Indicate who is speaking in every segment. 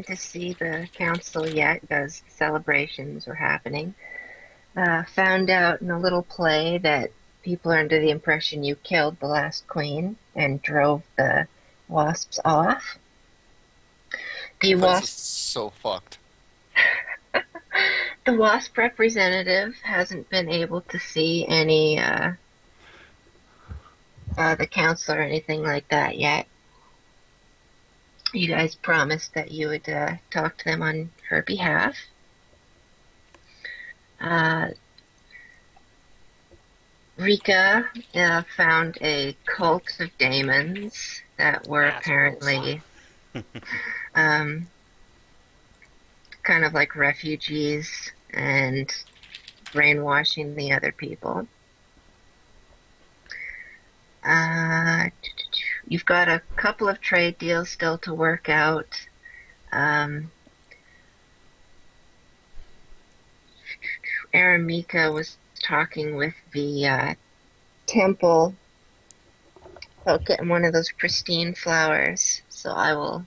Speaker 1: to see the council yet because celebrations were happening. Found out in a little play that people are under the impression you killed the last queen and drove the wasps off. The
Speaker 2: This is
Speaker 1: wasp,
Speaker 2: so fucked.
Speaker 1: the wasp representative hasn't been able to see any the council or anything like that yet. You guys promised that you would talk to them on her behalf. Rika found a cult of daemons that were apparently kind of like refugees and brainwashing the other people. You've got a couple of trade deals still to work out. Araemika was talking with the temple about getting one of those pristine flowers, so I'll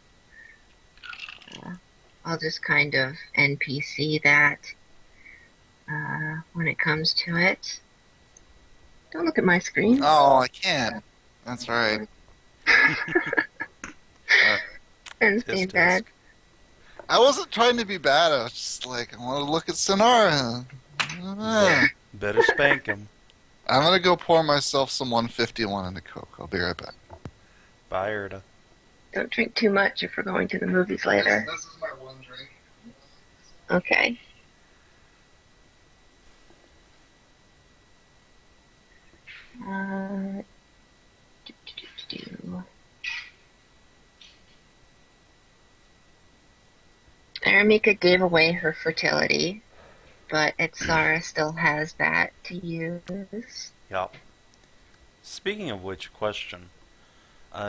Speaker 1: just kind of NPC that when it comes to it. Don't look at my screen.
Speaker 2: Oh, I can't. That's right.
Speaker 1: And being bad.
Speaker 2: I wasn't trying to be bad. I was just like, I want to look at Sinarra.
Speaker 3: Better spank him.
Speaker 2: I'm gonna go pour myself some 151 into Coke. I'll be right back.
Speaker 3: Bye, Erda.
Speaker 1: Don't drink too much if we're going to the movies later.
Speaker 2: This is my one drink.
Speaker 1: Okay. Araemika gave away her fertility, but Atsara still has that to use.
Speaker 3: Yup. Speaking of which, question.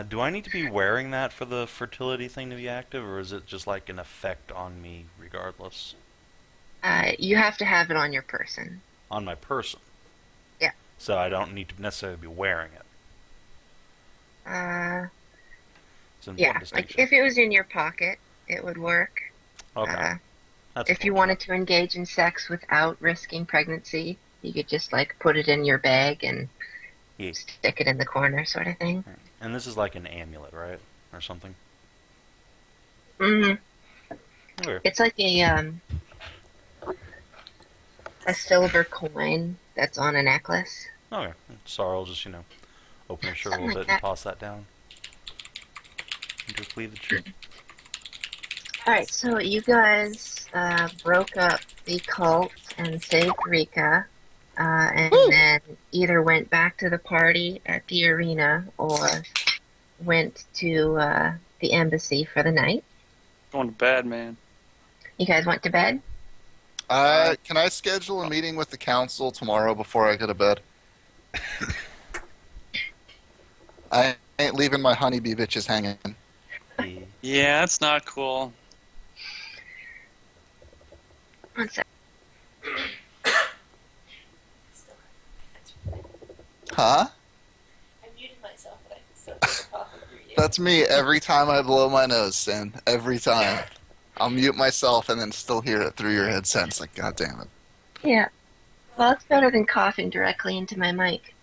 Speaker 3: Do I need to be wearing that for the fertility thing to be active, or is it just like an effect on me regardless?
Speaker 1: You have to have it on your person.
Speaker 3: On my person?
Speaker 1: Yeah.
Speaker 3: So I don't need to necessarily be wearing it. It's an
Speaker 1: Yeah,
Speaker 3: important
Speaker 1: like
Speaker 3: distinction.
Speaker 1: if it was in your pocket, it would work.
Speaker 3: Okay. That's
Speaker 1: If you
Speaker 3: cool.
Speaker 1: wanted to engage in sex without risking pregnancy, you could just like put it in your bag and
Speaker 3: Yeah.
Speaker 1: stick it in the corner, sort of thing.
Speaker 3: And this is like an amulet, right? Or something?
Speaker 1: Mm-hmm.
Speaker 3: Okay.
Speaker 1: It's like a silver coin that's on a necklace.
Speaker 3: Okay. Sorry, I'll just, open her shirt a
Speaker 1: Something
Speaker 3: little
Speaker 1: like
Speaker 3: bit and
Speaker 1: that.
Speaker 3: toss that down. Into a cleavage.
Speaker 1: Alright, so you guys broke up the cult and saved Rika, and then either went back to the party at the arena or went to the embassy for the night.
Speaker 4: Going to bed, man.
Speaker 1: You guys went to bed?
Speaker 2: Can I schedule a meeting with the council tomorrow before I go to bed? I ain't leaving my honeybee bitches hanging.
Speaker 4: Yeah, that's not cool.
Speaker 1: One sec.
Speaker 2: Huh?
Speaker 5: I muted myself, but I can still hear the coffee through you.
Speaker 2: That's me every time I blow my nose, Sin. Every time. I'll mute myself and then still hear it through your headset. It's like, God damn it.
Speaker 1: Yeah. Well, it's better than coughing directly into my mic.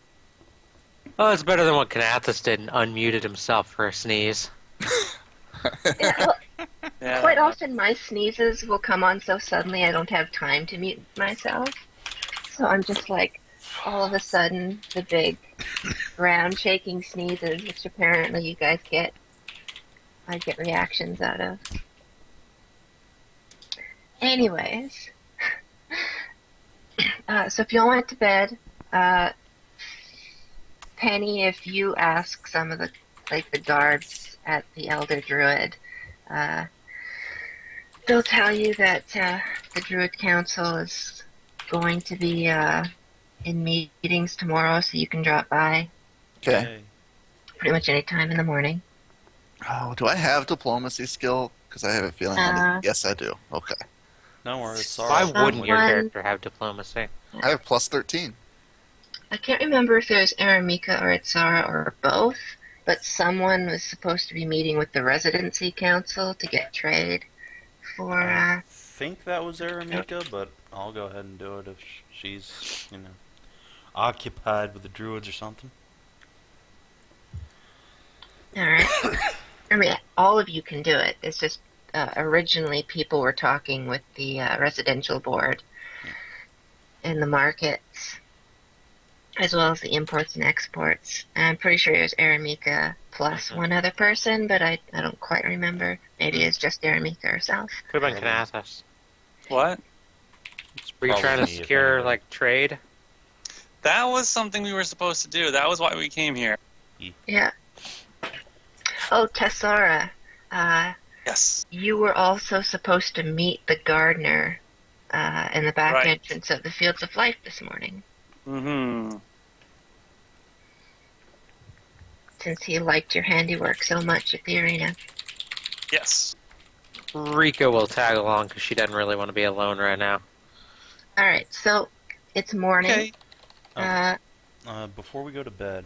Speaker 6: Oh, it's better than what Kinathis did and unmuted himself for a sneeze.
Speaker 1: Yeah, well,
Speaker 4: Yeah.
Speaker 1: quite often my sneezes will come on so suddenly I don't have time to mute myself. So I'm just like, all of a sudden, the big ground shaking sneezes, which apparently you guys get, I get reactions out of. Anyways, so if y'all went to bed, Penny, if you ask some of the guards at the Elder Druid, they'll tell you that the Druid Council is going to be in meetings tomorrow, so you can drop by
Speaker 2: Okay.
Speaker 1: pretty much any time in the morning.
Speaker 2: Oh, do I have diplomacy skill? Because I have a feeling I do. Yes, I do. Okay.
Speaker 3: Don't worry, it's sorry.
Speaker 6: Why wouldn't your
Speaker 1: Someone-
Speaker 6: character have diplomacy?
Speaker 2: I have plus 13.
Speaker 1: I can't remember if it was Araemika or Atsara or both, but someone was supposed to be meeting with the Residency Council to get trade. for,
Speaker 3: I think that was Araemika, but I'll go ahead and do it if she's, occupied with the druids or something.
Speaker 1: Alright. I mean, all of you can do it. It's just, originally people were talking with the residential board and the markets, as well as the imports and exports. I'm pretty sure it was Araemika plus one other person, but I don't quite remember. Maybe it's just Araemika herself.
Speaker 6: Could have been Kinathis.
Speaker 4: What?
Speaker 3: It's
Speaker 6: Were you
Speaker 3: probably
Speaker 6: trying to
Speaker 3: me, if
Speaker 6: secure,
Speaker 3: anybody.
Speaker 6: like, trade?
Speaker 4: That was something we were supposed to do. That was why we came here.
Speaker 1: Yeah. Oh, Tessara.
Speaker 4: Yes.
Speaker 1: You were also supposed to meet the gardener in the back
Speaker 4: Right.
Speaker 1: entrance of the Fields of Life this morning,
Speaker 4: Mm-hmm.
Speaker 1: since he liked your handiwork so much at the arena.
Speaker 4: Yes.
Speaker 6: Rika will tag along because she doesn't really want to be alone right now.
Speaker 1: Alright, so it's morning.
Speaker 4: Okay.
Speaker 3: Before we go to bed,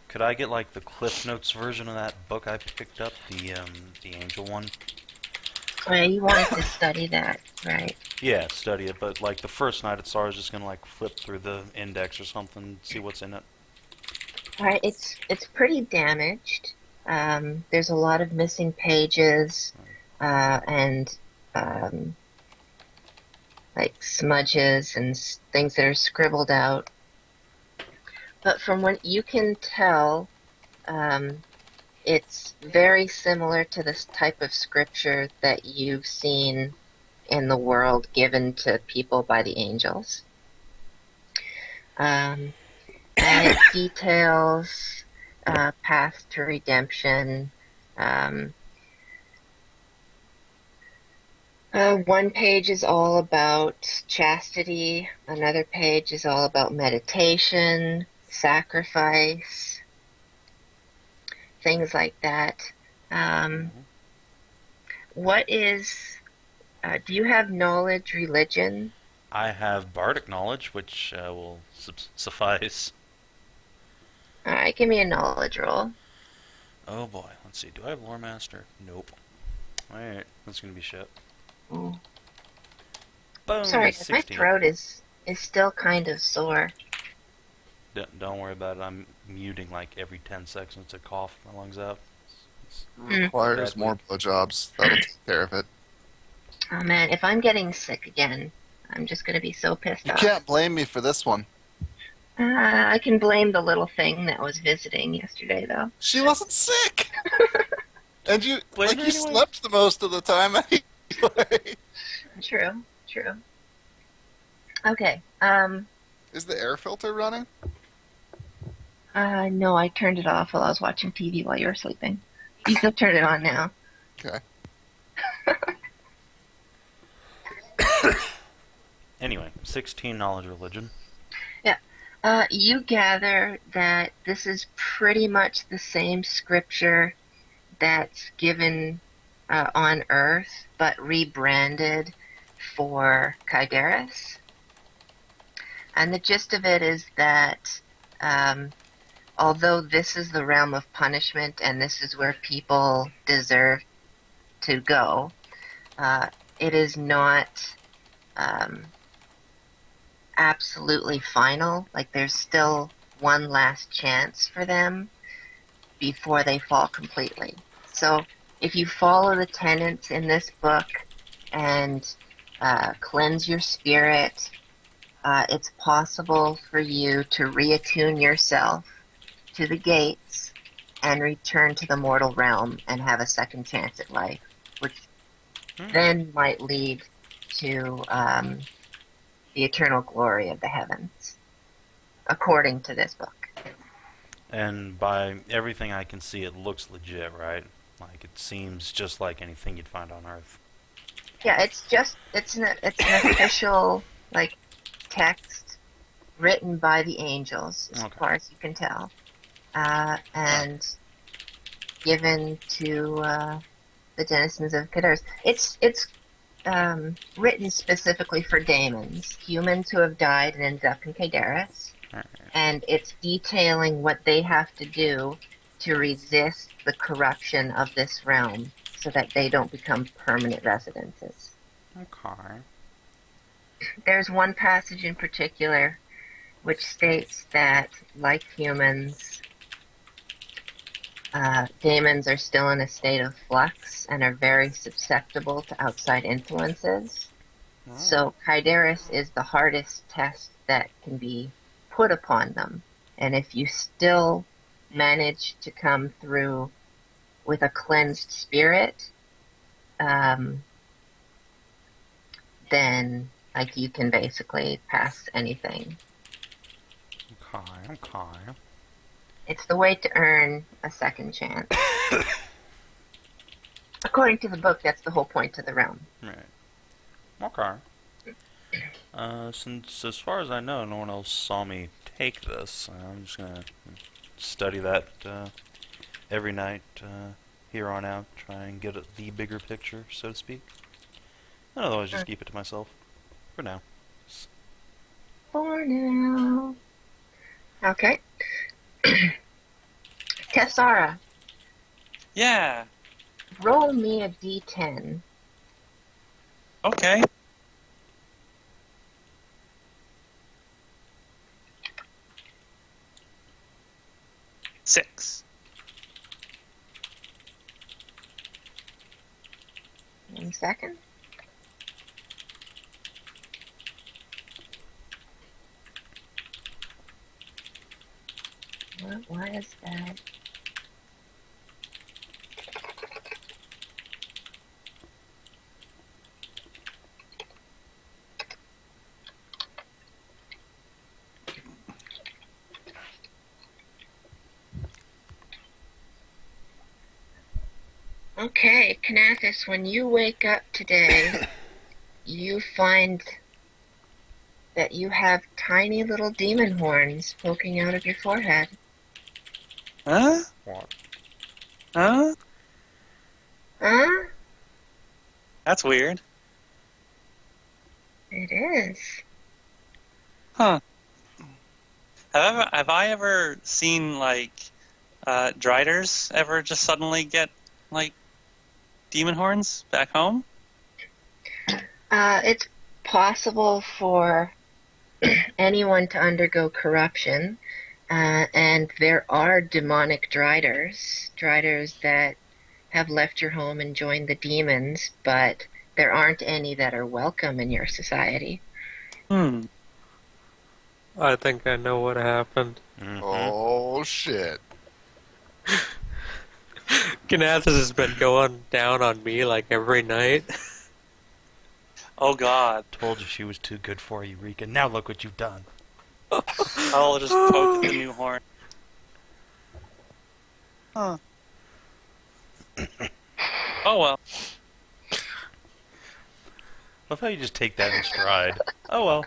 Speaker 3: could I get like the Cliff Notes version of that book I picked up, the Angel one?
Speaker 1: Oh, yeah, you wanted to study that, right?
Speaker 3: Yeah, study it, but like the first night Atsara is just gonna like flip through the index or something, see what's in it.
Speaker 1: Alright, it's pretty damaged. There's a lot of missing pages, and like smudges and things that are scribbled out. But from what you can tell, it's very similar to this type of scripture that you've seen in the world given to people by the angels. And it details path to redemption. One page is all about chastity. Another page is all about meditation, sacrifice, things like that. What is, do you have knowledge religion?
Speaker 3: I have bardic knowledge, which will suffice.
Speaker 1: Alright, give me a knowledge roll.
Speaker 3: Oh boy, let's see. Do I have Lore Master? Nope. Alright, that's gonna be shit.
Speaker 1: Ooh.
Speaker 3: Boom!
Speaker 1: Sorry, 'cause my
Speaker 3: 16.
Speaker 1: throat is still kind of sore.
Speaker 3: Don't worry about it. I'm muting like every 10 seconds to cough my lungs out.
Speaker 2: Requires more blowjobs. That'll take care of it.
Speaker 1: Oh man, if I'm getting sick again, I'm just gonna be so pissed
Speaker 2: You
Speaker 1: off.
Speaker 2: can't blame me for this one.
Speaker 1: I can blame the little thing that was visiting yesterday, though.
Speaker 2: She wasn't sick! And you,
Speaker 3: Blame
Speaker 2: like,
Speaker 3: her
Speaker 2: you
Speaker 3: anyway.
Speaker 2: slept the most of the time anyway.
Speaker 1: True, true. Okay,
Speaker 2: Is the air filter running?
Speaker 1: no, I turned it off while I was watching TV while you were sleeping. You can turn it on now.
Speaker 2: Okay.
Speaker 3: Anyway, 16 knowledge religion.
Speaker 1: You gather that this is pretty much the same scripture that's given on Earth, but rebranded for Kinetiscist. And the gist of it is that although this is the realm of punishment and this is where people deserve to go, it is not absolutely final. Like, there's still one last chance for them before they fall completely. So if you follow the tenets in this book and cleanse your spirit, it's possible for you to reattune yourself to the gates and return to the mortal realm and have a second chance at life, which then might lead to the eternal glory of the heavens, according to this book.
Speaker 3: And by everything I can see, it looks legit, right? Like, it seems just like anything you'd find on Earth.
Speaker 1: Yeah, it's an official, like, text written by the angels, as
Speaker 3: Okay.
Speaker 1: far as you can tell, and given to the denizens of Kinetiscist. It's written specifically for daemons, humans who have died and ended up in Kinetiscist,
Speaker 3: Alright.
Speaker 1: and it's detailing what they have to do to resist the corruption of this realm. so that they don't become permanent residences.
Speaker 3: Okay.
Speaker 1: There's one passage in particular which states that, like humans, demons are still in a state of flux and are very susceptible to outside influences.
Speaker 3: Oh.
Speaker 1: So Kaidaris is the hardest test that can be put upon them. And if you still manage to come through with a cleansed spirit, then like you can basically pass anything.
Speaker 3: Okay.
Speaker 1: It's the way to earn a second chance. According to the book, that's the whole point of the realm.
Speaker 3: Right. Okay. Since, as far as I know, no one else saw me take this, I'm just gonna study that every night here on out, try and get the bigger picture, so to speak. And otherwise, just keep it to myself for now.
Speaker 1: For now. Okay. Tessara,
Speaker 4: Yeah.
Speaker 1: roll me a d10.
Speaker 4: Okay. Six.
Speaker 1: 1 second. Why is that? Okay, Kinathis, when you wake up today, you find that you have tiny little demon horns poking out of your forehead.
Speaker 4: Huh?
Speaker 3: What?
Speaker 4: Huh?
Speaker 1: Huh?
Speaker 4: That's weird.
Speaker 1: It is.
Speaker 4: Huh. Have I ever seen, like, Driders ever just suddenly get, like, demon horns back home?
Speaker 1: It's possible for anyone to undergo corruption, and there are demonic Driders that have left your home and joined the demons, but there aren't any that are welcome in your society.
Speaker 4: Hmm.
Speaker 6: I think I know what happened.
Speaker 3: Mm-hmm.
Speaker 2: Oh shit!
Speaker 6: Kinathis has been going down on me like every night.
Speaker 4: Oh, God.
Speaker 3: Told you she was too good for you, Rika. Now look what you've done.
Speaker 4: I'll just poke the new horn. Huh. Oh, well.
Speaker 3: Love how you just take that in stride. Oh well.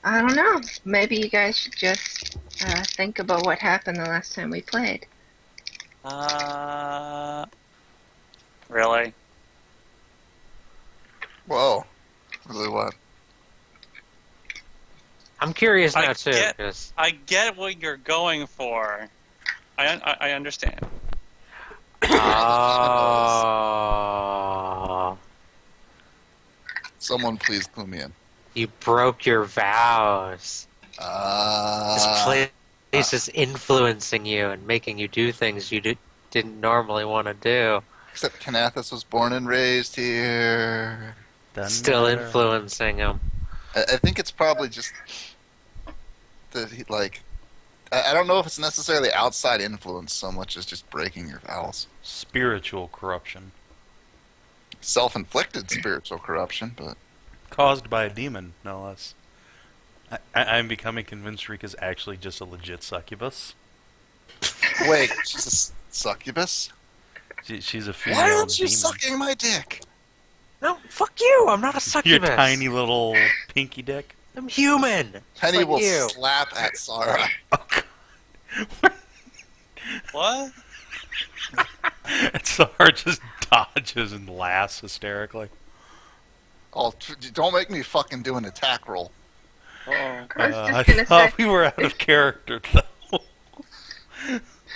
Speaker 1: I don't know. Maybe you guys should just think about what happened the last time we played.
Speaker 4: Really?
Speaker 2: Whoa, really what?
Speaker 6: I'm curious
Speaker 4: I
Speaker 6: now too,
Speaker 4: get-
Speaker 6: 'cause
Speaker 4: I get what you're going for. I understand.
Speaker 6: oh,
Speaker 2: Someone please clue me in.
Speaker 6: you broke your vows. This
Speaker 2: Ah,
Speaker 6: place is influencing you and making you do things you didn't normally want to do.
Speaker 2: except Kinathis was born and raised here.
Speaker 3: Doesn't
Speaker 6: Still
Speaker 3: matter.
Speaker 6: influencing him.
Speaker 2: I think it's probably just that he, like, I don't know if it's necessarily outside influence so much as just breaking your vows.
Speaker 3: Spiritual corruption.
Speaker 2: Self-inflicted spiritual corruption, but
Speaker 3: Caused by a demon, no less. I'm becoming convinced Rika's actually just a legit succubus.
Speaker 2: wait, she's a succubus?
Speaker 3: She's a female
Speaker 2: Why aren't you
Speaker 3: demon.
Speaker 2: sucking my dick?
Speaker 6: No, fuck you! I'm not a
Speaker 3: Your
Speaker 6: succubus.
Speaker 3: tiny little pinky dick.
Speaker 6: I'm human.
Speaker 2: Penny
Speaker 6: Fuck
Speaker 2: will
Speaker 6: you.
Speaker 2: slap Atsara.
Speaker 3: Oh, God.
Speaker 4: What?
Speaker 3: Atsara just dodges and laughs hysterically.
Speaker 2: Oh, don't make me fucking do an attack roll.
Speaker 4: Uh-oh.
Speaker 1: I was
Speaker 3: I
Speaker 1: just gonna say,
Speaker 3: thought we were out of character, though.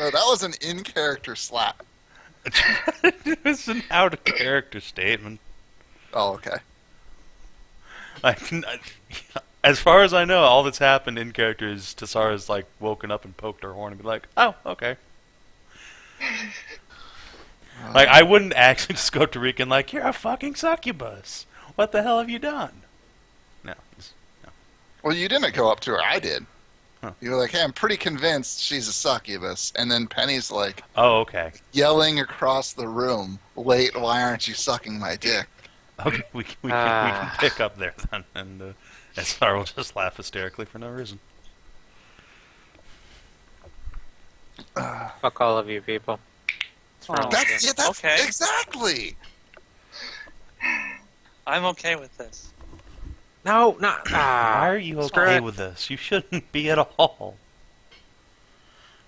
Speaker 2: No, that was an in-character slap.
Speaker 3: It's an out of character statement.
Speaker 2: Oh, okay.
Speaker 3: As far as I know, all that's happened in character is Tessara's like woken up and poked her horn and be like, "Oh, okay." Like I wouldn't actually just go up to Rika and like, "You're a fucking succubus. What the hell have you done?" No.
Speaker 2: Well, you didn't go up to her. I did.
Speaker 3: Huh.
Speaker 2: You were like, "Hey, I'm pretty convinced she's a succubus," and then Penny's like
Speaker 3: Oh, okay.
Speaker 2: yelling across the room, "Wait, why aren't you sucking my dick?"
Speaker 3: Okay, we can pick up there then, and Atsara will just laugh hysterically for no reason.
Speaker 6: Fuck all of you people. What's wrong with you?
Speaker 2: That's
Speaker 4: Okay.
Speaker 2: exactly.
Speaker 4: I'm okay with this.
Speaker 6: No, not.
Speaker 3: Why are you
Speaker 6: screw
Speaker 3: okay
Speaker 6: it.
Speaker 3: with this? You shouldn't be at all.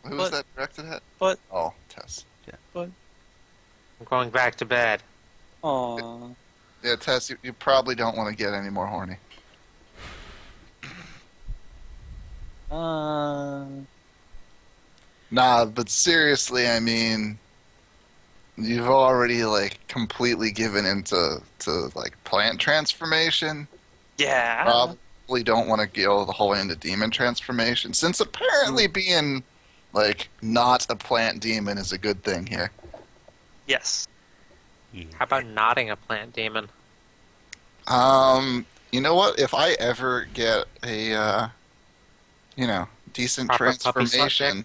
Speaker 2: Who was
Speaker 4: But-
Speaker 2: that directed at?
Speaker 4: but-
Speaker 2: Oh, Tess.
Speaker 6: I'm going back to bed.
Speaker 4: Aw.
Speaker 2: Yeah, Tess, you probably don't want to get any more horny. Nah, but seriously, I mean, you've already like completely given into like plant transformation.
Speaker 4: Yeah.
Speaker 2: Probably don't want to go the whole way into demon transformation, since apparently being like not a plant demon is a good thing here.
Speaker 4: Yes.
Speaker 3: Yeah.
Speaker 6: How about nodding a plant demon?
Speaker 2: You know what? If I ever get a decent
Speaker 6: Proper puppy slut
Speaker 2: transformation,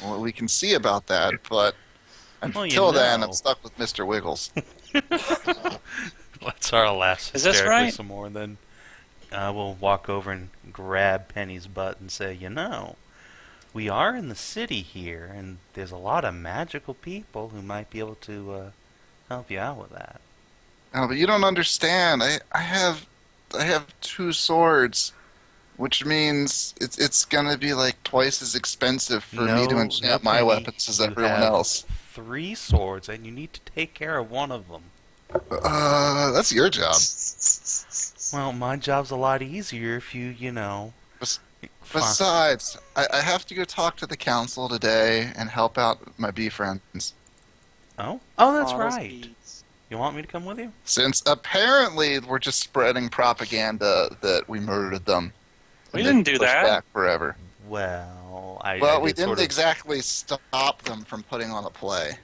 Speaker 2: well, we can see about that. But
Speaker 3: Well,
Speaker 2: until
Speaker 3: you
Speaker 2: then,
Speaker 3: know.
Speaker 2: I'm stuck with Mr. Wiggles.
Speaker 3: Atsara laughs
Speaker 4: Is this
Speaker 3: hysterically
Speaker 4: right?
Speaker 3: some more, and then we'll walk over and grab Penny's butt and say, we are in the city here, and there's a lot of magical people who might be able to help you out with that.
Speaker 2: Oh, but you don't understand. I have 2 swords, which means it's gonna be like twice as expensive for me to enchant my
Speaker 3: Penny,
Speaker 2: weapons as
Speaker 3: you
Speaker 2: everyone
Speaker 3: have
Speaker 2: else.
Speaker 3: 3 swords, and you need to take care of one of them.
Speaker 2: That's your job.
Speaker 3: Well, my job's a lot easier if you
Speaker 2: Besides, I have to go talk to the council today and help out my bee friends.
Speaker 3: Oh, that's
Speaker 4: Aw, those
Speaker 3: right.
Speaker 4: bees.
Speaker 3: You want me to come with you?
Speaker 2: Since apparently we're just spreading propaganda that we murdered them.
Speaker 4: We
Speaker 2: and
Speaker 4: didn't
Speaker 2: they
Speaker 4: do
Speaker 2: pushed
Speaker 4: that.
Speaker 2: back forever.
Speaker 3: Well, I
Speaker 2: Well, we
Speaker 3: did
Speaker 2: didn't
Speaker 3: sort of,
Speaker 2: exactly stop them from putting on a play.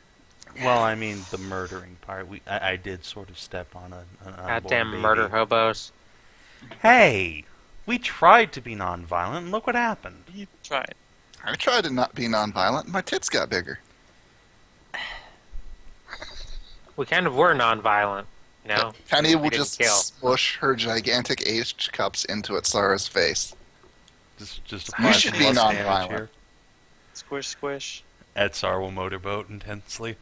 Speaker 3: Well, I mean the murdering part. I did sort of step on an unborn
Speaker 6: Goddamn
Speaker 3: baby.
Speaker 6: murder hobos.
Speaker 3: Hey, we tried to be nonviolent, and look what happened.
Speaker 4: You tried.
Speaker 2: I tried to not be nonviolent, and my tits got bigger.
Speaker 6: We kind of were non-violent, you know?
Speaker 2: Penny will
Speaker 6: We didn't
Speaker 2: just
Speaker 6: kill.
Speaker 2: smush her gigantic H cups into Atsara's face.
Speaker 3: Just apply
Speaker 2: should
Speaker 3: some
Speaker 2: be
Speaker 3: lust damage
Speaker 2: nonviolent.
Speaker 3: here.
Speaker 4: Squish, squish.
Speaker 3: Atsara will motorboat intensely.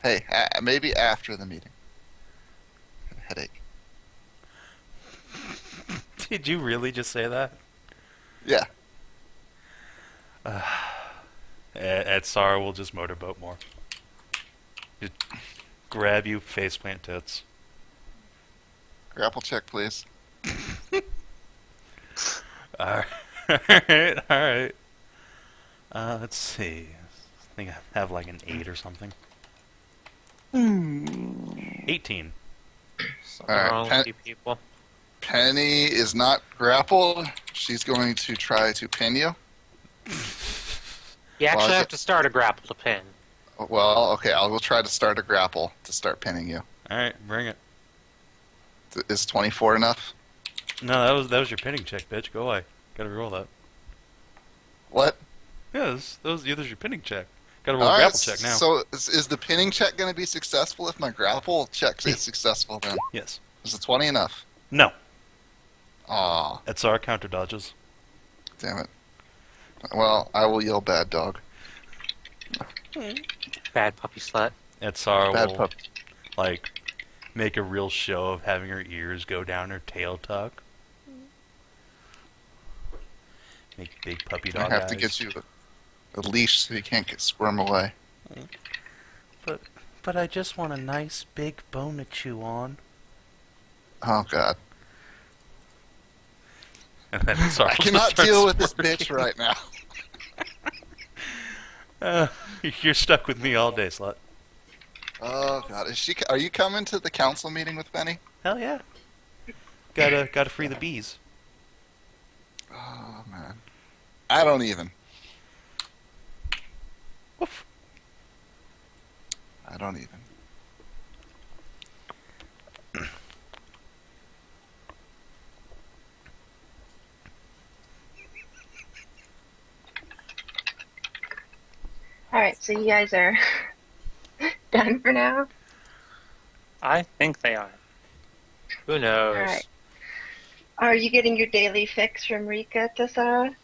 Speaker 2: Hey, maybe after the meeting. Headache.
Speaker 3: Did you really just say that?
Speaker 2: Yeah.
Speaker 3: Atsara will just motorboat more. Just grab you, faceplant tits.
Speaker 2: Grapple check, please.
Speaker 3: Alright, alright. Let's see. I think I have like an 8 or something. 18.
Speaker 6: Something
Speaker 2: Alright,
Speaker 6: wrong with you people.
Speaker 2: Penny is not grappled. She's going to try to pin you.
Speaker 6: You actually
Speaker 2: Well,
Speaker 6: have to start a grapple to pin.
Speaker 2: Well, okay, I will try to start a grapple to start pinning you.
Speaker 3: Alright, bring it.
Speaker 2: Is 24 enough?
Speaker 3: No, that was your pinning check, bitch. Go away. Gotta roll that.
Speaker 2: What?
Speaker 3: Yeah, there's your pinning check. Gotta roll a
Speaker 2: Alright,
Speaker 3: grapple check now.
Speaker 2: so is the pinning check going to be successful if my grapple check is successful then?
Speaker 3: Yes.
Speaker 2: Is the 20 enough?
Speaker 3: No.
Speaker 2: Aw,
Speaker 3: Atsara counter dodges.
Speaker 2: damn it. Well, I will yell bad dog.
Speaker 6: Bad puppy slut.
Speaker 3: Atsara
Speaker 2: Bad
Speaker 3: will
Speaker 2: pup.
Speaker 3: like make a real show of having her ears go down her tail tuck. Make big puppy
Speaker 2: I
Speaker 3: dog
Speaker 2: have
Speaker 3: eyes.
Speaker 2: to get you a leash so you can't squirm away.
Speaker 3: But I just want a nice big bone to chew on.
Speaker 2: Oh, God.
Speaker 3: And then Atsara
Speaker 2: I cannot
Speaker 3: starts
Speaker 2: deal with this
Speaker 3: working.
Speaker 2: bitch right now.
Speaker 3: You're stuck with me all day, slut.
Speaker 2: Oh god, are you coming to the council meeting with Benny?
Speaker 3: Hell yeah. Gotta free the bees.
Speaker 2: Oh man, I don't even.
Speaker 3: Woof.
Speaker 2: I don't even.
Speaker 1: Alright, so you guys are done for now?
Speaker 4: I think they are.
Speaker 6: Who knows?
Speaker 1: Alright. Are you getting your daily fix from Rika, Tessara?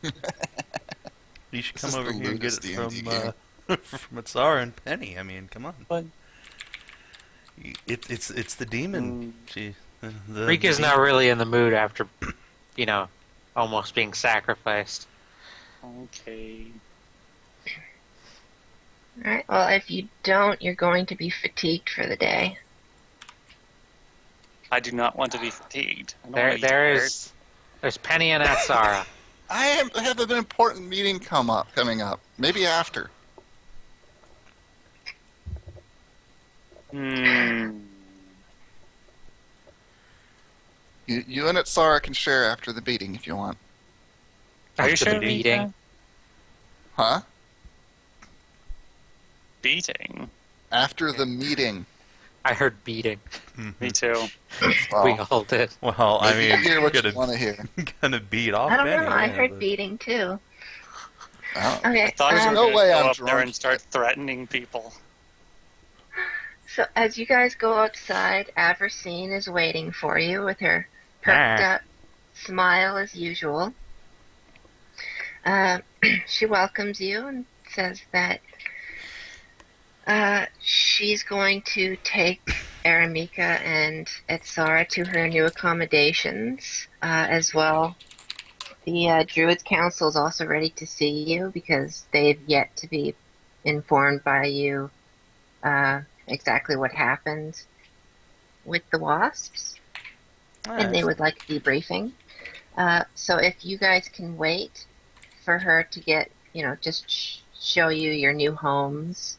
Speaker 3: You should
Speaker 2: This
Speaker 3: come
Speaker 2: is
Speaker 3: over
Speaker 2: the
Speaker 3: here and get
Speaker 2: lewdest
Speaker 3: it
Speaker 2: D&D
Speaker 3: from Atsara and Penny. I mean, come on.
Speaker 4: But
Speaker 3: It's the demon.
Speaker 6: Rika's not really in the mood after, almost being sacrificed.
Speaker 4: okay.
Speaker 1: Alright, well, if you don't, you're going to be fatigued for the day.
Speaker 4: I do not want to be fatigued. I don't want to be
Speaker 6: There's Penny and Atsara.
Speaker 2: I have an important meeting coming up. Maybe after.
Speaker 4: tired.
Speaker 2: You and Atsara can share after the meeting if you want.
Speaker 4: Are you
Speaker 6: After
Speaker 4: sure?
Speaker 6: the meeting.
Speaker 2: Huh?
Speaker 4: Beating.
Speaker 2: After the meeting.
Speaker 6: I heard beating.
Speaker 4: Me too.
Speaker 6: We
Speaker 2: Well,
Speaker 6: all did.
Speaker 3: Well, I
Speaker 2: maybe
Speaker 3: mean,
Speaker 2: you hear what you
Speaker 3: gonna,
Speaker 2: want to hear.
Speaker 3: gonna beat off
Speaker 1: I don't
Speaker 3: Penny.
Speaker 1: know, I
Speaker 3: yeah,
Speaker 1: heard
Speaker 3: but-
Speaker 1: beating too.
Speaker 2: Oh.
Speaker 1: Okay,
Speaker 4: I thought you were
Speaker 2: no
Speaker 4: going to
Speaker 2: way
Speaker 4: go
Speaker 2: I'm
Speaker 4: up there
Speaker 2: drunk
Speaker 4: and start threatening people.
Speaker 1: so as you guys go outside, Aversine is waiting for you with her perked up smile as usual. She welcomes you and says that she's going to take Araemika and Atsara to her new accommodations as well. The Druid Council is also ready to see you because they've yet to be informed by you exactly what happened with the wasps, and they would like debriefing. So if you guys can wait for her to get, just show you your new homes,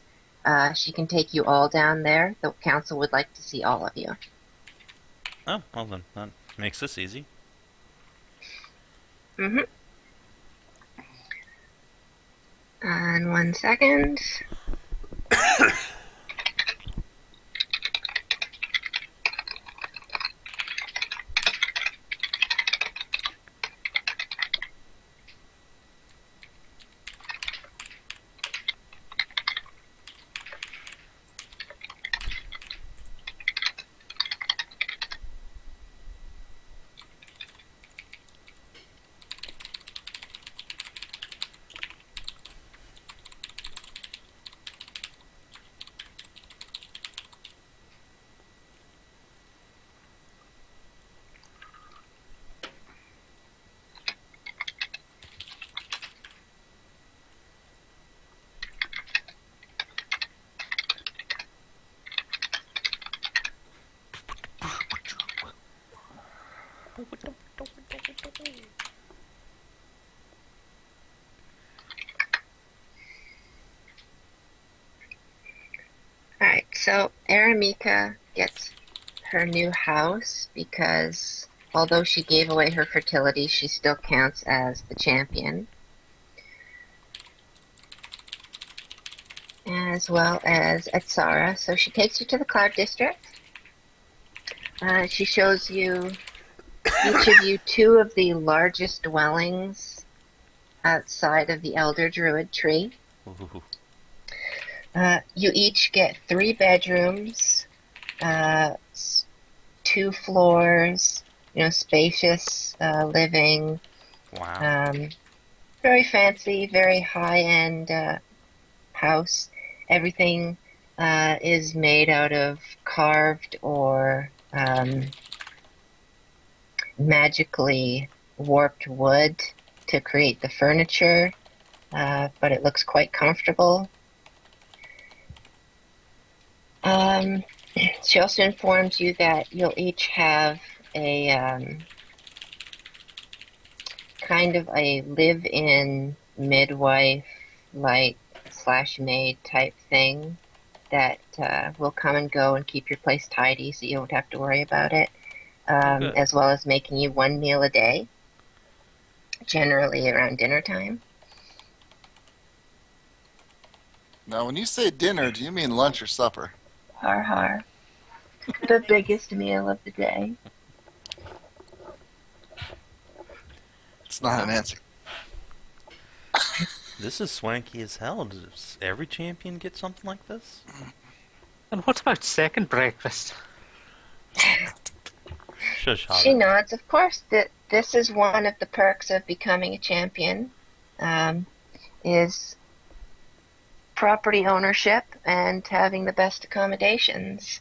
Speaker 1: she can take you all down there. The council would like to see all of you.
Speaker 3: Oh, well then, that makes this easy.
Speaker 1: Mm-hmm. And 1 second. Alright, so Araemika gets her new house because although she gave away her fertility, she still counts as the champion. As well as Atsara. So she takes you to the Cloud District. She shows you, each of you, 2 of the largest dwellings outside of the Elder Druid tree.
Speaker 3: Ooh.
Speaker 1: You each get 3 bedrooms, 2 floors, spacious living.
Speaker 3: Wow.
Speaker 1: Very fancy, very high-end house. Everything is made out of carved or magically warped wood to create the furniture, but it looks quite comfortable. She also informs you that you'll each have a kind of a live-in midwife, like slash maid type thing that will come and go and keep your place tidy, so you don't have to worry about it.
Speaker 3: Good.
Speaker 1: As well as making you one meal a day, generally around dinner time.
Speaker 2: Now, when you say dinner, do you mean lunch or supper?
Speaker 1: Har har. The biggest meal of the day.
Speaker 2: It's not an answer.
Speaker 3: This is swanky as hell. Does every champion get something like this?
Speaker 6: And what about second breakfast?
Speaker 3: Shush,
Speaker 1: She
Speaker 3: Hobbit.
Speaker 1: nods. Of course, that this is one of the perks of becoming a champion, is property ownership and having the best accommodations.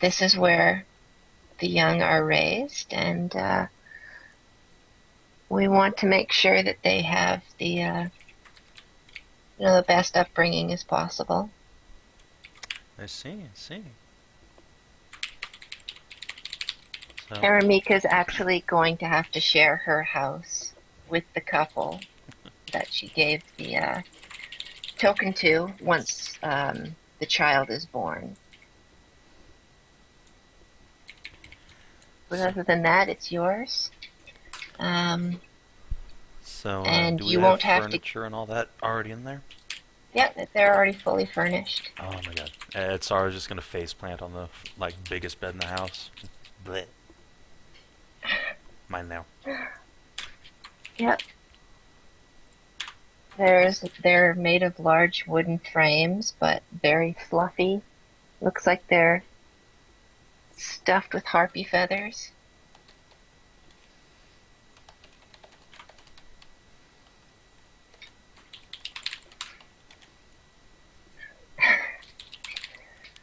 Speaker 1: This is where the young are raised, and we want to make sure that they have the the best upbringing as possible.
Speaker 3: I see. So,
Speaker 1: Araemika is actually going to have to share her house with the couple that she gave the token to once the child is born. But other than that, it's yours.
Speaker 3: so
Speaker 1: and
Speaker 3: do we
Speaker 1: you
Speaker 3: have
Speaker 1: won't have to-
Speaker 3: furniture and all that already in there?
Speaker 1: Yeah, they're already fully furnished.
Speaker 3: Oh my god. Atsara's just gonna faceplant on the biggest bed in the house. Blech. Mine now.
Speaker 1: Yep. They're made of large wooden frames, but very fluffy. Looks like they're stuffed with harpy feathers.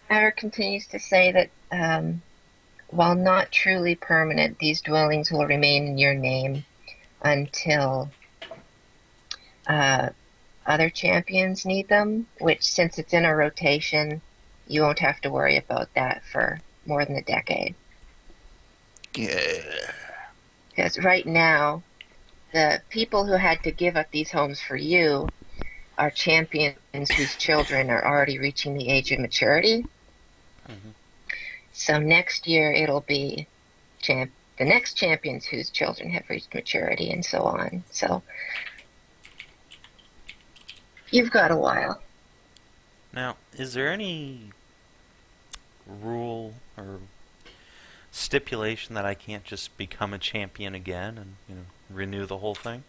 Speaker 1: Ever continues to say that while not truly permanent, these dwellings will remain in your name until other champions need them, which, since it's in a rotation, you won't have to worry about that for more than a decade.
Speaker 2: Yeah.
Speaker 1: Because right now, the people who had to give up these homes for you are champions whose children are already reaching the age of maturity.
Speaker 3: Mhm.
Speaker 1: So next year it'll be the next champions whose children have reached maturity, and so on. So you've got a while.
Speaker 3: Now, is there any rule or stipulation that I can't just become a champion again and renew the whole thing?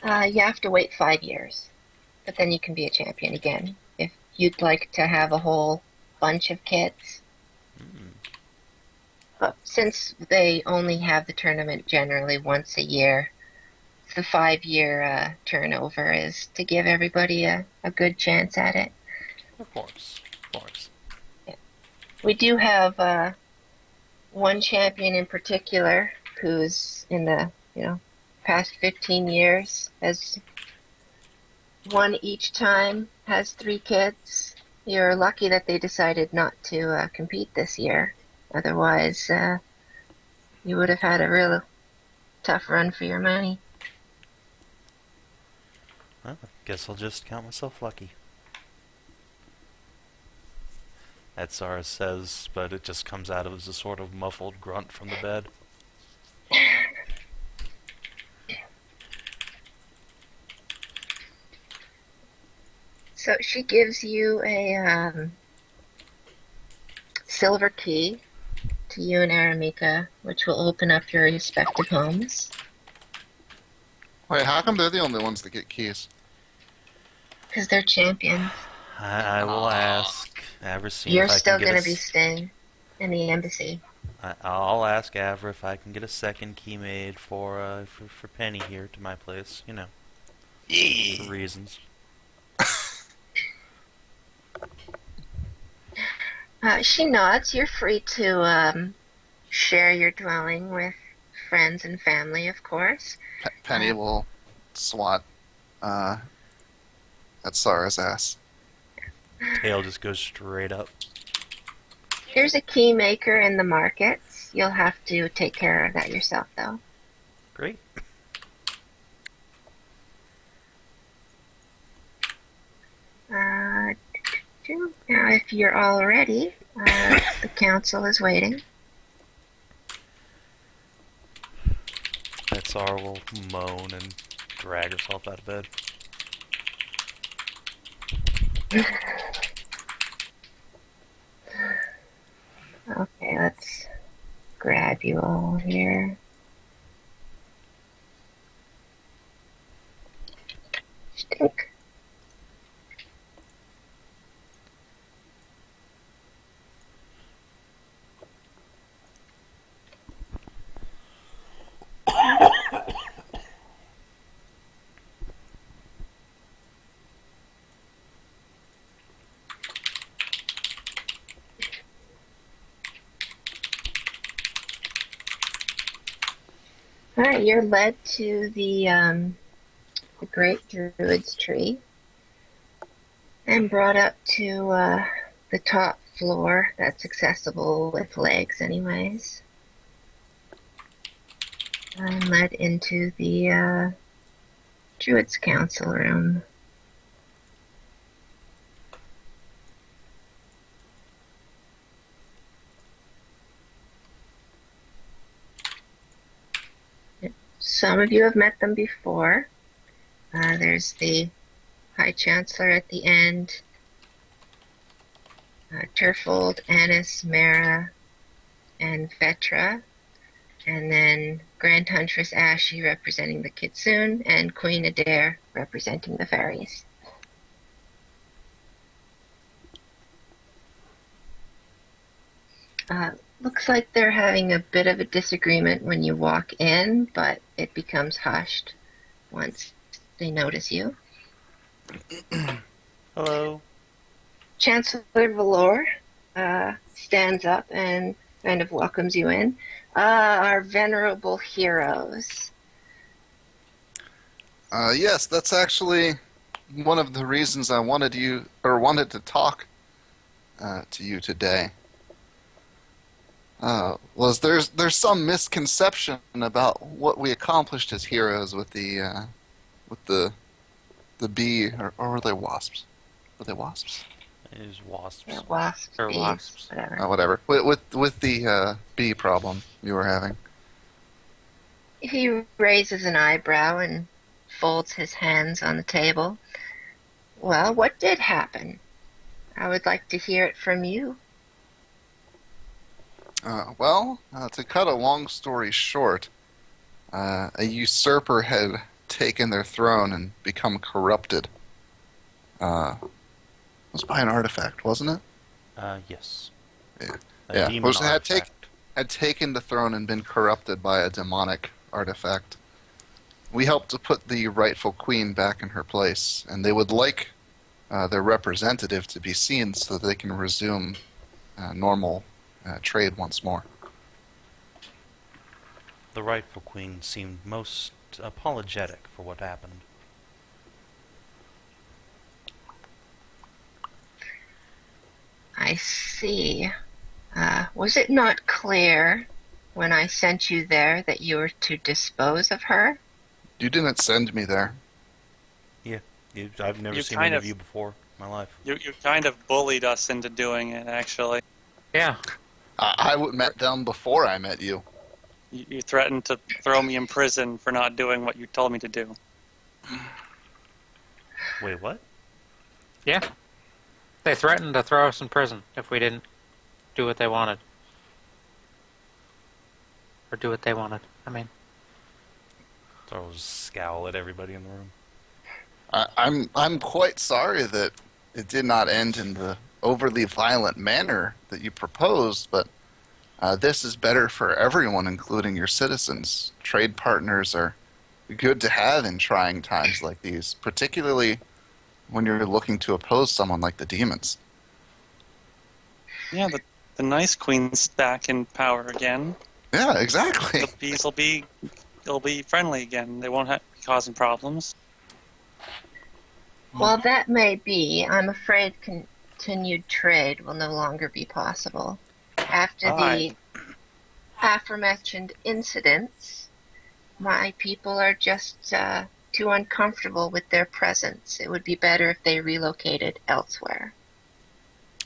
Speaker 1: You have to wait 5 years, but then you can be a champion again. If you'd like to have a whole bunch of kids. But since they only have the tournament generally once a year, the 5-year turnover is to give everybody a good chance at it.
Speaker 3: Of course.
Speaker 1: Yeah. We do have one champion in particular who's in the past 15 years has won each time, has 3 kids. You're lucky that they decided not to compete this year. Otherwise, you would have had a real tough run for your money.
Speaker 3: Well, I guess I'll just count myself lucky. Atsara says, but it just comes out as a sort of muffled grunt from the bed.
Speaker 1: So she gives you a silver key to you and Araemika, which will open up your respective homes.
Speaker 2: Wait, how come they're the only ones that get keys?
Speaker 1: Because they're champions.
Speaker 3: I will ask Avricine
Speaker 1: You're
Speaker 3: if I
Speaker 1: still
Speaker 3: can get
Speaker 1: going to be staying in the embassy.
Speaker 3: I'll ask Avra if I can get a second key made for Penny here to my place. For reasons.
Speaker 1: She nods. You're free to share your dwelling with friends and family, of course.
Speaker 2: Penny will swat Atsara's ass.
Speaker 3: Tail just goes straight up.
Speaker 1: There's a key maker in the markets. You'll have to take care of that yourself, though.
Speaker 3: Great.
Speaker 1: Now, if you're all ready, the council is waiting.
Speaker 3: Atsara will moan and drag herself out of bed.
Speaker 1: Okay, let's grab you all here. Stink. Alright, you're led to the Great Druid's tree and brought up to the top floor that's accessible with legs anyways. And led into the Druid's Council room. Some of you have met them before. There's the High Chancellor at the end, Turfold, Annis, Mara, and Vetra, and then Grand Huntress Ashy representing the Kitsune, and Queen Adair representing the fairies. Looks like they're having a bit of a disagreement when you walk in, but it becomes hushed once they notice you.
Speaker 3: Hello.
Speaker 1: Chancellor Valor stands up and kind of welcomes you in. Our venerable heroes.
Speaker 2: Yes, that's actually one of the reasons I wanted to talk to you today. Was there's some misconception about what we accomplished as heroes with the bee, or were they wasps? Were they wasps?
Speaker 3: It is wasps.
Speaker 1: Or wasps.
Speaker 6: Or
Speaker 1: bees,
Speaker 6: wasps.
Speaker 1: Whatever.
Speaker 2: Whatever. With the bee problem you were having.
Speaker 1: He raises an eyebrow and folds his hands on the table. Well, what did happen? I would like to hear it from you.
Speaker 2: To cut a long story short, a usurper had taken their throne and become corrupted. It was by an artifact, wasn't it?
Speaker 3: Yes.
Speaker 2: Yeah.
Speaker 3: A demon
Speaker 2: Well,
Speaker 3: artifact.
Speaker 2: had taken the throne and been corrupted by a demonic artifact. We helped to put the rightful queen back in her place, and they would like their representative to be seen so that they can resume normal trade once more.
Speaker 3: The rightful queen seemed most apologetic for what happened.
Speaker 1: I see. Was it not clear when I sent you there that you were to dispose of her?
Speaker 2: You didn't send me there.
Speaker 3: Yeah. I've never
Speaker 4: You
Speaker 3: seen
Speaker 4: kind
Speaker 3: any
Speaker 4: of-
Speaker 3: of you before in my life.
Speaker 4: You kind of bullied us into doing it, actually.
Speaker 6: Yeah.
Speaker 2: I met them before I met you.
Speaker 4: You threatened to throw me in prison for not doing what you told me to do.
Speaker 3: Wait, what?
Speaker 6: Yeah. They threatened to throw us in prison if we didn't do what they wanted. Or do what they wanted. I mean.
Speaker 3: So I'll just scowl at everybody in the room.
Speaker 2: I'm quite sorry that it did not end in the overly violent manner that you proposed, but this is better for everyone, including your citizens. Trade partners are good to have in trying times like these, particularly when you're looking to oppose someone like the demons.
Speaker 4: Yeah, the nice queen's back in power again.
Speaker 2: Yeah, exactly.
Speaker 4: The bees will be friendly again. They won't be causing problems.
Speaker 1: While that may be, I'm afraid continued trade will no longer be possible. After
Speaker 4: Why?
Speaker 1: aforementioned incidents, my people are just too uncomfortable with their presence. It would be better if they relocated elsewhere.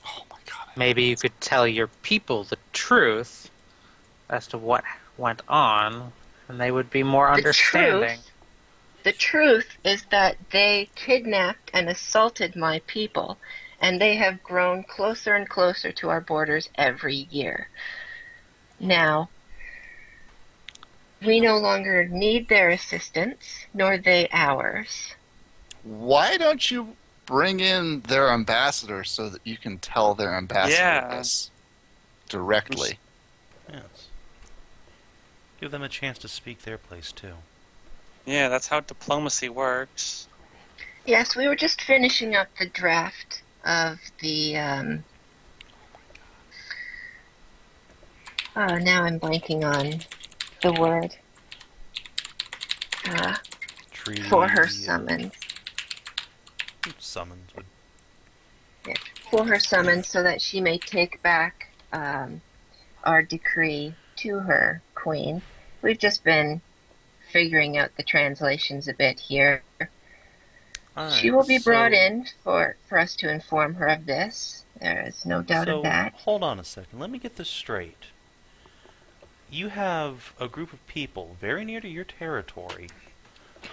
Speaker 2: Oh my god.
Speaker 6: Maybe you could tell your people the truth as to what went on, and they would be more understanding.
Speaker 1: The truth is that they kidnapped and assaulted my people, and they have grown closer and closer to our borders every year. Now, we no longer need their assistance, nor they ours.
Speaker 2: Why don't you bring in their ambassador so that you can tell their ambassador
Speaker 4: Yeah.
Speaker 2: this directly?
Speaker 3: Yes. Give them a chance to speak their place too.
Speaker 4: Yeah, that's how diplomacy works.
Speaker 1: Yes, we were just finishing up the draft of the, oh, now I'm blanking on the word.
Speaker 3: Treaty.
Speaker 1: For her summons.
Speaker 3: Summons would.
Speaker 1: For her summons so that she may take back our decree to her queen. We've just been figuring out the translations a bit here. She will be brought in for us to inform her of this. There is no doubt of that.
Speaker 3: Hold on a second. Let me get this straight. You have a group of people very near to your territory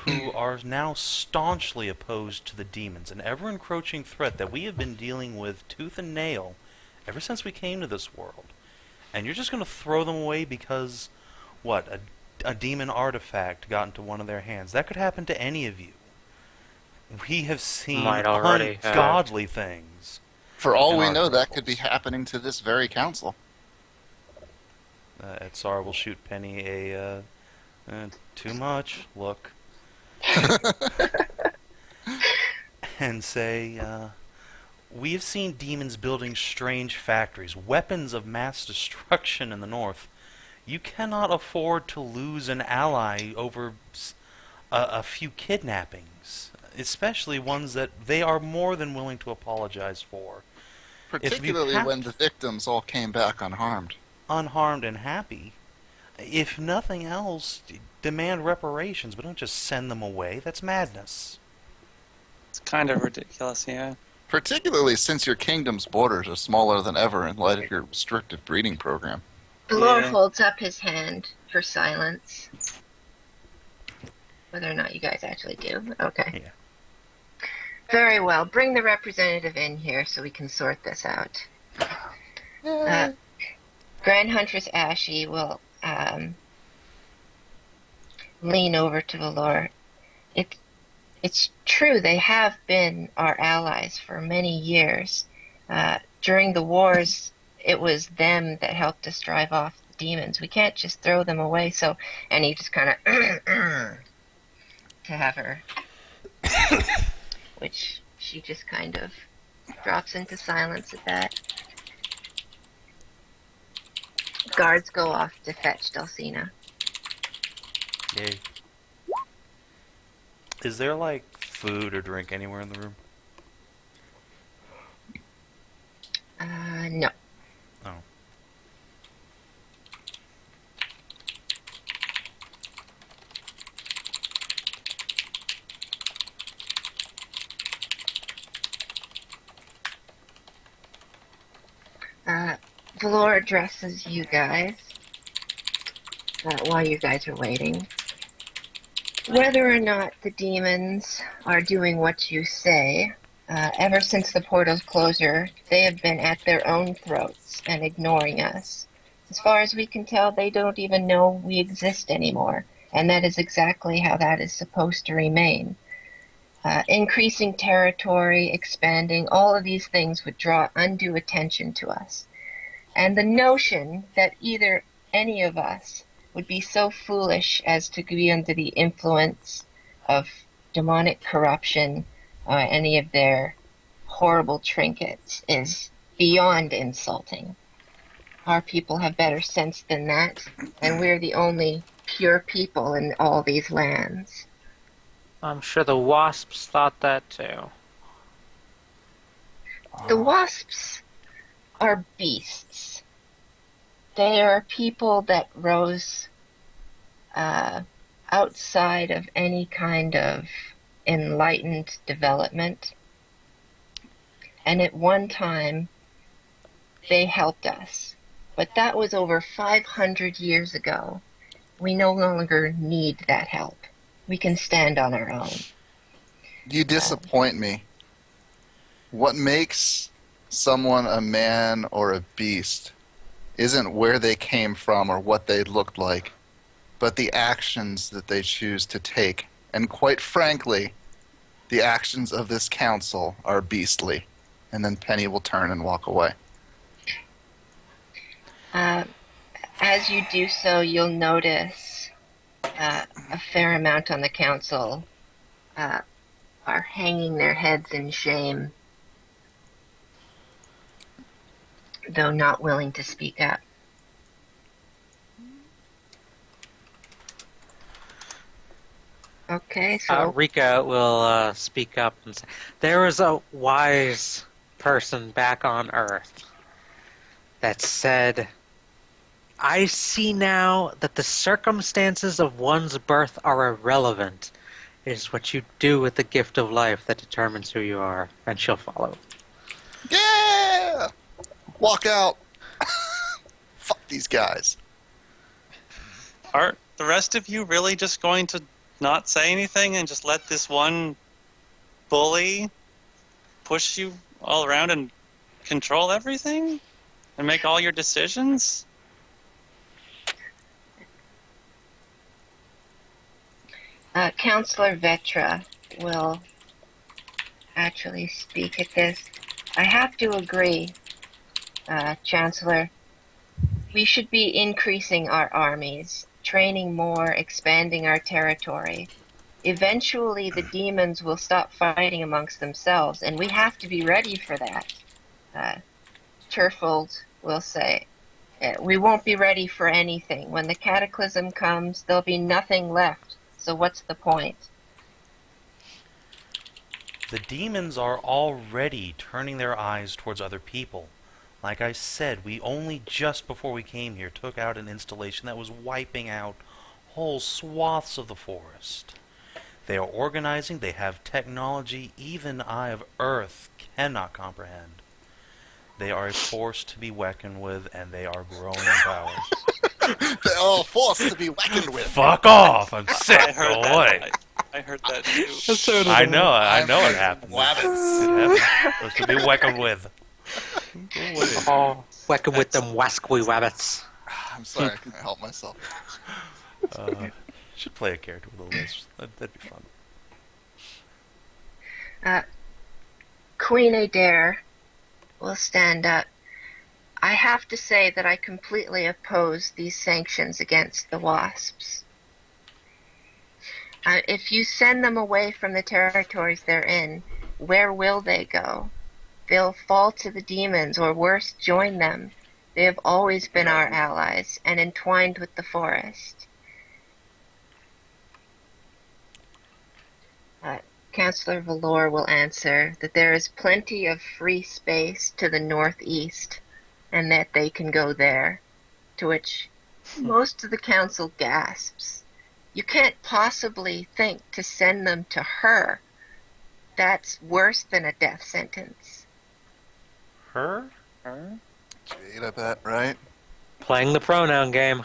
Speaker 3: who are now staunchly opposed to the demons, an ever-encroaching threat that we have been dealing with tooth and nail ever since we came to this world. And you're just going to throw them away because, what, a demon artifact got into one of their hands? That could happen to any of you. We have seen ungodly things.
Speaker 2: For all we know, that could be happening to this very council.
Speaker 3: Atsara will shoot Penny a too much look. And say, we have seen demons building strange factories, weapons of mass destruction in the north. You cannot afford to lose an ally over a few kidnappings, especially ones that they are more than willing to apologize for.
Speaker 2: Particularly when the victims all came back unharmed.
Speaker 3: Unharmed and happy. If nothing else, demand reparations, but don't just send them away. That's madness.
Speaker 4: It's kind of ridiculous, yeah.
Speaker 2: Particularly since your kingdom's borders are smaller than ever in light of your restrictive breeding program.
Speaker 1: The Lord holds up his hand for silence. Whether or not you guys actually do. Okay.
Speaker 3: Yeah.
Speaker 1: Very well. Bring the representative in here so we can sort this out. Grand Huntress Ashy will lean over to the Lord. It's true, they have been our allies for many years. During the wars, it was them that helped us drive off the demons. We can't just throw them away. So, and he just kind of to have her, which she just kind of drops into silence at that. Guards go off to fetch Dulcina.
Speaker 3: Yay. Is there, like, food or drink anywhere in the room?
Speaker 1: No.
Speaker 3: Oh.
Speaker 1: Valor addresses you guys while you guys are waiting. Whether or not the demons are doing what you say, ever since the portal's closure, they have been at their own throats and ignoring us. As far as we can tell, they don't even know we exist anymore, and that is exactly how that is supposed to remain. Increasing territory, expanding, all of these things would draw undue attention to us. And the notion that either any of us would be so foolish as to be under the influence of demonic corruption or any of their horrible trinkets is beyond insulting. Our people have better sense than that, and we're the only pure people in all these lands.
Speaker 6: I'm sure the wasps thought that too. The
Speaker 1: wasps are beasts. They are people that rose outside of any kind of enlightened development. And at one time, they helped us. But that was over 500 years ago. We no longer need that help. We can stand on our own.
Speaker 2: You disappoint me. What makes someone a man or a beast isn't where they came from or what they looked like, but the actions that they choose to take. And quite frankly, the actions of this council are beastly. And then Penny will turn and walk away.
Speaker 1: As you do so, you'll notice a fair amount on the council are hanging their heads in shame, though not willing to speak up. Okay, so
Speaker 6: Rika will speak up and say, there was a wise person back on Earth that said, I see now that the circumstances of one's birth are irrelevant. It is what you do with the gift of life that determines who you are. And she'll follow.
Speaker 2: Yeah! Walk out. Fuck these guys.
Speaker 4: Are the rest of you really just going to not say anything and just let this one bully push you all around and control everything? And make all your decisions?
Speaker 1: Counselor Vetra will actually speak at this. I have to agree, Chancellor. We should be increasing our armies, training more, expanding our territory. Eventually, the demons will stop fighting amongst themselves, and we have to be ready for that. Turfold will say, we won't be ready for anything. When the cataclysm comes, there'll be nothing left. So what's the point?
Speaker 3: The demons are already turning their eyes towards other people. Like I said, we only just before we came here took out an installation that was wiping out whole swaths of the forest. They are organizing, they have technology even Eye of Earth cannot comprehend. They are a force to be reckoned with, and they are growing in power.
Speaker 2: They're all forced to be reckoned with.
Speaker 3: Fuck off! I'm sick.
Speaker 4: I heard
Speaker 3: Go
Speaker 4: that.
Speaker 3: away.
Speaker 4: I heard that too.
Speaker 3: I know it happened.
Speaker 2: Wabbits.
Speaker 3: It happened. Was to be reckoned with. Go away.
Speaker 6: Oh, whacking with them wascally wabbits.
Speaker 2: I'm sorry, I can't help myself.
Speaker 3: Should play a character with a list. That'd be fun.
Speaker 1: Queen Adair will stand up. I have to say that I completely oppose these sanctions against the wasps. If you send them away from the territories they're in, where will they go? They'll fall to the demons, or worse, join them. They have always been our allies and entwined with the forest. Councillor Valor will answer that there is plenty of free space to the northeast, and that they can go there, to which most of the council gasps. You can't possibly think to send them to her. That's worse than a death sentence.
Speaker 3: Her?
Speaker 2: Jade, I bet, right?
Speaker 6: Playing the pronoun game.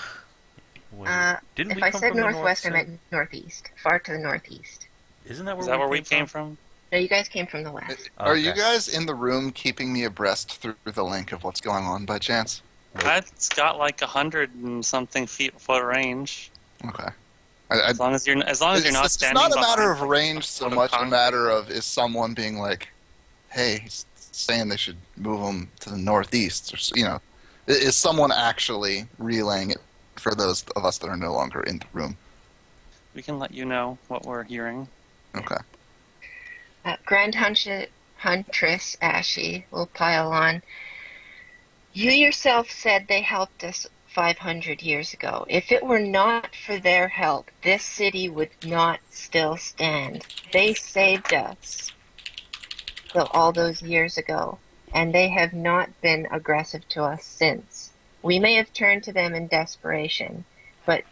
Speaker 3: Wait, didn't
Speaker 1: If
Speaker 3: we
Speaker 1: I
Speaker 3: come
Speaker 1: said
Speaker 3: from the
Speaker 1: northwest, I
Speaker 3: north
Speaker 1: meant northeast. Far to the northeast.
Speaker 3: Isn't that where,
Speaker 4: Is that where we came from?
Speaker 1: No, you guys came from the west.
Speaker 2: Are you
Speaker 3: Okay.
Speaker 2: guys in the room keeping me abreast through the link of what's going on by chance?
Speaker 4: It's got like 100 and something foot range.
Speaker 2: Okay.
Speaker 4: As long as you're not
Speaker 2: It's
Speaker 4: standing.
Speaker 2: not a matter
Speaker 4: behind,
Speaker 2: of range so
Speaker 4: foot of
Speaker 2: much a
Speaker 4: concrete.
Speaker 2: matter of is someone being like, hey, he's saying they should move them to the northeast, or is someone actually relaying it for those of us that are no longer in the room?
Speaker 4: We can let you know what we're hearing.
Speaker 2: Okay.
Speaker 1: Grand Huntress Ashy will pile on. You yourself said they helped us 500 years ago. If it were not for their help, this city would not still stand. They saved us all those years ago, and they have not been aggressive to us since. We may have turned to them in desperation, but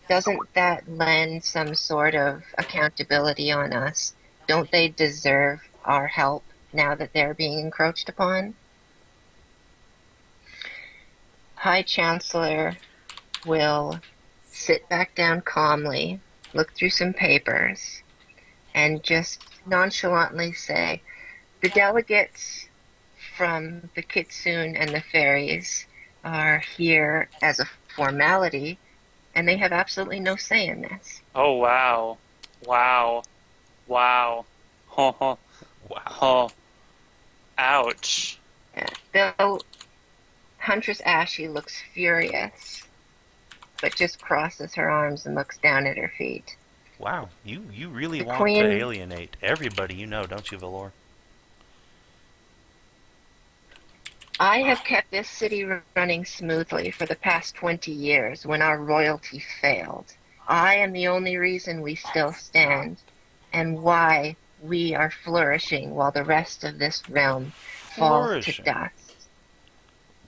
Speaker 1: doesn't that lend some sort of accountability on us? Don't they deserve our help now that they're being encroached upon? High Chancellor will sit back down calmly, look through some papers, and just nonchalantly say, the delegates from the Kitsune and the fairies are here as a formality, and they have absolutely no say in this.
Speaker 4: Oh, wow. Wow. Wow. Ho, ho,
Speaker 3: Wow.
Speaker 4: ho. Ouch.
Speaker 1: Though Huntress Ashy looks furious, but just crosses her arms and looks down at her feet.
Speaker 3: Wow. You really
Speaker 1: The
Speaker 3: want
Speaker 1: Queen-
Speaker 3: to alienate everybody you know, don't you, Valor?
Speaker 1: I have kept this city running smoothly for the past 20 years when our royalty failed. I am the only reason we still stand, and why we are flourishing while the rest of this realm falls to
Speaker 3: Flourishing?
Speaker 1: dust.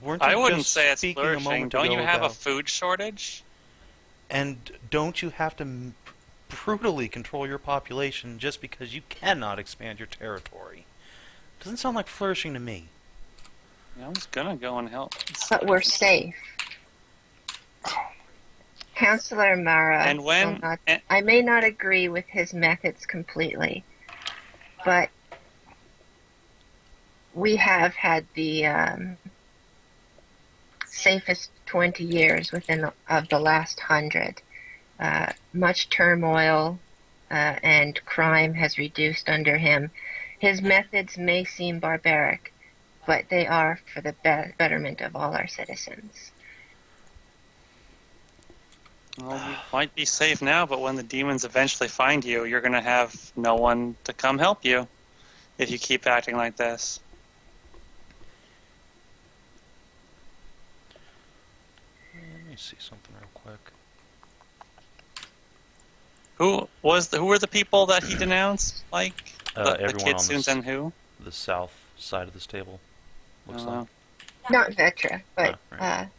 Speaker 3: Weren't you
Speaker 4: I wouldn't
Speaker 3: just
Speaker 4: say it's
Speaker 3: speaking a
Speaker 4: flourishing.
Speaker 3: moment
Speaker 4: Don't you
Speaker 3: ago
Speaker 4: have a
Speaker 3: about-
Speaker 4: food shortage?
Speaker 3: And don't you have to brutally control your population just because you cannot expand your territory? Doesn't sound like flourishing to me.
Speaker 4: Yeah, I'm just gonna go and help.
Speaker 1: But we're safe. Councillor Mara,
Speaker 4: And when-
Speaker 1: will not-
Speaker 4: and-
Speaker 1: I may not agree with his methods completely, but we have had the safest 20 years of the last 100. Much turmoil and crime has reduced under him. His methods may seem barbaric, but they are for the betterment of all our citizens.
Speaker 4: Well, you might be safe now, but when the demons eventually find you, you're gonna have no one to come help you if you keep acting like this.
Speaker 3: Let me see something real quick.
Speaker 4: Who were the people that he denounced? Like the
Speaker 3: Everyone on
Speaker 4: Kitsunes and who?
Speaker 3: the south side of this table, looks
Speaker 4: Uh,
Speaker 3: like.
Speaker 1: Not Vetra, but
Speaker 3: Oh, right.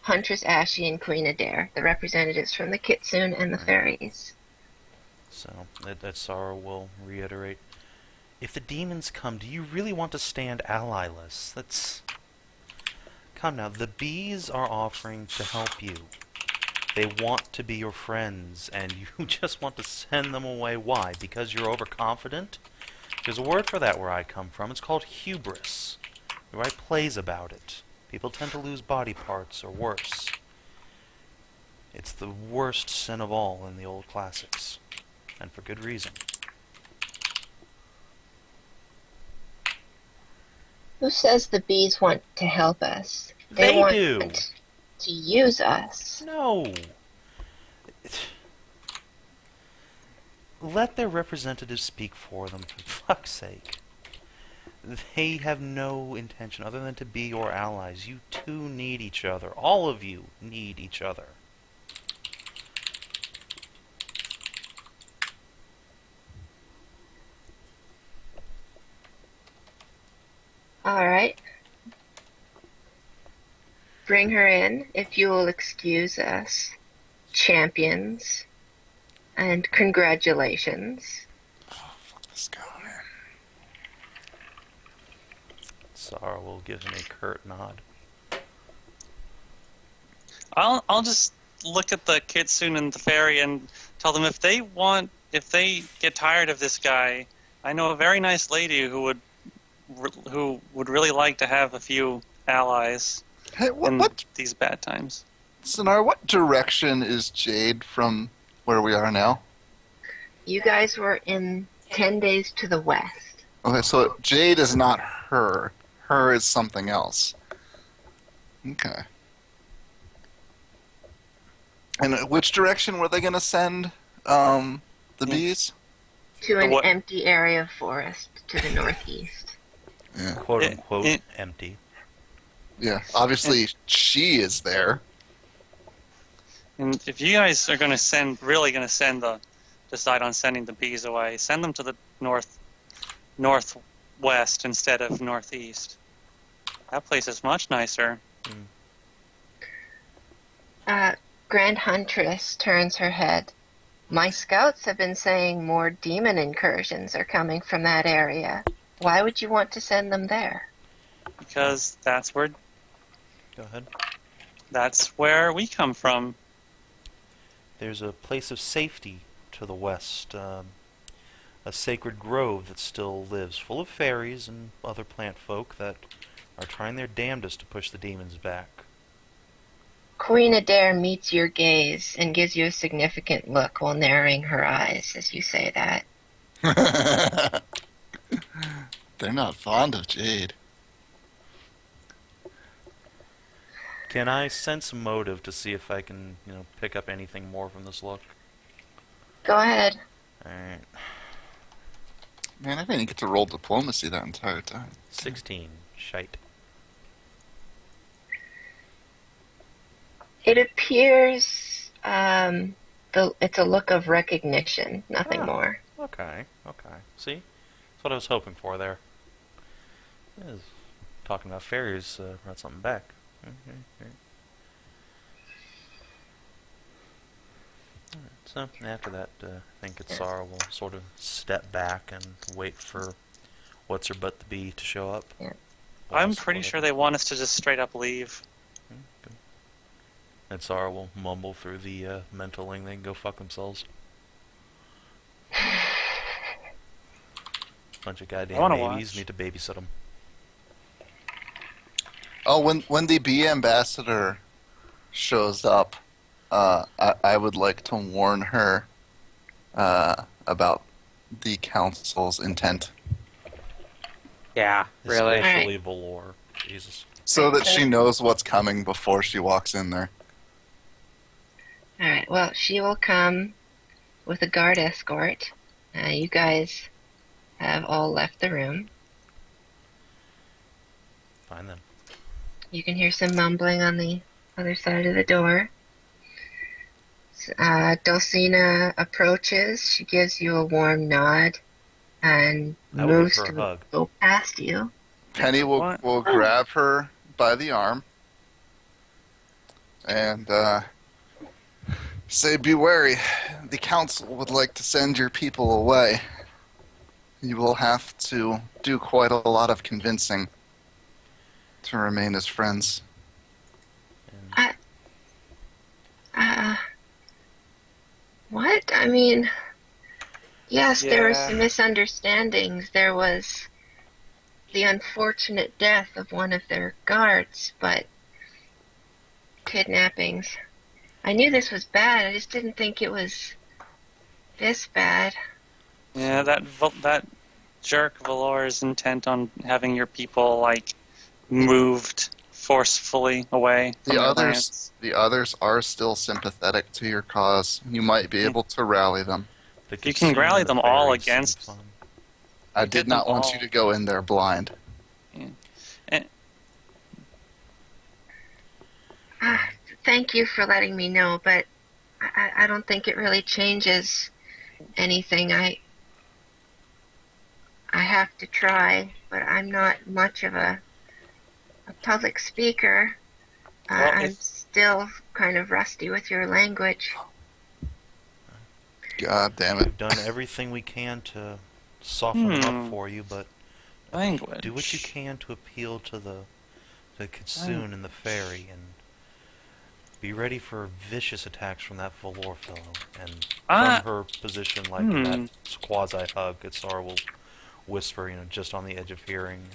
Speaker 1: Huntress Ashy and Queen Adair, the representatives from the Kitsune and the fairies.
Speaker 3: So, Atsara will reiterate. If the demons come, do you really want to stand allyless? That's... Come now, the bees are offering to help you. They want to be your friends, and you just want to send them away. Why? Because you're overconfident? There's a word for that where I come from. It's called hubris. We write plays about it. People tend to lose body parts, or worse. It's the worst sin of all in the old classics. And for good reason.
Speaker 1: Who says the bees want to help us?
Speaker 3: They
Speaker 1: want
Speaker 3: do.
Speaker 1: to use us.
Speaker 3: No. Let their representatives speak for them, for fuck's sake. They have no intention other than to be your allies. You two need each other. All of you need each other.
Speaker 1: All right. Bring her in, if you will excuse us, champions, and congratulations.
Speaker 2: Let's go, man.
Speaker 3: Sarah will give him a curt nod.
Speaker 4: I'll just look at the Kitsune and the fairy and tell them if they get tired of this guy, I know a very nice lady who would really like to have a few allies
Speaker 2: Hey,
Speaker 4: in
Speaker 2: what
Speaker 4: these bad times.
Speaker 2: Sinarra, what direction is Jade from where we are now?
Speaker 1: You guys were in 10 days to the west.
Speaker 2: Okay, so Jade is not her. Her is something else. Okay. And which direction were they going to send the bees?
Speaker 1: To an
Speaker 4: What-
Speaker 1: empty area of forest to the northeast.
Speaker 2: Yeah.
Speaker 3: Quote unquote
Speaker 4: it-
Speaker 3: empty.
Speaker 2: Yeah. Obviously, she is there.
Speaker 4: And if you guys are decide on sending the bees away, send them to the northwest instead of northeast. That place is much nicer.
Speaker 1: Grand Huntress turns her head. My scouts have been saying more demon incursions are coming from that area. Why would you want to send them there?
Speaker 4: Because that's where
Speaker 3: Go ahead.
Speaker 4: we come from.
Speaker 3: There's a place of safety to the west, a sacred grove that still lives, full of fairies and other plant folk that are trying their damnedest to push the demons back.
Speaker 1: Queen Adair meets your gaze and gives you a significant look while narrowing her eyes as you say that.
Speaker 2: They're not fond of Jade.
Speaker 3: Can I sense motive to see if I can, pick up anything more from this look?
Speaker 1: Go ahead.
Speaker 3: Alright.
Speaker 2: Man, I didn't get to roll diplomacy that entire time.
Speaker 3: 16. Shite.
Speaker 1: It appears it's a look of recognition, nothing more.
Speaker 3: Okay. See? That's what I was hoping for there. Talking about fairies brought something back. Okay. Alright, so after that, I think Atsara will sort of step back and wait for what's her butt to be to show up.
Speaker 1: Yeah.
Speaker 4: I'm pretty sure they want us to just straight up leave.
Speaker 3: Okay. Atsara will mumble through the mentaling they can go fuck themselves. Bunch of goddamn
Speaker 4: wanna
Speaker 3: babies
Speaker 4: watch.
Speaker 3: need to babysit them.
Speaker 2: Oh, when the bee ambassador shows up, I would like to warn her about the council's intent,
Speaker 6: Yeah, really.
Speaker 3: Especially Valor. Jesus.
Speaker 2: so that she knows what's coming before she walks in there.
Speaker 1: Alright, well, she will come with a guard escort. You guys have all left the room.
Speaker 3: Fine then.
Speaker 1: You can hear some mumbling on the other side of the door. Dulcina approaches. She gives you a warm nod and
Speaker 3: I will
Speaker 1: moves
Speaker 3: give her a
Speaker 1: to
Speaker 3: hug.
Speaker 1: go past you.
Speaker 2: Penny will grab her by the arm and say, "Be wary. The council would like to send your people away. You will have to do quite a lot of convincing to remain as friends."
Speaker 3: And
Speaker 1: What? I mean, yes, there were
Speaker 4: Yeah.
Speaker 1: some misunderstandings. There was the unfortunate death of one of their guards, but kidnappings. I knew this was bad. I just didn't think it was this bad.
Speaker 4: Yeah, that jerk Valor is intent on having your people moved forcefully away from
Speaker 2: The
Speaker 4: their
Speaker 2: others,
Speaker 4: lands.
Speaker 2: the others are still sympathetic to your cause. You might be able to rally them.
Speaker 3: the
Speaker 4: You can
Speaker 3: Kitsune
Speaker 4: rally
Speaker 3: and the
Speaker 4: them all
Speaker 3: fairies seem
Speaker 4: against-
Speaker 3: fun.
Speaker 2: I
Speaker 4: Get
Speaker 2: did
Speaker 4: them
Speaker 2: not want you
Speaker 4: all.
Speaker 2: to go in there blind.
Speaker 1: Thank you for letting me know, but I don't think it really changes anything. I have to try, but I'm not much of a public speaker.
Speaker 4: Well,
Speaker 1: I'm
Speaker 4: if-
Speaker 1: still kind of rusty with your language.
Speaker 2: God damn it.
Speaker 3: We've done everything we can to soften them up
Speaker 4: Hmm.
Speaker 3: for you, but
Speaker 4: Language.
Speaker 3: do what you can to appeal to the Kitsune and the fairy, and be ready for vicious attacks from that Valor fellow. And
Speaker 4: Ah.
Speaker 3: from her position, like
Speaker 4: Hmm.
Speaker 3: that quasi-hug, Atsara will whisper, just on the edge of hearing,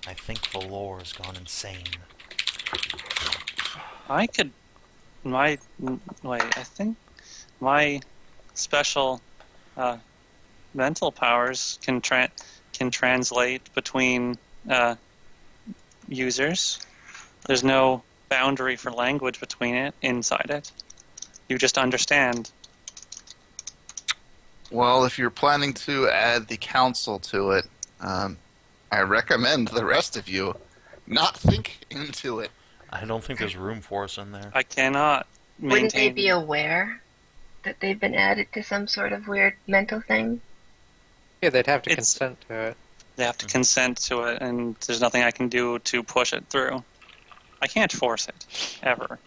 Speaker 3: I think Valor has gone insane.
Speaker 4: I could. I think my special mental powers can translate between users. There's no boundary for language between it, inside it. You just understand.
Speaker 2: Well, if you're planning to add the council to it, I recommend the rest of you not think into it.
Speaker 3: I don't think there's room for us in there.
Speaker 4: I cannot
Speaker 1: Wouldn't they
Speaker 4: maintain.
Speaker 1: be aware that they've been added to some sort of weird mental thing?
Speaker 6: Yeah, they'd have to
Speaker 4: It's-
Speaker 6: consent to it.
Speaker 4: They have to consent to it, and there's nothing I can do to push it through. I can't force it, ever.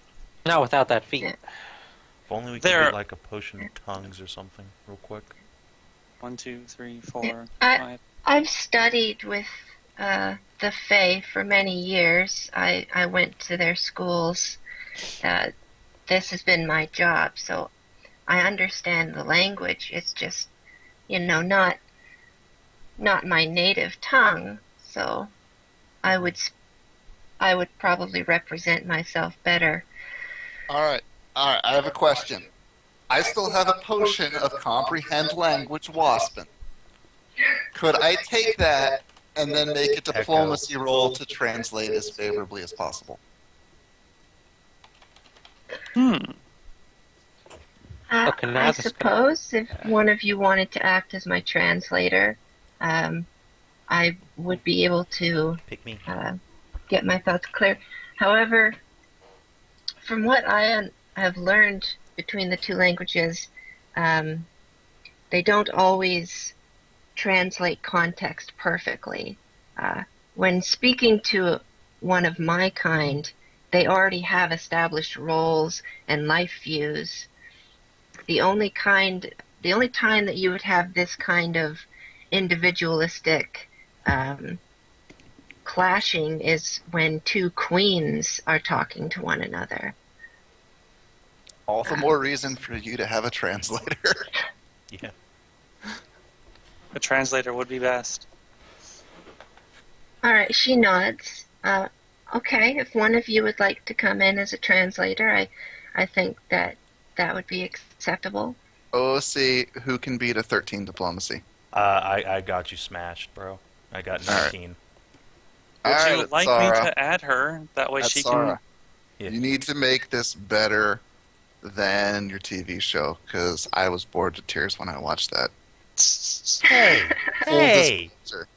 Speaker 6: Not without that feat.
Speaker 1: Yeah.
Speaker 3: If only we could
Speaker 4: There-
Speaker 3: get like a potion of tongues or something, real quick.
Speaker 4: 1, 2, 3, 4,
Speaker 1: I-
Speaker 4: 5.
Speaker 1: I've studied with the Fae for many years. I went to their schools. This has been my job, so I understand the language. It's just, not my native tongue. So I would probably represent myself better.
Speaker 2: All right. I have a question. I still have a potion of comprehend language wasping. Could I take that and then make a diplomacy roll to translate as favorably as possible?
Speaker 1: I
Speaker 6: Kinathis could-
Speaker 1: suppose if one of you wanted to act as my translator, I would be able to
Speaker 3: Pick me.
Speaker 1: get my thoughts clear. However, from what I have learned between the two languages, they don't always translate context perfectly. When speaking to one of my kind, they already have established roles and life views. The only time that you would have this kind of individualistic clashing is when two queens are talking to one another.
Speaker 2: All the more reason for you to have a translator.
Speaker 3: Yeah.
Speaker 4: A translator would be best.
Speaker 1: All right, she nods. Okay, if one of you would like to come in as a translator, I think that would be acceptable.
Speaker 2: OC, who can beat a 13 diplomacy?
Speaker 3: I got you smashed, bro. I got
Speaker 2: All right.
Speaker 3: 19.
Speaker 4: Would
Speaker 2: All
Speaker 4: you
Speaker 2: right,
Speaker 4: like me
Speaker 2: Atsara.
Speaker 4: to add her? That way she
Speaker 2: Atsara.
Speaker 4: can.
Speaker 3: Yeah.
Speaker 2: You need to make this better than your TV show, because I was bored to tears when I watched that.
Speaker 3: Hey!
Speaker 2: Full
Speaker 3: Hey!
Speaker 2: disclosure.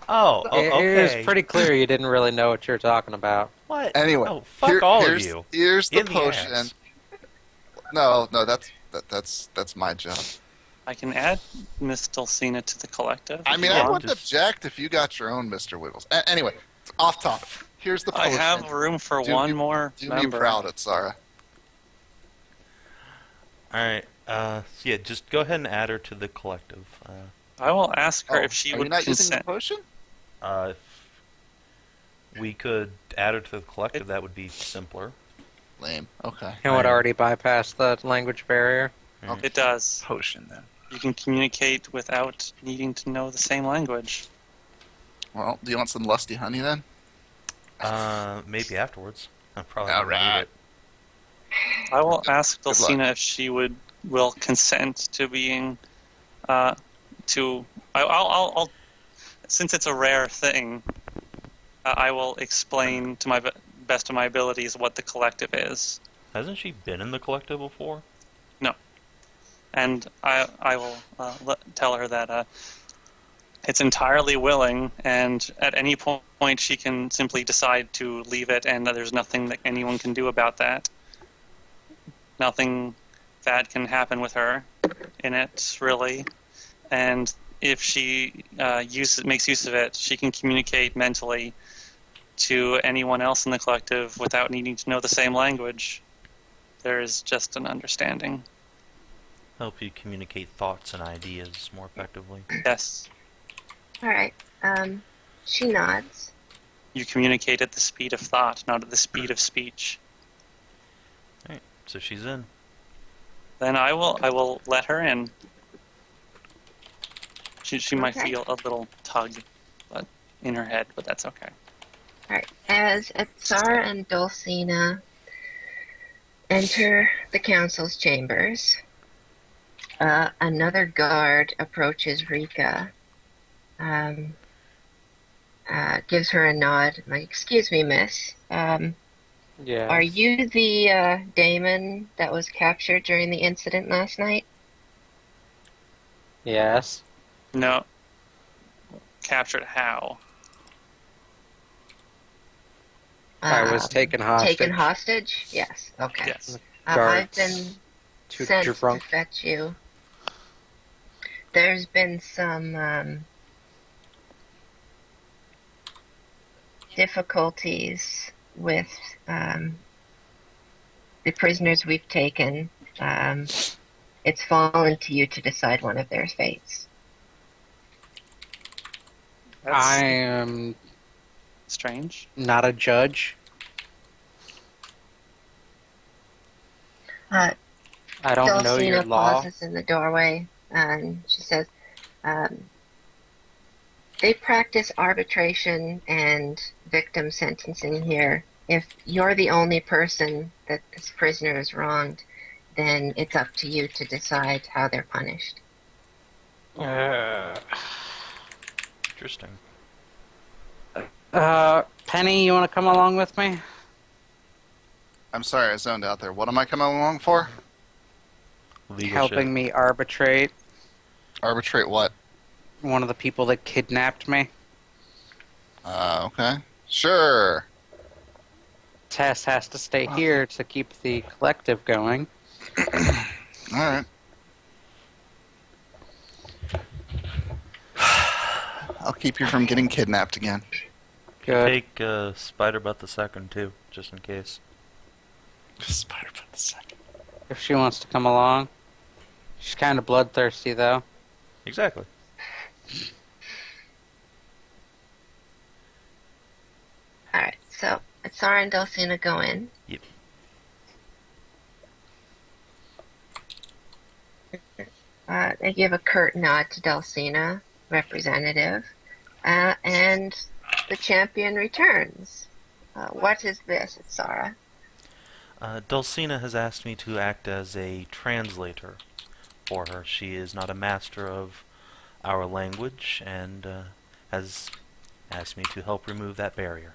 Speaker 3: Oh,
Speaker 6: It
Speaker 3: okay.
Speaker 6: was pretty clear you didn't really know what you're talking about.
Speaker 3: What?
Speaker 2: Anyway,
Speaker 3: Oh, fuck all of
Speaker 2: here's,
Speaker 3: you.
Speaker 2: Here's the
Speaker 3: In the
Speaker 2: potion.
Speaker 3: ass.
Speaker 2: No, that's my job.
Speaker 4: I can add Miss Dulcina to the collective.
Speaker 2: I
Speaker 4: if
Speaker 2: mean,
Speaker 4: you
Speaker 2: I
Speaker 3: Yeah,
Speaker 4: want.
Speaker 2: wouldn't object if you got your own Mr. Wiggles. Anyway, off topic. Here's the
Speaker 4: I
Speaker 2: potion.
Speaker 4: have room for
Speaker 2: Do
Speaker 4: one
Speaker 2: me-
Speaker 4: more
Speaker 2: Do
Speaker 4: member.
Speaker 2: me proud, Atsara.
Speaker 3: Alright, yeah, just go ahead and add her to the collective.
Speaker 4: I will ask her if she
Speaker 2: are
Speaker 4: would
Speaker 2: you not using the
Speaker 4: consent.
Speaker 2: potion?
Speaker 3: If we could add her to the collective, that would be simpler.
Speaker 2: Lame. Okay.
Speaker 6: And would
Speaker 3: Right.
Speaker 6: already bypass the language barrier.
Speaker 4: It does.
Speaker 2: Potion then.
Speaker 4: You can communicate without needing to know the same language.
Speaker 2: Well, do you want some lusty honey then?
Speaker 3: Maybe afterwards. I'm probably
Speaker 2: All
Speaker 3: gonna need
Speaker 2: right.
Speaker 3: it.
Speaker 4: I will ask
Speaker 2: Good luck.
Speaker 4: Dulcina if she will consent to being I'll since it's a rare thing, I will explain to my best of my abilities what the collective is,
Speaker 3: Hasn't she been in the collective before?
Speaker 4: and I will tell her that it's entirely willing, and at any point she can simply decide to leave it, and that there's nothing that anyone can do about that. Nothing bad can happen with her in it, really. And if she makes use of it, she can communicate mentally to anyone else in the collective without needing to know the same language. There is just an understanding.
Speaker 3: Help you communicate thoughts and ideas more effectively.
Speaker 4: Yes,
Speaker 1: All right. She nods.
Speaker 4: you communicate at the speed of thought, not at the speed of speech.
Speaker 3: Alright, so she's in.
Speaker 4: Then I will let her in. She might
Speaker 1: Okay.
Speaker 4: feel a little tug, but in her head, but that's okay.
Speaker 1: All right. As Atsara and Dulcina enter the council's chambers, another guard approaches Rika, gives her a nod, like, "Excuse me, miss.
Speaker 6: Yeah.
Speaker 1: Are you the daemon that was captured during the incident last night?"
Speaker 6: Yes.
Speaker 4: No. Captured how?
Speaker 6: I was taken hostage.
Speaker 1: Taken hostage? Yes. Okay.
Speaker 4: Yes.
Speaker 1: I've
Speaker 6: Guards
Speaker 1: been
Speaker 6: Too
Speaker 1: sent
Speaker 6: drunk.
Speaker 1: to fetch you. There's been some difficulties with the prisoners we've taken, it's fallen to you to decide one of their fates.
Speaker 4: That's
Speaker 6: I am
Speaker 4: strange.
Speaker 6: not a judge.
Speaker 1: Uh,
Speaker 6: I don't know your
Speaker 1: Dulcina
Speaker 6: law.
Speaker 1: pauses in the doorway, and she says, they practice arbitration and victim sentencing here. If you're the only person that this prisoner is wronged, then it's up to you to decide how they're punished.
Speaker 3: Interesting.
Speaker 6: Penny, you want to come along with me?
Speaker 2: I'm sorry, I zoned out there. What am I coming along for?
Speaker 3: Legal
Speaker 6: Helping
Speaker 3: shit.
Speaker 6: me arbitrate
Speaker 2: Arbitrate what?
Speaker 6: one of the people that kidnapped me.
Speaker 2: Okay. Sure.
Speaker 6: Tess has to stay here to keep the collective going.
Speaker 2: Alright. I'll keep you from getting kidnapped again.
Speaker 6: Good.
Speaker 3: Take Spider-Butt the second, too, just in case.
Speaker 2: Spider-Man the second.
Speaker 6: If she wants to come along. She's kind of bloodthirsty, though.
Speaker 3: Exactly.
Speaker 1: Alright, so Atsara and Dulcina go in.
Speaker 3: Yep.
Speaker 1: They give a curt nod to Dulcina, representative, and the champion returns. What is this, Atsara?
Speaker 3: Dulcina has asked me to act as a translator for her. She is not a master of our language and has asked me to help remove that barrier.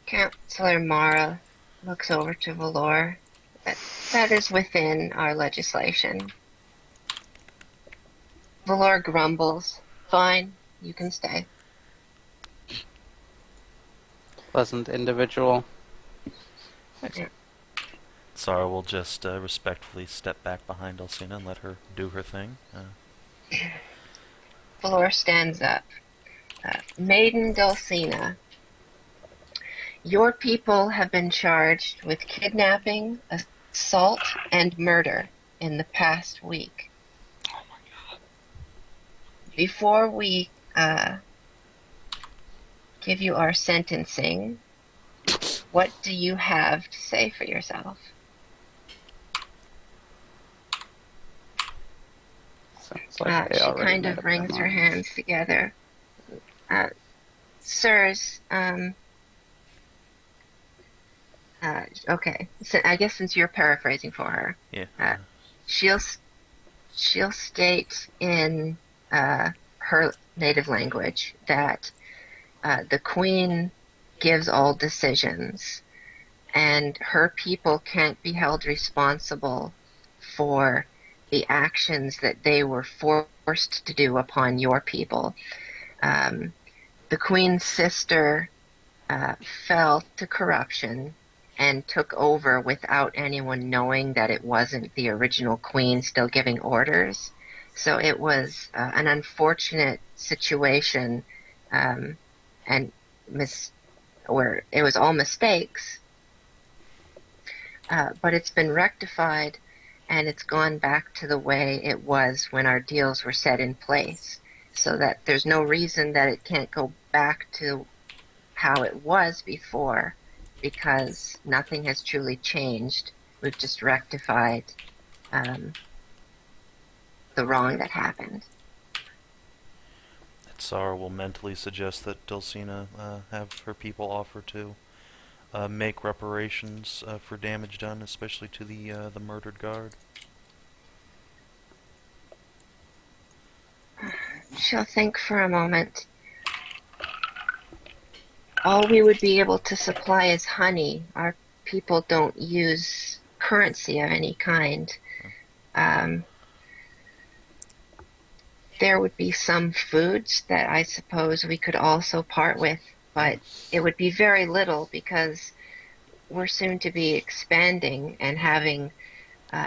Speaker 1: Counselor Mara looks over to Valor. That is within our legislation. Valor grumbles. Fine, you can stay.
Speaker 6: Pleasant individual.
Speaker 3: Sarah will just respectfully step back behind Dulcina and let her do her thing.
Speaker 1: Valor stands up. Maiden Dulcina, your people have been charged with kidnapping, assault, and murder in the past week.
Speaker 2: Oh my god.
Speaker 1: Before we give you our sentencing, what do you have to say for yourself?
Speaker 6: Sounds like they
Speaker 1: She
Speaker 6: already
Speaker 1: kind
Speaker 6: made
Speaker 1: of
Speaker 6: up
Speaker 1: wrings
Speaker 6: their
Speaker 1: her
Speaker 6: mind.
Speaker 1: hands together. Sirs, okay. So I guess since you're paraphrasing for her,
Speaker 3: Yeah.
Speaker 1: she'll state in her native language that the queen gives all decisions, and her people can't be held responsible for the actions that they were forced to do upon your people. The queen's sister fell to corruption and took over without anyone knowing that it wasn't the original queen still giving orders. So it was an unfortunate situation, and where it was all mistakes, but it's been rectified, and it's gone back to the way it was when our deals were set in place, so that there's no reason that it can't go back to how it was before, because nothing has truly changed. We've just rectified the wrong that happened.
Speaker 3: Atsara will mentally suggest that Dulcina have her people offer to make reparations for damage done, especially to the murdered guard.
Speaker 1: She'll think for a moment. All we would be able to supply is honey. Our people don't use currency of any kind. There would be some foods that I suppose we could also part with, but it would be very little because we're soon to be expanding and having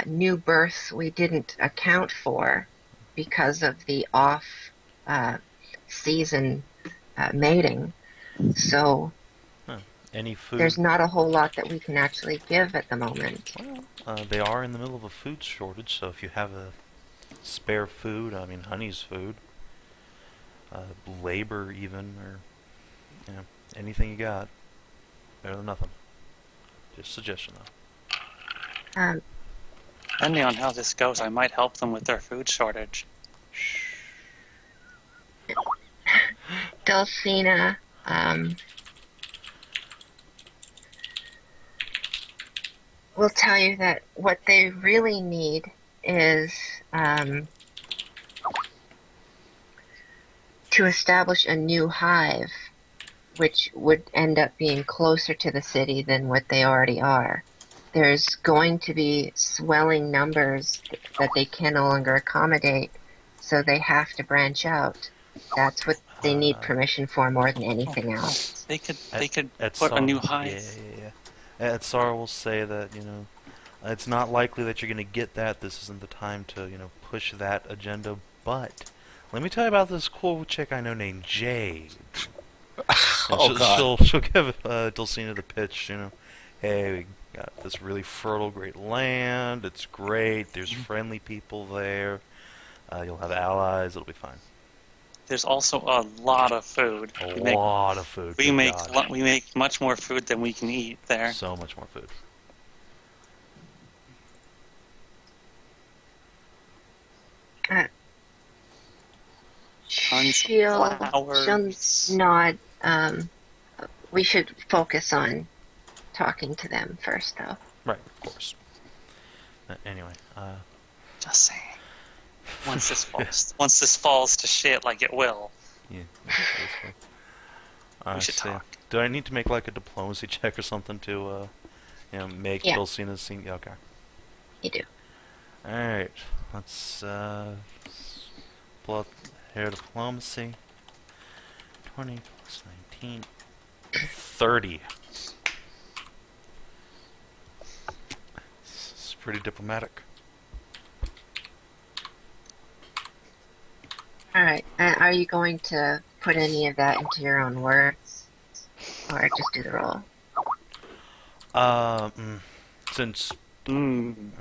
Speaker 1: new births we didn't account for because of the off-season mating. So
Speaker 3: Any food?
Speaker 1: There's not a whole lot that we can actually give at the moment.
Speaker 3: Well, they are in the middle of a food shortage, so if you have a spare food, I mean, honey's food, labor even, or anything you got, better than nothing. Just a suggestion, though.
Speaker 4: Depending on how this goes, I might help them with their food shortage.
Speaker 1: Dulcina, will tell you that what they really need is to establish a new hive, which would end up being closer to the city than what they already are. There's going to be swelling numbers that they can no longer accommodate, so they have to branch out. That's what they need permission for more than anything else.
Speaker 4: They could
Speaker 3: At
Speaker 4: put a new
Speaker 3: Sar-
Speaker 4: hive.
Speaker 3: Yeah. Atsara will say that, it's not likely that you're going to get that. This isn't the time to, push that agenda. But let me tell you about this cool chick I know named Jade.
Speaker 2: Oh, God.
Speaker 3: She'll give Dulcina the pitch, hey, we got this really fertile, great land. It's great. There's friendly people there. You'll have allies. It'll be fine.
Speaker 4: There's also a lot of food.
Speaker 3: A lot of food.
Speaker 4: We
Speaker 3: good
Speaker 4: make
Speaker 3: God.
Speaker 4: we make much more food than we can eat there.
Speaker 3: So much more food.
Speaker 4: Tons of
Speaker 1: She'll
Speaker 4: flowers.
Speaker 1: nod. We should focus on talking to them first, though.
Speaker 3: Right, of course. Anyway,
Speaker 4: Just saying. Once this falls to shit like it will,
Speaker 3: yeah. Basically.
Speaker 4: we should
Speaker 3: so,
Speaker 4: talk.
Speaker 3: Do I need to make like a diplomacy check or something to, make
Speaker 1: Yeah.
Speaker 3: Dulcina seem? Yeah, okay.
Speaker 1: You do.
Speaker 3: All right. Let's pull up here diplomacy. 20 plus 19. 30. This is pretty diplomatic.
Speaker 1: All right. Are you going to put any of that into your own words, or just do the roll?
Speaker 3: Since
Speaker 4: Mm.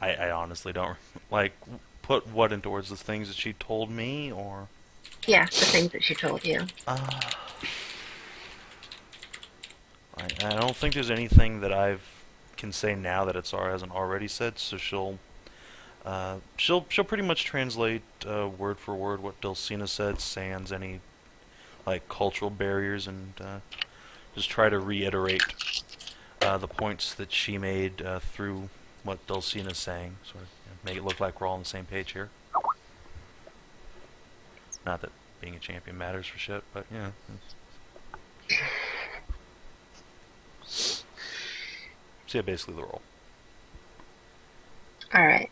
Speaker 3: I honestly don't like put what into words, the things that she told me, or
Speaker 1: Yeah, the things that she told you.
Speaker 3: I don't think there's anything that I can say now that Atsara hasn't already said. So she'll pretty much translate word for word what Dulcina said, sans any like cultural barriers, and just try to reiterate the points that she made through what Dulcina's saying, sort of make it look like we're all on the same page here. Not that being a champion matters for shit, but yeah. So yeah, basically the role.
Speaker 1: All right.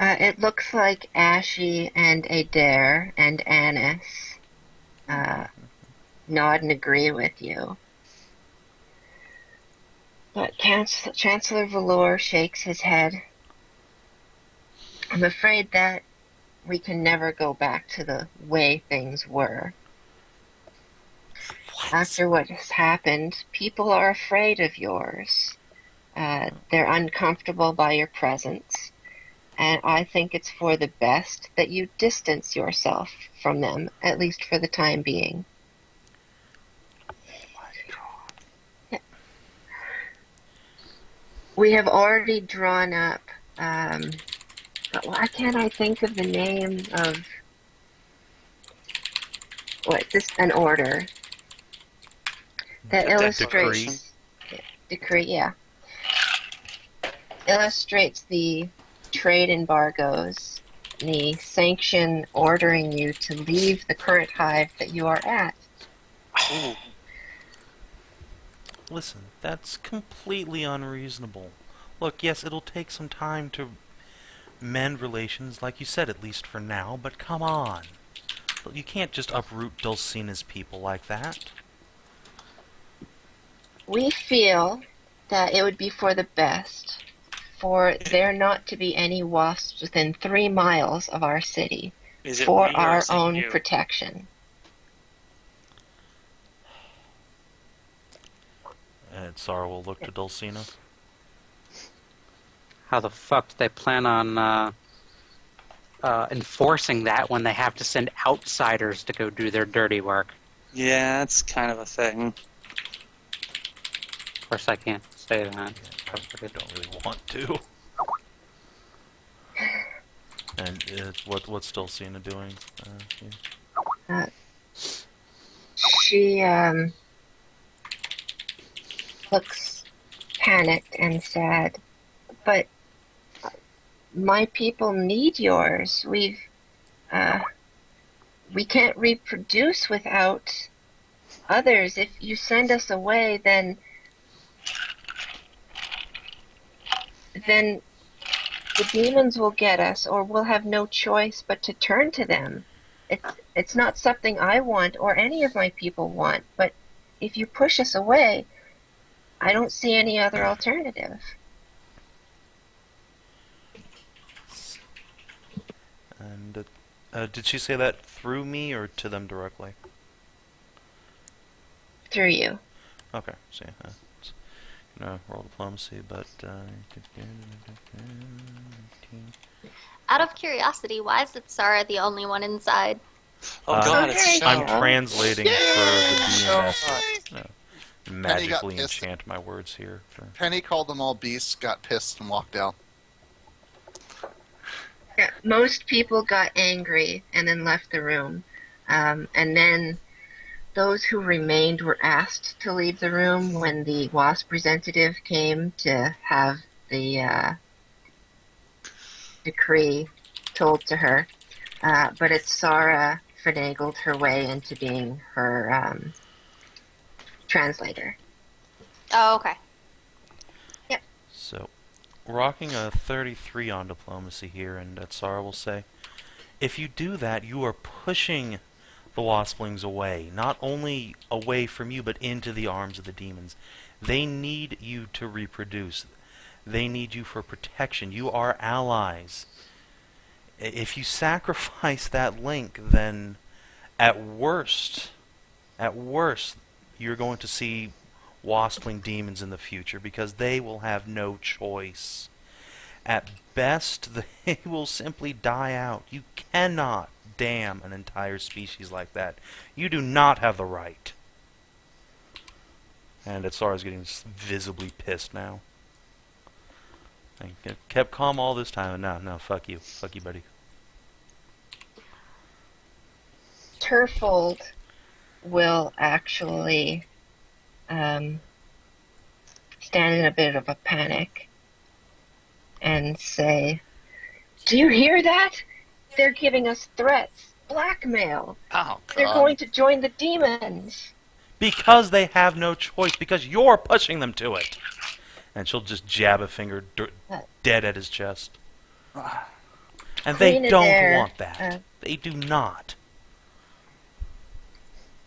Speaker 1: It looks like Ashy and Adair and Annis nod and agree with you. But Chancellor Valor shakes his head. I'm afraid that we can never go back to the way things were. After what has happened, people are afraid of yours. They're uncomfortable by your presence. And I think it's for the best that you distance yourself from them, at least for the time being. Yeah. We have already drawn up, but why can't I think of the name of an order that
Speaker 4: A
Speaker 1: illustrates decree, yeah, illustrates the trade embargoes, the sanction ordering you to leave the current hive that you are at.
Speaker 4: Ooh.
Speaker 3: Listen, that's completely unreasonable. Look, yes, it'll take some time to mend relations, like you said, at least for now, but come on. Look, you can't just uproot Dulcina's people like that.
Speaker 1: We feel that it would be for the best for there not to be any wasps within 3 miles of our city
Speaker 4: Is it
Speaker 1: for
Speaker 4: we or
Speaker 1: our
Speaker 4: is it
Speaker 1: own
Speaker 4: you?
Speaker 1: protection.
Speaker 3: Atsara will look to Dulcina.
Speaker 6: How the fuck do they plan on enforcing that when they have to send outsiders to go do their dirty work?
Speaker 4: Yeah, it's kind of a thing.
Speaker 6: Of course, I can't say that.
Speaker 3: I don't really want to. And what's Dulcina doing? Here?
Speaker 1: She looks panicked and sad, but my people need yours. We can't reproduce without others. If you send us away, then the demons will get us, or we'll have no choice but to turn to them. It's not something I want or any of my people want, but if you push us away, I don't see any other alternative.
Speaker 3: And did she say that through me or to them directly?
Speaker 1: Through you.
Speaker 3: Okay, so yeah, it's gonna roll diplomacy, but
Speaker 5: Out of curiosity, why is Atsara the only one inside?
Speaker 4: Oh god, it's
Speaker 1: okay.
Speaker 4: Shou.
Speaker 3: I'm translating for the DM master. No, magically
Speaker 2: pissed.
Speaker 3: enchant my words here.
Speaker 2: Penny called them all beasts, got pissed, and walked out.
Speaker 1: Yeah, most people got angry and then left the room. And then those who remained were asked to leave the room when the WASP representative came to have the decree told to her. But Atsara finagled her way into being her translator.
Speaker 5: Oh, okay.
Speaker 3: So, rocking a 33 on diplomacy here, and Atsara will say, if you do that, you are pushing the wasplings away, not only away from you, but into the arms of the demons. They need you to reproduce. They need you for protection. You are allies. If you sacrifice that link, then at worst, you're going to see waspling demons in the future because they will have no choice. At best, they will simply die out. You cannot damn an entire species like that. You do not have the right. And Atsara's getting visibly pissed now. I kept calm all this time, and no, fuck you, buddy.
Speaker 1: Turfold will actually stand in a bit of a panic and say, "Do you hear that? They're giving us threats, blackmail.
Speaker 2: Oh, God.
Speaker 1: They're going to join the demons."
Speaker 3: Because they have no choice, because you're pushing them to it. And she'll just jab a finger dead at his chest. And they
Speaker 1: Queen
Speaker 3: don't
Speaker 1: Adair,
Speaker 3: want that. They do not.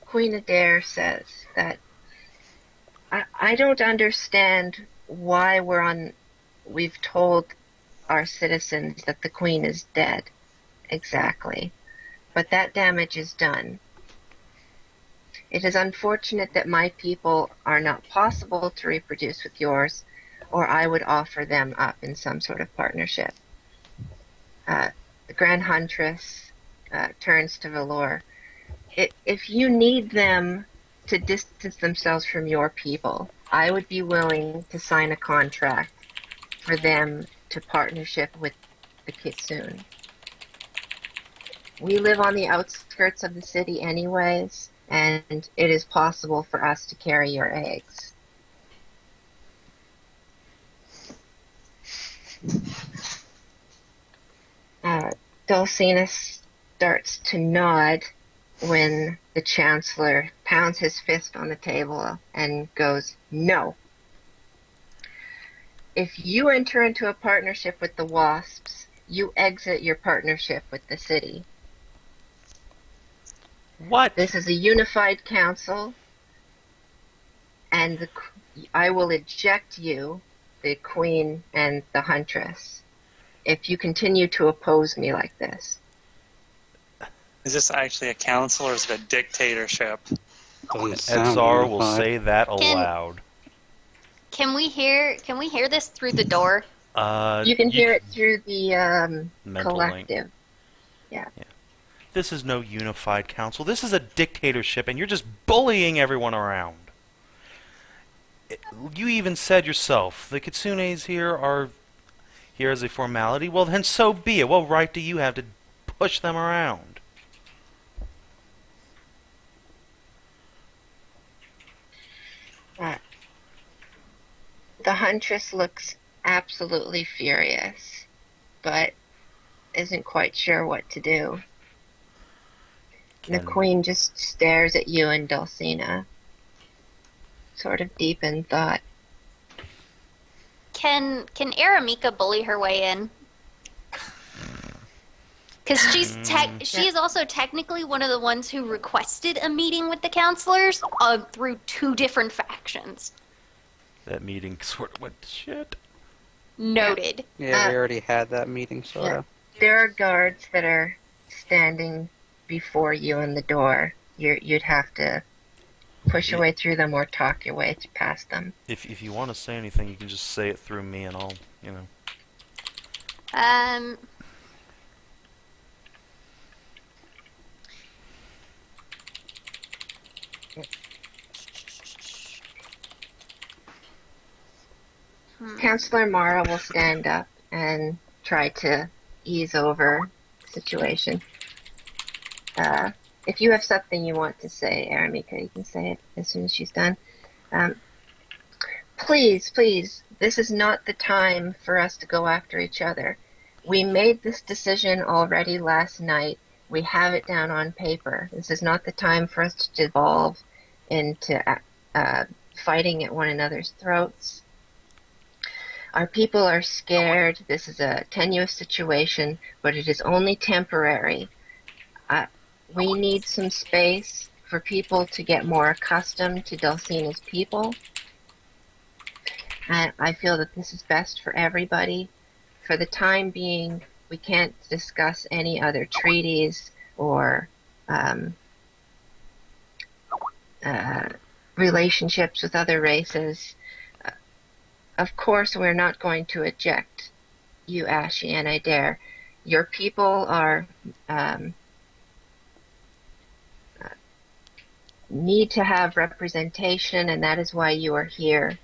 Speaker 1: Queen Adair says that I don't understand why we've told our citizens that the Queen is dead exactly, but that damage is done. It is unfortunate that my people are not possible to reproduce with yours, or I would offer them up in some sort of partnership. The Grand Huntress turns to Valor. If you need them to distance themselves from your people, I would be willing to sign a contract for them to partnership with the Kitsune. We live on the outskirts of the city anyways, and it is possible for us to carry your eggs. Dulcina starts to nod when the Chancellor pounds his fist on the table and goes, "No. If you enter into a partnership with the Wasps, you exit your partnership with the city.
Speaker 3: What?
Speaker 1: This is a unified council, and I will eject you, the Queen and the Huntress, if you continue to oppose me like this."
Speaker 4: Is this actually a council or is it a dictatorship?
Speaker 6: Doesn't sound
Speaker 3: Atsara will
Speaker 6: unified.
Speaker 3: say that aloud.
Speaker 5: Can we hear this through the door?
Speaker 1: You can hear it through the
Speaker 3: Mental link.
Speaker 1: collective. Yeah.
Speaker 3: This is no unified council. This is a dictatorship, and you're just bullying everyone around. You even said yourself, the Kitsunes here are here as a formality. Well, then so be it. What right do you have to push them around?
Speaker 1: The Huntress looks absolutely furious, but isn't quite sure what to do. The Queen just stares at you and Dulcina, sort of deep in thought.
Speaker 5: Can Araemika bully her way in? Because she is also technically one of the ones who requested a meeting with the counselors through 2 different factions.
Speaker 3: That meeting sort of went to shit.
Speaker 5: Noted.
Speaker 7: Yeah, we already had that meeting, sort of.
Speaker 1: There are guards that are standing before you in the door. You'd have to push your way through them or talk your way past them.
Speaker 3: If you want to say anything, you can just say it through me, and I'll, you know.
Speaker 1: Counselor Mara will stand up and try to ease over the situation. If you have something you want to say, Araemika, you can say it as soon as she's done. Please, this is not the time for us to go after each other. We made this decision already last night. We have it down on paper. This is not the time for us to devolve into fighting at one another's throats. Our people are scared. This is a tenuous situation, but it is only temporary. We need some space for people to get more accustomed to Dulcina's people. And I feel that this is best for everybody. For the time being, we can't discuss any other treaties or relationships with other races. Of course, we're not going to eject you, Ashy and Adair. Your people are need to have representation, and that is why you are here.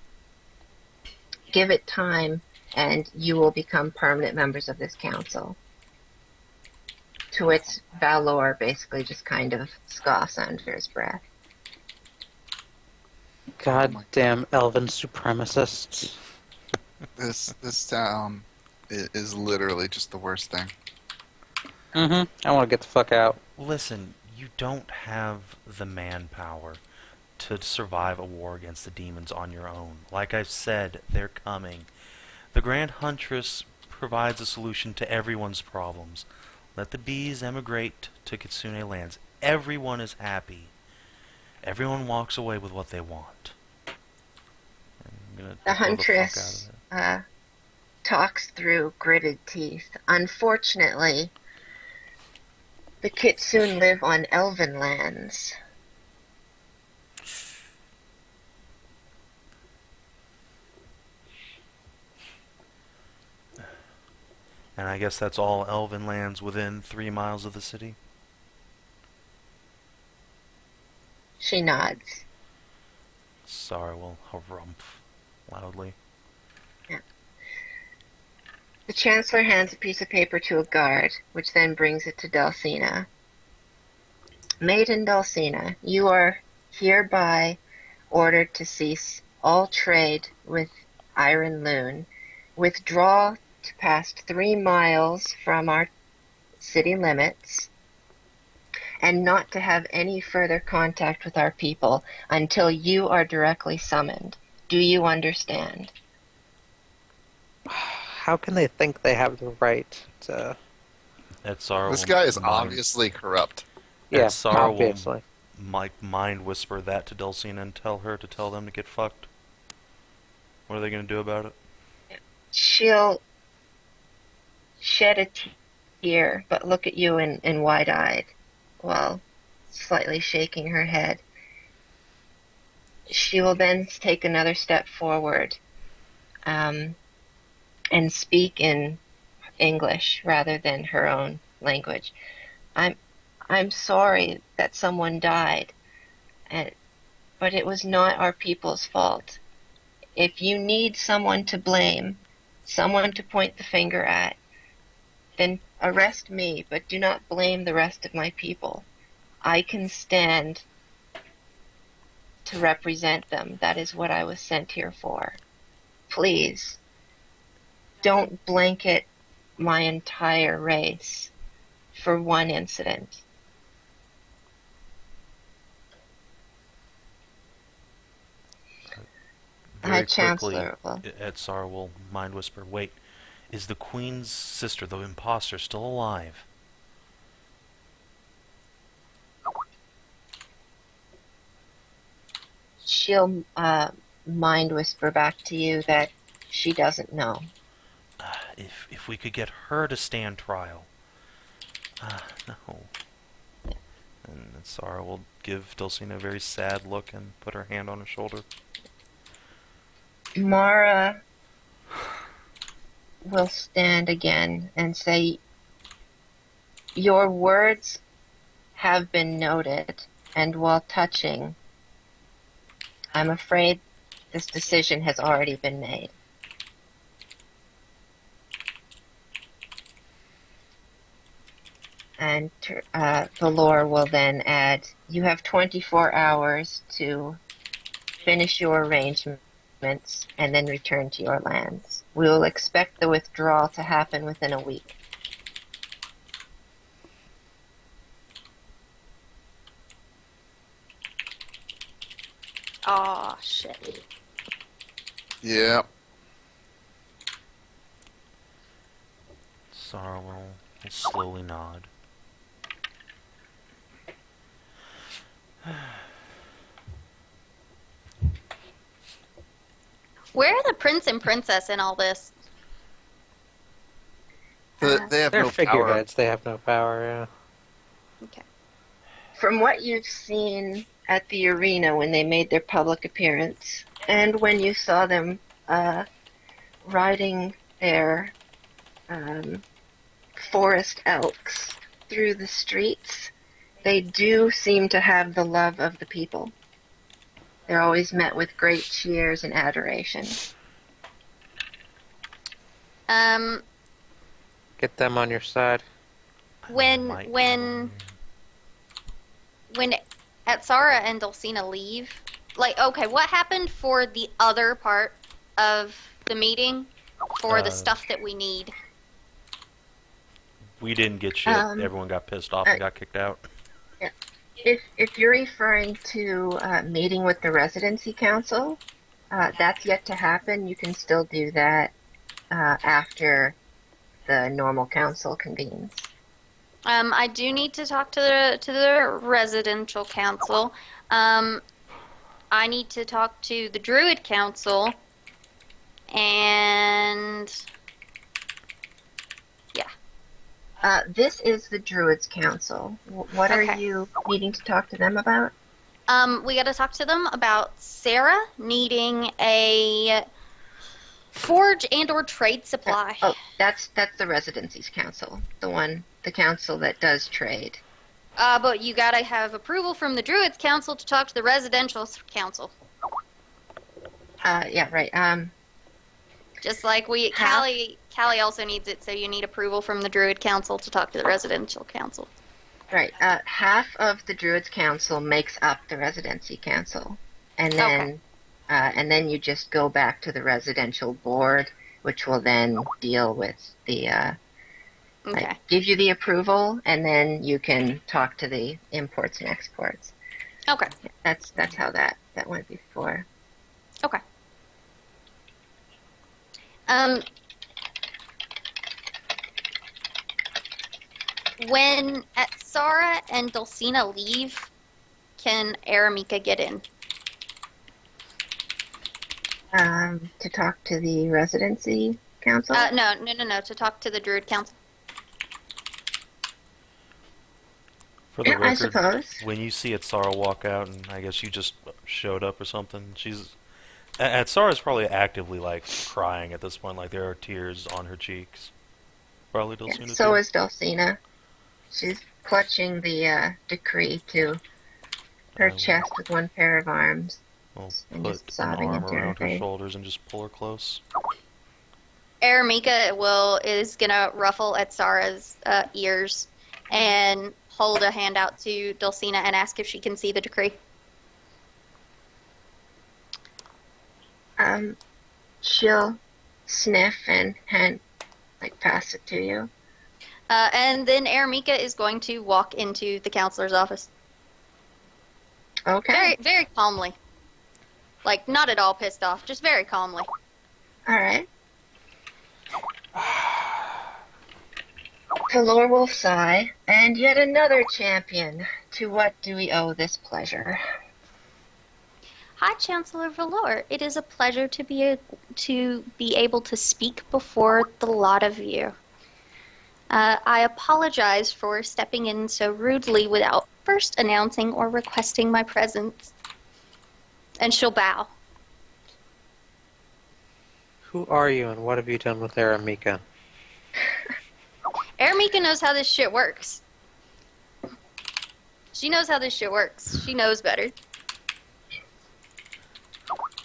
Speaker 1: Give it time, and you will become permanent members of this council. To which Valor basically just kind of scoffs under his breath.
Speaker 7: Goddamn elven supremacists.
Speaker 2: This town is literally just the worst thing.
Speaker 7: I want to get the fuck out.
Speaker 3: Listen, you don't have the manpower to survive a war against the demons on your own. Like I've said, they're coming. The Grand Huntress provides a solution to everyone's problems. Let the bees emigrate to Kitsune lands. Everyone is happy. Everyone walks away with what they want.
Speaker 1: The Huntress talks through gritted teeth. Unfortunately, the Kitsune live on elven lands.
Speaker 3: And I guess that's all elven lands within 3 miles of the city?
Speaker 1: She nods.
Speaker 3: Sorry, will harumph loudly.
Speaker 1: Yeah. The Chancellor hands a piece of paper to a guard, which then brings it to Dulcina. Maiden Dulcina, you are hereby ordered to cease all trade with Iron Loon. Withdraw to past 3 miles from our city limits, and not to have any further contact with our people until you are directly summoned. Do you understand?
Speaker 7: How can they think they have the right to...
Speaker 3: Atsara
Speaker 2: This
Speaker 3: will
Speaker 2: guy is
Speaker 3: mind-
Speaker 2: obviously corrupt.
Speaker 7: Yeah,
Speaker 3: Atsara
Speaker 7: obviously.
Speaker 3: will mind whisper that to Dulcina and tell her to tell them to get fucked. What are they going to do about it?
Speaker 1: She'll shed a tear, but look at you in wide-eyed, while slightly shaking her head. She will then take another step forward and speak in English rather than her own language. I'm sorry that someone died, but it was not our people's fault. If you need someone to blame, someone to point the finger at, then arrest me, but do not blame the rest of my people. I can stand to represent them. That is what I was sent here for. Please, don't blanket my entire race for one incident.
Speaker 3: Very
Speaker 1: High
Speaker 3: quickly,
Speaker 1: Chancellor will.
Speaker 3: Atsara will mind whisper, wait, is the Queen's sister, the imposter, still alive?
Speaker 1: She'll mind whisper back to you that she doesn't know.
Speaker 3: If we could get her to stand trial. No. And Atsara will give Dulcina a very sad look and put her hand on her shoulder.
Speaker 1: Mara will stand again and say, your words have been noted, and while touching, I'm afraid this decision has already been made. And Valor will then add, you have 24 hours to finish your arrangements and then return to your lands. We will expect the withdrawal to happen within a week.
Speaker 5: Aw, shit.
Speaker 2: Yeah.
Speaker 3: Atsara will slowly nod.
Speaker 5: Where are the prince and princess in all this?
Speaker 2: They have
Speaker 7: They're
Speaker 2: no power.
Speaker 7: figureheads. They have no power. Yeah.
Speaker 5: Okay.
Speaker 1: From what you've seen at the arena when they made their public appearance, and when you saw them riding their forest elks through the streets, they do seem to have the love of the people. They're always met with great cheers and adoration.
Speaker 7: Get them on your side.
Speaker 5: When
Speaker 3: Might-
Speaker 5: when Atsara and Dulcina leave, like, okay, what happened for the other part of the meeting for the stuff that we need?
Speaker 3: We didn't get shit. Everyone got pissed off and got kicked out.
Speaker 1: If you're referring to meeting with the residency council, that's yet to happen. You can still do that after the normal council convenes.
Speaker 5: I do need to talk to the residential council. I need to talk to the Druid council, and
Speaker 1: This is the Druids Council. What are
Speaker 5: Okay.
Speaker 1: you needing to talk to them about?
Speaker 5: we got to talk to them about Sarah needing a forge and/or trade supply.
Speaker 1: Oh, that's the Residencies Council, the council that does trade.
Speaker 5: But you gotta have approval from the Druids Council to talk to the Residential Council.
Speaker 1: Yeah, right.
Speaker 5: Just like Callie also needs it, so you need approval from the Druid Council to talk to the Residential Council.
Speaker 1: Right. Half of the Druids Council makes up the Residency Council, and then you just go back to the Residential Board, which will then deal with the
Speaker 5: Okay.
Speaker 1: give you the approval, and then you can talk to the imports and exports.
Speaker 5: Okay.
Speaker 1: That's how that went before.
Speaker 5: Okay. When Atsara and Dulcina leave, can Araemika get in?
Speaker 1: To talk to the Residency Council.
Speaker 5: No, to talk to the Druid Council.
Speaker 3: For the
Speaker 1: Yeah, I
Speaker 3: record,
Speaker 1: suppose.
Speaker 3: when you see Atsara walk out, and I guess you just showed up or something, Atsara's probably actively like crying at this point, like there are tears on her cheeks. Probably
Speaker 1: Yeah,
Speaker 3: Dulcina
Speaker 1: so
Speaker 3: too.
Speaker 1: is Dulcina. She's clutching the decree to her
Speaker 3: I
Speaker 1: chest with one pair of arms
Speaker 3: will
Speaker 1: and
Speaker 3: put
Speaker 1: just
Speaker 3: an
Speaker 1: sobbing
Speaker 3: arm
Speaker 1: into her
Speaker 3: around her
Speaker 1: face.
Speaker 3: shoulders and just pull her close.
Speaker 5: Araemika is gonna ruffle at Sara's ears and hold a hand out to Dulcina and ask if she can see the decree.
Speaker 1: She'll sniff and pass it to you.
Speaker 5: And then Araemika is going to walk into the counselor's office.
Speaker 1: Okay.
Speaker 5: Very, very calmly. Like, not at all pissed off, just very calmly.
Speaker 1: All right. Talor will sigh, and yet another champion. To what do we owe this pleasure?
Speaker 5: Hi, Chancellor Valor. It is a pleasure to be able to speak before the lot of you. I apologize for stepping in so rudely without first announcing or requesting my presence. And she'll bow.
Speaker 7: Who are you and what have you done with Araemika?
Speaker 5: Araemika knows how this shit works. She knows how this shit works. She knows better.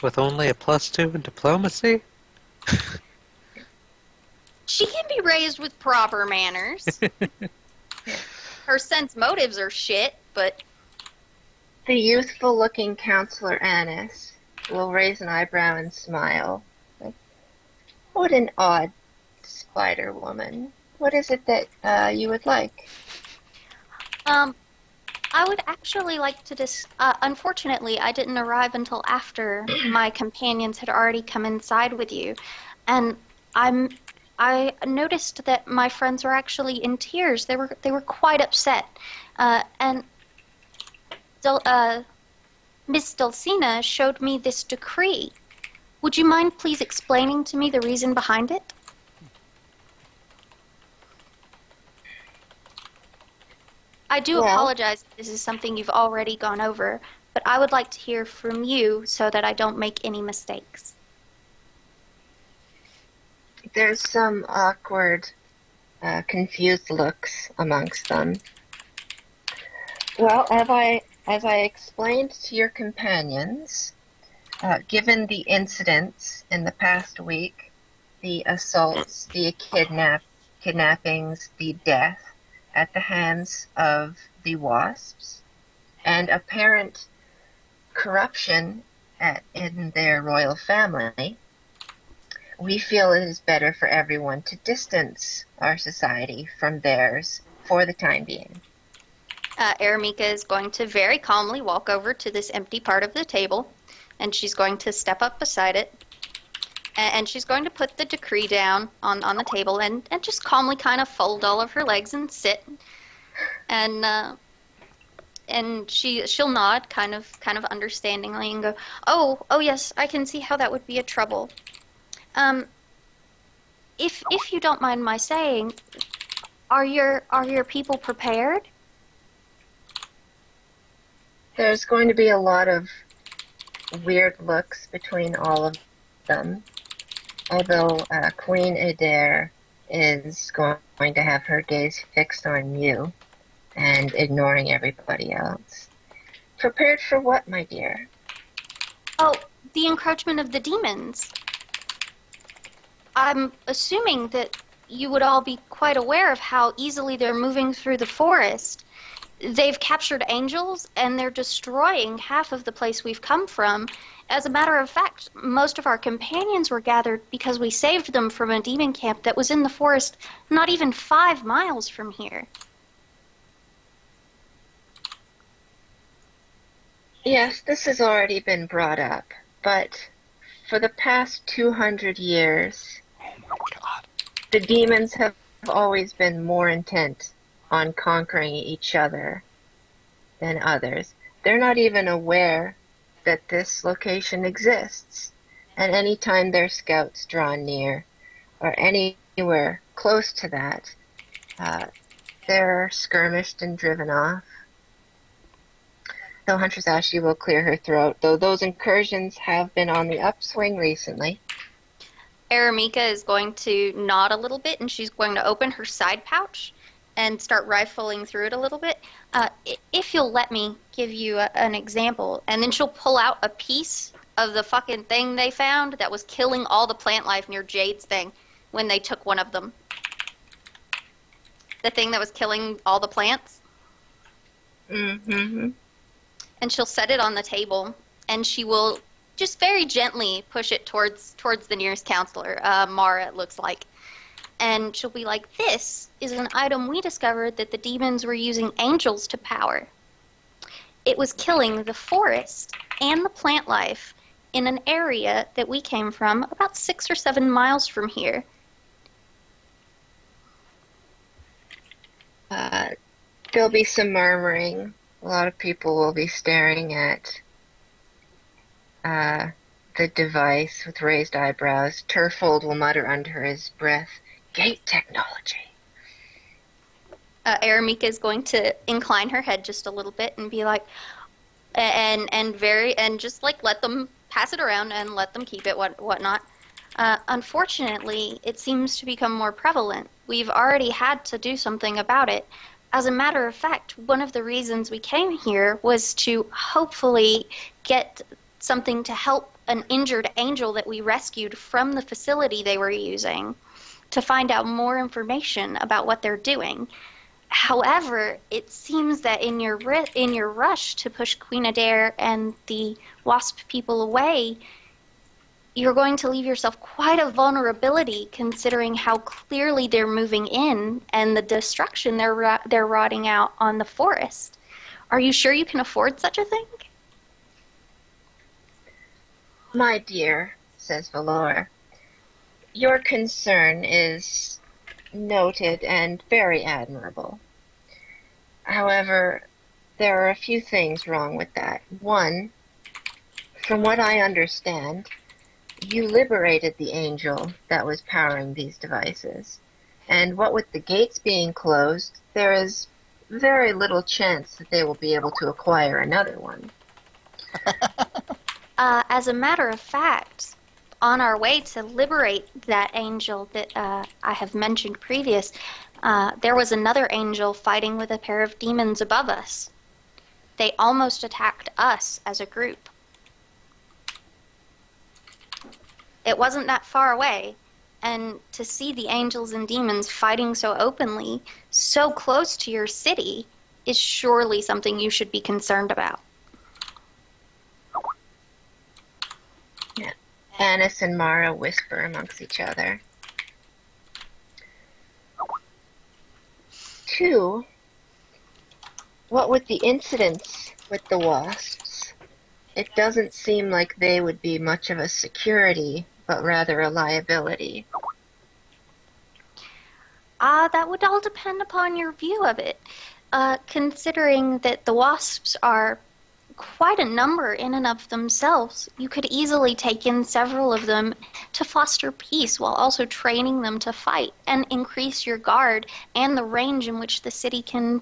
Speaker 7: With only a +2 in diplomacy?
Speaker 5: She can be raised with proper manners. Her sense motives are shit, but
Speaker 1: The youthful-looking Counselor Annis will raise an eyebrow and smile. Like, what an odd spider woman. What is it that you would like?
Speaker 5: I would actually like to unfortunately, I didn't arrive until after my companions had already come inside with you. And I noticed that my friends were actually in tears. They were quite upset. And Miss Dulcina showed me this decree. Would you mind please explaining to me the reason behind it? I do
Speaker 1: Well-
Speaker 5: apologize if this is something you've already gone over, but I would like to hear from you so that I don't make any mistakes.
Speaker 1: There's some awkward, confused looks amongst them. Well, as I explained to your companions, given the incidents in the past week, the assaults, the kidnappings, the death at the hands of the wasps, and apparent corruption in their royal family, we feel it is better for everyone to distance our society from theirs for the time being.
Speaker 5: Araemika is going to very calmly walk over to this empty part of the table, and she's going to step up beside it, and she's going to put the decree down on the table and just calmly kind of fold all of her legs and sit. And she'll nod kind of understandingly and go, oh yes, I can see how that would be a trouble. If you don't mind my saying, are your people prepared?
Speaker 1: There's going to be a lot of weird looks between all of them, although Queen Adair is going to have her gaze fixed on you and ignoring everybody else. Prepared for what, my dear?
Speaker 5: Oh, the encroachment of the demons. I'm assuming that you would all be quite aware of how easily they're moving through the forest. They've captured angels, and they're destroying half of the place we've come from. As a matter of fact, most of our companions were gathered because we saved them from a demon camp that was in the forest not even 5 miles from here.
Speaker 1: Yes, this has already been brought up, but for the past 200 years, the demons have always been more intent on conquering each other than others. They're not even aware that this location exists, and anytime their scouts draw near, or anywhere close to that, they're skirmished and driven off Though Huntress Ashley will clear her throat, though those incursions have been on the upswing recently.
Speaker 5: Araemika is going to nod a little bit, and she's going to open her side pouch and start rifling through it a little bit. If you'll let me give you an example, and then she'll pull out a piece of the fucking thing they found that was killing all the plant life near Jade's thing when they took one of them. The thing that was killing all the plants.
Speaker 1: Mm-hmm.
Speaker 5: And she'll set it on the table, and she will just very gently push it towards the nearest counselor, Mara, it looks like. And she'll be like, this is an item we discovered that the demons were using angels to power. It was killing the forest and the plant life in an area that we came from about 6 or 7 miles from here.
Speaker 1: There'll be some murmuring. A lot of people will be staring at the device with raised eyebrows. Turfold will mutter under his breath, "Gate technology."
Speaker 5: Araemika is going to incline her head just a little bit and be like, and just like let them pass it around and let them keep it, whatnot. Unfortunately, it seems to become more prevalent. We've already had to do something about it. As a matter of fact, one of the reasons we came here was to hopefully get something to help an injured angel that we rescued from the facility they were using, to find out more information about what they're doing. However, it seems that in your rush to push Queen Adair and the Wasp people away, you're going to leave yourself quite a vulnerability, considering how clearly they're moving in and the destruction they're rotting out on the forest. Are you sure you can afford such a thing?
Speaker 1: My dear, says Valor, your concern is noted and very admirable. However, there are a few things wrong with that. One, from what I understand, you liberated the angel that was powering these devices. And what with the gates being closed, there is very little chance that they will be able to acquire another one.
Speaker 5: As a matter of fact, on our way to liberate that angel that I have mentioned previous, there was another angel fighting with a pair of demons above us. They almost attacked us as a group. It wasn't that far away, and to see the angels and demons fighting so openly, so close to your city, is surely something you should be concerned about.
Speaker 1: Yeah. Annis and Mara whisper amongst each other. Two, what with the incidents with the wasps, it doesn't seem like they would be much of a security, but rather a liability.
Speaker 5: That would all depend upon your view of it. Considering that the wasps are quite a number in and of themselves, you could easily take in several of them to foster peace while also training them to fight and increase your guard and the range in which the city can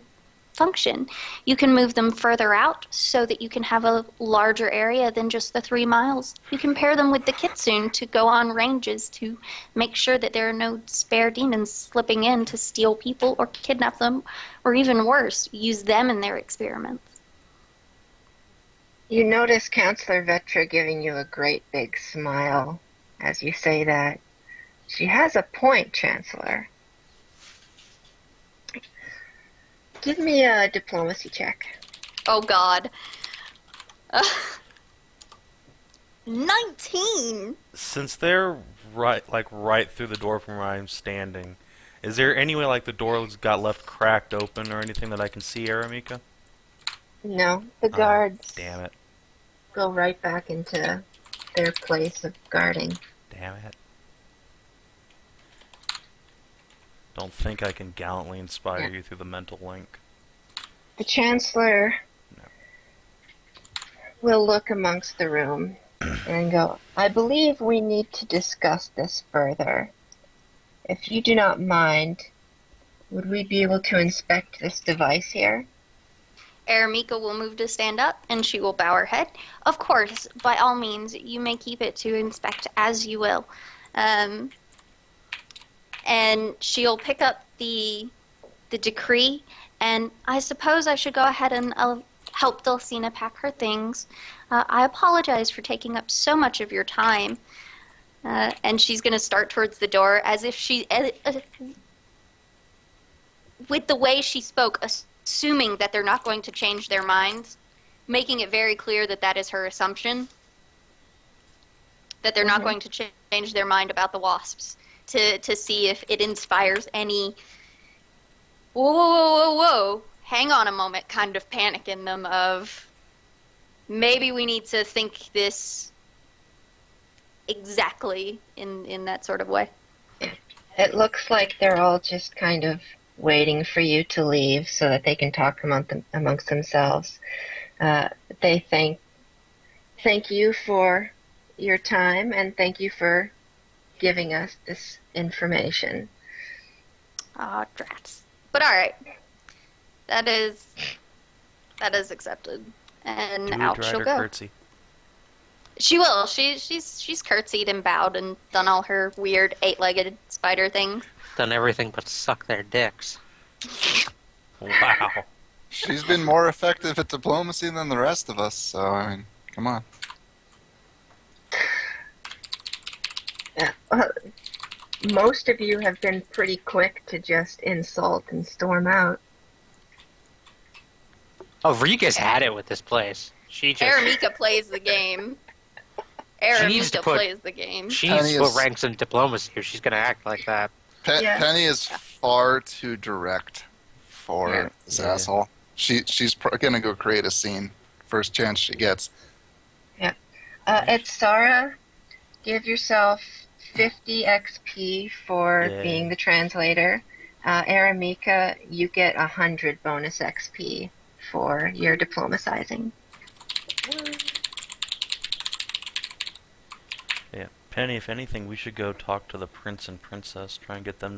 Speaker 5: function. You can move them further out so that you can have a larger area than just the 3 miles. You can pair them with the kitsune to go on ranges to make sure that there are no spare demons slipping in to steal people or kidnap them, or even worse, use them in their experiments.
Speaker 1: You notice Counselor Vetra giving you a great big smile as you say that. She has a point, Chancellor. Give me a diplomacy check.
Speaker 5: Oh, God. 19!
Speaker 3: Since they're right through the door from where I'm standing, is there any way the door's got left cracked open or anything that I can see, Araemika?
Speaker 1: No, the guards
Speaker 3: Damn it.
Speaker 1: go right back into their place of guarding.
Speaker 3: Damn it. Don't think I can gallantly inspire you through the mental link.
Speaker 1: The Chancellor will look amongst the room and go, I believe we need to discuss this further. If you do not mind, would we be able to inspect this device here?
Speaker 5: Araemika will move to stand up, and she will bow her head. Of course, by all means, you may keep it to inspect as you will. And she'll pick up the decree, and I suppose I should go ahead and help Dulcina pack her things. I apologize for taking up so much of your time. And she's going to start towards the door as if she... with the way she spoke, assuming that they're not going to change their minds, making it very clear that that is her assumption, that they're not going to change their mind about the wasps, to see if it inspires any whoa, hang on a moment kind of panic in them of maybe we need to think this exactly in that sort of way.
Speaker 1: It looks like they're all just kind of waiting for you to leave so that they can talk amongst themselves. They thank you for your time and thank you for giving us this information.
Speaker 5: Ah, drats. But all right, that is accepted, and
Speaker 3: Do
Speaker 5: out
Speaker 3: a
Speaker 5: she'll
Speaker 3: Drider
Speaker 5: go.
Speaker 3: curtsy.
Speaker 5: She will. She's curtsied and bowed and done all her weird 8-legged spider things.
Speaker 6: Done everything but suck their dicks.
Speaker 3: Wow.
Speaker 2: She's been more effective at diplomacy than the rest of us, so, I mean, come on.
Speaker 1: Yeah. Most of you have been pretty quick to just insult and storm out.
Speaker 6: Oh, Rika's had it with this place. She just...
Speaker 5: Araemika plays the game.
Speaker 6: needs to
Speaker 5: Araemika
Speaker 6: put-
Speaker 5: plays the game.
Speaker 6: She
Speaker 2: Penny
Speaker 6: needs to put
Speaker 2: is-
Speaker 6: ranks in diplomacy if she's going to act like that.
Speaker 1: Yeah.
Speaker 2: Penny is far too direct for
Speaker 1: Yeah.
Speaker 2: this
Speaker 3: Yeah.
Speaker 2: asshole. She's going to go create a scene first chance she gets.
Speaker 1: Atsara, give yourself 50 XP for
Speaker 3: Yay.
Speaker 1: being the translator. Araemika, you get 100 bonus XP for your diplomatizing.
Speaker 3: Yeah, Penny, if anything, we should go talk to the prince and princess, try and get them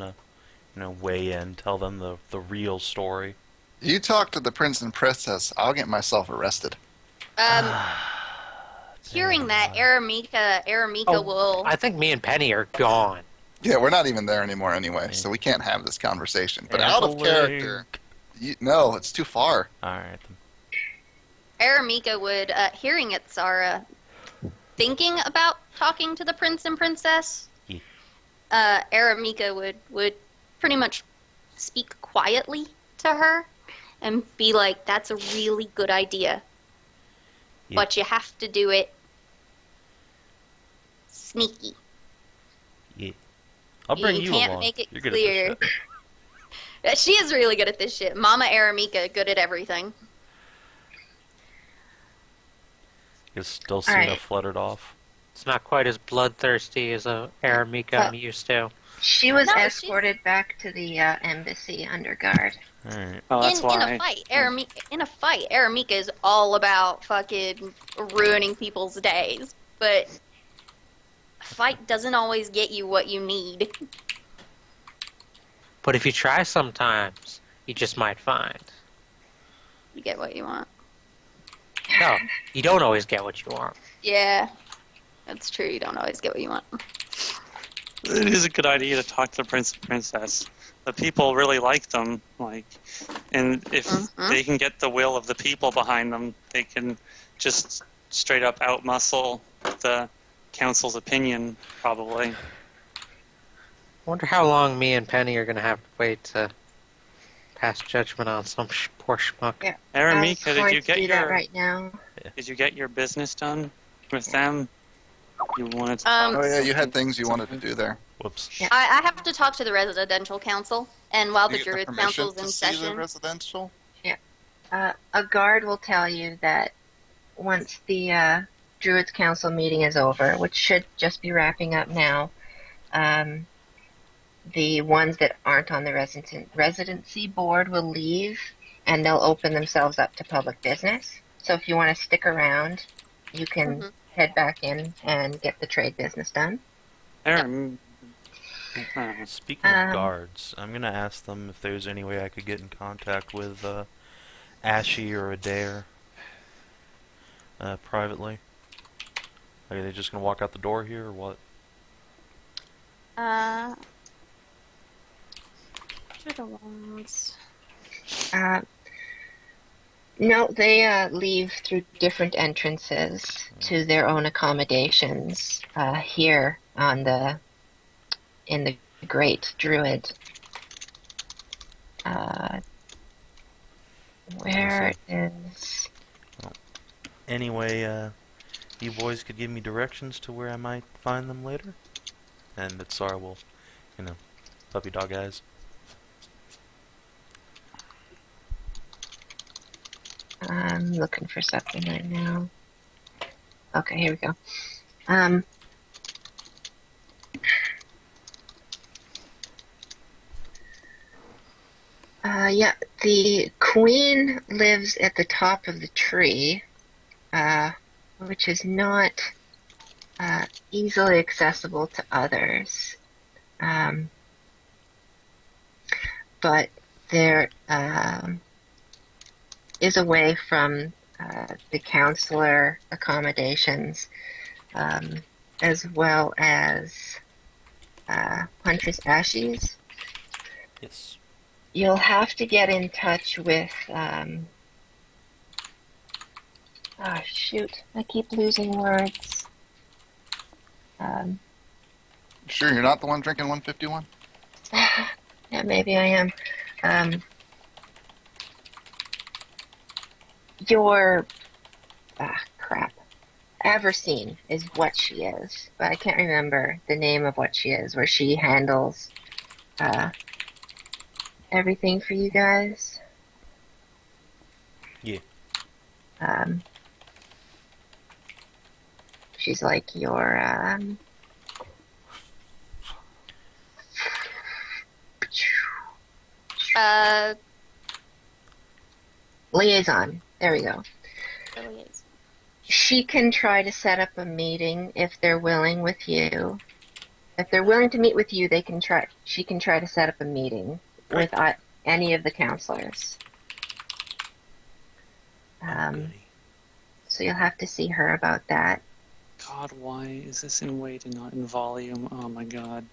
Speaker 3: to, weigh in, tell them the real story.
Speaker 2: You talk to the prince and princess, I'll get myself arrested.
Speaker 5: Hearing that, Araemika will.
Speaker 6: I think me and Penny are gone.
Speaker 2: Yeah, we're not even there anymore anyway, so we can't have this conversation. But
Speaker 3: There's
Speaker 2: out
Speaker 3: a
Speaker 2: of character,
Speaker 3: link.
Speaker 2: no, it's too far.
Speaker 3: Alright.
Speaker 5: Araemika would, hearing Atsara, thinking about talking to the prince and princess,
Speaker 3: Yeah.
Speaker 5: Araemika would pretty much speak quietly to her and be like, that's a really good idea.
Speaker 3: Yeah.
Speaker 5: But you have to do it sneaky.
Speaker 3: Yeah. I'll bring you
Speaker 5: can't
Speaker 3: along.
Speaker 5: make it
Speaker 3: You're good
Speaker 5: clear.
Speaker 3: at this shit.
Speaker 5: She is really good at this shit. Mama Araemika, good at everything.
Speaker 3: Is Dulcina
Speaker 1: Alright.
Speaker 3: fluttered off?
Speaker 6: It's not quite as bloodthirsty as a Araemika I'm used to.
Speaker 1: She was
Speaker 5: No, she's-
Speaker 1: escorted back to the embassy under guard.
Speaker 3: Alright.
Speaker 4: Oh, that's
Speaker 5: in
Speaker 4: why.
Speaker 5: a fight, Araemika is all about fucking ruining people's days. But a fight doesn't always get you what you need.
Speaker 6: But if you try sometimes, you just might find.
Speaker 5: You get what you want.
Speaker 6: No, you don't always get what you want.
Speaker 5: Yeah, that's true. You don't always get what you want.
Speaker 4: It is a good idea to talk to the prince and princess. The people really like them, and if they can get the will of the people behind them, they can just straight up outmuscle the council's opinion, probably.
Speaker 6: I wonder how long me and Penny are going to have to wait to pass judgment on some poor schmuck.
Speaker 1: Yeah.
Speaker 4: Araemika,
Speaker 1: I'm
Speaker 4: did
Speaker 1: going
Speaker 4: you
Speaker 1: to
Speaker 4: get
Speaker 1: do that
Speaker 4: your
Speaker 1: right now?
Speaker 4: business done with them? You wanted to
Speaker 5: Um,
Speaker 4: talk
Speaker 2: Oh yeah, you had
Speaker 4: something?
Speaker 2: things you wanted to do there.
Speaker 3: Whoops.
Speaker 1: Yeah.
Speaker 5: I have to talk to the residential council, and while the
Speaker 2: You get
Speaker 5: Druid
Speaker 2: permission
Speaker 5: council's
Speaker 2: to
Speaker 5: in
Speaker 2: see the
Speaker 5: session,
Speaker 2: residential?
Speaker 1: A guard will tell you that once the Druids Council meeting is over, which should just be wrapping up now, the ones that aren't on the residency board will leave, and they'll open themselves up to public business. So if you want to stick around, you can head back in and get the trade business done.
Speaker 3: Speaking of
Speaker 1: Um,
Speaker 3: guards, I'm gonna ask them if there's any way I could get in contact with Ashy or Adair privately? Are they just gonna walk out the door here, or what?
Speaker 5: Which are the ones?
Speaker 1: No, they leave through different entrances to their own accommodations here in the Great Druid. Where is?
Speaker 3: Anyway, you boys could give me directions to where I might find them later, and Atsara will, puppy dog eyes.
Speaker 1: I'm looking for something right now. Okay, here we go. Yeah, the queen lives at the top of the tree, which is not easily accessible to others. But there is a way from the counselor accommodations, as well as Huntress Ashes.
Speaker 3: Yes.
Speaker 1: You'll have to get in touch with. Shoot! I keep losing words.
Speaker 2: Sure, you're not the one drinking 151?
Speaker 1: Yeah, maybe I am. Your crap. Aversine is what she is, but I can't remember the name of what she is, where she handles everything for you guys.
Speaker 3: Yeah.
Speaker 1: She's like your liaison. There we go. She can try to set up a meeting if they're willing with you. If they're willing to meet with you, they can try. She can try to set up a meeting with any of the counselors. So you'll have to see her about that.
Speaker 4: God, why is this in weight and not in volume? Oh my god.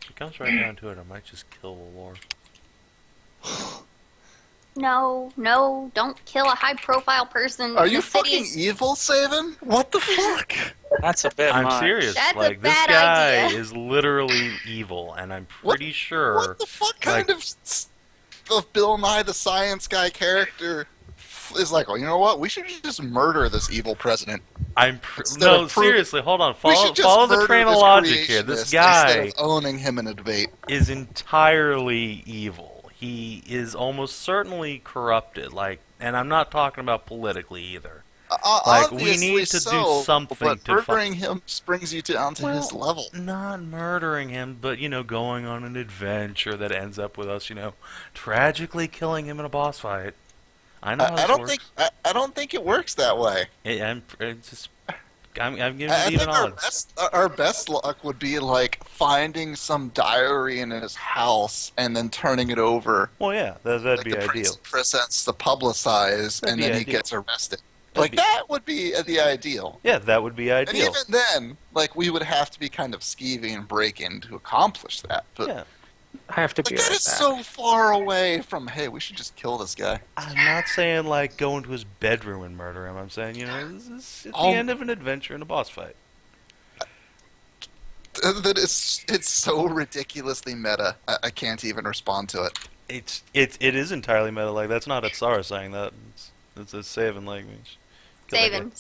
Speaker 3: If it comes right down to it, I might just kill the Lord.
Speaker 5: No, don't kill a high-profile person.
Speaker 2: Are
Speaker 5: in
Speaker 2: you
Speaker 5: the city.
Speaker 2: fucking evil, Savin? What the fuck?
Speaker 4: That's a bit
Speaker 3: I'm
Speaker 4: much.
Speaker 3: serious.
Speaker 5: That's a
Speaker 3: Like, this
Speaker 5: bad
Speaker 3: guy
Speaker 5: idea.
Speaker 3: is literally evil, and I'm pretty sure.
Speaker 2: What the fuck kind of Bill Nye the Science Guy character is like, well, you know what? We should just murder this evil president.
Speaker 3: Seriously, hold on.
Speaker 2: We should just
Speaker 3: Follow the
Speaker 2: murder
Speaker 3: train of
Speaker 2: this
Speaker 3: logic here. This
Speaker 2: creationist
Speaker 3: guy
Speaker 2: instead of owning him in a debate.
Speaker 3: is entirely evil. He is almost certainly corrupted. And I'm not talking about politically either. We need to do something
Speaker 2: but
Speaker 3: to
Speaker 2: murdering him brings you down to his level.
Speaker 3: Not murdering him, but going on an adventure that ends up with us, tragically killing him in a boss fight. I know how this works.
Speaker 2: I don't think it works that way.
Speaker 3: I'm giving you even odds.
Speaker 2: Our best luck would be finding some diary in his house and then turning it over.
Speaker 3: Well, yeah, that'd be ideal.
Speaker 2: Presents to publicize, and then he gets arrested. That would be the ideal.
Speaker 3: Yeah, that would be ideal.
Speaker 2: And even then, we would have to be kind of skeevy and break in to accomplish that. But
Speaker 3: yeah.
Speaker 7: I have to be
Speaker 2: that
Speaker 7: right
Speaker 2: is
Speaker 7: back.
Speaker 2: so far away from, hey, we should just kill this guy.
Speaker 3: I'm not saying go into his bedroom and murder him. I'm saying, this is at the end of an adventure in a boss fight.
Speaker 2: That it's so ridiculously meta. I can't even respond to it.
Speaker 3: It is entirely meta. That's not Atsara saying that. It's a Savin language.
Speaker 5: Savin.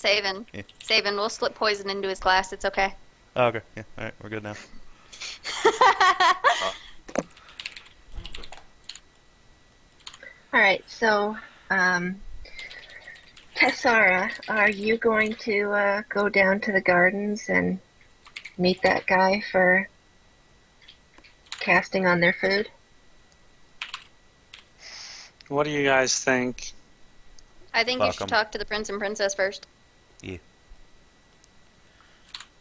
Speaker 3: Yeah.
Speaker 5: Savin, we'll slip poison into his glass. It's okay.
Speaker 3: Oh, okay. Yeah. All right. We're good now.
Speaker 1: All right, so Tessara, are you going to go down to the gardens and meet that guy for casting on their food?
Speaker 4: What do you guys think?
Speaker 5: I think you
Speaker 3: Fuck
Speaker 5: should
Speaker 3: 'em.
Speaker 5: talk to the prince and princess first.
Speaker 3: Yeah.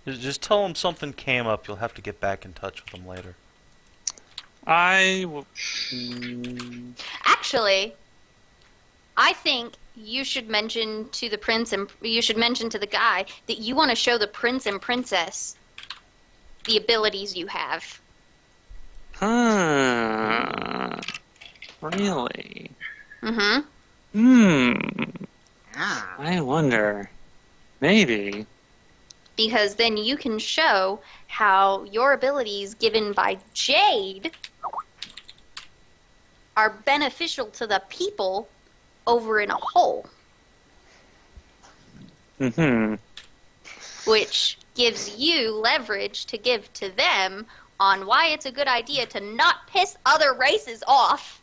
Speaker 3: Just tell him something came up. You'll have to get back in touch with him later.
Speaker 5: Actually, I think you should mention to the prince and you should mention to the guy that you want to show the prince and princess the abilities you have.
Speaker 4: Really?
Speaker 5: Mm-hmm.
Speaker 4: I wonder. Maybe.
Speaker 5: Because then you can show how your abilities given by Jade are beneficial to the people over in a hole. Which gives you leverage to give to them on why it's a good idea to not piss other races off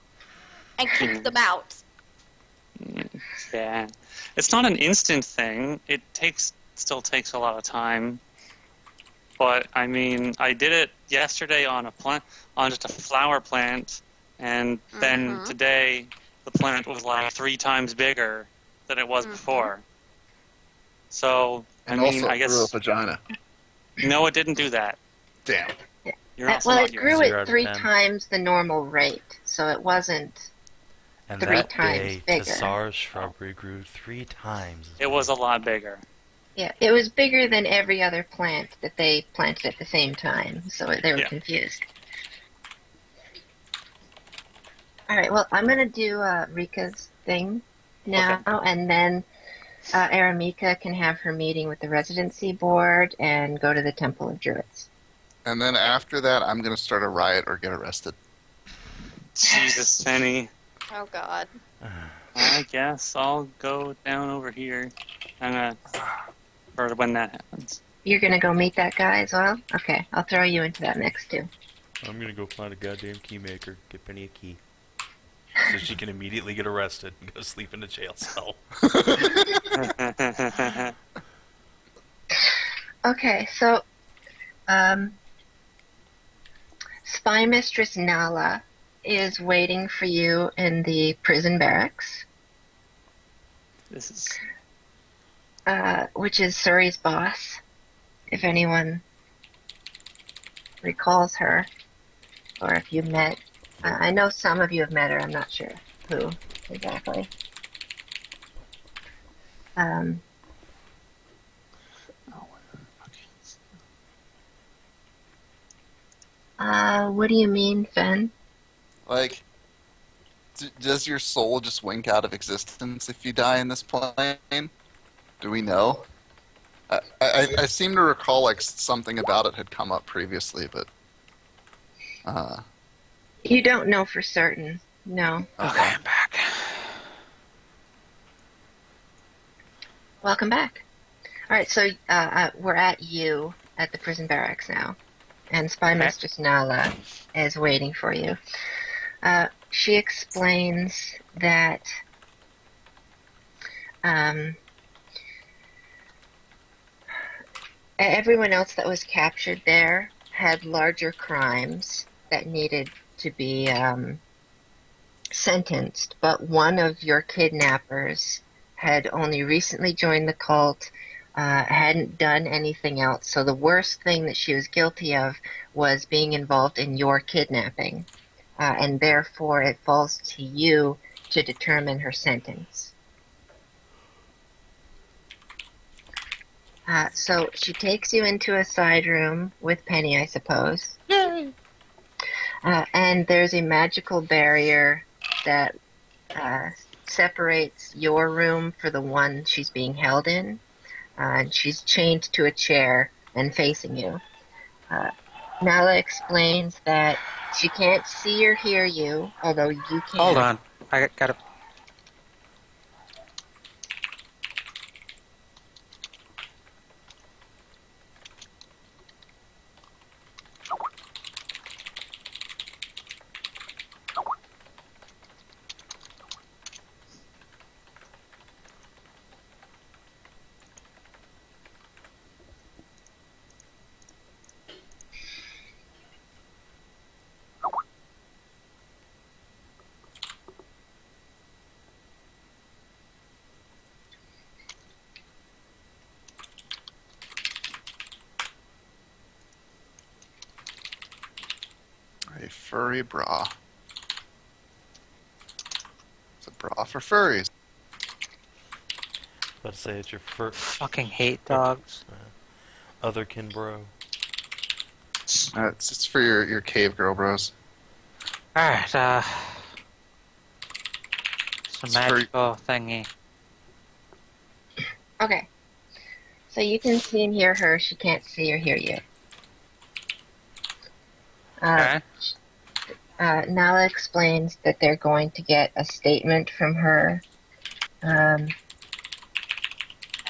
Speaker 5: and kick them out.
Speaker 4: Yeah. It's not an instant thing. It still takes a lot of time. But I mean, I did it yesterday on just a flower plant, and then today the plant was like 3 times bigger than it was before. So,
Speaker 2: And
Speaker 4: I mean,
Speaker 2: also
Speaker 4: I guess
Speaker 2: grew a vagina.
Speaker 4: no, it didn't do that.
Speaker 2: Damn.
Speaker 4: You're also
Speaker 1: Well,
Speaker 4: not
Speaker 1: it grew
Speaker 3: Zero out
Speaker 1: at
Speaker 3: of
Speaker 1: 3
Speaker 3: 10.
Speaker 1: times the normal rate, so it wasn't
Speaker 3: And
Speaker 1: 3
Speaker 3: that
Speaker 1: times
Speaker 3: day,
Speaker 1: bigger.
Speaker 3: Tessara's shrubbery grew 3 times.
Speaker 4: It was a lot bigger.
Speaker 1: Yeah, it was bigger than every other plant that they planted at the same time, so they were confused. All right, well, I'm going to do Rika's thing now, and then Araemika can have her meeting with the residency board and go to the Temple of Druids.
Speaker 2: And then after that, I'm going to start a riot or get arrested.
Speaker 4: Jesus, Penny.
Speaker 5: Oh, God.
Speaker 4: I guess I'll go down over here. For when that happens.
Speaker 1: You're going to go meet that guy as well? Okay, I'll throw you into that mix, too.
Speaker 3: I'm gonna go find a goddamn key maker, get Penny a key. So she can immediately get arrested and go sleep in a jail cell.
Speaker 1: Okay, so Spy Mistress Nala is waiting for you in the prison barracks,
Speaker 4: This is
Speaker 1: which is Surrey's boss, if anyone recalls her, or if you met. I know some of you have met her, I'm not sure who exactly. What do you mean, Fen?
Speaker 2: Like, does your soul just wink out of existence if you die in this plane? Do we know? I seem to recall like something about it had come up previously, but
Speaker 1: You don't know for certain, no.
Speaker 6: Okay, I'm back.
Speaker 1: Welcome back. All right, so we're at you at the prison barracks now, and Spy Mistress Nala is waiting for you. She explains that everyone else that was captured there had larger crimes that needed to be sentenced, but one of your kidnappers had only recently joined the cult, hadn't done anything else, so the worst thing that she was guilty of was being involved in your kidnapping, and therefore it falls to you to determine her sentence. So she takes you into a side room with Penny, I suppose.
Speaker 6: Yay!
Speaker 1: And there's a magical barrier that separates your room for the one she's being held in. And she's chained to a chair and facing you. Nala explains that she can't see or hear you, although you can.
Speaker 6: Hold on. I gotta.
Speaker 2: A furry bra. It's a bra for furries.
Speaker 3: Let's say it's your
Speaker 6: Fucking hate dogs.
Speaker 3: otherkin bro.
Speaker 2: It's for your cave girl bros.
Speaker 6: Alright, it's a
Speaker 2: It's for-
Speaker 6: magical thingy.
Speaker 1: Okay. So you can see and hear her. She can't see or hear you.
Speaker 6: Okay.
Speaker 1: Nala explains that they're going to get a statement from her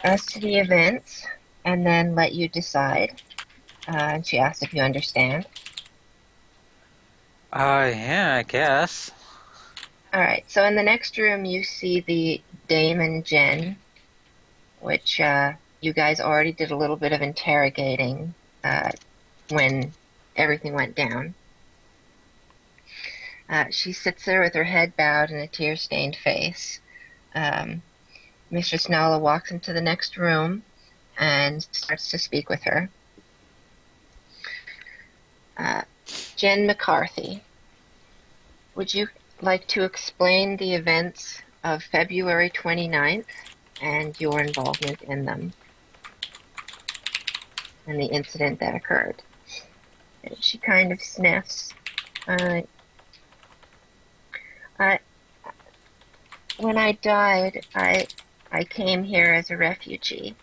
Speaker 1: as to the events, and then let you decide. And she asks if you understand.
Speaker 6: Yeah, I guess.
Speaker 1: All right. So in the next room, you see the Dame and Jen, which you guys already did a little bit of interrogating when everything went down. She sits there with her head bowed and a tear-stained face. Mistress Nala walks into the next room and starts to speak with her. Jen McCarthy, would you like to explain the events of February 29th and your involvement in them and the incident that occurred? And she kind of sniffs. When I died, I came here as a refugee.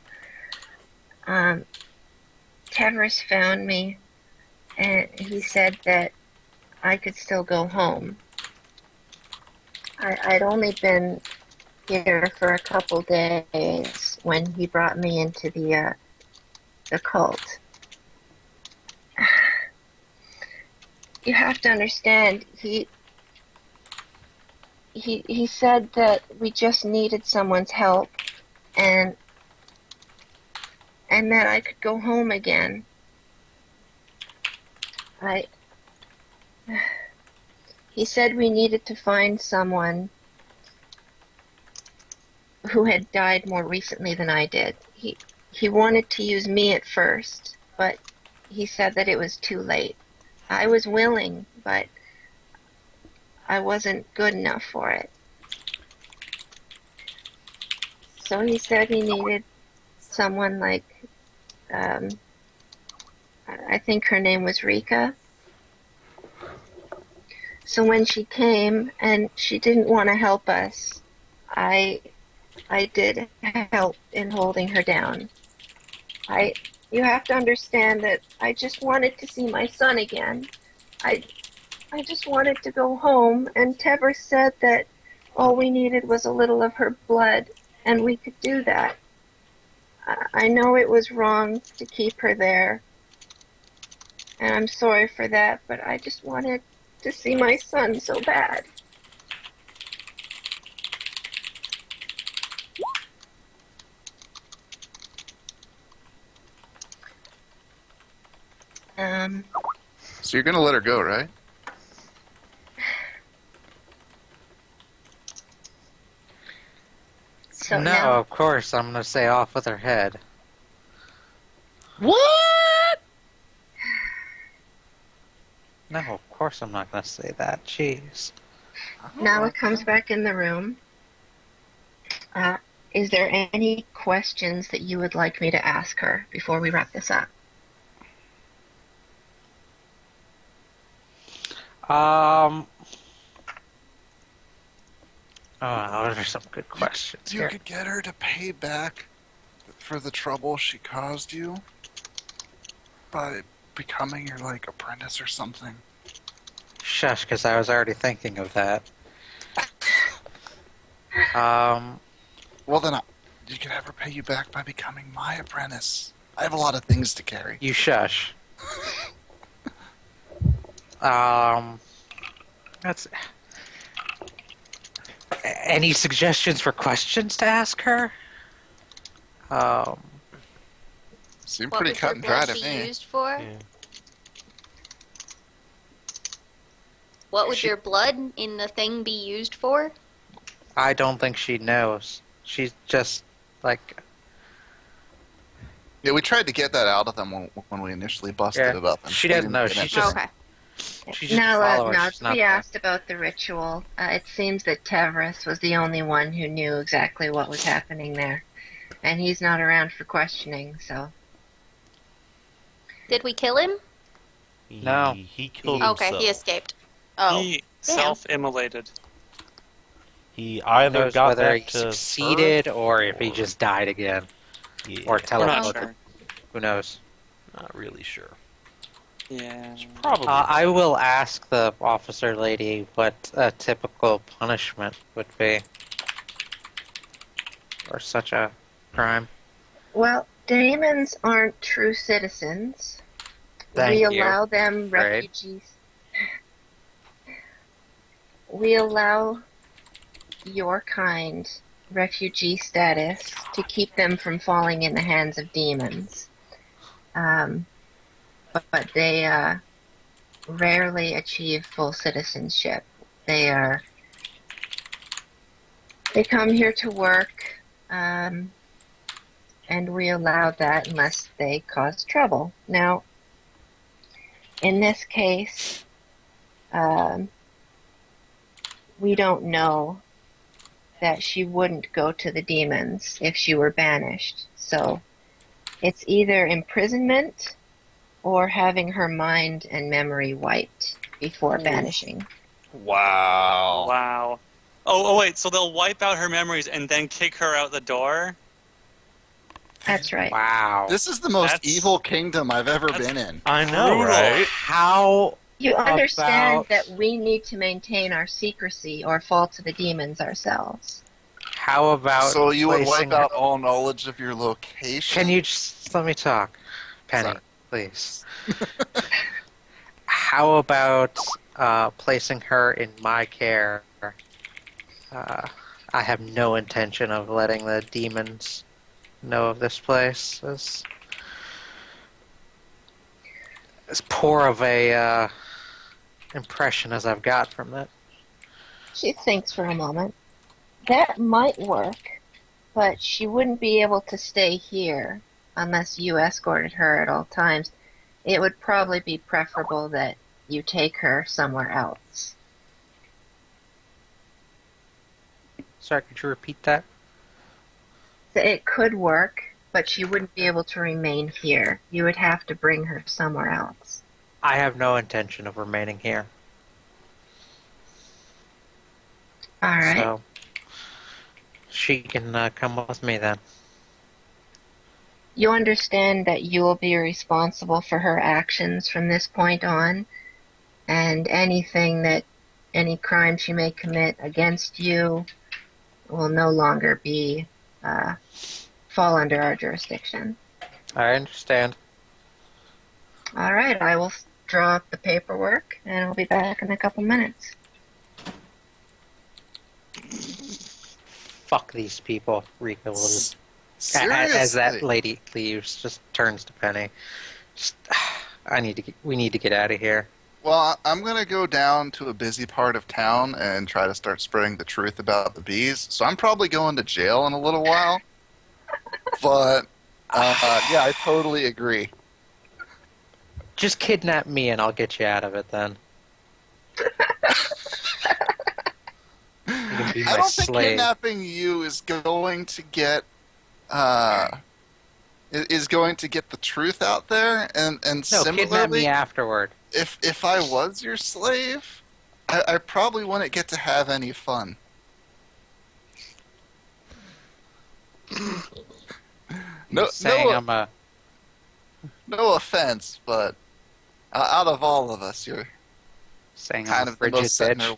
Speaker 1: Tevris found me, and he said that I could still go home. I'd only been here for a couple days when he brought me into the cult. You have to understand, he said that we just needed someone's help, and that I could go home again. He said we needed to find someone who had died more recently than I did. He wanted to use me at first, but he said that it was too late. I was willing, but I wasn't good enough for it. So he said he needed someone like, I think her name was Rika. So when she came and she didn't want to help us, I did help in holding her down. You have to understand that I just wanted to see my son again. I just wanted to go home, and Tever said that all we needed was a little of her blood, and we could do that. I know it was wrong to keep her there, and I'm sorry for that, but I just wanted to see my son so bad.
Speaker 2: So you're gonna let her go, right?
Speaker 1: So
Speaker 6: No,
Speaker 1: now,
Speaker 6: of course, I'm gonna say off with her head.
Speaker 2: What?
Speaker 6: No, of course I'm not gonna say that. Jeez.
Speaker 1: Nala comes back in the room. Is there any questions that you would like me to ask her before we wrap this up?
Speaker 6: Oh, those are some good questions
Speaker 2: You
Speaker 6: here.
Speaker 2: could get her to pay back for the trouble she caused you by becoming your, like, apprentice or something.
Speaker 6: Shush, because I was already thinking of that.
Speaker 2: Well, then you could have her pay you back by becoming my apprentice. I have a lot of things to carry.
Speaker 6: You shush. That's. Any suggestions for questions to ask her?
Speaker 2: Seemed
Speaker 5: What
Speaker 2: pretty
Speaker 5: would
Speaker 2: cut
Speaker 5: your
Speaker 2: and dry
Speaker 5: blood
Speaker 2: to
Speaker 5: be
Speaker 2: me.
Speaker 5: used for?
Speaker 3: Yeah.
Speaker 5: What would your blood in the thing be used for?
Speaker 6: I don't think she knows. She's just like.
Speaker 2: Yeah, we tried to get that out of them when we initially busted
Speaker 6: Yeah,
Speaker 2: it up. And
Speaker 6: she
Speaker 2: they
Speaker 6: doesn't know.
Speaker 2: get
Speaker 6: She's
Speaker 2: it.
Speaker 6: just-
Speaker 5: Okay.
Speaker 7: She's just a
Speaker 1: Now,
Speaker 7: follower.
Speaker 1: not
Speaker 7: She's
Speaker 1: to
Speaker 7: not
Speaker 1: be
Speaker 7: the...
Speaker 1: asked about the ritual. It seems that Tevris was the only one who knew exactly what was happening there. And he's not around for questioning, so.
Speaker 5: Did we kill him?
Speaker 7: No.
Speaker 3: He killed
Speaker 7: He-
Speaker 5: Okay,
Speaker 3: himself.
Speaker 5: he escaped. Oh,
Speaker 4: He
Speaker 5: damn.
Speaker 4: self-immolated.
Speaker 3: He
Speaker 7: Who
Speaker 3: either
Speaker 7: knows
Speaker 3: got
Speaker 7: whether
Speaker 3: back
Speaker 7: he
Speaker 3: to
Speaker 7: succeeded
Speaker 3: Earth,
Speaker 7: or if he just died again.
Speaker 3: Yeah,
Speaker 7: Or
Speaker 4: We're not
Speaker 7: teleported.
Speaker 4: sure.
Speaker 7: Who knows?
Speaker 3: not really sure.
Speaker 4: Yeah.
Speaker 3: Probably.
Speaker 7: I will ask the officer lady what a typical punishment would be for such a crime.
Speaker 1: Well, demons aren't true citizens.
Speaker 7: Thank
Speaker 1: We
Speaker 7: you.
Speaker 1: allow them
Speaker 7: Great.
Speaker 1: refugees. We allow your kind refugee status to keep them from falling in the hands of demons. But they rarely achieve full citizenship. They come here to work, and we allow that unless they cause trouble. Now, in this case, we don't know that she wouldn't go to the demons if she were banished. So it's either imprisonment or having her mind and memory wiped before banishing.
Speaker 2: Wow.
Speaker 4: Wow. Oh, wait, so they'll wipe out her memories and then kick her out the door?
Speaker 1: That's right.
Speaker 7: Wow.
Speaker 2: This is the most
Speaker 4: That's-
Speaker 2: evil kingdom I've ever
Speaker 4: that's-
Speaker 2: been in.
Speaker 3: I know,
Speaker 4: Brutal.
Speaker 3: right?
Speaker 7: How
Speaker 1: You understand
Speaker 7: about-
Speaker 1: that we need to maintain our secrecy or fall to the demons ourselves.
Speaker 7: how about
Speaker 2: So you would
Speaker 7: placing
Speaker 2: wipe out all knowledge of your location?
Speaker 7: Can you just let me talk? Penny,
Speaker 2: Sorry.
Speaker 7: please. How about placing her in my care? I have no intention of letting the demons know of this place. As poor of a impression as I've got from that.
Speaker 1: She thinks for a moment. That might work, but she wouldn't be able to stay here unless you escorted her at all times. It would probably be preferable that you take her somewhere else.
Speaker 7: Sorry, could you repeat that?
Speaker 1: So it could work, but she wouldn't be able to remain here. You would have to bring her somewhere else.
Speaker 7: I have no intention of remaining here.
Speaker 1: All right.
Speaker 7: So she can come with me then.
Speaker 1: You understand that you will be responsible for her actions from this point on, and any crime she may commit against you will no longer be fall under our jurisdiction.
Speaker 7: I understand.
Speaker 1: All right, I will draw up the paperwork, and I'll be back in a couple minutes.
Speaker 7: Fuck these people. Rika will just,
Speaker 2: Seriously?
Speaker 7: as that lady leaves, just turns to Penny. Just, we need to get out of here.
Speaker 2: Well, I'm going to go down to a busy part of town and try to start spreading the truth about the bees. So I'm probably going to jail in a little while. But, yeah, I totally agree.
Speaker 7: Just kidnap me and I'll get you out of it then. You can be my
Speaker 2: I don't think
Speaker 7: slave.
Speaker 2: kidnapping you is going to get the truth out there. And
Speaker 7: No,
Speaker 2: similarly,
Speaker 7: kidnap me afterward.
Speaker 2: if I was your slave, I probably wouldn't get to have any fun.
Speaker 7: You're saying I'm a...
Speaker 2: No offense, but out of all of us, you're
Speaker 7: Saying
Speaker 2: kind
Speaker 7: I'm a
Speaker 2: of the
Speaker 7: frigid
Speaker 2: most set in her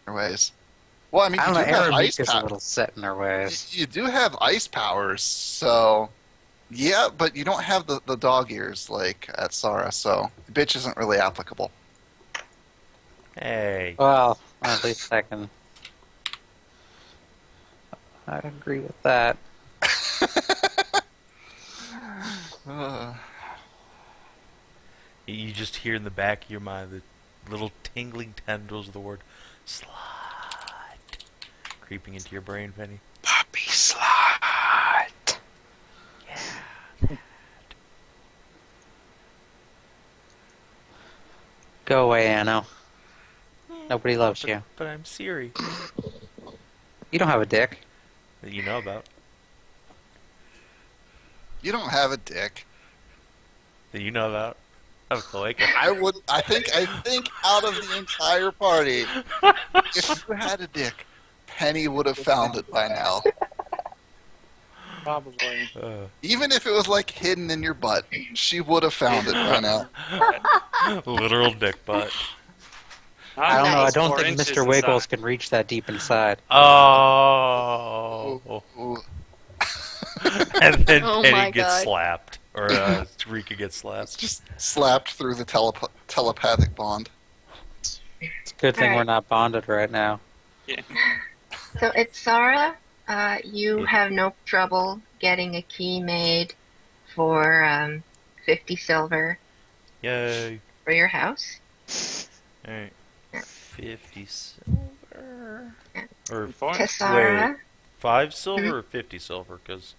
Speaker 7: bitch.
Speaker 2: ways. Well, I mean,
Speaker 7: I
Speaker 2: you
Speaker 7: don't
Speaker 2: do
Speaker 7: know,
Speaker 2: have ice
Speaker 7: Araemika's a
Speaker 2: powers.
Speaker 7: little set in her ways.
Speaker 2: You do have ice powers, so yeah, but you don't have the dog ears like Atsara, so the bitch isn't really applicable.
Speaker 3: Hey.
Speaker 7: Well, at least I can... I agree with that.
Speaker 3: You just hear in the back of your mind the little tingling tendrils of the word slut creeping into your brain, Penny.
Speaker 7: Puppy slut.
Speaker 6: Go away, Anno. Nobody loves you.
Speaker 3: But I'm Siri.
Speaker 6: You don't have a dick.
Speaker 3: That you know about.
Speaker 2: You don't have a dick.
Speaker 3: That you know about. Of Cloaca.
Speaker 2: I think out of the entire party, if you had a dick, Penny would have found it by now.
Speaker 4: Probably.
Speaker 2: Even if it was like hidden in your butt, she would have found it by now.
Speaker 3: Literal dick butt.
Speaker 6: I don't know. I
Speaker 1: Nice.
Speaker 6: don't
Speaker 4: 4
Speaker 6: think
Speaker 4: inches
Speaker 6: Mr. Wiggles
Speaker 4: inside.
Speaker 6: can reach that deep inside.
Speaker 3: Oh.
Speaker 2: Ooh.
Speaker 3: And then
Speaker 5: Oh
Speaker 3: Penny
Speaker 5: my
Speaker 3: gets
Speaker 5: God.
Speaker 3: slapped. Or Rika gets slapped.
Speaker 2: Just slapped through the telepathic bond.
Speaker 6: It's a good thing
Speaker 1: Alright.
Speaker 6: we're not bonded right now.
Speaker 1: So Atsara, you have no trouble getting a key made for 50 silver
Speaker 3: Yay.
Speaker 1: for your house.
Speaker 3: Alright. 50 silver.
Speaker 1: Yeah.
Speaker 3: Or
Speaker 1: Tessara,
Speaker 3: 5 silver or 50 silver? Because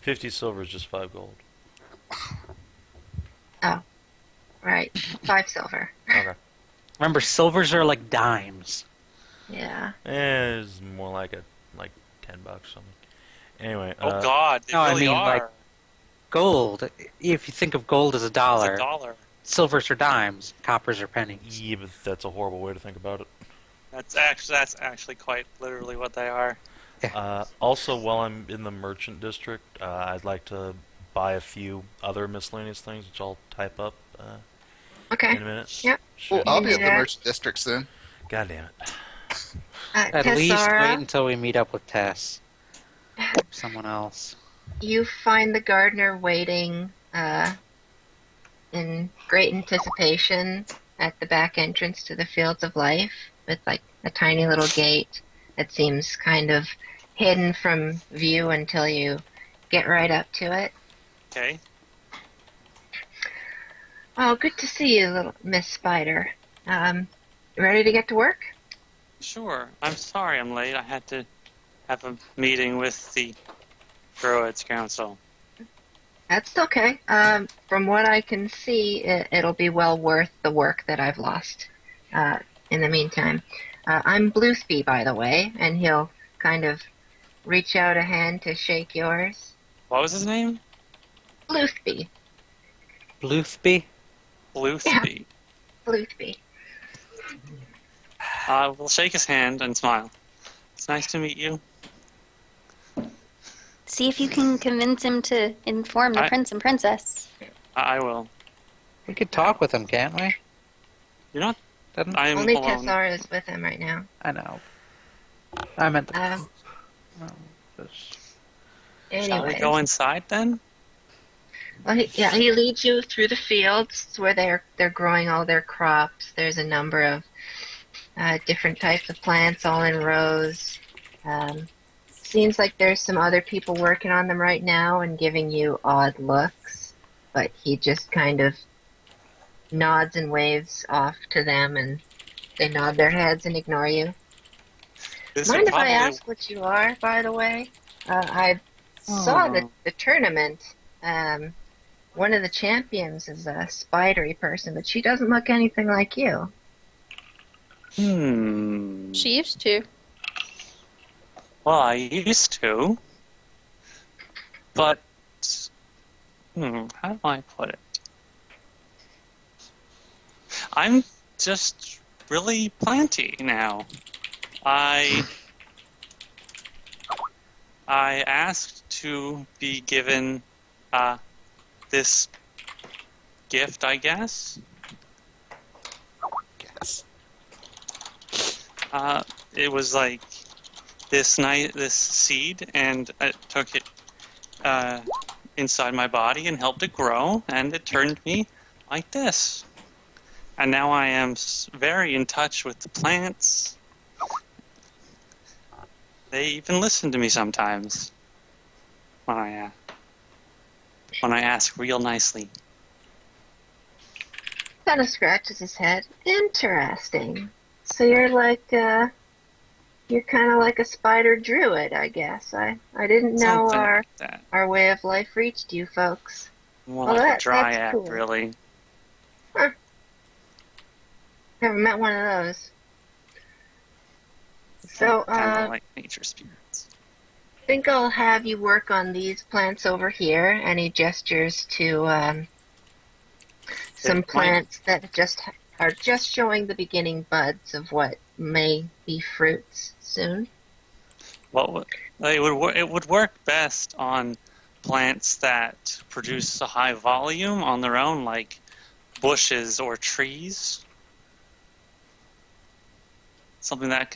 Speaker 3: 50 silver is just 5 gold.
Speaker 1: right, 5 silver.
Speaker 3: Okay.
Speaker 6: Remember, silvers are like dimes.
Speaker 1: Yeah.
Speaker 3: It's more like 10 bucks something. Anyway,
Speaker 4: Oh God, they
Speaker 6: No, I
Speaker 4: really
Speaker 6: mean,
Speaker 4: are.
Speaker 6: like, Gold, if you think of gold as a
Speaker 4: It's
Speaker 6: dollar,
Speaker 4: a dollar.
Speaker 6: silvers are dimes, coppers are pennies.
Speaker 3: yeah, but that's a horrible way to think about it.
Speaker 4: That's actually quite literally what they are.
Speaker 3: Also, while I'm in the merchant district, I'd like to buy a few other miscellaneous things, which I'll type up
Speaker 1: Okay.
Speaker 3: in a minute.
Speaker 1: Yep.
Speaker 3: Shit.
Speaker 2: I'll
Speaker 1: can
Speaker 2: be
Speaker 1: do
Speaker 2: at the
Speaker 1: that.
Speaker 2: merchant district soon.
Speaker 3: God damn it.
Speaker 6: At least wait
Speaker 1: Tessara,
Speaker 6: until we meet up with Tess. Someone else.
Speaker 1: you find the gardener waiting in great anticipation at the back entrance to the Fields of Life with like a tiny little gate that seems kind of hidden from view until you get right up to it.
Speaker 4: Okay.
Speaker 1: Oh, good to see you, little Miss Spider. Ready to get to work?
Speaker 4: Sure. I'm sorry I'm late. I had to have a meeting with the Druids Council.
Speaker 1: That's okay. From what I can see, it'll be well worth the work that I've lost in the meantime. I'm Bluesby, by the way, and he'll kind of reach out a hand to shake yours.
Speaker 4: What was his name?
Speaker 1: Bluesby.
Speaker 6: Bluthby?
Speaker 4: Bluthby.
Speaker 1: Bluesby.
Speaker 4: We'll shake his hand and smile. It's nice to meet you.
Speaker 5: See if you can convince him to inform the prince and princess.
Speaker 4: I will.
Speaker 6: We could talk with him, can't we?
Speaker 4: You're not.
Speaker 6: Doesn't-
Speaker 4: I'm
Speaker 1: Only
Speaker 4: alone.
Speaker 1: Tessara is with him right now.
Speaker 6: I know. I meant the...
Speaker 1: Anyways.
Speaker 4: Shall we go inside then?
Speaker 1: Well, he leads you through the fields where they're growing all their crops. There's a number of different types of plants all in rows. Seems like there's some other people working on them right now and giving you odd looks, but he just kind of nods and waves off to them, and they nod their heads and ignore you.
Speaker 4: This
Speaker 1: Mind
Speaker 4: would
Speaker 1: if I ask what you are, by the way? I saw the tournament. One of the champions is a spidery person, but she doesn't look anything like you.
Speaker 5: She used to.
Speaker 4: Well, I used to. But, how do I put it? I'm just really planty now. I asked to be given this gift, I guess.
Speaker 2: Yes.
Speaker 4: It was like this seed, and I took it inside my body and helped it grow, and it turned me like this. And now I am very in touch with the plants. They even listen to me sometimes when I ask real nicely.
Speaker 1: Kind of scratches his head. Interesting. So you're like, you're kind of like a spider druid, I guess. I didn't know
Speaker 4: Something like that.
Speaker 1: our way of life reached you folks.
Speaker 4: More
Speaker 1: Well,
Speaker 4: like
Speaker 1: that's
Speaker 4: a dryad,
Speaker 1: cool.
Speaker 4: really.
Speaker 1: Never met one of those. So,
Speaker 4: Kind of like nature spirits.
Speaker 1: I think I'll have you work on these plants over here. Any gestures to some
Speaker 4: It might-
Speaker 1: plants that are just showing the beginning buds of what may be fruits soon?
Speaker 4: It would work best on plants that produce a high volume on their own, like bushes or trees. Something that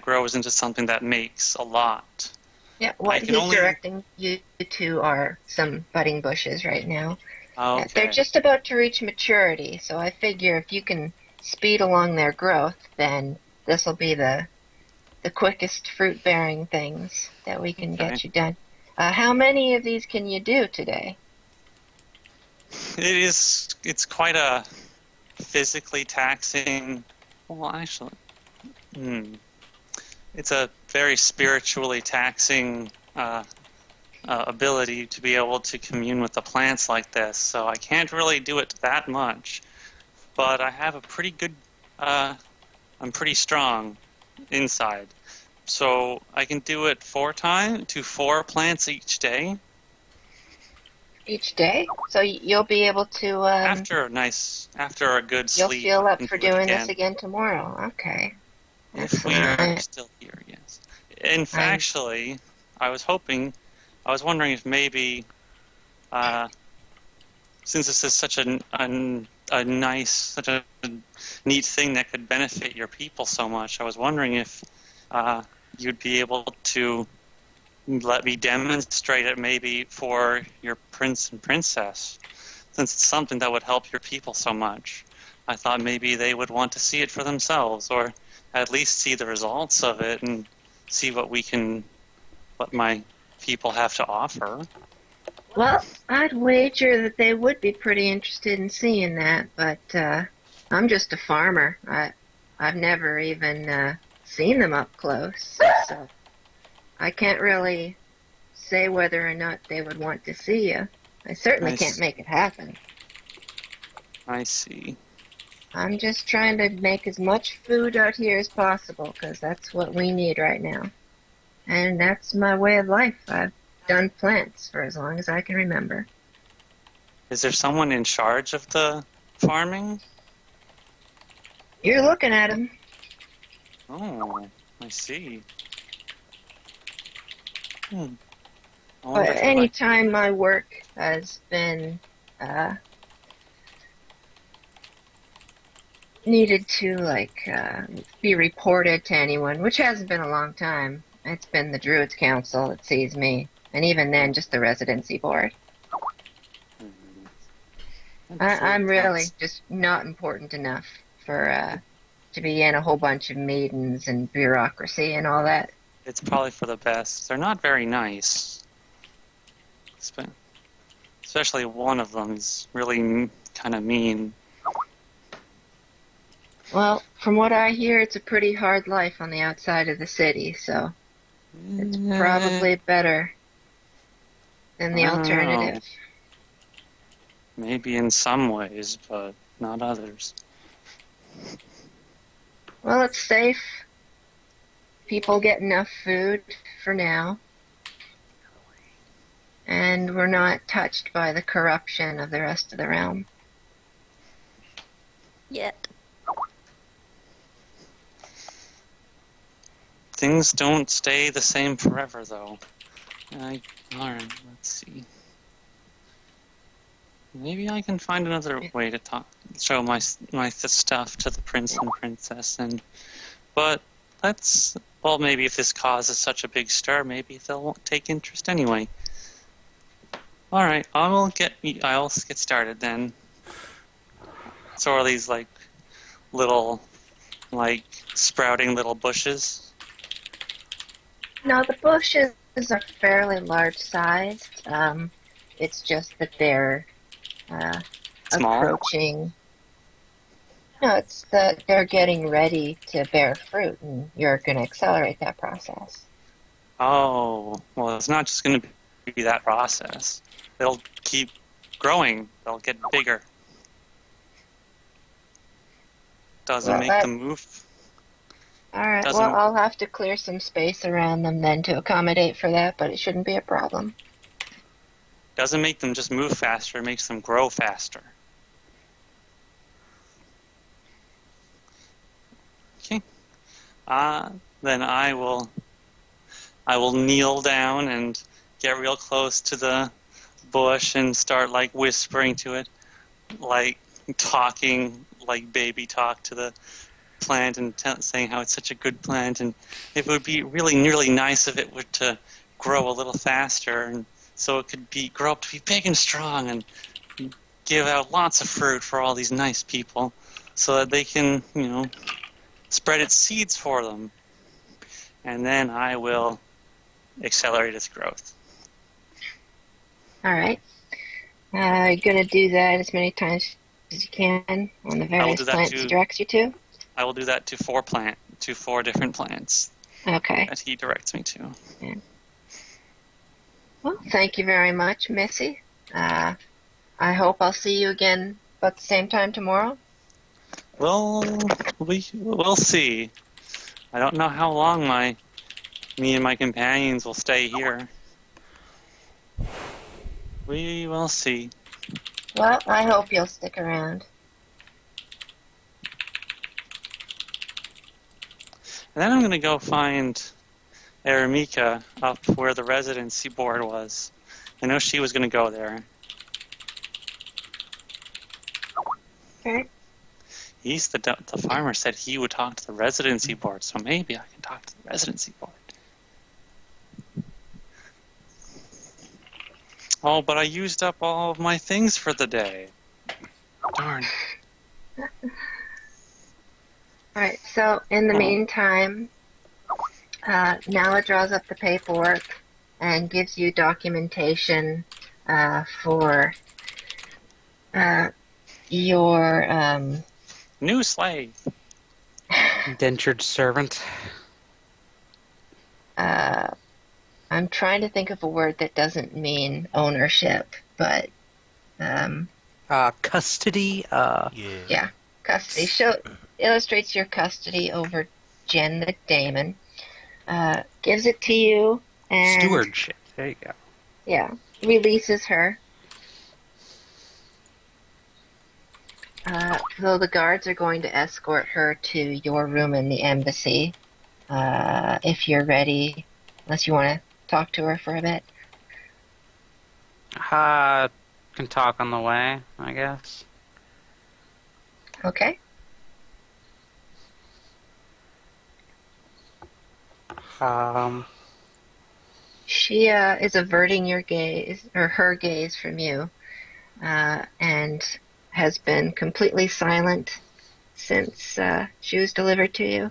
Speaker 4: grows into something that makes a lot.
Speaker 1: Yeah, what
Speaker 4: can
Speaker 1: he's
Speaker 4: only-
Speaker 1: directing you to are some budding bushes right now.
Speaker 4: Okay.
Speaker 1: They're just about to reach maturity, so I figure if you can speed along their growth, then this will be the quickest fruit-bearing things that we can
Speaker 4: Okay.
Speaker 1: get you done. How many of these can you do today?
Speaker 4: It's quite a physically taxing. Well, actually, it's a very spiritually taxing ability to be able to commune with the plants like this. So I can't really do it that much, but I have a pretty good. I'm pretty strong inside, so I can do it 4 plants each day.
Speaker 1: Each day? So you'll be able to,
Speaker 4: After a good
Speaker 1: you'll
Speaker 4: sleep.
Speaker 1: feel
Speaker 4: I
Speaker 1: up
Speaker 4: can
Speaker 1: for
Speaker 4: do it
Speaker 1: doing this again tomorrow. Okay.
Speaker 4: If we are still here, yes. And actually, I was wondering if maybe, since this is such a neat thing that could benefit your people so much, I was wondering if you'd be able to let me demonstrate it maybe for your prince and princess, since it's something that would help your people so much. I thought maybe they would want to see it for themselves, or at least see the results of it and see what my people have to offer.
Speaker 1: Well, I'd wager that they would be pretty interested in seeing that, but I'm just a farmer. I've never even seen them up close, so I can't really say whether or not they would want to see you. I certainly can't make it happen.
Speaker 4: I see.
Speaker 1: I'm just trying to make as much food out here as possible, because that's what we need right now. And that's my way of life. I've done plants for as long as I can remember.
Speaker 4: Is there someone in charge of the farming?
Speaker 1: You're looking at him.
Speaker 4: Oh, I see.
Speaker 1: But any time my work has been needed to be reported to anyone, which hasn't been a long time, it's been the Druid's Council that sees me, and even then just the Residency Board. I'm really just not important enough for to be in a whole bunch of meetings and bureaucracy and all that.
Speaker 4: It's probably for the best. They're not very nice. Especially one of them is really kind of mean.
Speaker 1: Well, from what I hear, it's a pretty hard life on the outside of the city, so it's probably better than the alternative.
Speaker 4: Maybe in some ways, but not others.
Speaker 1: Well, it's safe. People get enough food for now. And we're not touched by the corruption of the rest of the realm.
Speaker 5: Yet.
Speaker 4: Things don't stay the same forever, though. Alright, let's see. Maybe I can find another way to show my stuff to the prince and princess, but maybe if this causes such a big stir, maybe they'll take interest anyway. All right, I'll get started then. So are these little sprouting little bushes?
Speaker 1: No, the bushes are fairly large sized. It's just that they're
Speaker 4: Small?
Speaker 1: approaching. No, it's that they're getting ready to bear fruit, and you're going to accelerate that process.
Speaker 4: Oh, well, it's not just going to be that process. They'll keep growing. They'll get bigger. doesn't
Speaker 1: Well,
Speaker 4: make them move.
Speaker 1: All right.
Speaker 4: Doesn't-
Speaker 1: Well, I'll have to clear some space around them then to accommodate for that, but it shouldn't be a problem.
Speaker 4: Doesn't make them just move faster. It makes them grow faster. Okay. Then I will kneel down and get real close to the bush and start like whispering to it, like talking like baby talk to the plant and saying how it's such a good plant, and it would be really nice if it were to grow a little faster, and so it could grow up to be big and strong and give out lots of fruit for all these nice people, so that they can, spread its seeds for them, and then I will accelerate its growth.
Speaker 1: All right. You're gonna do that as many times as you can on the various
Speaker 4: do that
Speaker 1: plants
Speaker 4: too.
Speaker 1: he directs you to.
Speaker 4: I will do that to 4 different plants
Speaker 1: Okay.
Speaker 4: that he directs me to.
Speaker 1: Well, thank you very much, Missy. I hope I'll see you again about the same time tomorrow.
Speaker 4: Well, we'll see. I don't know how long me and my companions will stay here. We will see.
Speaker 1: Well, I hope you'll stick around.
Speaker 4: And then I'm going to go find Araemika up where the residency board was. I know she was going to go there.
Speaker 1: Okay.
Speaker 4: The farmer said he would talk to the residency board, so maybe I can talk to the residency board. Oh, but I used up all of my things for the day. Darn.
Speaker 1: All right. So in the meantime, Nala draws up the paperwork and gives you documentation for your
Speaker 4: New slave.
Speaker 6: Indentured servant.
Speaker 1: I'm trying to think of a word that doesn't mean ownership, but
Speaker 6: Custody.
Speaker 1: yeah, custody. Illustrates your custody over Jen the Daemon. Gives it to you and
Speaker 6: Stewardship. There you go.
Speaker 1: yeah, releases her. Though the guards are going to escort her to your room in the embassy, if you're ready, unless you want to talk to her for a bit.
Speaker 6: Can talk on the way, I guess.
Speaker 1: Okay. She is averting your gaze, or her gaze from you, and has been completely silent since she was delivered to you.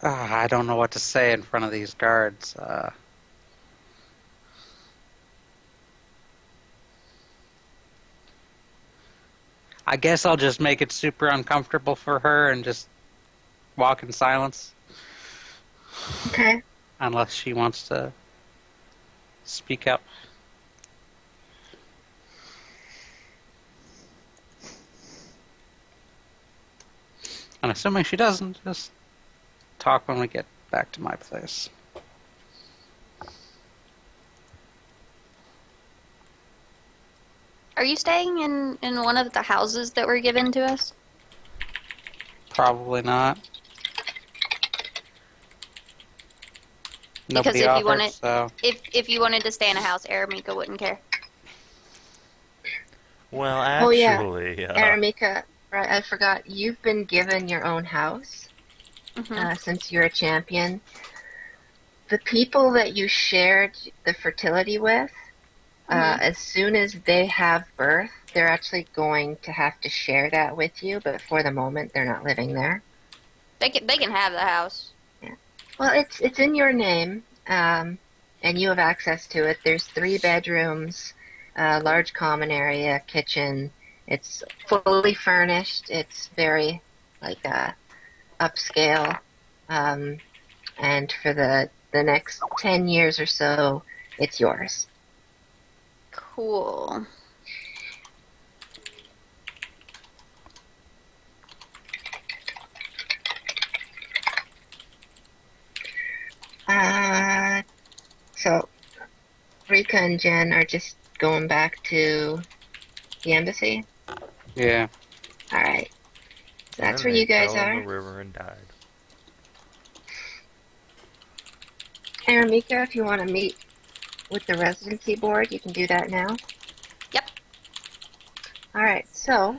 Speaker 6: I don't know what to say in front of these guards. I guess I'll just make it super uncomfortable for her and just walk in silence.
Speaker 1: Okay.
Speaker 6: Unless she wants to speak up. And assuming she doesn't, just talk when we get back to my place.
Speaker 5: Are you staying in one of the houses that were given to us?
Speaker 6: Probably not.
Speaker 5: Because
Speaker 6: Nobody
Speaker 5: if you
Speaker 6: offered,
Speaker 5: wanted-
Speaker 6: so...
Speaker 5: If you wanted to stay in a house, Araemika wouldn't care.
Speaker 3: Well,
Speaker 1: Oh, yeah.
Speaker 3: actually,
Speaker 1: Araemika, right, I forgot, you've been given your own house since you're a champion. The people that you shared the fertility with, as soon as they have birth, they're actually going to have to share that with you, but for the moment, they're not living there.
Speaker 5: They can have the house.
Speaker 1: Well, it's in your name, and you have access to it. There's 3 bedrooms, large common area, kitchen. It's fully furnished. It's very upscale. And for the next 10 years or so, it's yours.
Speaker 5: Cool.
Speaker 1: So Rika and Jen are just going back to the embassy.
Speaker 8: Yeah.
Speaker 1: All right. So that's
Speaker 3: And
Speaker 1: where
Speaker 3: they
Speaker 1: you guys
Speaker 3: fell in
Speaker 1: are.
Speaker 3: the river and died.
Speaker 1: Araemika, if you want to meet with the residency board, you can do that now.
Speaker 5: Yep.
Speaker 1: All right. So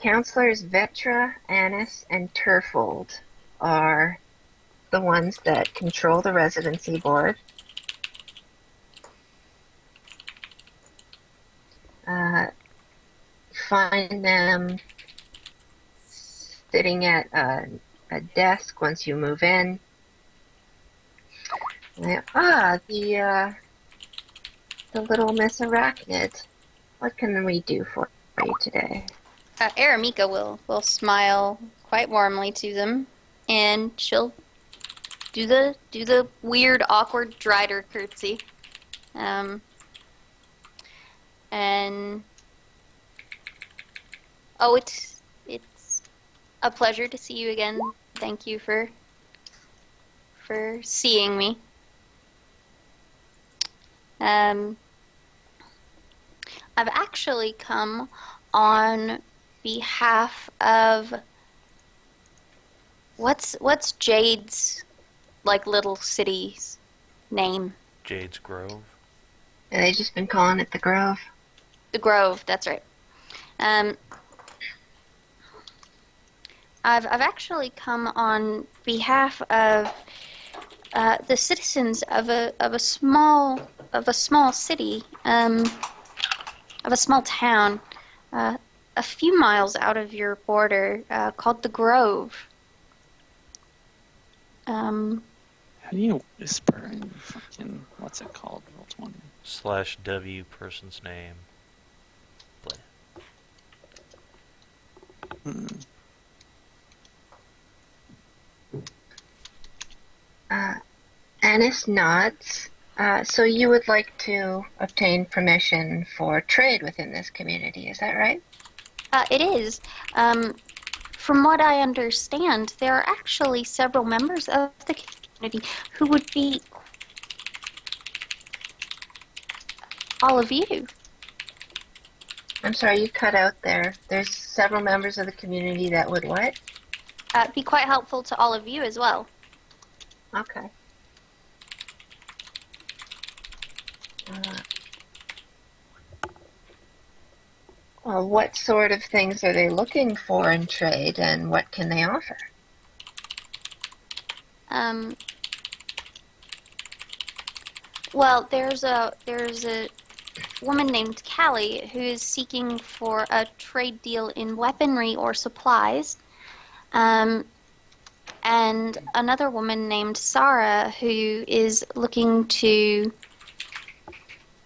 Speaker 1: counselors Vetra, Annis, and Turfold are the ones that control the residency board. Find them sitting at a desk once you move in. The little Miss Arachnid. What can we do for you today?
Speaker 5: Araemika will smile quite warmly to them, and she'll do the weird, awkward Drider curtsy. And oh, it's a pleasure to see you again. Thank you for seeing me. I've actually come on behalf of what's Jade's like little city's name?
Speaker 3: Jade's Grove.
Speaker 1: And they just been calling it the Grove.
Speaker 5: The Grove, that's right. I've actually come on behalf of the citizens of a small city, of a small town, a few miles out of your border, called the Grove.
Speaker 4: How do you whisper in fucking, what's it called?
Speaker 3: /W person's name.
Speaker 4: Hmm.
Speaker 1: Annis nods. So you would like to obtain permission for trade within this community, is that right?
Speaker 5: It is. From what I understand, there are actually several members of the community who would be all of you.
Speaker 1: I'm sorry, you cut out there. There's several members of the community that would what?
Speaker 5: Be quite helpful to all of you as well.
Speaker 1: Okay. Well, what sort of things are they looking for in trade, and what can they offer?
Speaker 5: Well, there's a woman named Callie who is seeking for a trade deal in weaponry or supplies. And another woman named Sarah who is looking to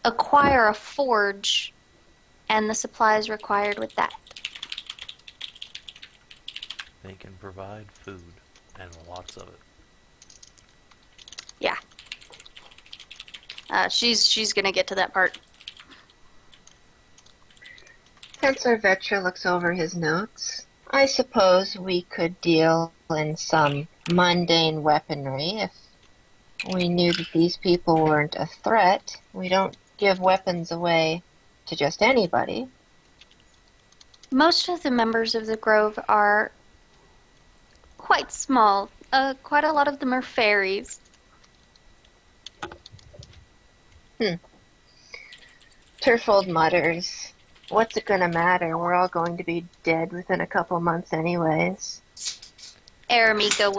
Speaker 5: acquire a forge and the supplies required with that.
Speaker 3: They can provide food, and lots of it.
Speaker 5: Yeah. She's gonna get to that part.
Speaker 1: Counselor Vetra looks over his notes. I suppose we could deal in some mundane weaponry if we knew that these people weren't a threat. We don't give weapons away to just anybody.
Speaker 5: Most of the members of the Grove are quite small. Quite a lot of them are fairies.
Speaker 1: Turfold mutters, "What's it gonna matter? We're all going to be dead within a couple months anyways."
Speaker 5: Araemika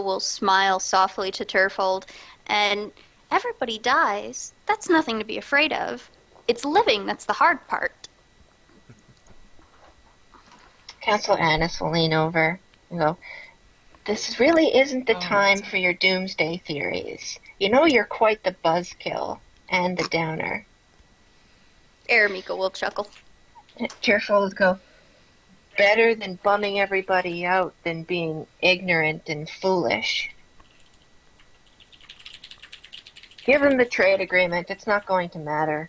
Speaker 5: will smile softly to Turfold, and everybody dies. That's nothing to be afraid of. It's living that's the hard part.
Speaker 1: Counselor Annis will lean over and go, "This really isn't the time for your doomsday theories. You know you're quite the buzzkill and the downer."
Speaker 5: Araemika will chuckle.
Speaker 1: Turfold go, "Better than bumming everybody out than being ignorant and foolish." Give him the trade agreement. It's not going to matter.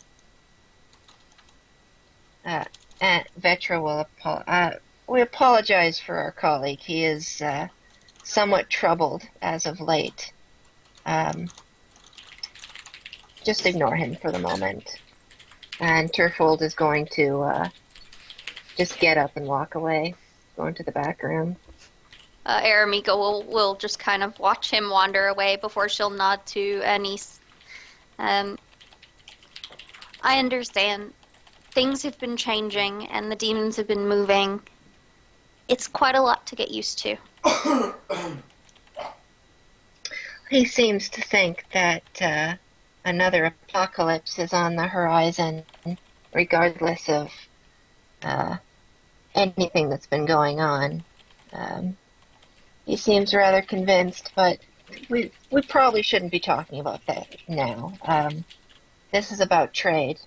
Speaker 1: And Vetra will we apologize for our colleague. He is somewhat troubled as of late. Just ignore him for the moment. And Turfold is going to just get up and walk away, go into the back room.
Speaker 5: Araemika will just kind of watch him wander away before she'll nod to Anise. I understand. Things have been changing and the demons have been moving. It's quite a lot to get used to.
Speaker 1: He seems to think that another apocalypse is on the horizon, regardless of anything that's been going on. He seems rather convinced, but we probably shouldn't be talking about that now. This is about trade.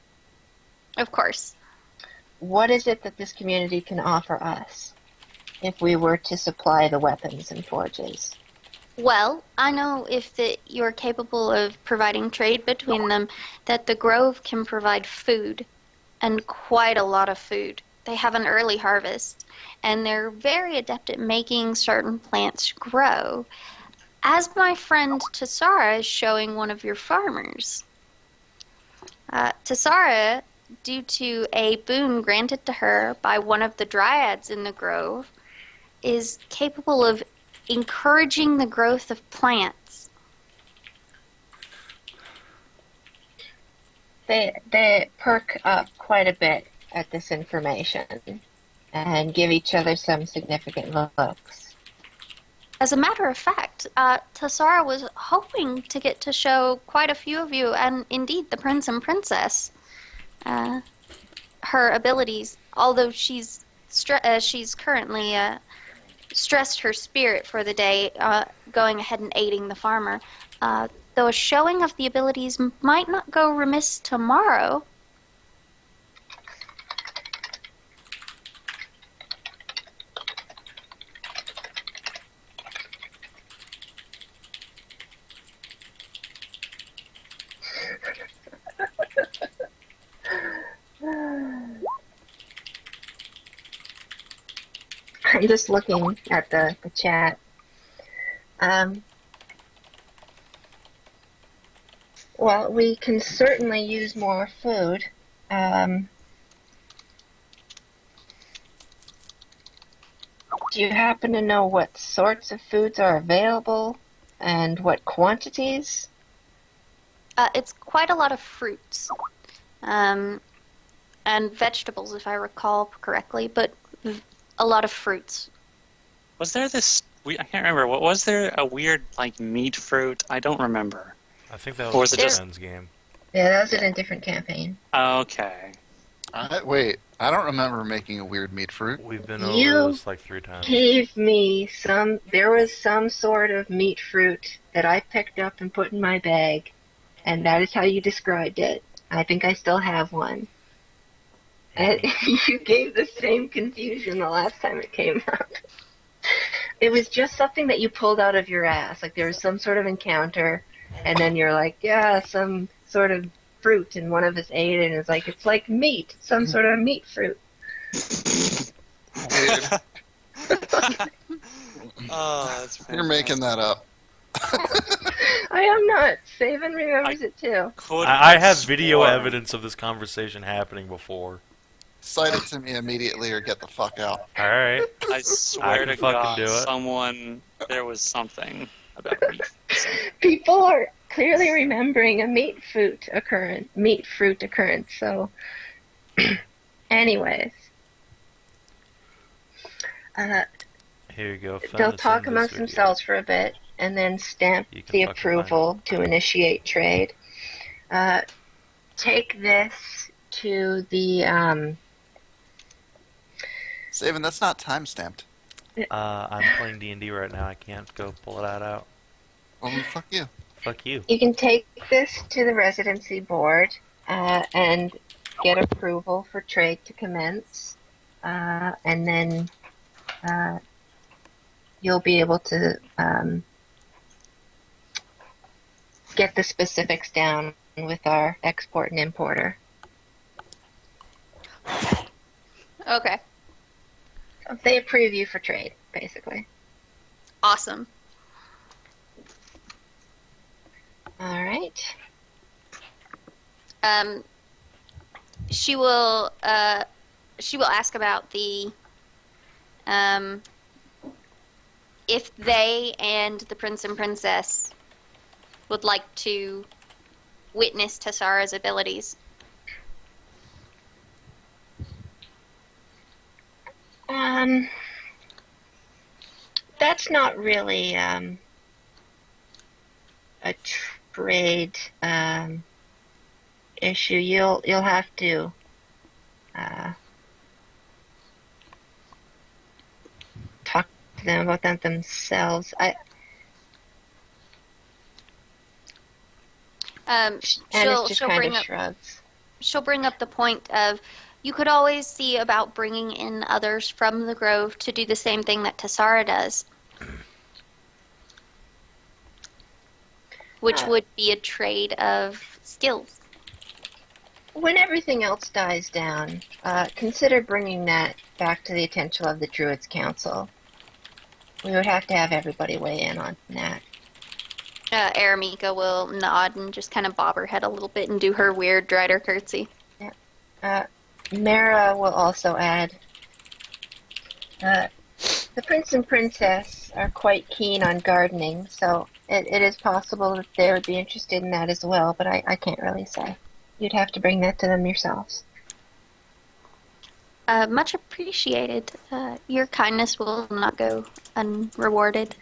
Speaker 5: Of course.
Speaker 1: What is it that this community can offer us if we were to supply the weapons and forges?
Speaker 5: Well, I know if you're capable of providing trade between them, that the Grove can provide food, and quite a lot of food. They have an early harvest, and they're very adept at making certain plants grow. As my friend Tessara is showing one of your farmers. Tessara, due to a boon granted to her by one of the dryads in the Grove, is capable of encouraging the growth of plants.
Speaker 1: They perk up quite a bit at this information and give each other some significant looks.
Speaker 5: As a matter of fact, Tessara was hoping to get to show quite a few of you, and indeed the prince and princess, her abilities, although she's currently stressed her spirit for the day, going ahead and aiding the farmer. Though a showing of the abilities might not go remiss tomorrow.
Speaker 1: I'm just looking at the chat. Well, we can certainly use more food. Do you happen to know what sorts of foods are available and what quantities?
Speaker 5: It's quite a lot of fruits. And vegetables, if I recall correctly, but a lot of fruits.
Speaker 4: Was there this? I can't remember. What was there? A weird like meat fruit? I don't remember.
Speaker 3: I think that
Speaker 4: Or
Speaker 3: was
Speaker 4: was it
Speaker 3: the
Speaker 4: just-
Speaker 3: Friends game.
Speaker 1: Yeah, that was in a different campaign.
Speaker 4: Okay.
Speaker 2: Wait, I don't remember making a weird meat fruit.
Speaker 3: We've been
Speaker 1: You
Speaker 3: over this like 3 times.
Speaker 1: Gave me there was some sort of meat fruit that I picked up and put in my bag, and that is how you described it. I think I still have one. And you gave the same confusion the last time it came up. It was just something that you pulled out of your ass. Like there was some sort of encounter, and then you're like, yeah, some sort of fruit, and one of us ate it, and it's like meat, some sort of meat fruit.
Speaker 2: Weird.
Speaker 4: Oh, that's fantastic.
Speaker 2: You're making that up.
Speaker 1: I am not. Savin remembers it too.
Speaker 3: I have video evidence of this conversation happening before.
Speaker 2: Cite it to me immediately or get the fuck out.
Speaker 3: Alright.
Speaker 4: I swear
Speaker 3: can
Speaker 4: to
Speaker 3: fucking
Speaker 4: God,
Speaker 3: do it.
Speaker 4: there was something about meat.
Speaker 1: People are clearly remembering a meat fruit occurrence. So, anyways,
Speaker 3: Here you go.
Speaker 1: they'll talk amongst themselves for a bit and then stamp
Speaker 3: You can
Speaker 1: the
Speaker 3: fucking
Speaker 1: approval to initiate trade. Take this to the
Speaker 2: Savin, that's not time stamped.
Speaker 3: I'm playing D&D right now. I can't go pull that out.
Speaker 2: Well, then fuck you.
Speaker 3: Fuck you.
Speaker 1: You can take this to the residency board and get approval for trade to commence, and then you'll be able to get the specifics down with our export and importer.
Speaker 5: Okay.
Speaker 1: So they approve you for trade, basically.
Speaker 5: Awesome.
Speaker 1: All right.
Speaker 5: She will ask about the if they and the prince and princess would like to witness Tessara's abilities.
Speaker 1: That's not really a trade issue. You'll have to talk to them about that themselves. Annis just kind of shrugs.
Speaker 5: She'll bring up the point of you could always see about bringing in others from the Grove to do the same thing that Tessara does, which would be a trade of skills.
Speaker 1: When everything else dies down, consider bringing that back to the attention of the Druids Council. We would have to have everybody weigh in on that.
Speaker 5: Araemika will nod and just kind of bob her head a little bit and do her weird Drider curtsy.
Speaker 1: Yeah. Mara will also add, the prince and princess are quite keen on gardening, so it is possible that they would be interested in that as well, but I can't really say. You'd have to bring that to them yourselves.
Speaker 5: Much appreciated. Your kindness will not go unrewarded.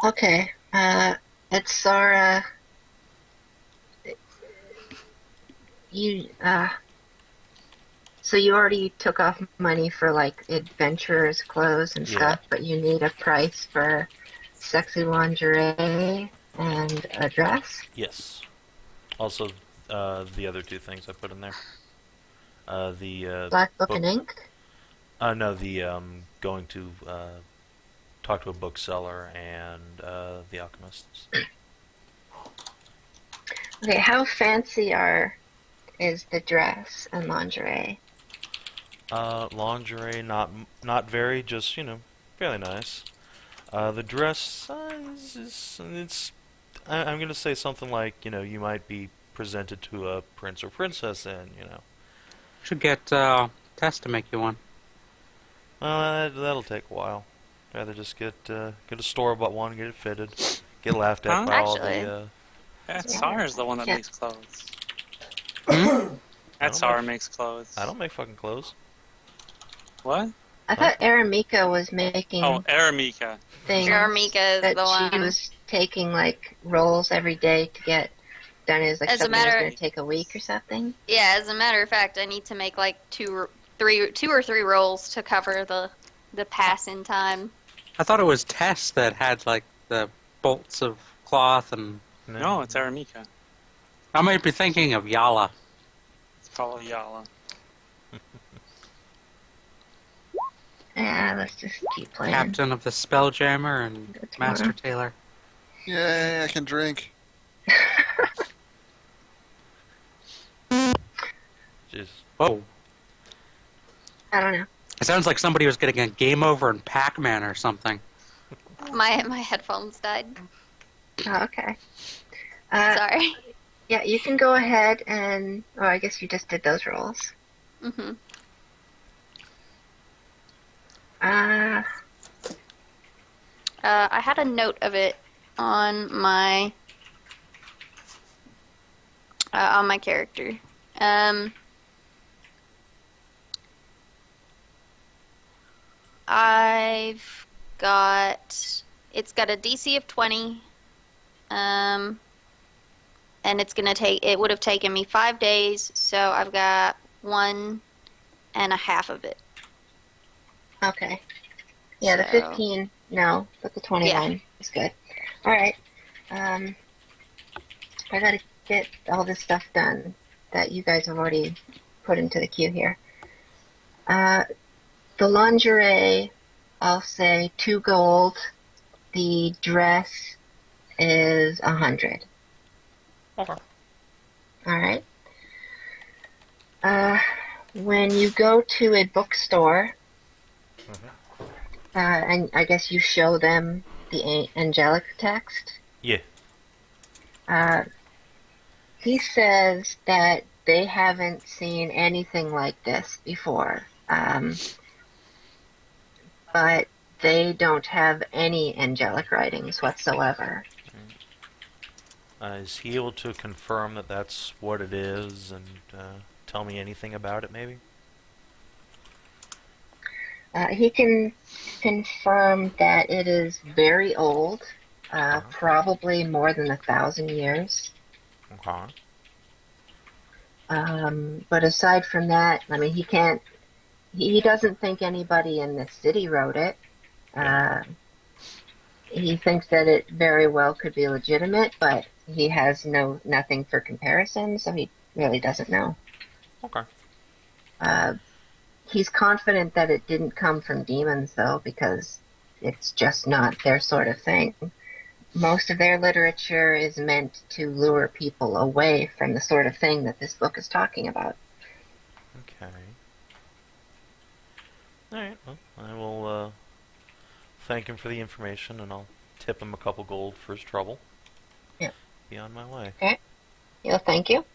Speaker 1: Okay. Atsara, so you already took off money for like adventurers' clothes and stuff, but you need a price for sexy lingerie and a dress?
Speaker 3: Yes. Also, the other two things I put in there. The
Speaker 1: Black book and ink?
Speaker 3: No, the going to talk to a bookseller and the alchemists.
Speaker 1: Okay, how fancy is the dress and lingerie?
Speaker 3: Lingerie, not very, just fairly nice. The dress, I'm gonna say something like you might be presented to a prince or princess in.
Speaker 6: Should get Tess to make you one.
Speaker 3: Well, that'll take a while. Rather just get a store-bought one, get it fitted, get laughed at by all the.
Speaker 4: Atsara's the one that makes clothes.
Speaker 6: Hmm?
Speaker 4: Atsara makes clothes.
Speaker 3: I don't make fucking clothes.
Speaker 4: What?
Speaker 1: I thought Araemika was making
Speaker 4: Araemika.
Speaker 1: things
Speaker 5: Araemika is
Speaker 1: that
Speaker 5: the
Speaker 1: she
Speaker 5: one.
Speaker 1: was taking like rolls every day to get done. It was like
Speaker 5: As a
Speaker 1: something that was
Speaker 5: matter-
Speaker 1: going to take a week or something.
Speaker 5: Yeah, as a matter of fact, I need to make like two or three rolls to cover the pass in time.
Speaker 6: I thought it was Tess that had like the bolts of cloth and.
Speaker 4: No, it's Araemika.
Speaker 6: I might be thinking of Yala.
Speaker 4: It's probably Yala.
Speaker 1: Yeah, let's just keep playing.
Speaker 6: Captain of the Spelljammer and
Speaker 1: Go tomorrow.
Speaker 6: Master Tailor.
Speaker 2: Yay, I can drink.
Speaker 3: Jeez.
Speaker 6: Whoa.
Speaker 1: I don't know.
Speaker 6: It sounds like somebody was getting a game over in Pac-Man or something.
Speaker 5: My headphones died.
Speaker 1: Oh, okay.
Speaker 5: Sorry.
Speaker 1: Yeah, you can go ahead and... Oh, I guess you just did those rolls.
Speaker 5: Mm-hmm.
Speaker 1: Uh,
Speaker 5: I had a note of it on my character. It's got a DC of 20, and it would have taken me 5 days, so I've got 1.5 of it.
Speaker 1: okay. Yeah, the
Speaker 5: So-
Speaker 1: 15, no, but the 21 is good. Alright. I gotta get all this stuff done that you guys have already put into the queue here. The lingerie, I'll say 2 gold. The dress is 100.
Speaker 3: Okay.
Speaker 1: All right. When you go to a bookstore, and I guess you show them the angelic text,
Speaker 3: Yeah.
Speaker 1: he says that they haven't seen anything like this before, but they don't have any angelic writings whatsoever.
Speaker 3: Is he able to confirm that that's what it is and tell me anything about it, maybe?
Speaker 1: He can confirm that it is very old, probably more than 1,000 years.
Speaker 3: Okay.
Speaker 1: But aside from that, I mean, he doesn't think anybody in the city wrote it.
Speaker 3: Yeah.
Speaker 1: He thinks that it very well could be legitimate, but he has nothing for comparison, so he really doesn't know.
Speaker 3: Okay.
Speaker 1: He's confident that it didn't come from demons, though, because it's just not their sort of thing. Most of their literature is meant to lure people away from the sort of thing that this book is talking about.
Speaker 3: Okay. Alright, well, I will thank him for the information, and I'll tip him a couple gold for his trouble.
Speaker 1: Yeah.
Speaker 3: Be on my way.
Speaker 1: Okay. Yeah, thank you.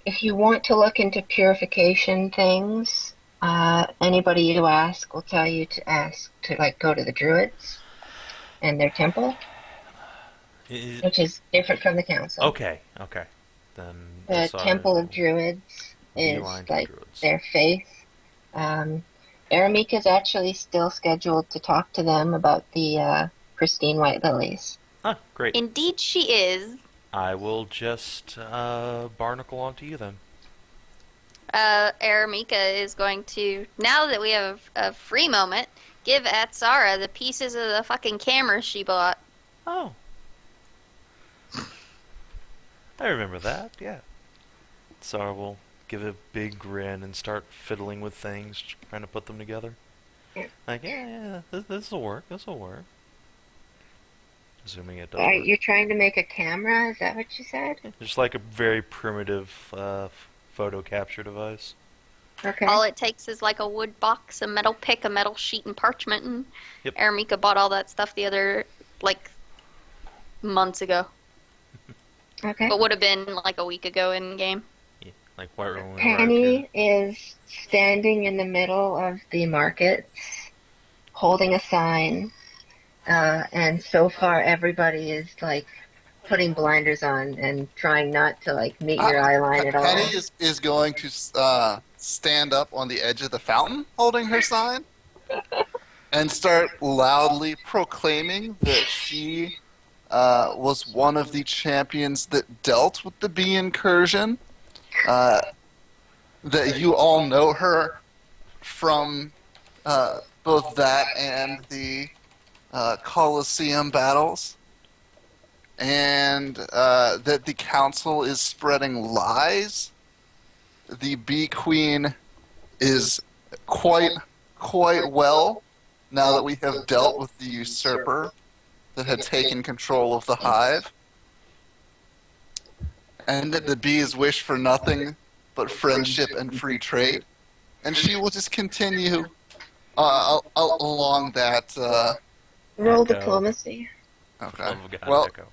Speaker 1: If you want to look into purification things, anybody you ask will tell you to ask to go to the Druids and their temple, which is different from the council.
Speaker 3: Okay. Then
Speaker 1: The Temple of Druids is their faith. Araemika is actually still scheduled to talk to them about the pristine white lilies.
Speaker 3: Ah, great.
Speaker 5: Indeed, she is.
Speaker 3: I will just barnacle onto you then.
Speaker 5: Araemika is going to, now that we have a free moment, give Atsara the pieces of the fucking camera she bought.
Speaker 3: Oh. I remember that, yeah. Sarah will give a big grin and start fiddling with things, trying to put them together. Like, yeah, this will work, Assuming it does work.
Speaker 1: You're trying to make a camera? Is that what you said?
Speaker 3: Just like a very primitive photo capture device.
Speaker 1: Okay.
Speaker 5: All it takes is like a wood box, a metal pick, a metal sheet, and parchment. And
Speaker 3: Yep.
Speaker 5: Araemika bought all that stuff the other, months ago.
Speaker 1: Okay.
Speaker 5: But would have been like a week ago in game.
Speaker 3: Yeah, like White Rolling
Speaker 1: Penny is standing in the middle of the markets, holding a sign, and so far everybody is putting blinders on and trying not to meet your eye line at all.
Speaker 2: Penny is going to stand up on the edge of the fountain holding her sign and start loudly proclaiming that she was one of the champions that dealt with the bee incursion. That you all know her from both that and the Colosseum battles. And that the council is spreading lies. The bee queen is quite well now that we have dealt with the usurper that had taken control of the hive. And that the bees wish for nothing but friendship and free trade. And she will just continue along that...
Speaker 1: Roll
Speaker 3: Echo.
Speaker 1: diplomacy.
Speaker 2: Okay.
Speaker 3: Love of God,
Speaker 2: Well,
Speaker 3: Echo.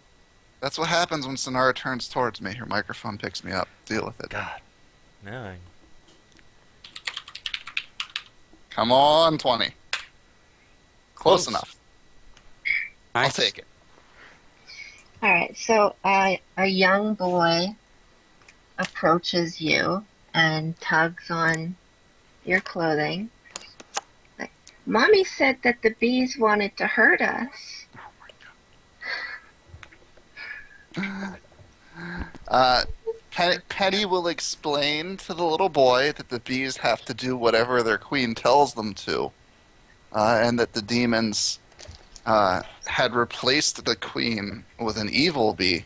Speaker 2: that's what happens when Sinarra turns towards me. Her microphone picks me up. Deal with it.
Speaker 3: God. No.
Speaker 2: Come on, 20. Close
Speaker 3: Close.
Speaker 2: enough.
Speaker 6: Nice.
Speaker 2: I'll take it.
Speaker 1: All right, so a young boy approaches you and tugs on your clothing. Mommy said that the bees wanted to hurt us.
Speaker 2: Penny will explain to the little boy that the bees have to do whatever their queen tells them to, and that the demons had replaced the queen with an evil bee.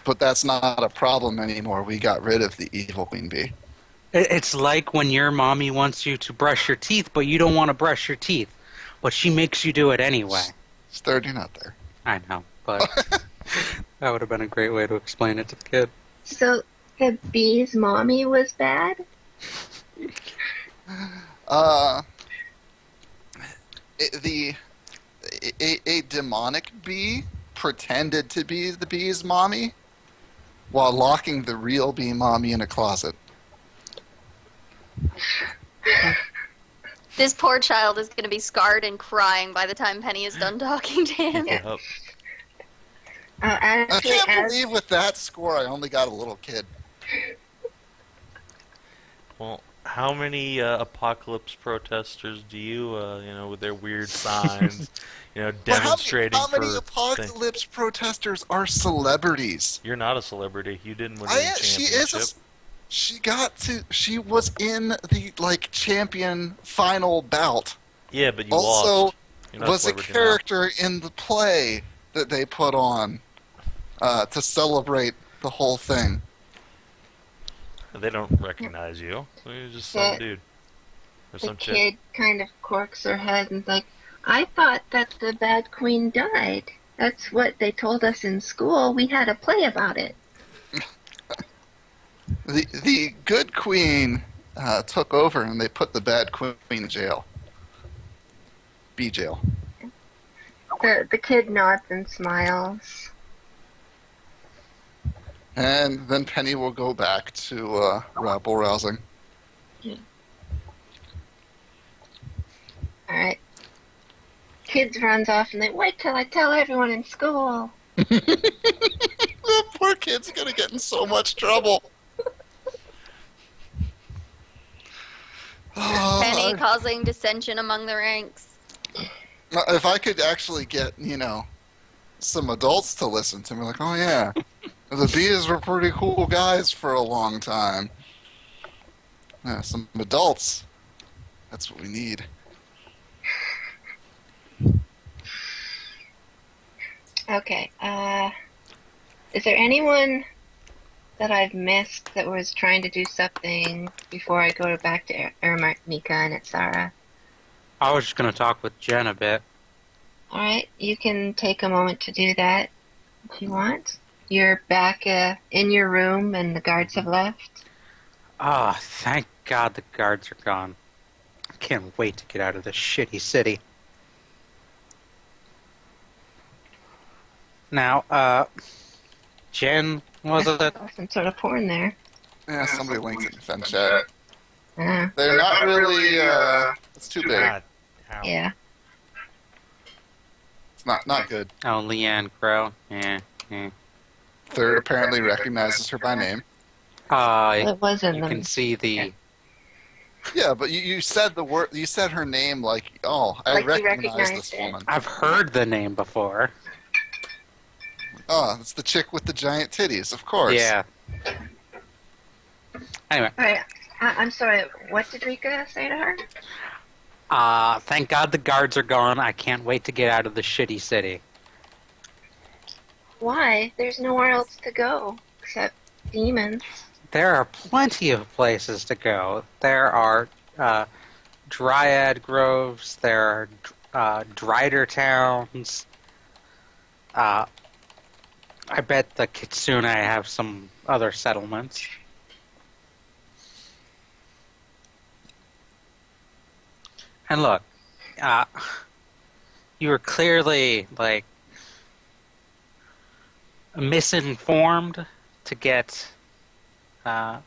Speaker 2: But that's not a problem anymore. We got rid of the evil queen bee.
Speaker 6: It's like when your mommy wants you to brush your teeth, but you don't want to brush your teeth, but she makes you do it anyway.
Speaker 2: Starting out there.
Speaker 6: I know, but that would have been a great way to explain it to the kid.
Speaker 1: So the bee's mommy was bad?
Speaker 2: A demonic bee pretended to be the bee's mommy while locking the real bee mommy in a closet.
Speaker 5: This poor child is going to be scarred and crying by the time Penny is done talking to him.
Speaker 1: Yeah.
Speaker 3: Yep.
Speaker 2: I
Speaker 1: Actually,
Speaker 2: can't believe with that score I only got a little kid.
Speaker 3: Well, how many apocalypse protesters do you, with their weird signs, demonstrating
Speaker 2: How many
Speaker 3: for
Speaker 2: apocalypse protesters are celebrities?
Speaker 3: You're not a celebrity. You didn't win any
Speaker 2: She
Speaker 3: championship.
Speaker 2: is she was in the champion final bout.
Speaker 3: Yeah, but you
Speaker 2: Also
Speaker 3: lost. You're not
Speaker 2: was a
Speaker 3: celebrity
Speaker 2: character in the play that they put on to celebrate the whole thing.
Speaker 3: now. They don't recognize you. You're just some dude. Or
Speaker 1: the
Speaker 3: some chick.
Speaker 1: kid kind of corks her head and's like, I thought that the bad queen died. That's what they told us in school. We had a play about it.
Speaker 2: The good queen took over and they put the bad queen in jail. Bee jail.
Speaker 1: The kid nods and smiles.
Speaker 2: And then Penny will go back to rabble rousing.
Speaker 1: Alright. Kids runs off and they wait till I tell everyone in school.
Speaker 2: The poor kid's gonna get in so much trouble.
Speaker 5: Penny causing dissension among the ranks.
Speaker 2: If I could actually get, some adults to listen to me, like, oh yeah, the bees were pretty cool guys for a long time. Yeah, some adults. That's what we need.
Speaker 1: Okay, is there anyone that I've missed that was trying to do something before I go back to Araemika and Atsara?
Speaker 6: I was just going to talk with Jen a bit.
Speaker 1: Alright, you can take a moment to do that if you want. You're back in your room and the guards have left.
Speaker 6: Ah, thank God the guards are gone. I can't wait to get out of this shitty city. Now, Jen, was it?
Speaker 1: Some sort of porn there.
Speaker 2: Yeah, somebody linked it in Fen Chat.
Speaker 1: Uh,
Speaker 2: They're not really, it's too big.
Speaker 3: God. Ow.
Speaker 1: yeah.
Speaker 2: It's not good.
Speaker 6: Oh, Leanne Crow. Yeah.
Speaker 2: Third apparently recognizes her by name.
Speaker 1: It was in
Speaker 6: You
Speaker 1: them.
Speaker 6: can see the...
Speaker 2: Yeah, but you said the word. You said her name like, oh, I
Speaker 1: Like you
Speaker 2: recognize
Speaker 1: recognized
Speaker 2: this
Speaker 1: it.
Speaker 2: woman.
Speaker 6: I've heard the name before.
Speaker 2: Oh, it's the chick with the giant titties, of course.
Speaker 6: Yeah. Anyway,
Speaker 1: Alright, I'm sorry, what did Rika say to her?
Speaker 6: thank God the guards are gone. I can't wait to get out of the shitty city.
Speaker 1: Why? There's nowhere else to go except demons.
Speaker 6: There are plenty of places to go. There are Dryad Groves. There are Drider towns. I bet the Kitsune have some other settlements. And look, you were clearly, misinformed to get, so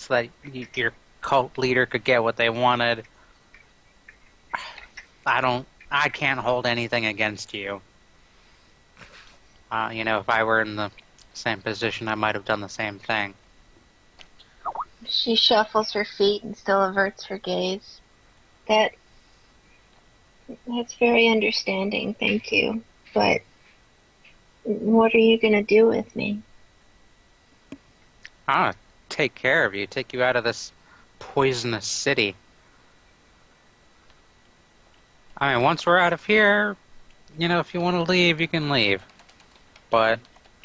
Speaker 6: that your cult leader could get what they wanted. I can't hold anything against you. If I were in the same position, I might have done the same thing.
Speaker 1: She shuffles her feet and still averts her gaze. That's very understanding, thank you. But what are you gonna do with me?
Speaker 6: I'll take care of you, take you out of this poisonous city. I mean, once we're out of here, if you want to leave, you can leave. But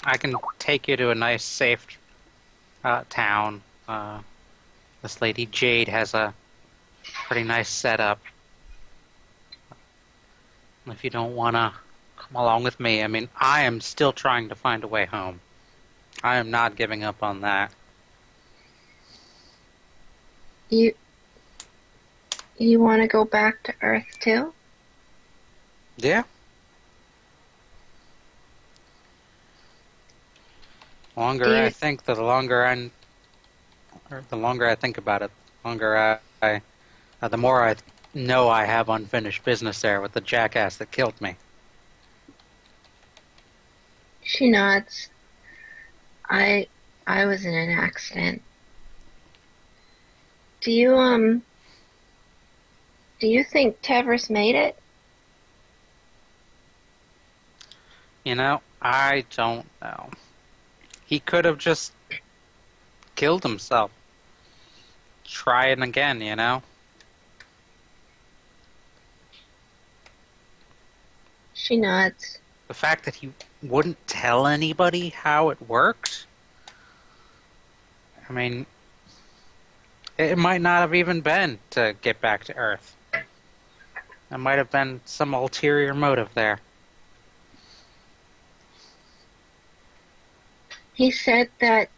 Speaker 6: I can take you to a nice, safe town, This lady Jade has a pretty nice setup. If you don't want to come along with me, I mean, I am still trying to find a way home. I am not giving up on that.
Speaker 1: You want to go back to Earth too?
Speaker 6: Yeah. The longer
Speaker 1: Do you-
Speaker 6: I think, the longer I think about it, the longer the more I know I have unfinished business there with the jackass that killed me.
Speaker 1: She nods. I was in an accident. Do you think Tevris made it?
Speaker 6: You know, I don't know. He could have just killed himself. Trying again, you know?
Speaker 1: She nods.
Speaker 6: The fact that he wouldn't tell anybody how it worked, I mean, it might not have even been to get back to Earth. There might have been some ulterior motive there.
Speaker 1: He said that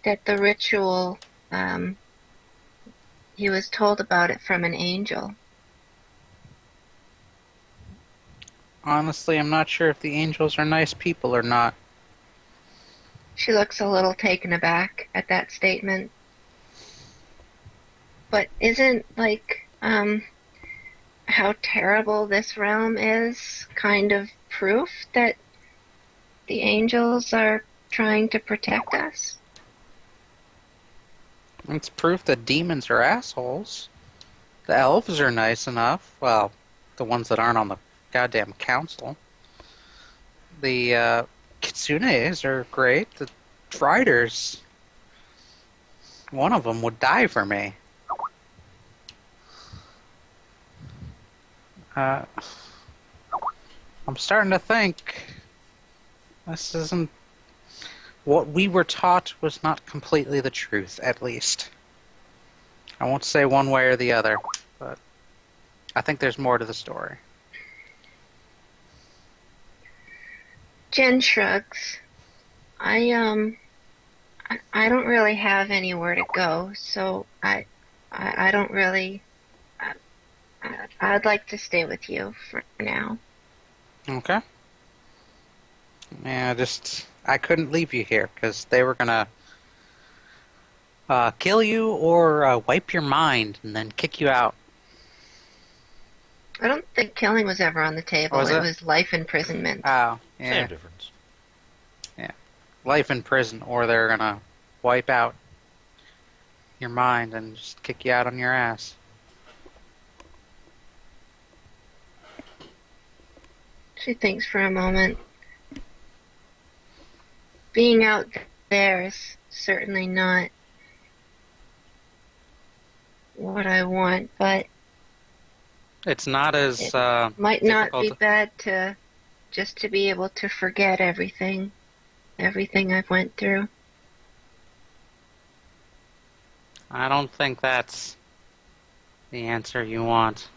Speaker 1: that the ritual, he was told about it from an angel.
Speaker 6: Honestly, I'm not sure if the angels are nice people or not.
Speaker 1: She looks a little taken aback at that statement. But isn't, like, how terrible this realm is kind of proof that the angels are trying to protect us?
Speaker 6: It's proof that demons are assholes. The elves are nice enough. Well, the ones that aren't on the goddamn council. The kitsunes are great. The Driders, one of them would die for me. I'm starting to think this isn't... What we were taught was not completely the truth, at least. I won't say one way or the other, but I think there's more to the story.
Speaker 1: Jen shrugs. I don't really have anywhere to go, so I don't really. I'd like to stay with you for now.
Speaker 6: Okay. Yeah, I couldn't leave you here because they were gonna kill you or wipe your mind and then kick you out.
Speaker 1: I don't think killing was ever on the table.
Speaker 6: Was
Speaker 1: it
Speaker 6: it?
Speaker 1: was life imprisonment.
Speaker 6: Oh, yeah.
Speaker 3: Same difference.
Speaker 6: Life in prison, or they're gonna wipe out your mind and just kick you out on your ass.
Speaker 1: She thinks for a moment. Being out there is certainly not what I want, but
Speaker 6: It's not as
Speaker 1: might not be
Speaker 6: difficult.
Speaker 1: bad to just to be able to forget everything I've went through.
Speaker 6: I don't think that's the answer you want.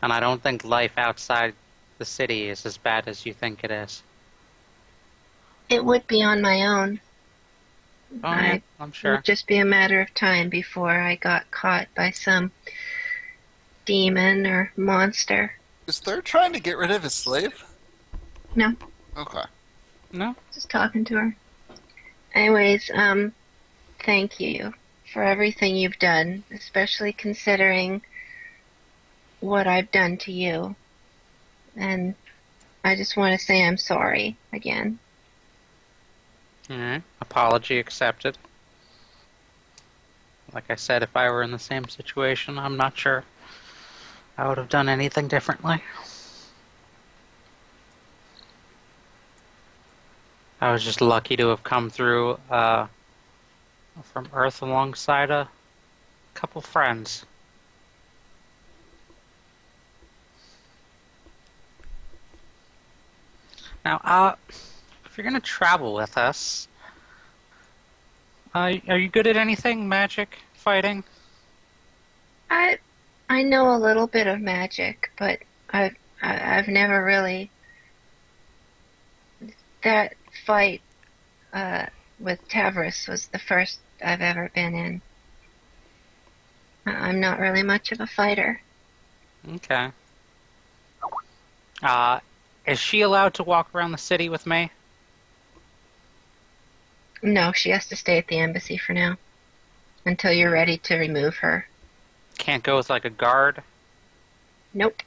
Speaker 6: And I don't think life outside the city is as bad as you think it is.
Speaker 1: It would be on my own.
Speaker 6: Oh, yeah, I'm
Speaker 1: It
Speaker 6: sure.
Speaker 1: would just be a matter of time before I got caught by some demon or monster.
Speaker 2: Is Third trying to get rid of his slave?
Speaker 1: No,
Speaker 2: Okay.
Speaker 6: No?
Speaker 1: just talking to her. Anyways, thank you for everything you've done, especially considering what I've done to you. And I just want to say I'm sorry again.
Speaker 6: Alright. Apology accepted. Like I said, if I were in the same situation, I'm not sure I would have done anything differently. I was just lucky to have come through from Earth alongside a couple friends. Now, if you're going to travel with us, Are you good at anything? Magic? Fighting?
Speaker 1: I know a little bit of magic, but I've never really that fight with Tavris was the first I've ever been in. I'm not really much of a fighter.
Speaker 6: Okay. Is she allowed to walk around the city with me?
Speaker 1: No, she has to stay at the embassy for now until you're ready to remove her.
Speaker 6: Can't go with like a guard?
Speaker 1: Nope.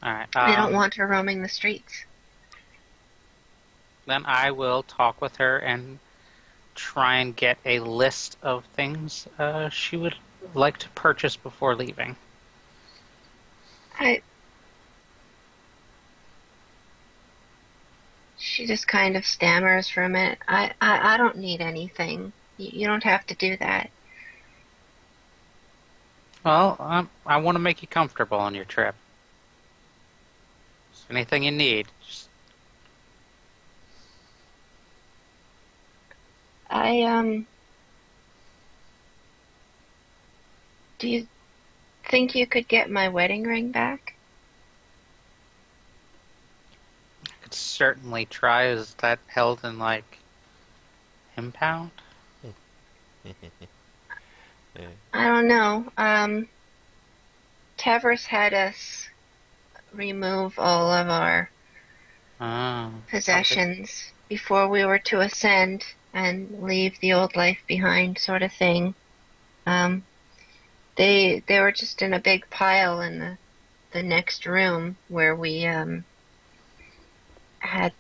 Speaker 6: Alright.
Speaker 1: I don't want her roaming the streets.
Speaker 6: Then I will talk with her and try and get a list of things she would like to purchase before leaving.
Speaker 1: She just kind of stammers for a minute. I don't need anything. You don't have to do that.
Speaker 6: Well, I want to make you comfortable on your trip. Just anything you need.
Speaker 1: Do you think you could get my wedding ring back?
Speaker 6: I could certainly try. Is that held in, like, impound?
Speaker 1: I don't know. Tavris had us remove all of our possessions before we were to ascend and leave the old life behind, sort of thing. They were just in a big pile in the next room where we had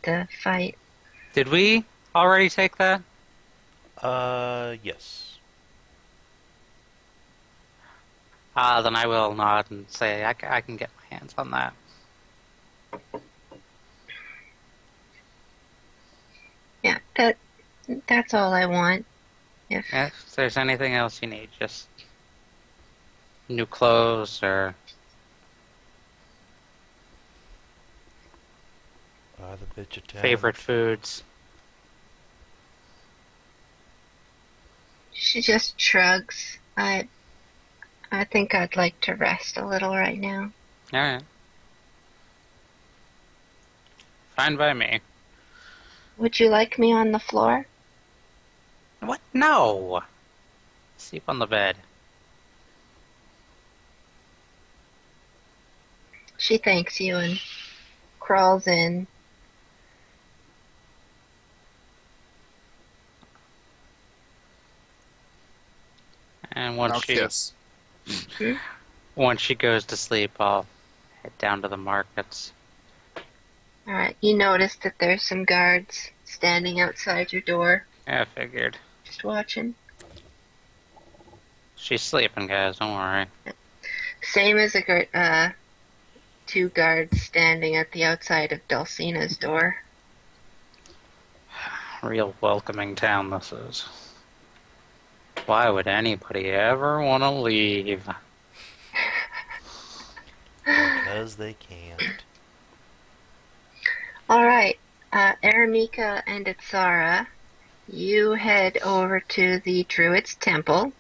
Speaker 1: the fight.
Speaker 6: Did we already take that?
Speaker 3: Yes.
Speaker 6: Then I will nod and say I can get my hands on that.
Speaker 1: Yeah, that's all I want. If
Speaker 6: there's anything else you need, just new clothes or...
Speaker 3: the bitch attack.
Speaker 6: Favorite foods.
Speaker 1: She just shrugs. I think I'd like to rest a little right now.
Speaker 6: Alright. Fine by me.
Speaker 1: Would you like me on the floor?
Speaker 6: What? No! Sleep on the bed.
Speaker 1: She thanks you and crawls in.
Speaker 6: And
Speaker 2: Now kiss.
Speaker 6: once she goes to sleep, I'll head down to the markets.
Speaker 1: Alright, you notice that there's some guards standing outside your door,
Speaker 6: Yeah, I figured.
Speaker 1: just watching.
Speaker 6: She's sleeping, guys, don't worry.
Speaker 1: Same as two guards standing at the outside of Dulcina's door.
Speaker 6: Real welcoming town this is. Why would anybody ever want to leave?
Speaker 3: Because they can't.
Speaker 1: Alright, Araemika and Atsara, you head over to the Druid's temple.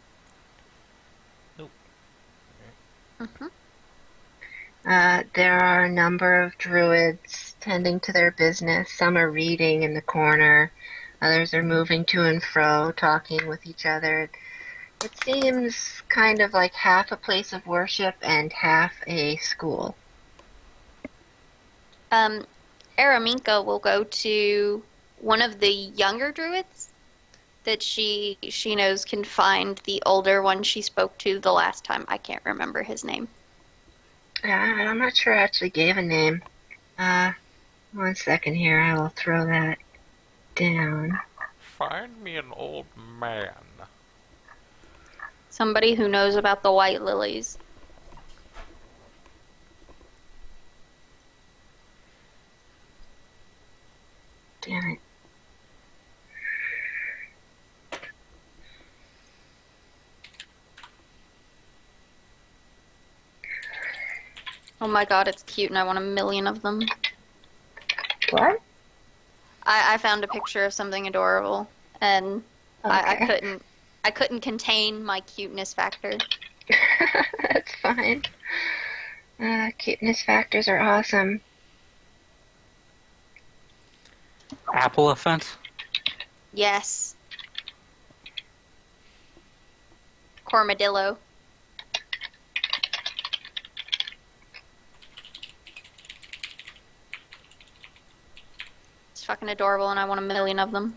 Speaker 1: There are a number of druids tending to their business. Some are reading in the corner. Others are moving to and fro, talking with each other. It seems kind of like half a place of worship and half a school.
Speaker 5: Araemika will go to one of the younger druids that she knows can find the older one she spoke to the last time. I can't remember his name.
Speaker 1: I'm not sure I actually gave a name. 1 second here, I will throw that down.
Speaker 3: Find me an old man.
Speaker 5: Somebody who knows about the white lilies.
Speaker 1: Damn it.
Speaker 5: Oh my god, it's cute and I want a million of them.
Speaker 1: What?
Speaker 5: I found a picture of something adorable, and
Speaker 1: Okay.
Speaker 5: I couldn't contain my cuteness factor.
Speaker 1: That's fine. Cuteness factors are awesome.
Speaker 7: Apple offense?
Speaker 5: Yes. Cormadillo. It's fucking adorable, and I want a million of them.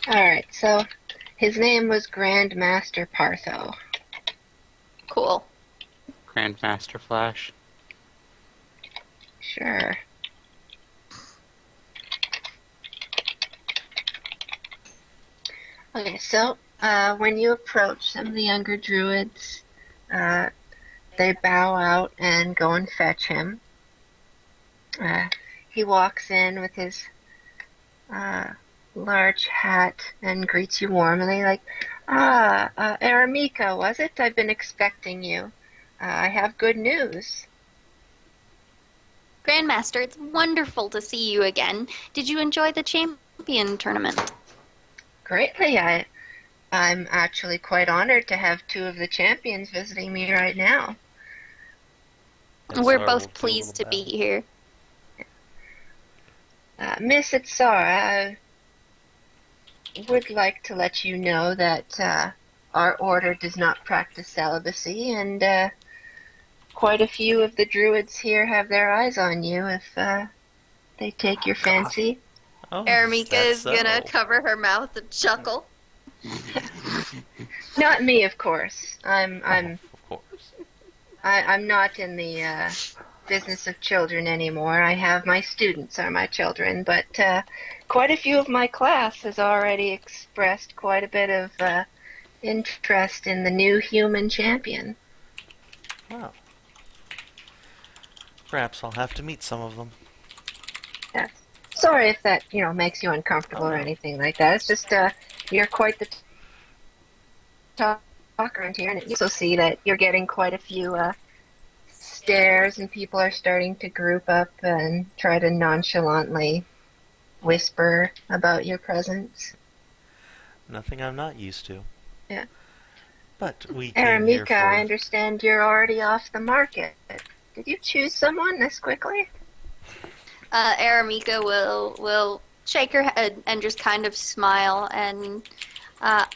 Speaker 1: Alright, so his name was Grandmaster Partho.
Speaker 5: Cool.
Speaker 7: Grandmaster Flash.
Speaker 1: Sure. Okay, so when you approach some of the younger druids, they bow out and go and fetch him. He walks in with his large hat and greets you warmly, like, Araemika, was it? I've been expecting you. I have good news.
Speaker 5: Grandmaster, it's wonderful to see you again. Did you enjoy the champion tournament?
Speaker 1: Greatly. I'm actually quite honored to have two of the champions visiting me right now.
Speaker 5: We're
Speaker 3: Atsara will
Speaker 5: both
Speaker 3: do a
Speaker 5: pleased to
Speaker 3: little
Speaker 5: be here.
Speaker 1: Miss Atsara, I would like to let you know that our order does not practice celibacy, and quite a few of the druids here have their eyes on you if they take your fancy.
Speaker 3: bow. Oh,
Speaker 5: Araemika
Speaker 3: that's
Speaker 5: is gonna
Speaker 3: so.
Speaker 5: cover her mouth and chuckle.
Speaker 1: Not me, of course. I'm
Speaker 3: Of course.
Speaker 1: I'm not in the business of children anymore. I have my students are my children, but quite a few of my class has already expressed quite a bit of interest in the new human champion.
Speaker 3: Wow. Perhaps I'll have to meet some of them.
Speaker 1: Yes. Sorry if that makes you uncomfortable
Speaker 3: Oh,
Speaker 1: or
Speaker 3: no.
Speaker 1: anything like that. It's just you're quite the talker around here, and you also see that you're getting quite a few stares, and people are starting to group up and try to nonchalantly whisper about your presence.
Speaker 3: Nothing I'm not used to.
Speaker 1: Yeah.
Speaker 3: But we came here
Speaker 1: Araemika, I
Speaker 3: for...
Speaker 1: understand you're already off the market. Did you choose someone this quickly?
Speaker 5: Araemika will shake her head and just kind of smile, and I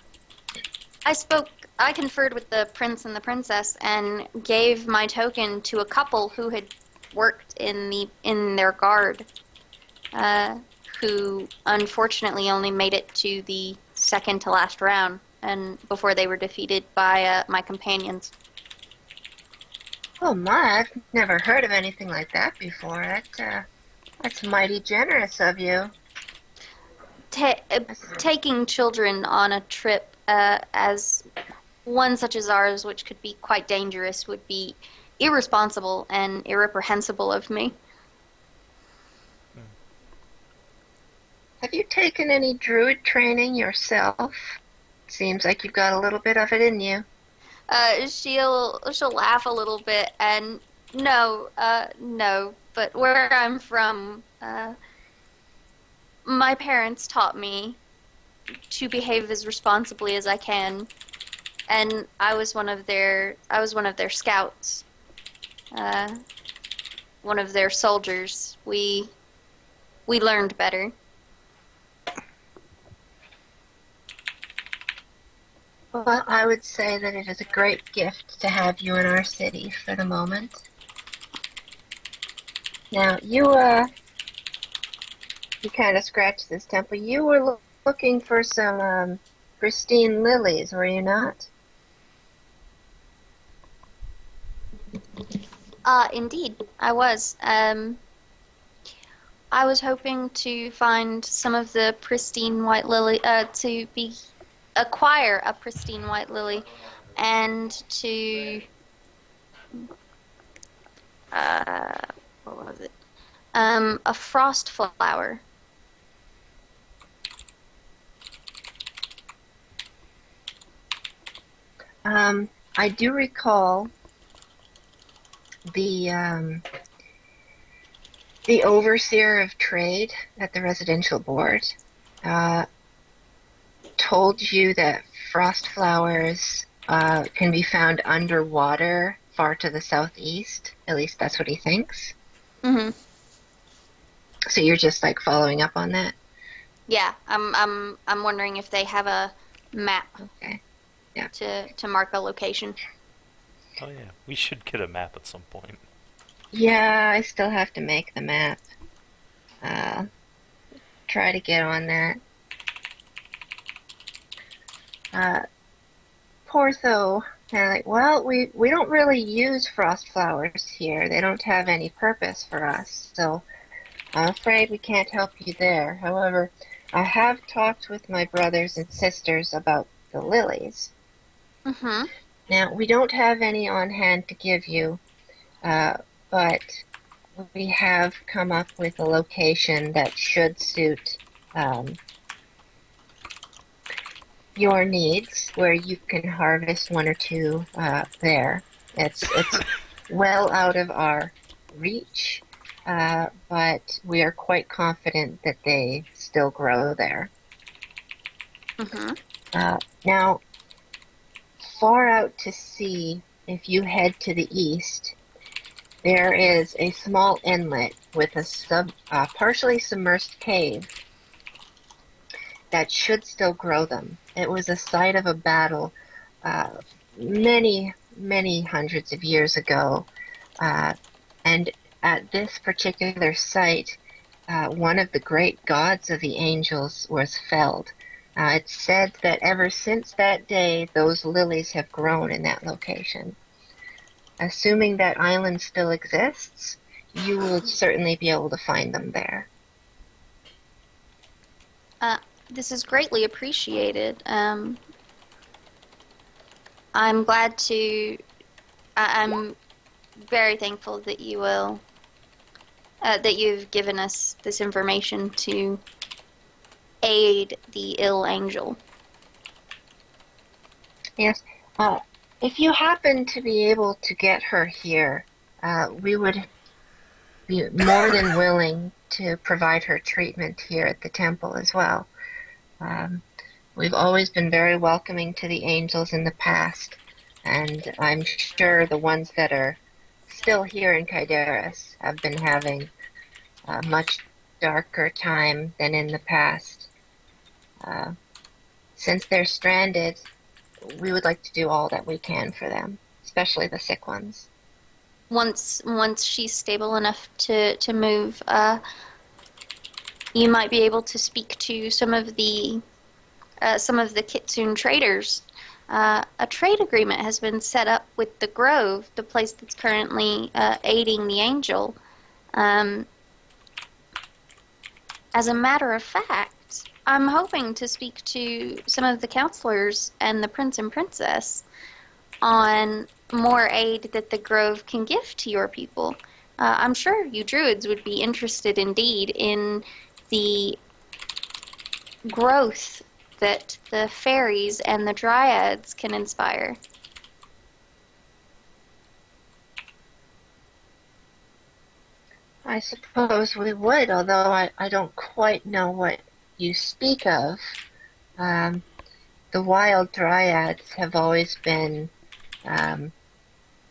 Speaker 5: conferred with the prince and the princess and gave my token to a couple who had worked in their guard, who unfortunately only made it to the second to last round, and before they were defeated by my companions.
Speaker 1: Oh my, I've never heard of anything like that before. That's mighty generous of you.
Speaker 5: Taking children on a trip, as one such as ours, which could be quite dangerous, would be irresponsible and irreprehensible of me.
Speaker 1: Have you taken any druid training yourself? Seems like you've got a little bit of it in you.
Speaker 5: She'll laugh a little bit and no, but where I'm from, my parents taught me to behave as responsibly as I can, and I was one of their scouts, one of their soldiers. We learned better.
Speaker 1: Well, I would say that it is a great gift to have you in our city for the moment. Now, you kind of scratched this temple. You were looking for some pristine lilies, were you not?
Speaker 5: Indeed, I was. I was hoping to find some of the pristine white lily, acquire a pristine white lily, and to, what was it? A frost flower.
Speaker 1: I do recall the overseer of trade at the residential board told you that frost flowers can be found underwater far to the southeast. At least that's what he thinks.
Speaker 5: Mm-hmm.
Speaker 1: So you're just like following up on that?
Speaker 5: Yeah, I'm wondering if they have a map
Speaker 1: Okay.
Speaker 5: to mark a location.
Speaker 3: Oh yeah, we should get a map at some point.
Speaker 1: Yeah, I still have to make the map. Try to get on that. Portho, kind of like, well, we don't really use frost flowers here. They don't have any purpose for us, so I'm afraid we can't help you there. However, I have talked with my brothers and sisters about the lilies.
Speaker 5: Mm-hmm.
Speaker 1: Now, we don't have any on hand to give you, but we have come up with a location that should suit your needs, where you can harvest one or two there. It's well out of our reach, but we are quite confident that they still grow there.
Speaker 5: Mm-hmm.
Speaker 1: Now, far out to sea, if you head to the east, there is a small inlet with a partially submerged cave that should still grow them. It was a site of a battle many, many hundreds of years ago, and at this particular site, one of the great gods of the angels was felled. It's said that ever since that day, those lilies have grown in that location. Assuming that island still exists, you will certainly be able to find them there.
Speaker 5: This is greatly appreciated. I'm glad to. I'm very thankful that you will. That you've given us this information to aid the ill angel.
Speaker 1: Yes. If you happen to be able to get her here, we would be more than willing to provide her treatment here at the temple as well. We've always been very welcoming to the angels in the past, and I'm sure the ones that are still here in Kaideris have been having a much darker time than in the past. Since they're stranded, we would like to do all that we can for them, especially the sick ones.
Speaker 5: Once she's stable enough to move, you might be able to speak to some of the Kitsune traders. A trade agreement has been set up with the Grove, the place that's currently aiding the angel. As a matter of fact, I'm hoping to speak to some of the counselors and the prince and princess on more aid that the Grove can give to your people. I'm sure you druids would be interested indeed in the growth that the fairies and the dryads can inspire.
Speaker 1: I suppose we would, although I don't quite know what you speak of. The wild dryads have always been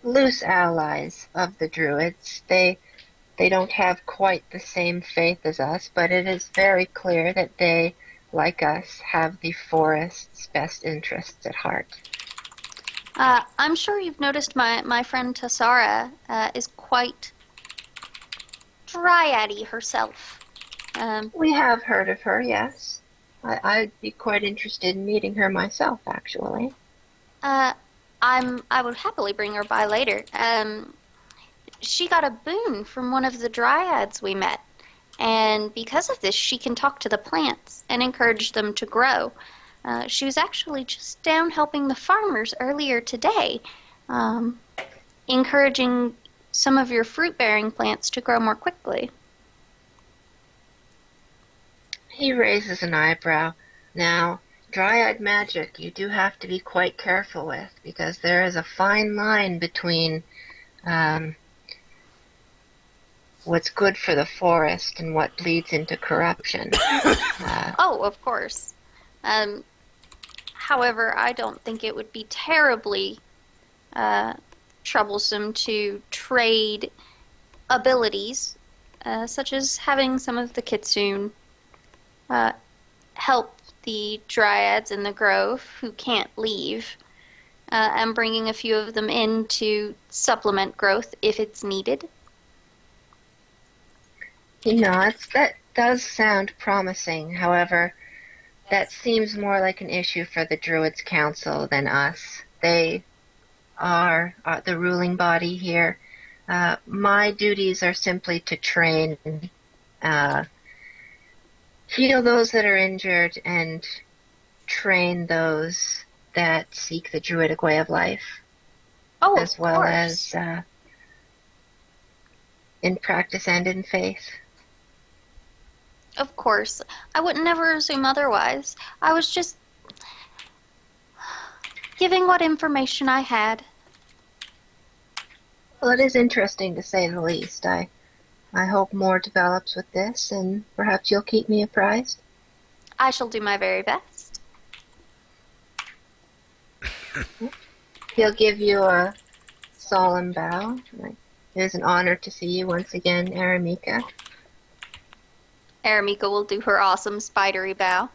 Speaker 1: loose allies of the druids. They don't have quite the same faith as us, but it is very clear that they, like us, have the forest's best interests at heart.
Speaker 5: I'm sure you've noticed my friend Tessara is quite dryady herself.
Speaker 1: We have heard of her, yes. I'd be quite interested in meeting her myself, actually.
Speaker 5: I would happily bring her by later. She got a boon from one of the dryads we met, and because of this, she can talk to the plants and encourage them to grow. She was actually just down helping the farmers earlier today, encouraging some of your fruit-bearing plants to grow more quickly.
Speaker 1: He raises an eyebrow. Now, Dryad magic you do have to be quite careful with, because there is a fine line between what's good for the forest and what bleeds into corruption.
Speaker 5: Oh, of course. However, I don't think it would be terribly troublesome to trade abilities, such as having some of the Kitsune help the Dryads in the Grove who can't leave, and bringing a few of them in to supplement growth if it's needed.
Speaker 1: He nods. That does sound promising. However, that seems more like an issue for the Druids' Council than us. They are the ruling body here. My duties are simply to train, heal those that are injured, and train those that seek the Druidic way of life,
Speaker 5: Oh,
Speaker 1: as
Speaker 5: of
Speaker 1: well
Speaker 5: course.
Speaker 1: as in practice and in faith.
Speaker 5: Of course. I would never assume otherwise. I was just giving what information I had.
Speaker 1: Well, it is interesting to say the least. I hope more develops with this, and perhaps you'll keep me apprised.
Speaker 5: I shall do my very best.
Speaker 1: He'll give you a solemn bow. It is an honor to see you once again, Araemika.
Speaker 5: Araemika will do her awesome spidery bow.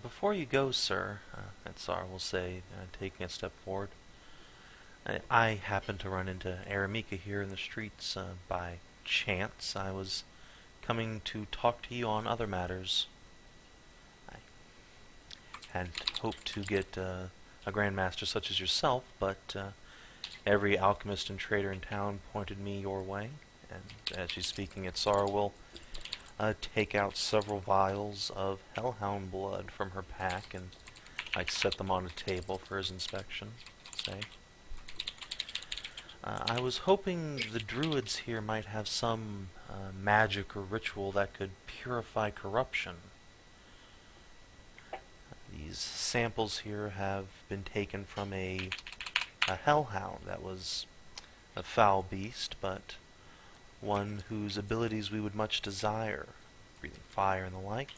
Speaker 3: Before you go, sir, Atsara will say, taking a step forward, I happened to run into Araemika here in the streets by chance. I was coming to talk to you on other matters. I had hoped to get a Grandmaster such as yourself, but every alchemist and trader in town pointed me your way, and as she's speaking, Atsara will take out several vials of hellhound blood from her pack and set them on a table for his inspection. Say, I was hoping the Druids here might have some magic or ritual that could purify corruption. These samples here have been taken from a hellhound that was a foul beast, but one whose abilities we would much desire, breathing fire and the like,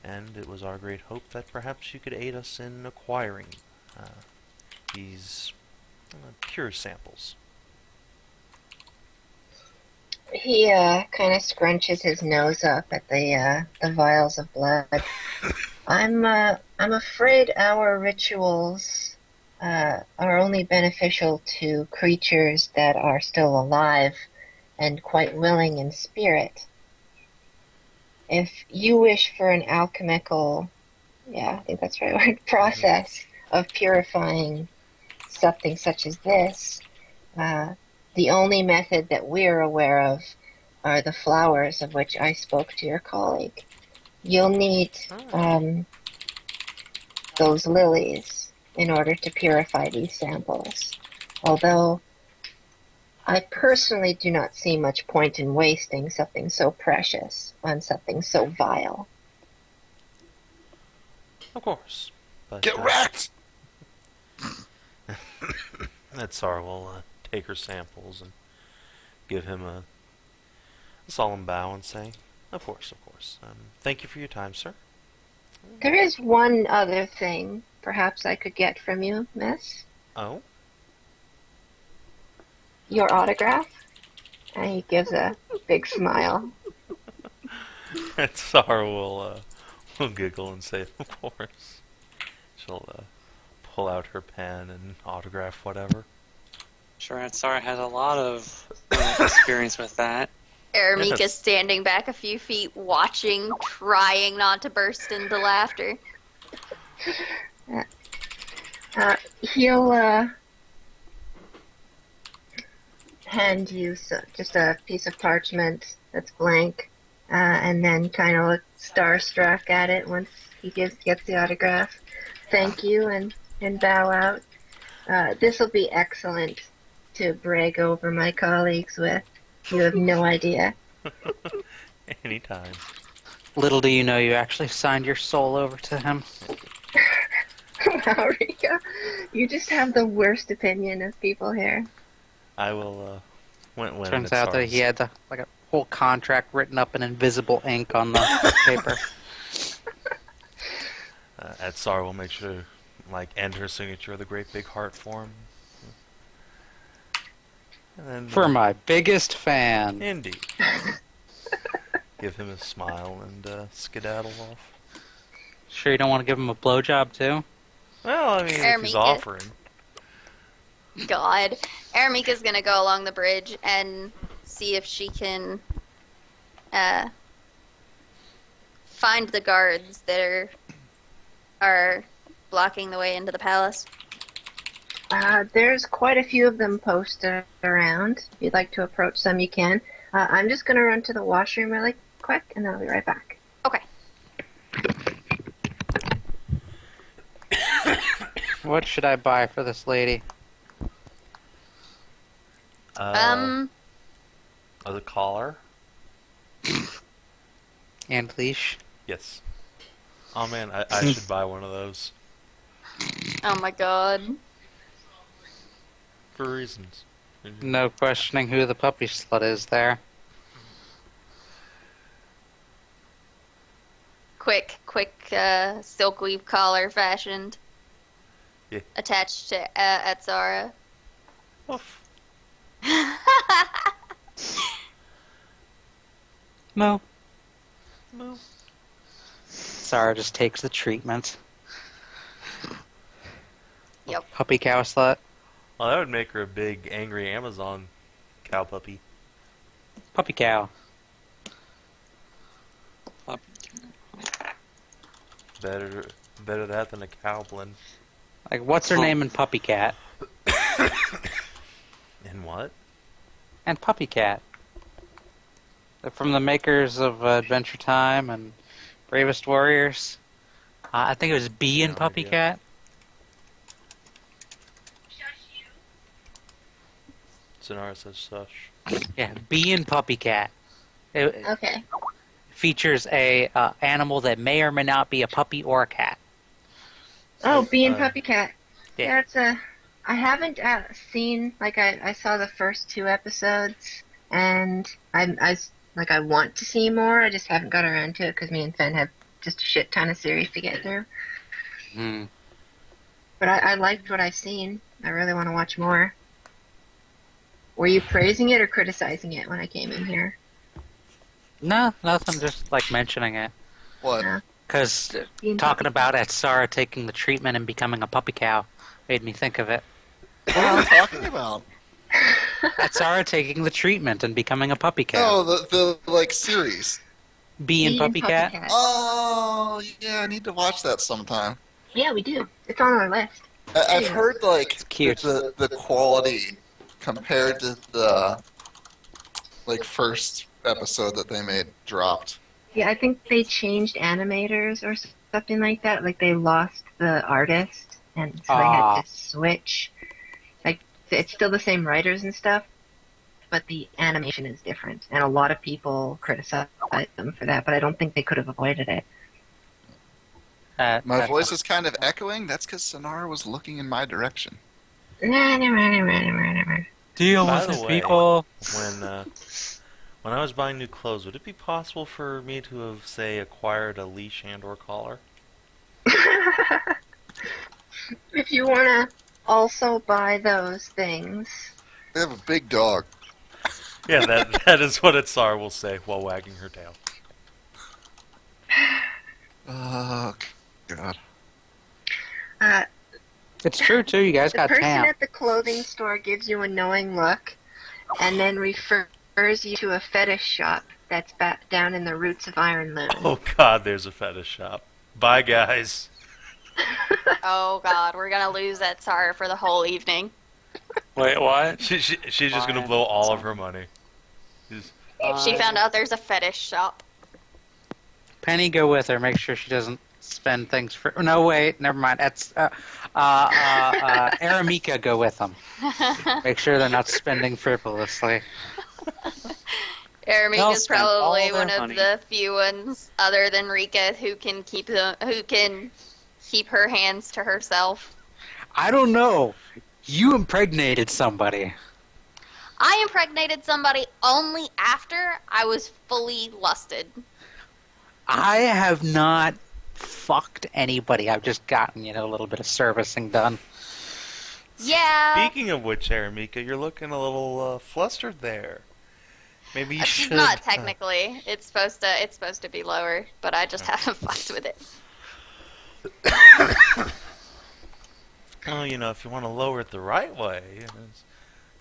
Speaker 3: and it was our great hope that perhaps you could aid us in acquiring these pure samples.
Speaker 1: He kind of scrunches his nose up at the vials of blood. I'm afraid our rituals are only beneficial to creatures that are still alive and quite willing in spirit. If you wish for an alchemical, I think that's the right word, process of purifying something such as this, the only method that we're aware of are the flowers of which I spoke to your colleague. You'll need those lilies in order to purify these samples. Although I personally do not see much point in wasting something so precious on something so vile.
Speaker 3: Of course. But,
Speaker 2: Get wrecked!
Speaker 3: Atsara will take her samples and give him a solemn bow and say, Of course. Thank you for your time, sir.
Speaker 1: There is one other thing perhaps I could get from you, miss.
Speaker 3: Oh?
Speaker 1: Your autograph? And he gives a big smile.
Speaker 3: Atsara will giggle and say, Of course. She'll pull out her pen and autograph whatever.
Speaker 4: Sure, Atsara has a lot of experience with that.
Speaker 5: Araemika
Speaker 3: Yes.
Speaker 5: standing back a few feet, watching, trying not to burst into laughter.
Speaker 1: He'll hand you just a piece of parchment that's blank, and then kind of look starstruck at it once he gets the autograph. Thank you, and bow out. This will be excellent to brag over my colleagues with. You have no idea.
Speaker 3: Anytime.
Speaker 6: Little do you know, you actually signed your soul over to him.
Speaker 1: Wow, Rika, you just have the worst opinion of people here.
Speaker 3: I will, when
Speaker 6: Turns
Speaker 3: it's
Speaker 6: out that
Speaker 3: ours.
Speaker 6: he had a whole contract written up in invisible ink on the paper.
Speaker 3: Atsara will make sure to, end her signature with a great big heart form. And then,
Speaker 6: For my biggest fan.
Speaker 3: Indeed. Give him a smile and skedaddle off.
Speaker 6: Sure you don't want to give him a blowjob, too?
Speaker 3: Well, I mean, if he's
Speaker 5: Araemika.
Speaker 3: offering.
Speaker 5: God. Araemika's gonna go along the bridge and see if she can find the guards that are blocking the way into the palace.
Speaker 1: There's quite a few of them posted around. If you'd like to approach some, you can. I'm just going to run to the washroom really quick, and then I'll be right back.
Speaker 5: Okay.
Speaker 6: What should I buy for this lady?
Speaker 3: The collar?
Speaker 6: And leash?
Speaker 3: Yes. Oh man, I should buy one of those.
Speaker 5: Oh my god.
Speaker 3: For reasons.
Speaker 6: No questioning who the puppy slut is there.
Speaker 5: Quick silk weave collar fashioned.
Speaker 3: Yeah.
Speaker 5: Attached to Atsara.
Speaker 3: Oof.
Speaker 6: No.
Speaker 3: No.
Speaker 6: Sarah just takes the treatment.
Speaker 5: Yep.
Speaker 6: Puppy cow slut.
Speaker 3: Well, that would make her a big, angry Amazon cow puppy.
Speaker 6: Puppy cow.
Speaker 3: Better that than a cowblin.
Speaker 6: Like, what's her name in Puppy Cat?
Speaker 3: And what?
Speaker 6: And Puppy Cat. They're from the makers of Adventure Time and Bravest Warriors. I think it was Bee and
Speaker 3: No
Speaker 6: Puppy
Speaker 3: idea.
Speaker 6: Cat.
Speaker 3: Sinarra says sush.
Speaker 6: Yeah, Bee and Puppy Cat. It
Speaker 1: Okay.
Speaker 6: features a animal that may or may not be a puppy or a cat.
Speaker 1: Oh, Bee and
Speaker 3: Uh,
Speaker 1: Puppy Cat.
Speaker 6: Yeah.
Speaker 1: That's I haven't seen, I saw the first 2 episodes, and I want to see more. I just haven't got around to it because me and Fen have just a shit ton of series to get through.
Speaker 6: Hmm.
Speaker 1: But I liked what I've seen. I really want to watch more. Were you praising it or criticizing it when I came in here?
Speaker 6: No, nothing. Just mentioning it.
Speaker 2: What?
Speaker 1: Yeah.
Speaker 6: Because
Speaker 1: Bee and
Speaker 6: talking
Speaker 1: Puppy
Speaker 6: about Atsara taking the treatment and becoming a puppy cow made me think of it.
Speaker 2: What are you talking about?
Speaker 6: Atsara taking the treatment and becoming a puppy cow.
Speaker 2: Oh, the series.
Speaker 6: Bee and Puppy Cat.
Speaker 2: Oh, yeah, I need to watch that sometime.
Speaker 1: Yeah, we do. It's on our list.
Speaker 2: I've heard
Speaker 6: cute.
Speaker 2: the quality compared to the first episode that they made dropped.
Speaker 1: Yeah, I think they changed animators or something like that. Like they lost the artist, and so they had to switch. Like it's still the same writers and stuff, but the animation is different. And a lot of people criticize them for that, but I don't think they could have avoided it.
Speaker 2: My voice is kind of echoing. That's because Sinarra was looking in my direction.
Speaker 6: Deal
Speaker 3: By
Speaker 6: with
Speaker 3: the
Speaker 6: it,
Speaker 3: way,
Speaker 6: people.
Speaker 3: When I was buying new clothes, would it be possible for me to have, say, acquired a leash and/or collar?
Speaker 1: If you want to also buy those things.
Speaker 2: They have a big dog.
Speaker 3: Yeah, that is what Atsara will say while wagging her tail.
Speaker 2: Oh, God.
Speaker 6: It's true, too. You guys
Speaker 1: The
Speaker 6: got
Speaker 1: person
Speaker 6: tam.
Speaker 1: at the clothing store gives you a knowing look and then refers you to a fetish shop that's back down in the roots of Iron Moon.
Speaker 3: Oh God, there's a fetish shop. Bye, guys.
Speaker 5: Oh god, we're gonna lose Atsara for the whole evening.
Speaker 4: Wait, what?
Speaker 3: She's just gonna blow all of her money.
Speaker 5: She found out there's a fetish shop.
Speaker 6: Penny, go with her. Make sure she doesn't spend things for... No, wait. Never mind. That's... Araemika, go with them. Make sure they're not spending frivolously.
Speaker 5: Aramika's
Speaker 4: spent all
Speaker 5: probably
Speaker 4: their
Speaker 5: one of
Speaker 4: money.
Speaker 5: the few ones, other than Rika, who can keep her hands to herself.
Speaker 7: I don't know. You impregnated somebody.
Speaker 5: I impregnated somebody only after I was fully lusted.
Speaker 7: I have not fucked anybody. I've just gotten, a little bit of servicing done.
Speaker 5: Yeah.
Speaker 3: Speaking of which, Araemika, you're looking a little flustered there. Maybe you
Speaker 5: It's
Speaker 3: should.
Speaker 5: not technically. It's supposed to be lower, but I just haven't fucked with it.
Speaker 3: Well, if you want to lower it the right way,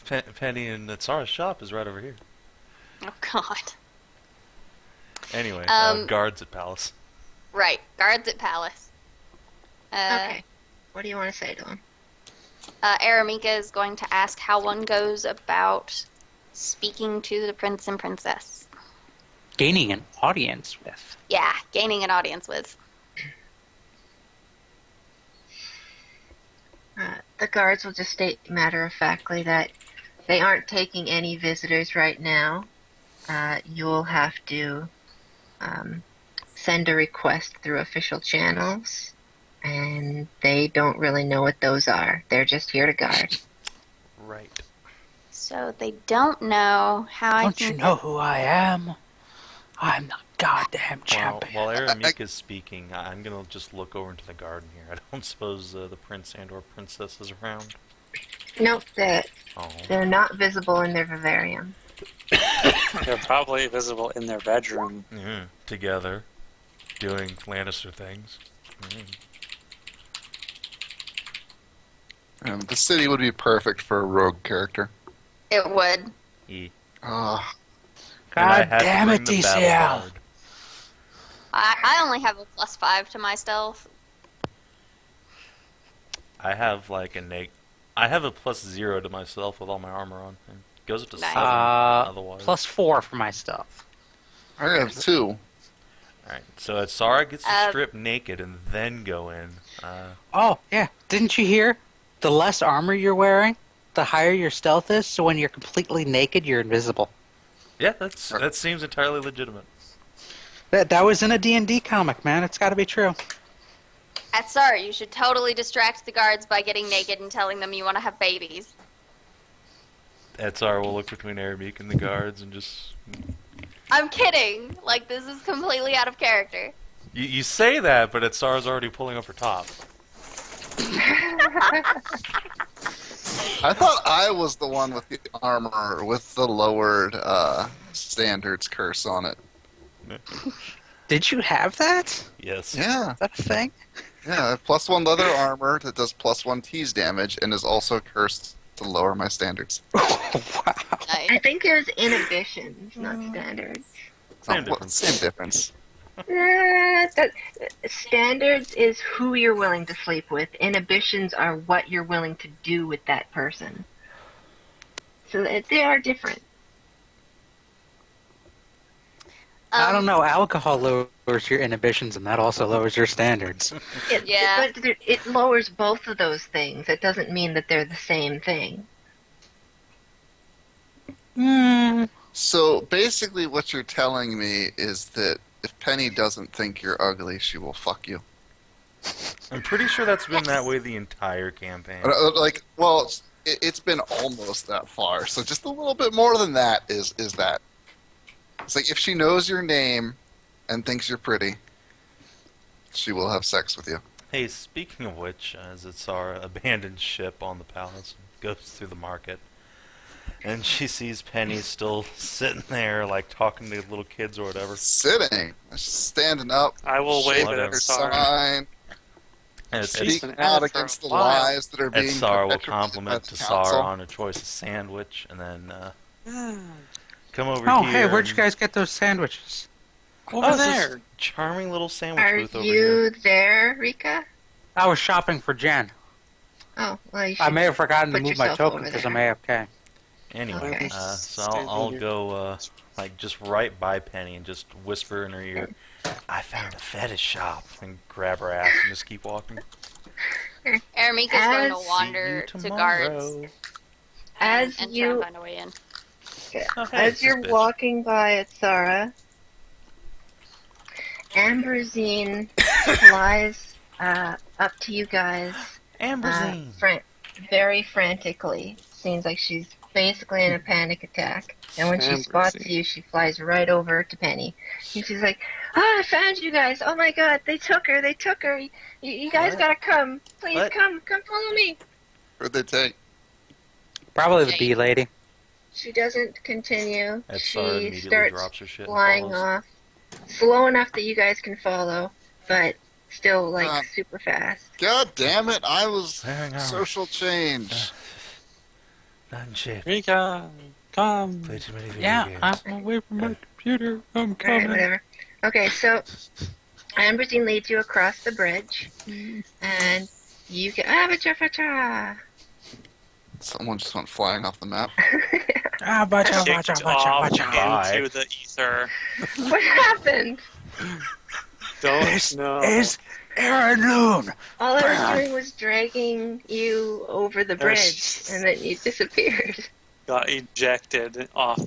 Speaker 3: Penny and Atsara's shop is right over here.
Speaker 5: Oh God.
Speaker 3: Anyway,
Speaker 5: Um,
Speaker 3: guards at Palace.
Speaker 5: Right. Guards at Palace.
Speaker 1: Okay. What do you want to say to him?
Speaker 5: Araemika is going to ask how one goes about speaking to the prince and princess.
Speaker 7: Gaining an audience with.
Speaker 5: Yeah, gaining an audience with.
Speaker 1: The guards will just state matter-of-factly that they aren't taking any visitors right now. You'll have to send a request through official channels, and they don't really know what those are. They're just here to guard.
Speaker 3: Right.
Speaker 5: So they don't know how I
Speaker 7: Don't
Speaker 5: can
Speaker 7: you know who I am? I'm the goddamn champion.
Speaker 3: While Araemika's speaking, I'm going to just look over into the garden here. I don't suppose the prince and or princess is around.
Speaker 1: Nope,
Speaker 3: Oh.
Speaker 1: they're not visible in their vivarium.
Speaker 4: They're probably visible in their bedroom.
Speaker 3: Together, doing Lannister things.
Speaker 2: The city would be perfect for a rogue character.
Speaker 5: It would.
Speaker 2: Ah,
Speaker 3: And I
Speaker 7: God
Speaker 3: had to
Speaker 7: damn
Speaker 3: bring
Speaker 7: it,
Speaker 3: the battle
Speaker 7: DCL.
Speaker 3: bard.
Speaker 5: I only have a +5 to my stealth.
Speaker 3: I have like I have a +0 to myself with all my armor on. It goes up to
Speaker 5: Nice.
Speaker 3: 7 otherwise.
Speaker 7: +4 for my stuff.
Speaker 2: I have 2.
Speaker 3: Alright, so Atsara gets to
Speaker 5: Uh,
Speaker 3: strip naked and then go in.
Speaker 7: Oh, yeah. Didn't you hear? The less armor you're wearing, the higher your stealth is, so when you're completely naked, you're invisible.
Speaker 3: Yeah, that seems entirely legitimate.
Speaker 7: That was in a D&D comic, man. It's got to be true.
Speaker 5: Atsara, you should totally distract the guards by getting naked and telling them you want to have babies.
Speaker 3: Atsara will look between Araemika and the guards and just...
Speaker 5: I'm kidding. Like, this is completely out of character.
Speaker 3: You say that, but Atsara's already pulling up her top.
Speaker 2: I thought I was the one with the armor with the lowered standards curse on it.
Speaker 7: Did you have that?
Speaker 3: Yes.
Speaker 2: Yeah,
Speaker 7: Is that a thing?
Speaker 2: yeah. I have +1 leather armor that does +1 tease damage and is also cursed to lower my standards.
Speaker 7: Wow.
Speaker 5: Nice.
Speaker 1: I think it was inhibitions, not standards.
Speaker 3: Same difference.
Speaker 2: Same difference.
Speaker 1: Standards is who you're willing to sleep with. Inhibitions are what you're willing to do with that person. So they are different.
Speaker 7: I don't know. Alcohol lowers your inhibitions, and that also lowers your standards.
Speaker 5: Yeah.
Speaker 1: But it lowers both of those things. It doesn't mean that they're the same thing.
Speaker 2: So basically, what you're telling me is that if Penny doesn't think you're ugly, she will fuck you.
Speaker 3: I'm pretty sure that's been that way the entire campaign.
Speaker 2: It's been almost that far. So just a little bit more than that is that. It's like if she knows your name and thinks you're pretty, she will have sex with you.
Speaker 3: Hey, speaking of which, as Atsara abandons ship on the palace and goes through the market, and she sees Penny still sitting there, like talking to little kids or whatever.
Speaker 2: Sitting, standing up,
Speaker 4: I will wave
Speaker 3: Whatever.
Speaker 4: at
Speaker 2: her
Speaker 4: Atsara.
Speaker 2: sign,
Speaker 3: And
Speaker 4: She's
Speaker 2: speak
Speaker 4: been
Speaker 2: out
Speaker 4: at it for
Speaker 2: against
Speaker 4: a
Speaker 2: the
Speaker 4: while.
Speaker 2: lies that are being
Speaker 3: Atsara will
Speaker 2: perpetrated by
Speaker 3: compliment
Speaker 2: the
Speaker 3: Tessara
Speaker 2: council.
Speaker 3: on her choice of sandwich, and then come over
Speaker 7: Oh,
Speaker 3: here.
Speaker 7: hey, where'd you
Speaker 3: and-
Speaker 7: guys get those sandwiches?
Speaker 4: Over
Speaker 3: Oh, it's this
Speaker 4: there.
Speaker 3: charming little sandwich
Speaker 1: Are
Speaker 3: booth over here.
Speaker 1: you there, Rika?
Speaker 7: I was shopping for Jen.
Speaker 1: Oh, well, you
Speaker 7: I
Speaker 1: should
Speaker 7: may have forgotten to
Speaker 1: put
Speaker 7: move my
Speaker 1: yourself
Speaker 7: token
Speaker 1: over
Speaker 7: because
Speaker 1: there.
Speaker 7: I'm AFK.
Speaker 3: Anyway,
Speaker 1: Okay.
Speaker 3: so I'll go like just right by Penny and just whisper in her ear, "I found a fetish shop," and grab her ass and just keep walking.
Speaker 5: Aramika's going to
Speaker 1: As-
Speaker 5: wander
Speaker 3: See you
Speaker 5: to guards
Speaker 3: tomorrow.
Speaker 1: As
Speaker 5: and try
Speaker 1: you
Speaker 5: and find a way in.
Speaker 3: Oh, hey,
Speaker 1: As
Speaker 3: it's
Speaker 1: you're
Speaker 3: this bitch.
Speaker 1: walking by Atsara, Ambrosine flies up to you guys
Speaker 3: Ambrosine.
Speaker 1: very frantically. Seems like she's basically in a panic attack. And when she spots
Speaker 4: Ambrosine.
Speaker 1: you, she flies right over to Penny. And she's like, I found you guys. Oh my god, they took her. They took her. You guys
Speaker 3: What?
Speaker 1: gotta come. Please
Speaker 3: What?
Speaker 1: come follow me.
Speaker 2: Who'd they take?
Speaker 7: Probably the bee lady.
Speaker 1: She doesn't continue.
Speaker 3: Atsara
Speaker 1: She
Speaker 3: immediately
Speaker 1: starts
Speaker 3: drops her shit and
Speaker 1: flying
Speaker 3: follows.
Speaker 1: off. Slow enough that you guys can follow, but still like super fast.
Speaker 2: God damn it! I was
Speaker 3: Hang on.
Speaker 2: social change.
Speaker 3: Not in shape.
Speaker 4: Rika, come.
Speaker 3: Play too many video
Speaker 7: Yeah,
Speaker 3: games.
Speaker 7: I'm away from my computer. I'm
Speaker 1: Alright,
Speaker 7: coming.
Speaker 1: whatever. Okay, so Ambrosine leads you across the bridge, and you get
Speaker 2: Someone just went flying off the map.
Speaker 7: Ah, bacha,
Speaker 4: Kicked
Speaker 7: bacha,
Speaker 4: off
Speaker 7: bacha, bacha.
Speaker 3: Bye.
Speaker 4: into the ether.
Speaker 1: What happened?
Speaker 7: This
Speaker 4: Don't know.
Speaker 7: is Aaron.
Speaker 1: All I was doing was dragging you over the bridge, and then you disappeared.
Speaker 4: Got ejected off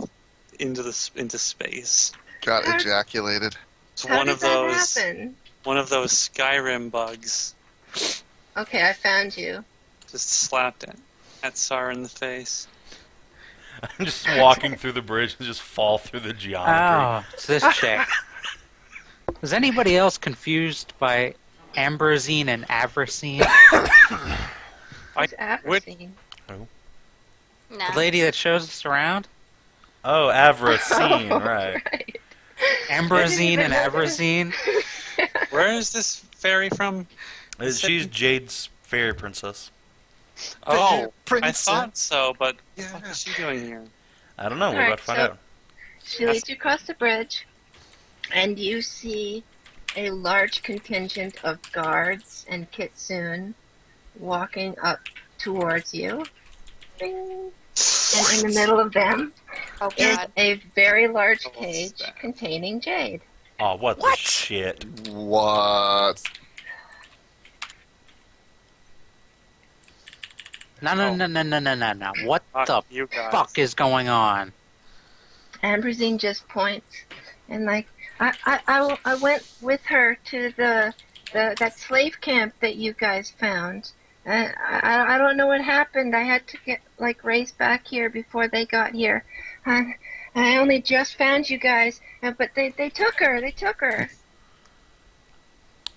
Speaker 4: into space.
Speaker 2: Got
Speaker 1: How-
Speaker 2: ejaculated.
Speaker 4: It's
Speaker 1: How
Speaker 4: one
Speaker 1: did
Speaker 4: of
Speaker 1: that
Speaker 4: those
Speaker 1: happen?
Speaker 4: Skyrim bugs.
Speaker 1: Okay, I found you.
Speaker 4: Just slapped it at Sar in the face.
Speaker 3: I'm just walking through the bridge and just fall through the geometry.
Speaker 7: Oh, it's this chick. Was anybody else confused by Ambrosine and Avricine?
Speaker 1: Who's Avricine?
Speaker 5: No.
Speaker 7: The lady that shows us around?
Speaker 3: Oh, Avricine,
Speaker 1: Oh,
Speaker 3: right.
Speaker 1: right.
Speaker 7: Ambrosine and
Speaker 1: know that.
Speaker 7: Avricine?
Speaker 4: Where is this fairy from?
Speaker 3: She's Jade's fairy princess.
Speaker 4: Oh, I
Speaker 2: Princess.
Speaker 4: thought so, but
Speaker 2: Yeah.
Speaker 4: what is she doing here?
Speaker 3: I don't know. We're
Speaker 1: Alright,
Speaker 3: about to find
Speaker 1: so-
Speaker 3: out.
Speaker 1: She leads you across the bridge, and you see a large contingent of guards and kitsune walking up towards you. Bing. And in the middle of them
Speaker 5: Oh
Speaker 1: is
Speaker 5: god.
Speaker 1: a very large
Speaker 4: What's
Speaker 1: cage
Speaker 4: that?
Speaker 1: containing Jade.
Speaker 3: Oh, what the shit?
Speaker 2: What?
Speaker 7: No. What
Speaker 4: Fuck
Speaker 7: the
Speaker 4: you guys.
Speaker 7: fuck is going on?
Speaker 1: Ambrosine just points and like, I went with her to that slave camp that you guys found. I don't know what happened. I had to get race back here before they got here. I only just found you guys, but they took her. They took her.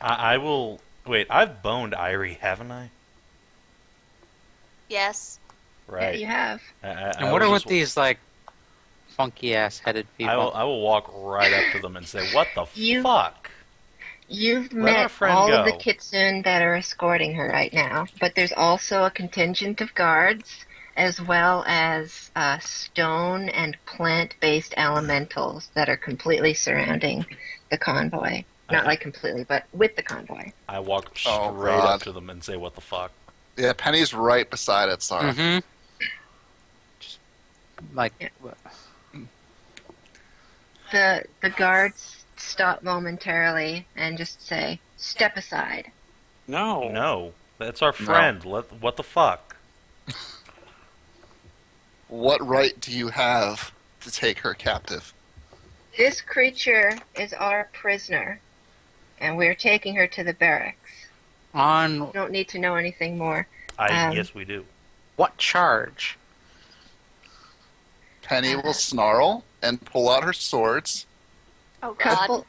Speaker 3: I will... Wait, I've boned Irie, haven't I?
Speaker 5: Yes.
Speaker 3: Right.
Speaker 1: Yeah, you have.
Speaker 7: And what are with these, like, funky ass headed people?
Speaker 3: I will walk right up to them and say, what the
Speaker 1: You-
Speaker 3: fuck?
Speaker 1: You've
Speaker 3: Let our
Speaker 1: met
Speaker 3: friend
Speaker 1: all of the
Speaker 3: go.
Speaker 1: kitsune that are escorting her right now, but there's also a contingent of guards, as well as stone and plant-based elementals that are completely surrounding the convoy. Not like completely, but with the convoy.
Speaker 3: I walk
Speaker 2: Oh,
Speaker 3: straight
Speaker 2: God.
Speaker 3: up to them and say, what the fuck?
Speaker 2: Yeah, Penny's right beside it, Sarah.
Speaker 7: Mm-hmm. Just, like,
Speaker 1: The guards stop momentarily and just say, "Step aside."
Speaker 4: No.
Speaker 3: No. That's our friend. What the fuck?
Speaker 2: What right do you have to take her captive?
Speaker 1: This creature is our prisoner, and we're taking her to the barracks.
Speaker 7: on
Speaker 1: You don't need to know anything more.
Speaker 3: Yes, we do.
Speaker 7: what charge?
Speaker 2: Penny will snarl and pull out her swords.
Speaker 5: Oh god.
Speaker 1: Couple,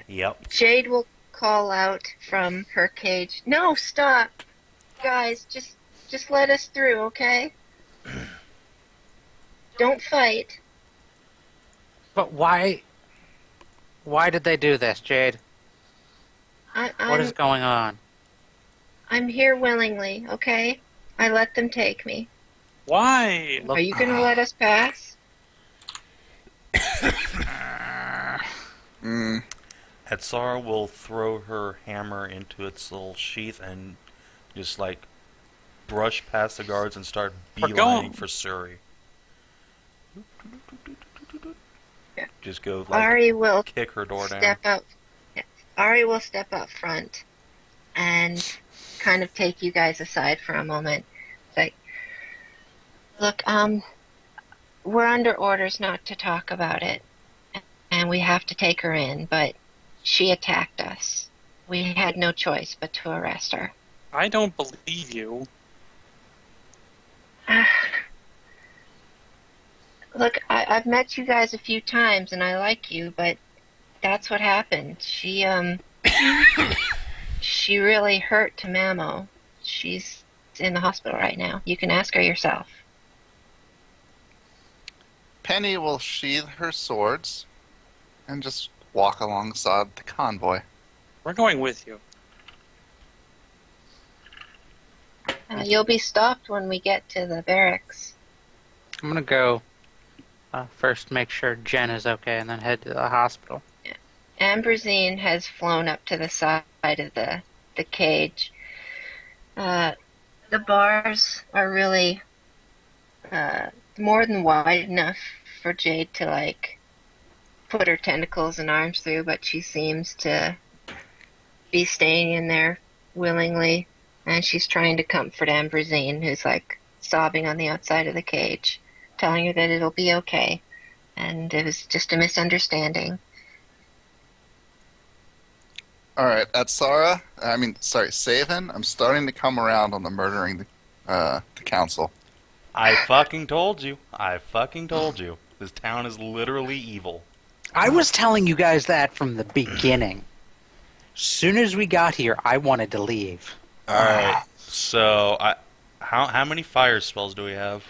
Speaker 3: Yep.
Speaker 1: Jade will call out from her cage. No, stop, guys. Just let us through, okay? Don't fight.
Speaker 7: But why? Why did they do this, Jade? What is going on?
Speaker 1: I'm here willingly, okay? I let them take me.
Speaker 4: Why?
Speaker 1: Are you gonna let us pass?
Speaker 2: Mm.
Speaker 3: Atsara will throw her hammer into its little sheath and just like brush past the guards and start
Speaker 4: We're
Speaker 3: beelining
Speaker 4: going.
Speaker 3: for Suri.
Speaker 1: Yeah.
Speaker 3: Just go like
Speaker 1: Ari will
Speaker 3: kick her door down.
Speaker 1: step up. Yes. Ari will step up front and kind of take you guys aside for a moment. It's like, look, we're under orders not to talk about it, and we have to take her in, but she attacked us. We had no choice but to arrest her.
Speaker 4: I don't believe you.
Speaker 1: Look, I've met you guys a few times, and I like you, but that's what happened. She really hurt Tamamo. She's in the hospital right now. You can ask her yourself.
Speaker 2: Penny will sheathe her swords and just walk alongside the convoy.
Speaker 4: We're going with you.
Speaker 1: You'll be stopped when we get to the barracks.
Speaker 7: I'm gonna go first make sure Jen is okay and then head to the hospital.
Speaker 1: Ambrosine has flown up to the side of the cage. The bars are really more than wide enough for Jade to, like, put her tentacles and arms through, but she seems to be staying in there willingly, and she's trying to comfort Ambrosine, who's, like, sobbing on the outside of the cage, telling her that it'll be okay, and it was just a misunderstanding.
Speaker 2: All right, Savin, I'm starting to come around on the murdering the council.
Speaker 3: I fucking told you. This town is literally evil.
Speaker 7: I was telling you guys that from the beginning. Soon as we got here, I wanted to leave.
Speaker 3: All right. So, how many fire spells do we have?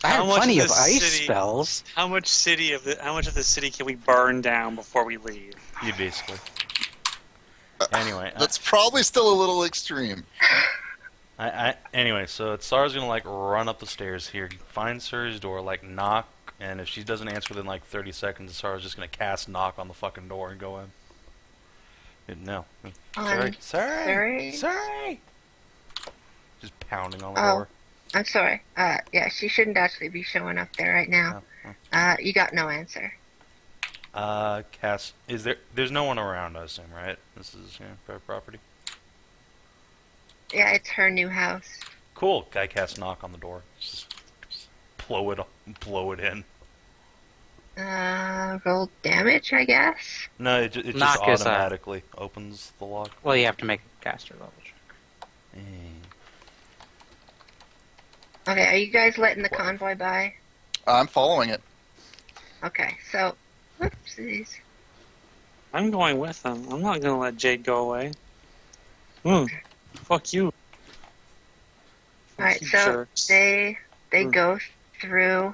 Speaker 7: I have
Speaker 4: How much
Speaker 7: plenty
Speaker 4: of
Speaker 7: of
Speaker 4: the
Speaker 7: ice
Speaker 4: city-
Speaker 7: spells.
Speaker 4: How much of the city can we burn down before we leave?
Speaker 3: You basically. Anyway,
Speaker 2: That's probably still a little extreme.
Speaker 3: anyway, so Tsara's gonna like run up the stairs here, find Suri's door, like knock, and if she doesn't answer within like 30 seconds, Tsara's just gonna cast knock on the fucking door and go in. No, Suri. Just pounding on the door.
Speaker 1: I'm sorry. Yeah, she shouldn't actually be showing up there right now. You got no answer.
Speaker 3: Cast. There's no one around, I assume, right? This is private property.
Speaker 1: Yeah, it's her new house.
Speaker 3: Cool. Guy casts knock on the door. Just blow it in.
Speaker 1: Roll damage, I guess.
Speaker 3: No, it just
Speaker 7: Knock is,
Speaker 3: automatically opens the lock.
Speaker 7: Well, you have to make a caster level check.
Speaker 1: Okay, are you guys letting the convoy by?
Speaker 2: I'm following it.
Speaker 1: Okay, so, whoopsies.
Speaker 4: I'm going with them. I'm not going to let Jade go away. Fuck you.
Speaker 1: Alright,
Speaker 4: You
Speaker 1: so
Speaker 4: jerks.
Speaker 1: they go through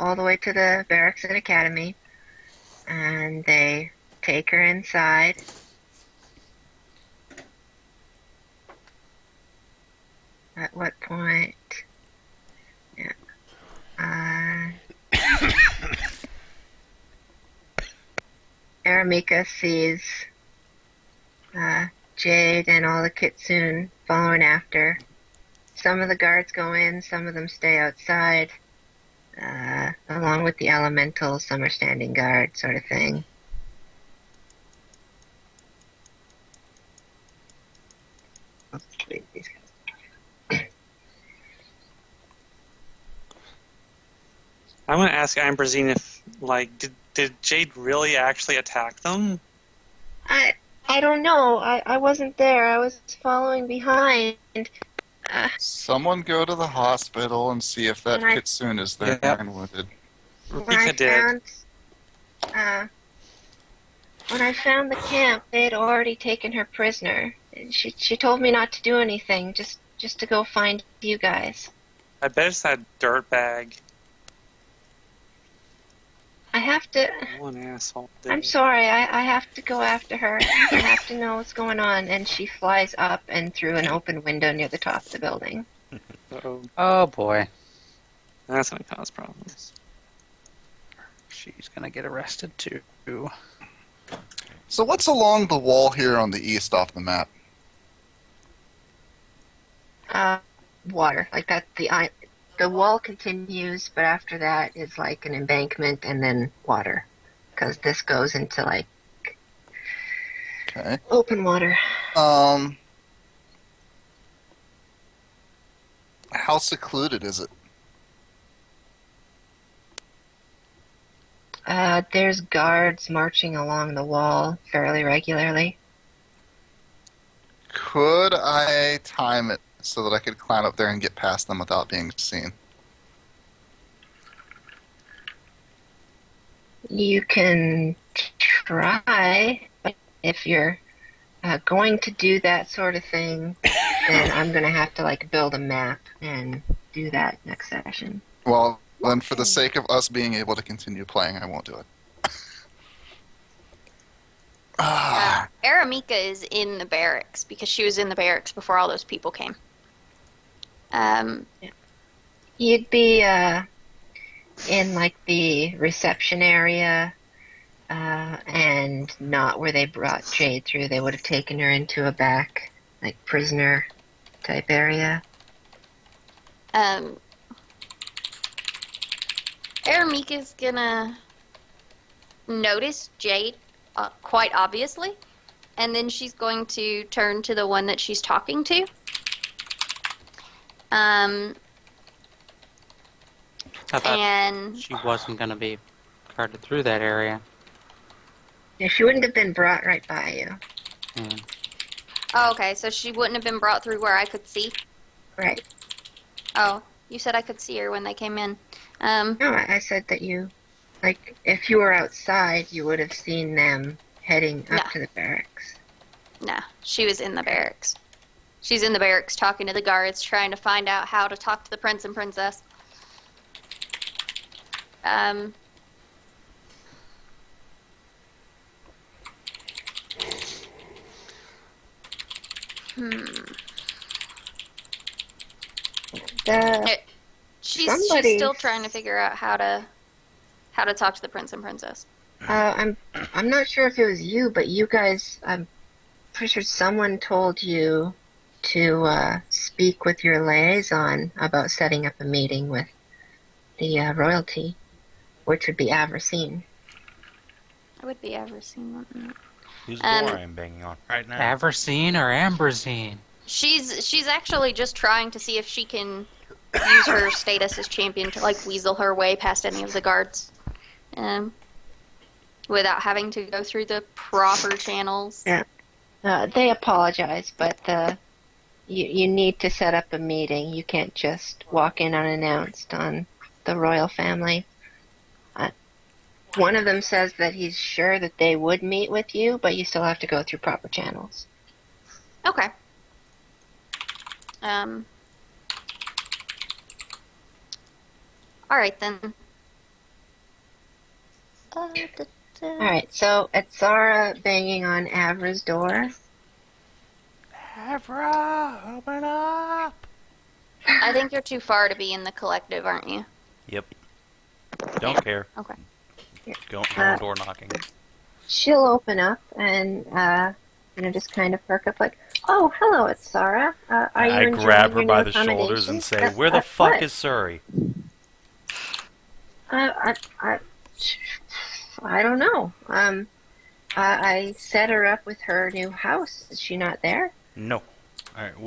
Speaker 1: all the way to the barracks and academy, and they take her inside. At what point? Araemika sees Jade and all the Kitsune following after. Some of the guards go in, some of them stay outside, along with the elementals. Some are standing guard, sort of thing. Let's leave these guys.
Speaker 4: I'm going to ask Ambrosine if, like, did Jade really actually attack them?
Speaker 1: I don't know. I wasn't there. I was following behind.
Speaker 2: Someone go to the hospital and see if that
Speaker 1: Right.
Speaker 2: kitsune is there
Speaker 7: Yep.
Speaker 2: and wounded.
Speaker 1: When I found the camp, they had already taken her prisoner. She told me not to do anything, just to go find you guys.
Speaker 4: I bet it's that dirtbag.
Speaker 1: I have to.
Speaker 4: One asshole.
Speaker 1: I'm sorry. I have to go after her. I have to know what's going on. And she flies up and through an open window near the top of the building.
Speaker 4: Uh-oh.
Speaker 7: Oh boy,
Speaker 4: That's going to cause problems.
Speaker 7: she's gonna get arrested too.
Speaker 2: So what's along the wall here on the east off the map?
Speaker 1: Water. Like that. The wall continues, but after that is like an embankment and then water. Because this goes into like
Speaker 2: Okay.
Speaker 1: open water.
Speaker 2: How secluded is it?
Speaker 1: There's guards marching along the wall fairly regularly.
Speaker 2: Could I time it so that I could climb up there and get past them without being seen?
Speaker 1: You can try, but if you're going to do that sort of thing, then I'm going to have to build a map and do that next session.
Speaker 2: Well, then for the sake of us being able to continue playing, I won't do it.
Speaker 5: Araemika is in the barracks because she was in the barracks before all those people came.
Speaker 1: You'd be in the reception area, and not where they brought Jade through. They would have taken her into a back, prisoner type area.
Speaker 5: Araemika's gonna notice Jade quite obviously, and then she's going to turn to the one that she's talking to.
Speaker 6: I thought
Speaker 5: And
Speaker 6: she wasn't going to be carted through that area.
Speaker 1: Yeah, she wouldn't have been brought right by you.
Speaker 5: oh, okay, so she wouldn't have been brought through where I could see.
Speaker 1: Right.
Speaker 5: Oh, you said I could see her when they came in.
Speaker 1: No, I said that you, if you were outside, you would have seen them heading up
Speaker 5: No.
Speaker 1: to the barracks.
Speaker 5: No, she was in the barracks. She's in the barracks talking to the guards, trying to find out how to talk to the prince and princess. She's
Speaker 1: Somebody-
Speaker 5: still trying to figure out how to talk to the prince and princess.
Speaker 1: I'm not sure if it was you, but you guys, I'm pretty sure someone told you to speak with your liaison about setting up a meeting with the royalty, which would be Avracine.
Speaker 5: I would be ever seen one.
Speaker 3: Whose door I'm banging on right now?
Speaker 7: Avracine or Ambrosine?
Speaker 5: She's actually just trying to see if she can use her status as champion to weasel her way past any of the guards, without having to go through the proper channels.
Speaker 1: Yeah. They apologize, but you need to set up a meeting. You can't just walk in unannounced on the royal family. One of them says that he's sure that they would meet with you, but you still have to go through proper channels.
Speaker 5: Okay. All right then.
Speaker 1: Alright, so Atsara banging on Avra's door.
Speaker 3: Avra, open up!
Speaker 5: I think you're too far to be in the collective, aren't you?
Speaker 3: Yep. Don't care.
Speaker 5: Okay.
Speaker 3: Go door knocking.
Speaker 1: She'll open up and, just kind of perk up oh, hello, Atsara. Are you
Speaker 3: I
Speaker 1: enjoying
Speaker 3: grab her
Speaker 1: your
Speaker 3: by
Speaker 1: new
Speaker 3: the shoulders and
Speaker 1: accommodations?
Speaker 3: say, "Where the fuck
Speaker 1: what?
Speaker 3: is Surrey?"
Speaker 1: I don't know. I set her up with her new house. Is she not there?
Speaker 3: No. All right.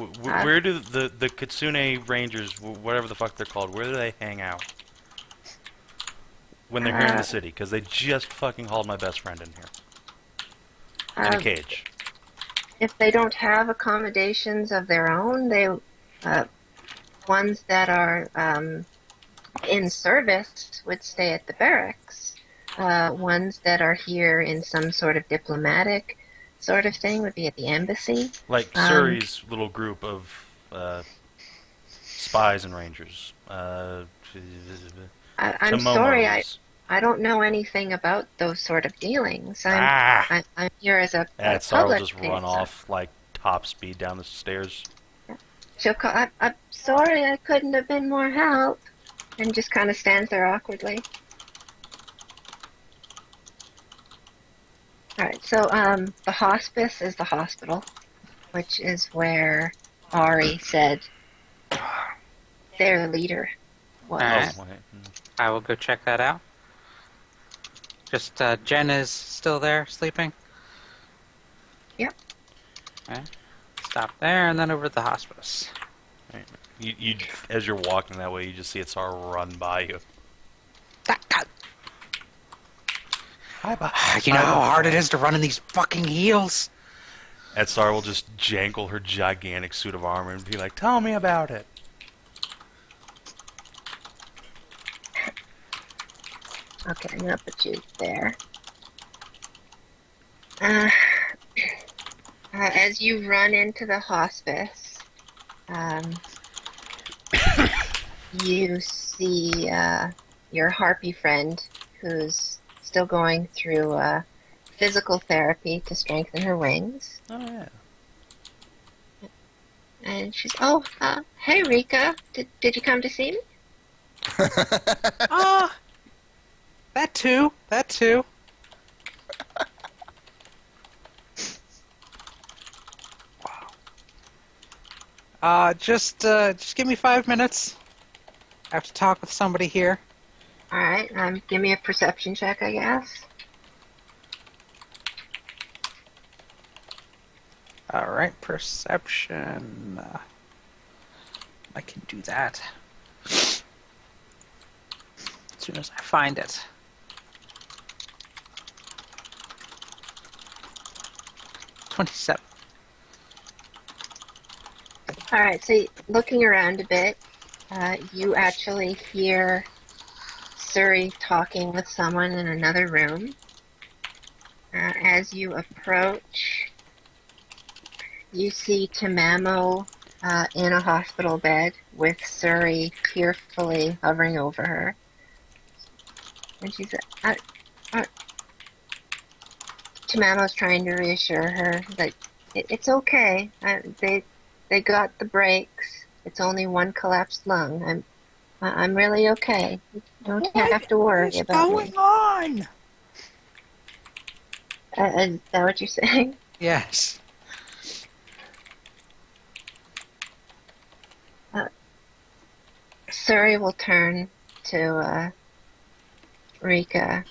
Speaker 3: Where do the Kitsune Rangers, whatever the fuck they're called, where do they hang out when they're here in the city? Because they just fucking hauled my best friend in here in a cage.
Speaker 1: If they don't have accommodations of their own, they ones that are in service would stay at the barracks. Ones that are here in some sort of diplomatic sort of thing would be at the embassy.
Speaker 3: Like Surrey's little group of spies and rangers.
Speaker 1: I'm sorry, I don't know anything about those sort of dealings. I'm here as a
Speaker 3: Atsara will
Speaker 1: public
Speaker 3: just run
Speaker 1: liaison.
Speaker 3: off top speed down the stairs.
Speaker 1: She'll call, I'm sorry, I couldn't have been more help. And just kind of stands there awkwardly. Alright, so the hospice is the hospital, which is where Ari said their leader was.
Speaker 6: Alright.
Speaker 3: Oh, wait.
Speaker 6: I will go check that out. Just, Jen is still there, sleeping?
Speaker 1: Yep.
Speaker 6: Okay. Stop there, and then over to the hospice.
Speaker 3: You as you're walking that way, you just see Atsara run by you.
Speaker 7: You know how hard it is to run in these fucking heels?
Speaker 3: Atsara will just jangle her gigantic suit of armor and be like, "Tell me about it."
Speaker 1: Okay, I'm gonna put you there. As you run into the hospice, you see your harpy friend who's still going through physical therapy to strengthen her wings.
Speaker 3: Oh yeah.
Speaker 1: And she's, hey Rika, did you come to see me?
Speaker 7: That too. Wow. Just give me 5 minutes. I have to talk with somebody here.
Speaker 1: Alright, give me a perception check, I guess.
Speaker 7: Alright, perception. I can do that. As soon as I find it. 27.
Speaker 1: Alright, so looking around a bit, you actually hear Suri talking with someone in another room. As you approach, you see Tamamo in a hospital bed with Suri tearfully hovering over her. And she's Tamamo's trying to reassure her that it's okay. They got the breaks. It's only one collapsed lung. I'm really okay. You don't have to worry about me.
Speaker 7: What's going on?
Speaker 1: Is that what you're saying?
Speaker 7: Yes.
Speaker 1: Suri will turn to Rika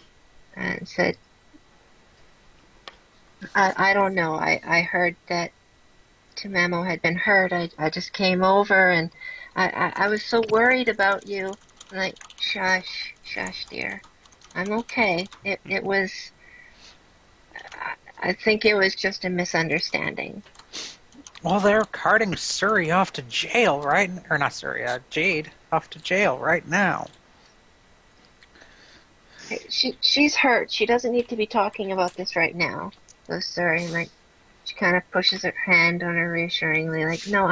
Speaker 1: and said, I don't know. I heard that Tamamo had been hurt. I just came over and I was so worried about you. Like, shush, dear. I'm okay. It was, I think it was just a misunderstanding.
Speaker 7: Well, they're carting Suri off to jail, right? Or not Suri, Jade off to jail right now.
Speaker 1: She's hurt. She doesn't need to be talking about this right now. So Suri, like, she kind of pushes her hand on her reassuringly, like, no,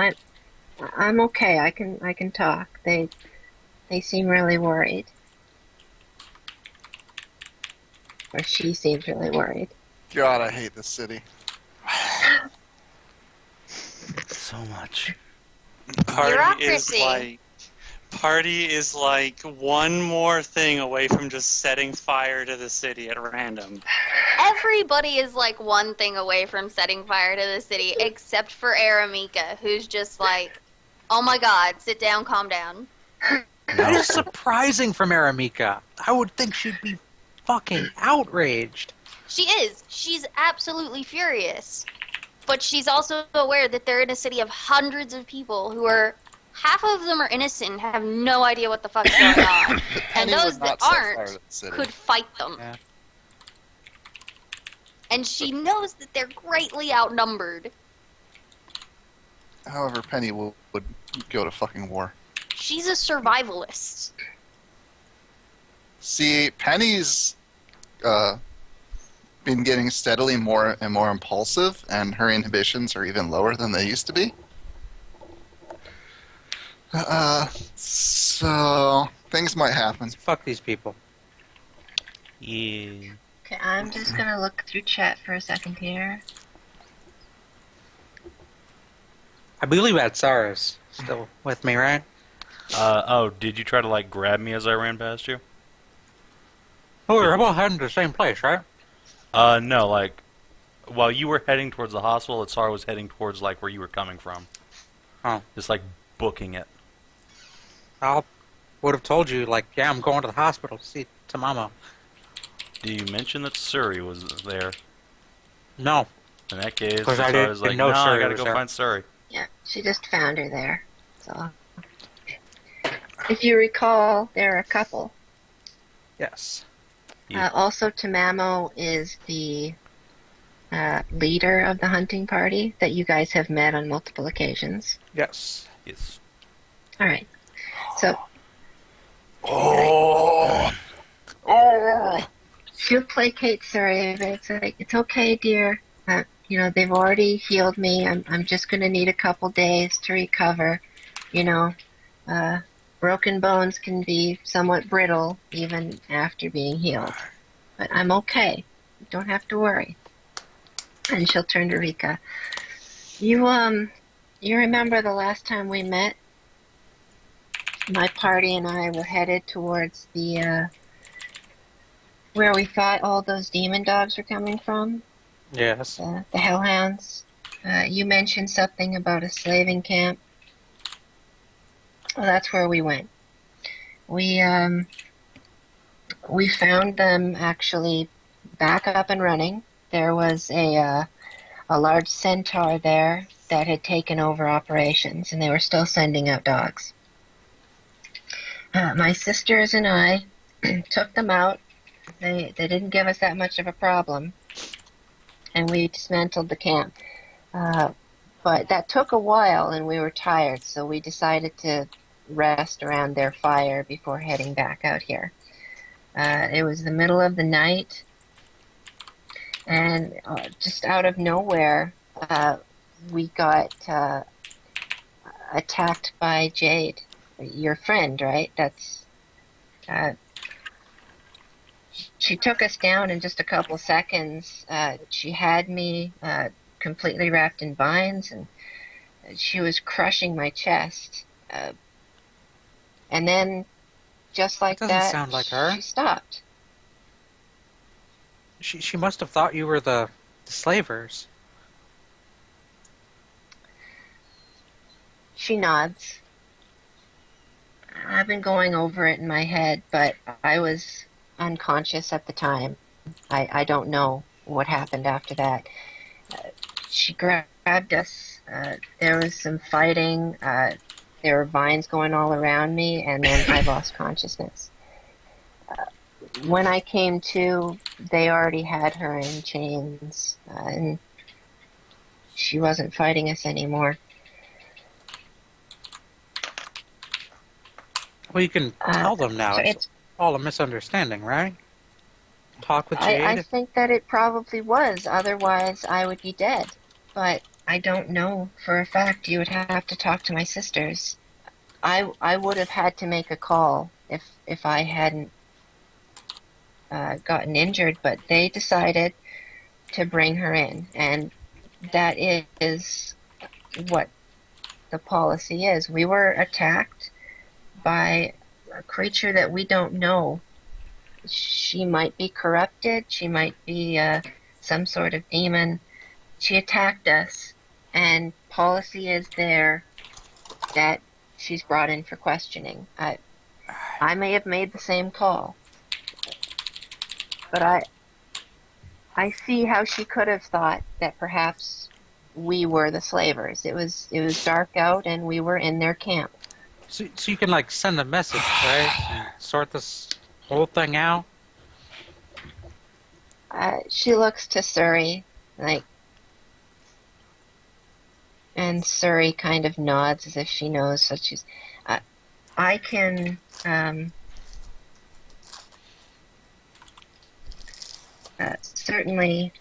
Speaker 1: I'm okay. I can talk. They seem really worried. Or she seems really worried.
Speaker 2: God, I hate this city.
Speaker 3: So much.
Speaker 5: Bureaucracy.
Speaker 4: Party is like one more thing away from just setting fire to the city at random.
Speaker 5: Everybody is like one thing away from setting fire to the city, except for Araemika, who's just like, oh my god, sit down, calm down.
Speaker 7: That is surprising from Araemika. I would think she'd be fucking outraged.
Speaker 5: She is. She's absolutely furious. But she's also aware that they're in a city of hundreds of people who are, half of them are innocent and have no idea what the fuck's going on. And
Speaker 2: Penny
Speaker 5: those
Speaker 2: would
Speaker 5: that
Speaker 2: not set fire
Speaker 5: aren't
Speaker 2: to the city.
Speaker 5: could fight them.
Speaker 7: Yeah.
Speaker 5: And she knows that they're greatly outnumbered.
Speaker 2: However, Penny would go to fucking war.
Speaker 5: She's a survivalist.
Speaker 2: See, Penny's been getting steadily more and more impulsive, and her inhibitions are even lower than they used to be. So things might happen.
Speaker 7: Fuck these people.
Speaker 3: Yeah.
Speaker 1: Okay, I'm just gonna look through chat for a second here.
Speaker 7: I believe Atsara's still with me, right?
Speaker 3: Did you try to like grab me as I ran past you?
Speaker 7: Oh, we're both heading to the same place, right?
Speaker 3: No, like, while you were heading towards the hospital, Atsara was heading towards, like, where you were coming from.
Speaker 7: Oh.
Speaker 3: Just, like, booking it.
Speaker 7: I would have told you, like, yeah, I'm going to the hospital to see Tamamo.
Speaker 3: Do you mention that Suri was there?
Speaker 7: No.
Speaker 3: In that case,
Speaker 7: 'Cause I
Speaker 3: Atsara was
Speaker 7: didn't
Speaker 3: like,
Speaker 7: know
Speaker 3: no, I
Speaker 7: Suri
Speaker 3: gotta
Speaker 7: was
Speaker 3: go
Speaker 7: there."
Speaker 3: find Suri.
Speaker 1: Yeah, she just found her there. So, if you recall, they're a couple.
Speaker 7: Yes.
Speaker 3: Yeah.
Speaker 1: Also, Tamamo is the leader of the hunting party that you guys have met on multiple occasions.
Speaker 7: Yes.
Speaker 3: Yes.
Speaker 1: All right. So
Speaker 2: Oh, oh.
Speaker 1: she'll placate Surrey. It's like, it's okay, dear. They've already healed me. I'm just going to need a couple days to recover. You know, broken bones can be somewhat brittle even after being healed. But I'm okay. You don't have to worry. And she'll turn to Rika. You remember the last time we met? My party and I were headed towards the where we thought all those demon dogs were coming from,
Speaker 6: Yes.
Speaker 1: the hellhounds. You mentioned something about a slaving camp. Well, that's where we went. We found them actually back up and running. There was a large centaur there that had taken over operations, and they were still sending out dogs. My sisters and I took them out. They didn't give us that much of a problem, and we dismantled the camp. But that took a while, and we were tired, so we decided to rest around their fire before heading back out here. It was the middle of the night, and just out of nowhere, we got attacked by Jade, your friend, right? She took us down in just a couple seconds. She had me completely wrapped in vines, and she was crushing my chest. And then, just like
Speaker 6: That doesn't
Speaker 1: that,
Speaker 6: sound like her.
Speaker 1: she stopped.
Speaker 6: She must have thought you were the slavers.
Speaker 1: She nods. I've been going over it in my head, but I was unconscious at the time. I don't know what happened after that. She grabbed us. There was some fighting. There were vines going all around me, and then I lost consciousness. When I came to, they already had her in chains, and she wasn't fighting us anymore.
Speaker 6: Well, you can tell them now.
Speaker 1: So
Speaker 6: It's all a misunderstanding, right? Talk with Jade.
Speaker 1: I think that it probably was. Otherwise, I would be dead. But I don't know for a fact. You would have to talk to my sisters. I would have had to make a call if I hadn't gotten injured, but they decided to bring her in, and that is what the policy is. We were attacked by a creature that we don't know. She might be corrupted. She might be some sort of demon. She attacked us, and policy is there that she's brought in for questioning. I may have made the same call, but I see how she could have thought that perhaps we were the slavers. It was dark out, and we were in their camp.
Speaker 6: So you can like send a message, right? And sort this whole thing out.
Speaker 1: She looks to Surrey, and Surrey kind of nods as if she knows. So she's, I can certainly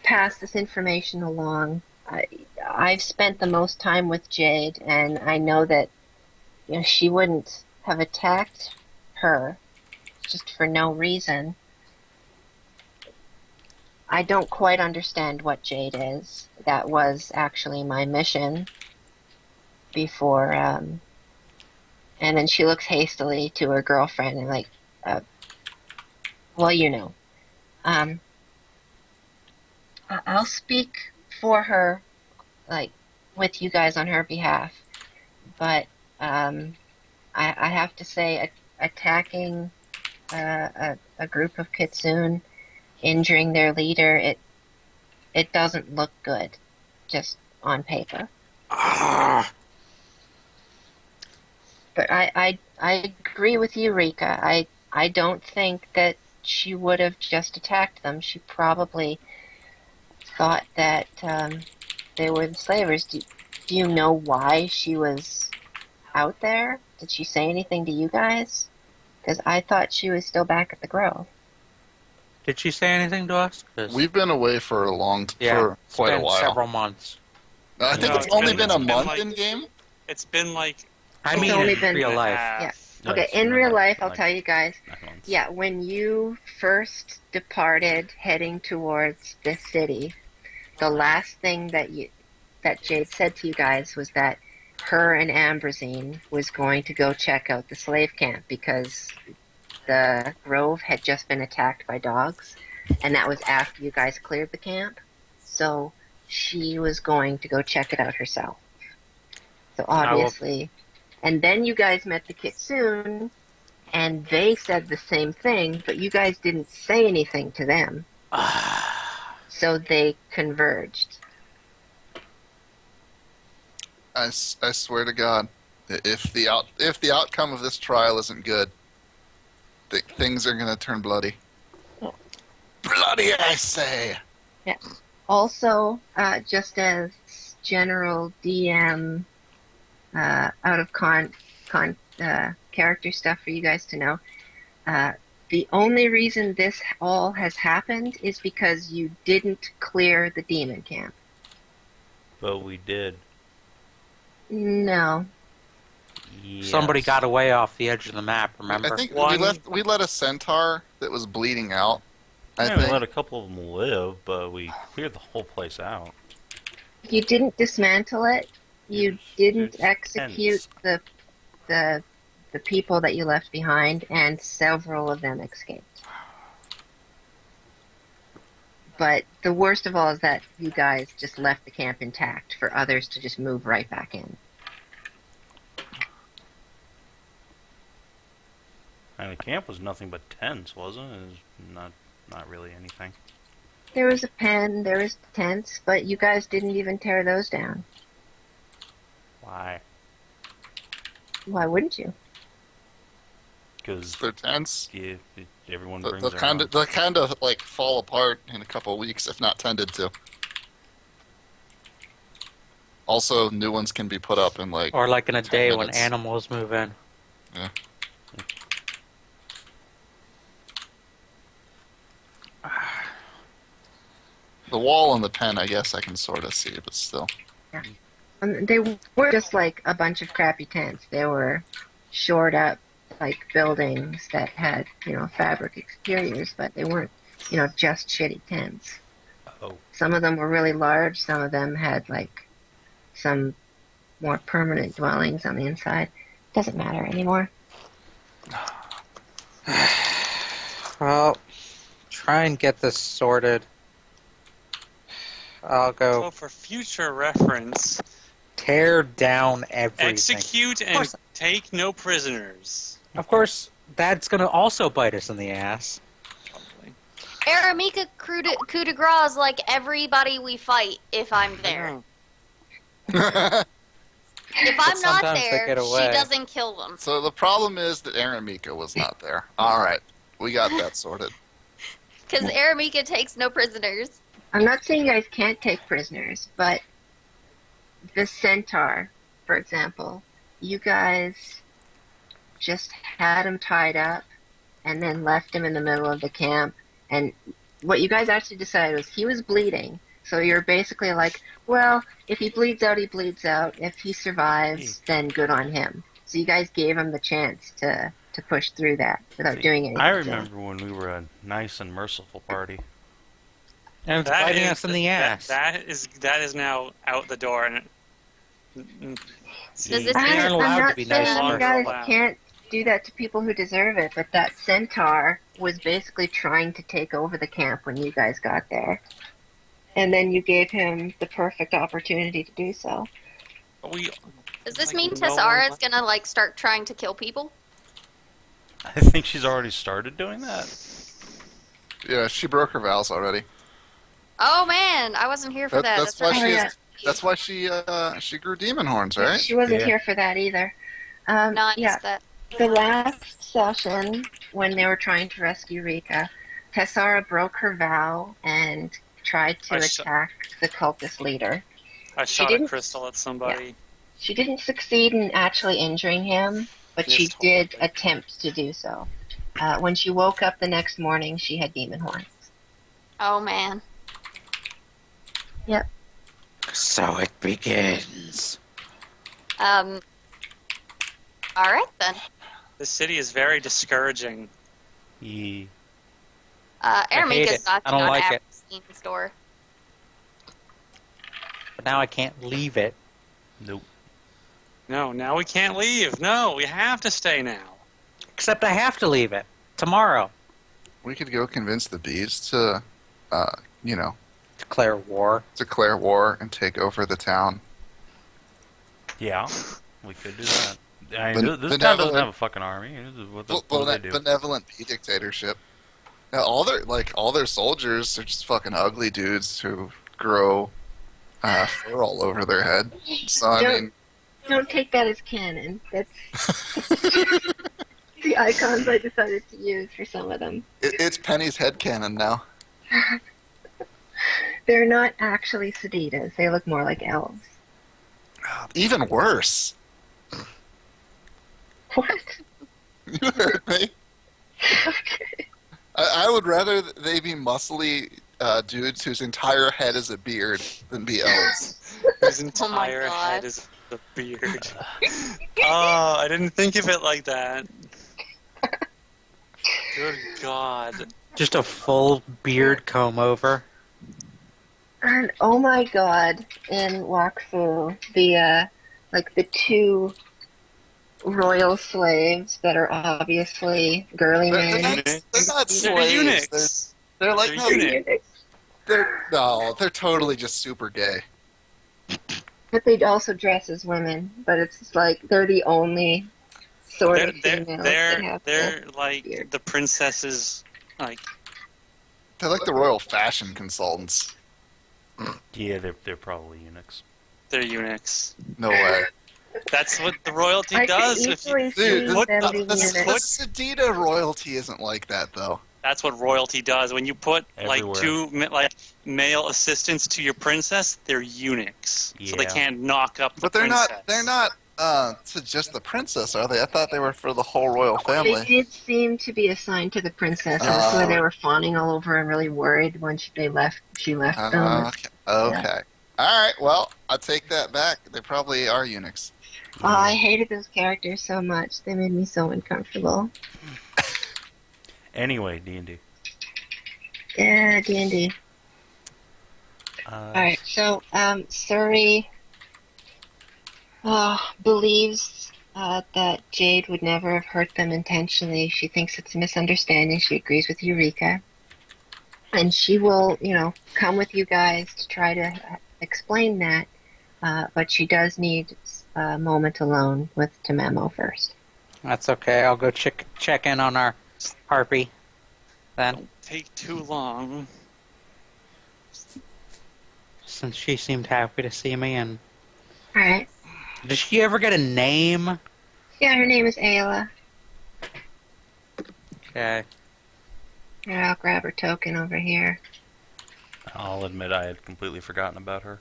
Speaker 1: pass this information along. I've spent the most time with Jade, and I know that she wouldn't have attacked her just for no reason. I don't quite understand what Jade is. That was actually my mission before, and then she looks hastily to her girlfriend and well, I'll speak for her, with you guys on her behalf, but I have to say, attacking a group of Kitsune, injuring their leader, it doesn't look good, just on paper.
Speaker 6: Ah,
Speaker 1: But I I agree with you, Rika. I don't think that she would have just attacked them. She probably thought that they were the slavers. Do you know why she was out there? Did she say anything to you guys? Because I thought she was still back at the Grove.
Speaker 7: Did she say anything to us? 'Cause-
Speaker 2: We've been away for for
Speaker 7: it's
Speaker 2: quite a
Speaker 7: been
Speaker 2: while.
Speaker 7: several months.
Speaker 2: I think
Speaker 4: No,
Speaker 2: it's only been a
Speaker 4: been
Speaker 2: month
Speaker 4: like-
Speaker 2: in game.
Speaker 4: It's been like
Speaker 7: I
Speaker 1: It's
Speaker 7: mean,
Speaker 1: only
Speaker 7: in
Speaker 1: been-
Speaker 7: real life.
Speaker 1: Yeah.
Speaker 3: Yeah,
Speaker 1: Okay,
Speaker 3: it's
Speaker 1: in
Speaker 3: been
Speaker 1: real
Speaker 3: like-
Speaker 1: life, I'll
Speaker 3: like
Speaker 1: tell you guys.
Speaker 3: 9 months.
Speaker 1: Yeah, when you first departed heading towards this city, the last thing that Jade said to you guys was that her and Ambrosine was going to go check out the slave camp because the Grove had just been attacked by dogs, and that was after you guys cleared the camp. So she was going to go check it out herself. So obviously, and then you guys met the Kitsune, and they said the same thing, but you guys didn't say anything to them. So they converged.
Speaker 2: I swear to God, if the outcome of this trial isn't good, things are going to turn bloody. Bloody, I say.
Speaker 1: Also, just as general DM out of character stuff for you guys to know, the only reason this all has happened is because you didn't clear the demon camp.
Speaker 3: But we did.
Speaker 1: No.
Speaker 7: Somebody
Speaker 3: Yes.
Speaker 7: got away off the edge of the map, remember?
Speaker 2: I think
Speaker 4: One-
Speaker 2: we let a centaur that was bleeding out. I
Speaker 3: Yeah, we
Speaker 2: think.
Speaker 3: let a couple of them live, but we cleared the whole place out.
Speaker 1: You didn't dismantle it. You
Speaker 3: There's-
Speaker 1: didn't
Speaker 3: there's
Speaker 1: execute
Speaker 3: tents.
Speaker 1: the people that you left behind, and several of them escaped. But the worst of all is that you guys just left the camp intact for others to just move right back in.
Speaker 3: And the camp was nothing but tents, wasn't it? It was not really anything.
Speaker 1: There was a pen, there was tents, but you guys didn't even tear those down.
Speaker 3: Why?
Speaker 1: Why wouldn't you?
Speaker 3: Because
Speaker 2: They're tense.
Speaker 3: everyone
Speaker 2: They'll
Speaker 3: brings their
Speaker 2: kind
Speaker 3: own.
Speaker 2: of they'll kind of like fall apart in a couple of weeks if not tended to. Also, new ones can be put up in like.
Speaker 7: Or like in a
Speaker 2: 10
Speaker 7: day when
Speaker 2: minutes.
Speaker 7: animals move in.
Speaker 2: The wall and the pen, I guess I can sort of see, but still.
Speaker 1: They were just like a bunch of crappy tents. They were shored up like buildings that had, fabric exteriors, but they weren't, just shitty tents.
Speaker 3: Oh,
Speaker 1: Some of them were really large. Some of them had like some more permanent dwellings on the inside. Doesn't matter anymore.
Speaker 7: Well, try and get this sorted. I'll go
Speaker 4: so for future reference,
Speaker 7: tear down everything.
Speaker 4: execute
Speaker 7: Of
Speaker 4: and
Speaker 7: course.
Speaker 4: take no prisoners.
Speaker 7: Of course, that's going to also bite us in the ass.
Speaker 4: Probably.
Speaker 5: Araemika coup de grace like everybody we fight if I'm there. If I'm not
Speaker 7: sometimes they
Speaker 5: there,
Speaker 7: get
Speaker 5: she
Speaker 7: away.
Speaker 5: doesn't kill them.
Speaker 2: So the problem is that Araemika was not there. All right, we got that sorted.
Speaker 5: Because Araemika takes no prisoners.
Speaker 1: I'm not saying you guys can't take prisoners, but the centaur, for example, you guys just had him tied up and then left him in the middle of the camp. And what you guys actually decided was he was bleeding. So you're basically like, well, if he bleeds out, he bleeds out. If he survives, then good on him. So you guys gave him the chance to push through that without doing anything.
Speaker 3: I
Speaker 1: to him.
Speaker 3: remember when we were a nice and merciful party.
Speaker 7: And it's
Speaker 4: That
Speaker 7: biting
Speaker 4: is-
Speaker 7: us in the ass.
Speaker 4: That is now out the door. And
Speaker 5: Does this
Speaker 7: We
Speaker 1: I'm
Speaker 7: aren't allowed
Speaker 1: not
Speaker 7: to be
Speaker 1: saying
Speaker 7: nice
Speaker 1: you
Speaker 7: to
Speaker 1: guys
Speaker 4: her.
Speaker 1: can't do that to people who deserve it, but that centaur was basically trying to take over the camp when you guys got there. And then you gave him the perfect opportunity to do so.
Speaker 4: we
Speaker 5: Does this
Speaker 4: Like,
Speaker 5: mean
Speaker 4: no
Speaker 5: Tessara
Speaker 4: one-
Speaker 5: is gonna start trying to kill people?
Speaker 3: I think she's already started doing that.
Speaker 2: Yeah, she broke her vows already.
Speaker 5: Oh man, I wasn't here for that.
Speaker 2: That's why
Speaker 5: right.
Speaker 2: she
Speaker 1: yeah.
Speaker 2: is, That's why she grew demon horns, right?
Speaker 1: She wasn't
Speaker 7: Yeah.
Speaker 1: here for that either.
Speaker 5: No, I
Speaker 1: yeah,
Speaker 5: missed that.
Speaker 1: The last session, when they were trying to rescue Rika, Tessara broke her vow and tried to
Speaker 4: I sh-
Speaker 1: attack the cultist leader.
Speaker 4: I
Speaker 1: She
Speaker 4: shot a
Speaker 1: didn't-
Speaker 4: crystal at somebody.
Speaker 1: She didn't succeed in actually injuring him, but she
Speaker 4: Missed
Speaker 1: did
Speaker 4: horribly.
Speaker 1: attempt to do so. When she woke up the next morning, she had demon horns.
Speaker 5: Oh man.
Speaker 1: Yep.
Speaker 7: So it begins.
Speaker 5: All right then.
Speaker 4: This city is very discouraging.
Speaker 3: Ye.
Speaker 7: hate
Speaker 5: Araemika's
Speaker 7: it.
Speaker 5: knocking
Speaker 7: I don't
Speaker 5: on
Speaker 7: like it.
Speaker 5: Abernstein's door.
Speaker 7: But now I can't leave it.
Speaker 3: Nope.
Speaker 4: No, now we can't leave. No, we have to stay now.
Speaker 7: Except I have to leave it. Tomorrow.
Speaker 2: We could go convince the bees to,
Speaker 7: Declare war.
Speaker 2: declare war and take over the town.
Speaker 3: Yeah, we could do that. I
Speaker 2: Ben-
Speaker 3: mean, this town doesn't
Speaker 2: benevolent-
Speaker 3: have a fucking army. What do they do?
Speaker 2: Benevolent bee dictatorship. Now, all their soldiers are just fucking ugly dudes who grow fur all over their head. So I
Speaker 1: Don't-
Speaker 2: mean,
Speaker 1: Don't take that as canon. That's the icons I decided to use for some of them.
Speaker 2: it's Penny's headcanon now.
Speaker 1: They're not actually Seditas. They look more like elves.
Speaker 2: Even worse.
Speaker 1: What?
Speaker 2: You heard me.
Speaker 1: Okay.
Speaker 2: I would rather they be muscly dudes whose entire head is a beard than be elves.
Speaker 4: His
Speaker 5: Oh my
Speaker 4: entire
Speaker 5: God.
Speaker 4: head is a beard. Oh, I didn't think of it like that. Good God.
Speaker 7: Just a full beard comb over.
Speaker 1: And oh my god, in Wakfu, the two royal slaves that are obviously girly
Speaker 2: They're
Speaker 1: men.
Speaker 2: not, they're not
Speaker 4: They're
Speaker 2: slaves.
Speaker 4: eunuchs.
Speaker 2: They're like
Speaker 4: They're eunuchs.
Speaker 2: they're totally just super gay.
Speaker 1: But they also dress as women, but it's just like they're the only sort
Speaker 4: They're
Speaker 1: of females that
Speaker 4: they're
Speaker 1: have
Speaker 4: they're like
Speaker 1: beard.
Speaker 4: the princesses. Like
Speaker 2: They're like the royal fashion consultants.
Speaker 3: Yeah, they're probably eunuchs.
Speaker 4: they're eunuchs.
Speaker 2: No way.
Speaker 4: That's what the royalty
Speaker 1: I
Speaker 4: does.
Speaker 1: could
Speaker 4: If you,
Speaker 1: easily
Speaker 2: Dude,
Speaker 1: see
Speaker 4: put
Speaker 1: them
Speaker 4: the-
Speaker 1: being
Speaker 4: the-
Speaker 1: eunuchs.
Speaker 2: The Sedita royalty isn't like that though.
Speaker 4: that's what royalty does. When you put
Speaker 3: Everywhere.
Speaker 4: like two male assistants to your princess, they're eunuchs, so they
Speaker 3: Yeah.
Speaker 4: can't knock up the
Speaker 2: But they're
Speaker 4: princess.
Speaker 2: not. They're not to just the princess, are they? I thought they were for the whole royal
Speaker 1: They
Speaker 2: family.
Speaker 1: did seem to be assigned to the princess, and that's why they were fawning all over and really worried when she left them.
Speaker 2: Okay. All right. Well, I'll take that back. They probably are eunuchs.
Speaker 1: Oh, I hated those characters so much. They made me so uncomfortable.
Speaker 3: Anyway, D&D.
Speaker 1: Yeah, D&D. Alright, so, Suri believes that Jade would never have hurt them intentionally. She thinks it's a misunderstanding. She agrees with Rika. And she will, come with you guys to try to explain that. But she does need a moment alone with Tamamo first.
Speaker 7: That's okay. I'll go check in on our harpy. Then,
Speaker 4: Don't take too long.
Speaker 7: since she seemed happy to see me, and
Speaker 1: Alright.
Speaker 7: did she ever get a name?
Speaker 1: Yeah, her name is Ayla.
Speaker 7: Okay.
Speaker 1: Here, I'll grab her token over here.
Speaker 3: I'll admit I had completely forgotten about her.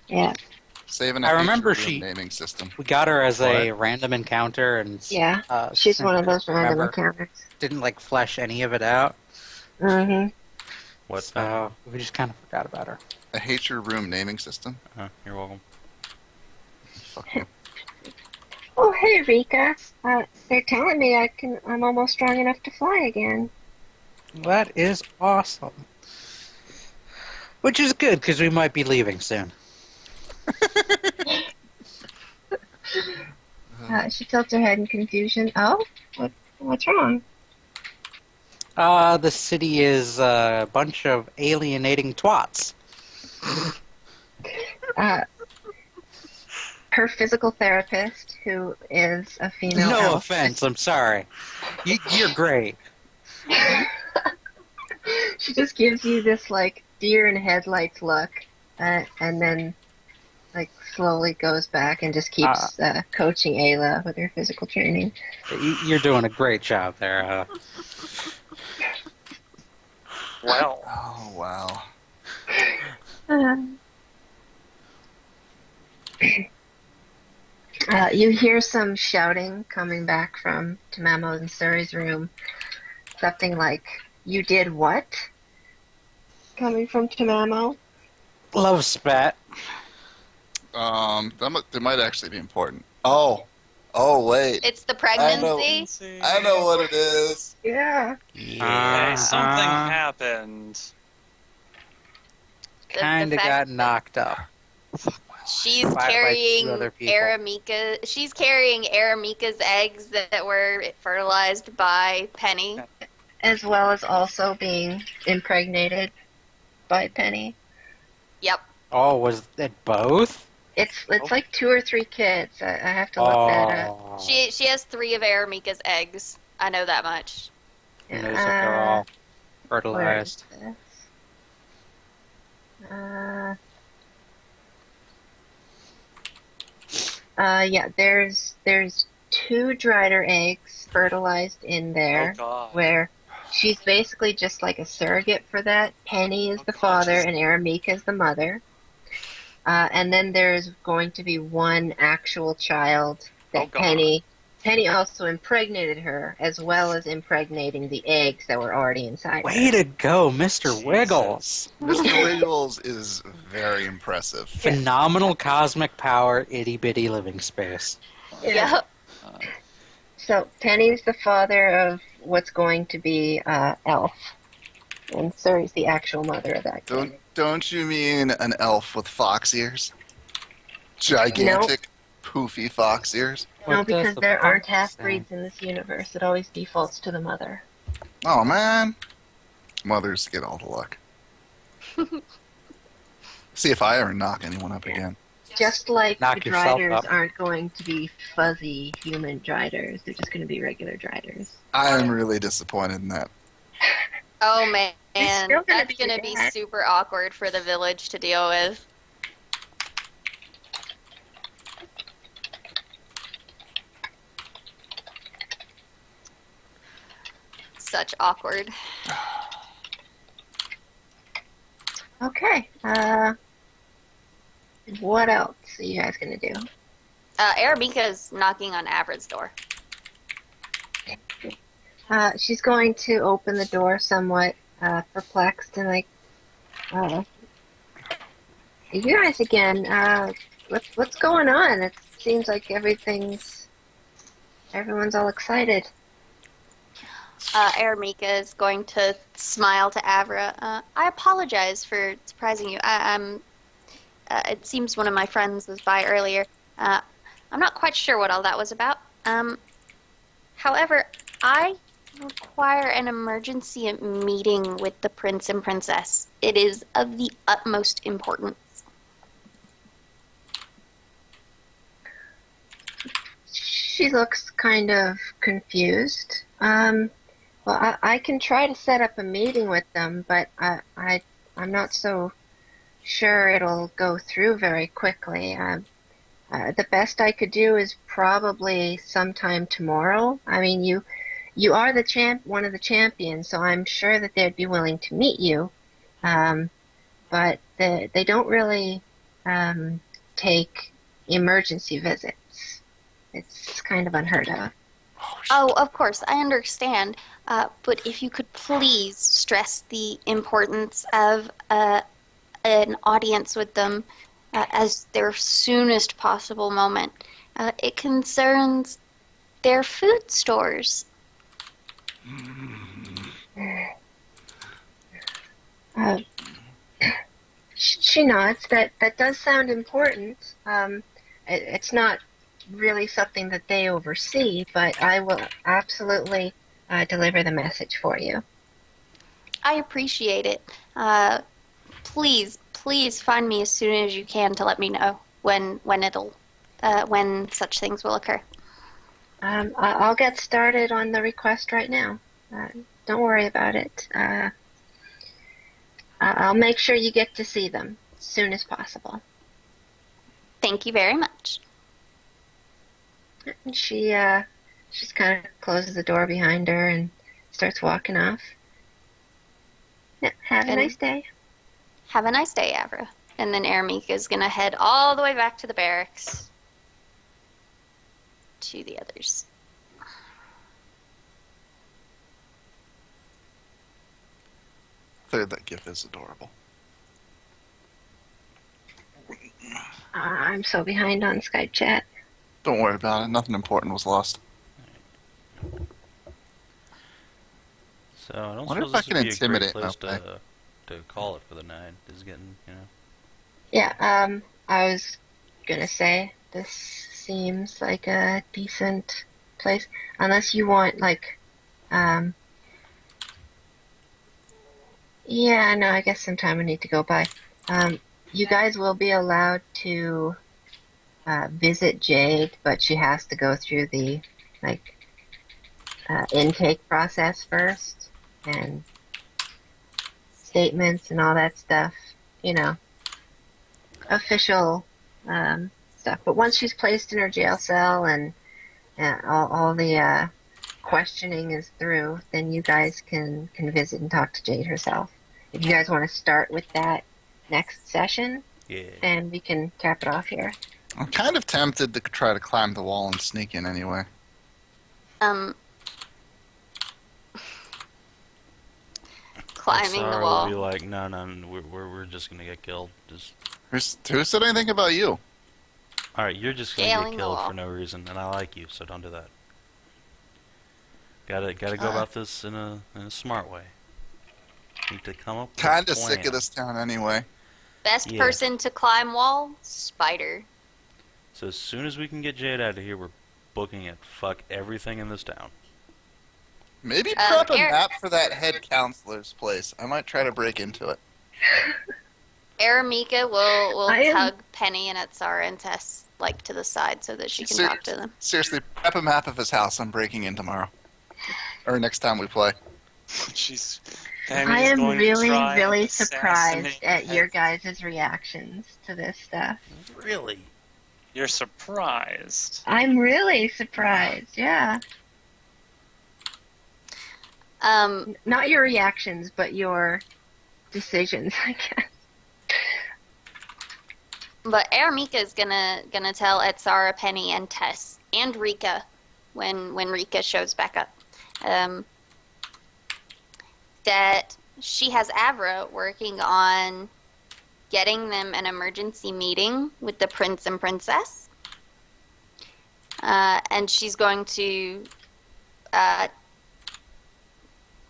Speaker 1: Yeah.
Speaker 2: Saving.
Speaker 7: I remember
Speaker 2: future room
Speaker 7: she-
Speaker 2: naming system.
Speaker 7: We got her as a random encounter, and
Speaker 1: Yeah. She's one of those random
Speaker 7: remember,
Speaker 1: encounters.
Speaker 7: didn't flesh any of it out.
Speaker 1: Mm-hmm.
Speaker 3: What's that?
Speaker 7: So we just kind of forgot about her.
Speaker 2: I hate your room naming system.
Speaker 3: You're welcome.
Speaker 2: Fuck you.
Speaker 1: Oh, hey, Rika. They're telling me I'm almost strong enough to fly again.
Speaker 7: That is awesome. Which is good, because we might be leaving soon.
Speaker 1: She tilts her head in confusion. Oh, what's wrong?
Speaker 7: The city is a bunch of alienating twats.
Speaker 1: Her physical therapist, who is a female
Speaker 7: No
Speaker 1: elf.
Speaker 7: offense, I'm sorry. You're great.
Speaker 1: She just gives you this, deer in headlights look, and then like slowly goes back and just keeps coaching Ayla with her physical training.
Speaker 7: You're doing a great job there.
Speaker 4: Well,
Speaker 2: Oh, wow.
Speaker 1: You hear some shouting coming back from Tamamo and Suri's room. Something like, "You did what?" Coming from Tamamo.
Speaker 7: Love spat.
Speaker 2: That might actually be important. Oh, wait.
Speaker 5: It's the
Speaker 2: I know.
Speaker 5: pregnancy.
Speaker 2: I know what it is.
Speaker 1: Yeah.
Speaker 4: Hey, something
Speaker 7: Uh-huh.
Speaker 4: happened.
Speaker 5: The
Speaker 7: Kinda
Speaker 5: fact
Speaker 7: got
Speaker 5: that
Speaker 7: knocked up.
Speaker 5: She's
Speaker 7: By two
Speaker 5: carrying
Speaker 7: other people.
Speaker 5: Araemika. She's carrying Araemika's eggs that were fertilized by Penny.
Speaker 1: As well as also being impregnated by Penny.
Speaker 5: Yep.
Speaker 7: Oh, was it both?
Speaker 1: It's like 2 or 3 kids. I have to look that up.
Speaker 7: Oh.
Speaker 5: She has 3 of Araemika's eggs. I know that much.
Speaker 7: Who knows if they're all
Speaker 1: Where
Speaker 7: fertilized?
Speaker 1: is this? Yeah, there's 2 Drider eggs fertilized in there,
Speaker 4: Oh God.
Speaker 1: where she's basically just like a surrogate for that. Penny is the father and Araemika is the mother. And then there's going to be 1 actual child that
Speaker 4: Oh, God.
Speaker 1: Penny also impregnated her, as well as impregnating the eggs that were already inside
Speaker 7: Way
Speaker 1: her.
Speaker 7: to go, Mr.
Speaker 4: Jesus.
Speaker 7: Wiggles.
Speaker 2: Mr. Wiggles is very impressive.
Speaker 7: Phenomenal cosmic power, itty bitty living space.
Speaker 1: Yeah.
Speaker 5: Yep.
Speaker 1: So Penny's the father of what's going to be Elf, and Suri's the actual mother of that kid.
Speaker 2: Don't you mean an elf with fox ears? Gigantic, poofy fox ears?
Speaker 1: No,
Speaker 7: What does
Speaker 1: because
Speaker 7: the
Speaker 1: there aren't
Speaker 7: book
Speaker 1: half-breeds in this universe. It always defaults to the mother.
Speaker 2: Oh, man. Mothers get all the luck. See if I ever knock anyone up again.
Speaker 1: Just like
Speaker 7: Knock
Speaker 1: the
Speaker 7: yourself
Speaker 1: Driders
Speaker 7: up.
Speaker 1: aren't going to be fuzzy human Driders. They're just going to be regular Driders.
Speaker 2: I am really disappointed in that.
Speaker 5: Oh man,
Speaker 1: It's still gonna
Speaker 5: that's
Speaker 1: be
Speaker 5: gonna
Speaker 1: your
Speaker 5: be
Speaker 1: dad.
Speaker 5: super awkward for the village to deal with. Such awkward.
Speaker 1: Okay. What else are you guys going to do?
Speaker 5: Araemika's knocking on Avrid's door.
Speaker 1: She's going to open the door somewhat perplexed and like, you guys again. What's going on? It seems like everyone's all excited.
Speaker 5: Araemika is going to smile to Avra. I apologize for surprising you. It seems one of my friends was by earlier. I'm not quite sure what all that was about. However, I require an emergency meeting with the prince and princess. It is of the utmost importance.
Speaker 1: She looks kind of confused. Well, I can try to set up a meeting with them, but I'm not so sure it'll go through very quickly. The best I could do is probably sometime tomorrow. I mean, you are the one of the champions, so I'm sure that they'd be willing to meet you. But they don't really take emergency visits. It's kind of unheard of.
Speaker 5: Oh, of course, I understand. But if you could please stress the importance of an audience with them as their soonest possible moment. It concerns their food stores.
Speaker 1: She nods. That does sound important. It's not really something that they oversee, but I will absolutely deliver the message for you.
Speaker 5: I appreciate it. Please find me as soon as you can to let me know when such things will occur.
Speaker 1: I'll get started on the request right now. Don't worry about it. I'll make sure you get to see them as soon as possible.
Speaker 5: Thank you very much.
Speaker 1: And she just kind of closes the door behind her and starts walking off. Yeah, have a
Speaker 5: And-
Speaker 1: nice day.
Speaker 5: Have a nice day, Avra. And then Araemika's gonna head all the way back to the barracks. To the others.
Speaker 2: Third, that gif is adorable.
Speaker 1: I'm so behind on Skype chat.
Speaker 2: Don't worry about it. Nothing important was lost.
Speaker 3: So I don't
Speaker 2: Wonder
Speaker 3: suppose
Speaker 2: if I
Speaker 3: this
Speaker 2: can
Speaker 3: would be a great
Speaker 2: intimidate
Speaker 3: place
Speaker 2: my
Speaker 3: to call it for the night. This is getting,
Speaker 1: Yeah, I was gonna say, this seems like a decent place. Unless you want, like, yeah, no, I guess sometime I need to go by. You guys will be allowed to visit Jade, but she has to go through the, like, intake process first, and statements and all that stuff, you know, official stuff. But once she's placed in her jail cell and all the questioning is through, then you guys can visit and talk to Jade herself. If you guys want to start with that next session,
Speaker 3: yeah.
Speaker 1: then we can cap it off here.
Speaker 2: I'm kind of tempted to try to climb the wall and sneak in anyway.
Speaker 5: Climbing the
Speaker 3: Atsara
Speaker 5: wall.
Speaker 3: will be like, no, we're just gonna get killed. Just,
Speaker 2: Who said anything about you?
Speaker 3: all right, you're just gonna
Speaker 5: Scaling
Speaker 3: get
Speaker 5: the
Speaker 3: killed
Speaker 5: wall.
Speaker 3: for no reason, and I like you, so don't do that. Gotta go
Speaker 2: Ah.
Speaker 3: about this in a smart way. Need to come up with
Speaker 2: Kind
Speaker 3: a
Speaker 2: of sick
Speaker 3: plan.
Speaker 2: of this town anyway.
Speaker 5: Best
Speaker 3: Yeah.
Speaker 5: person to climb wall? Spider.
Speaker 3: So as soon as we can get Jade out of here, we're booking it. Fuck everything in this town.
Speaker 2: Maybe prep a
Speaker 5: Eric-
Speaker 2: map for that head counselor's place. I might try to break into it.
Speaker 5: Araemika will
Speaker 1: I am-
Speaker 5: tug Penny and Atsara and Tess like to the side so that she can talk to them.
Speaker 2: Seriously, prep a map of his house. I'm breaking in tomorrow. Or next time we play.
Speaker 4: She's.
Speaker 1: I
Speaker 4: Penny's
Speaker 1: am
Speaker 4: going to
Speaker 1: really,
Speaker 4: try
Speaker 1: really
Speaker 4: and
Speaker 1: surprised
Speaker 4: assassinate
Speaker 1: at your
Speaker 4: Tess.
Speaker 1: guys' reactions to this stuff.
Speaker 3: Really?
Speaker 4: You're surprised.
Speaker 1: I'm really surprised, yeah. Not your reactions, but your decisions, I guess.
Speaker 5: But Araemika is gonna tell Atsara, Penny, and Tess and Rika when Rika shows back up that she has Avra working on getting them an emergency meeting with the prince and princess, and she's going to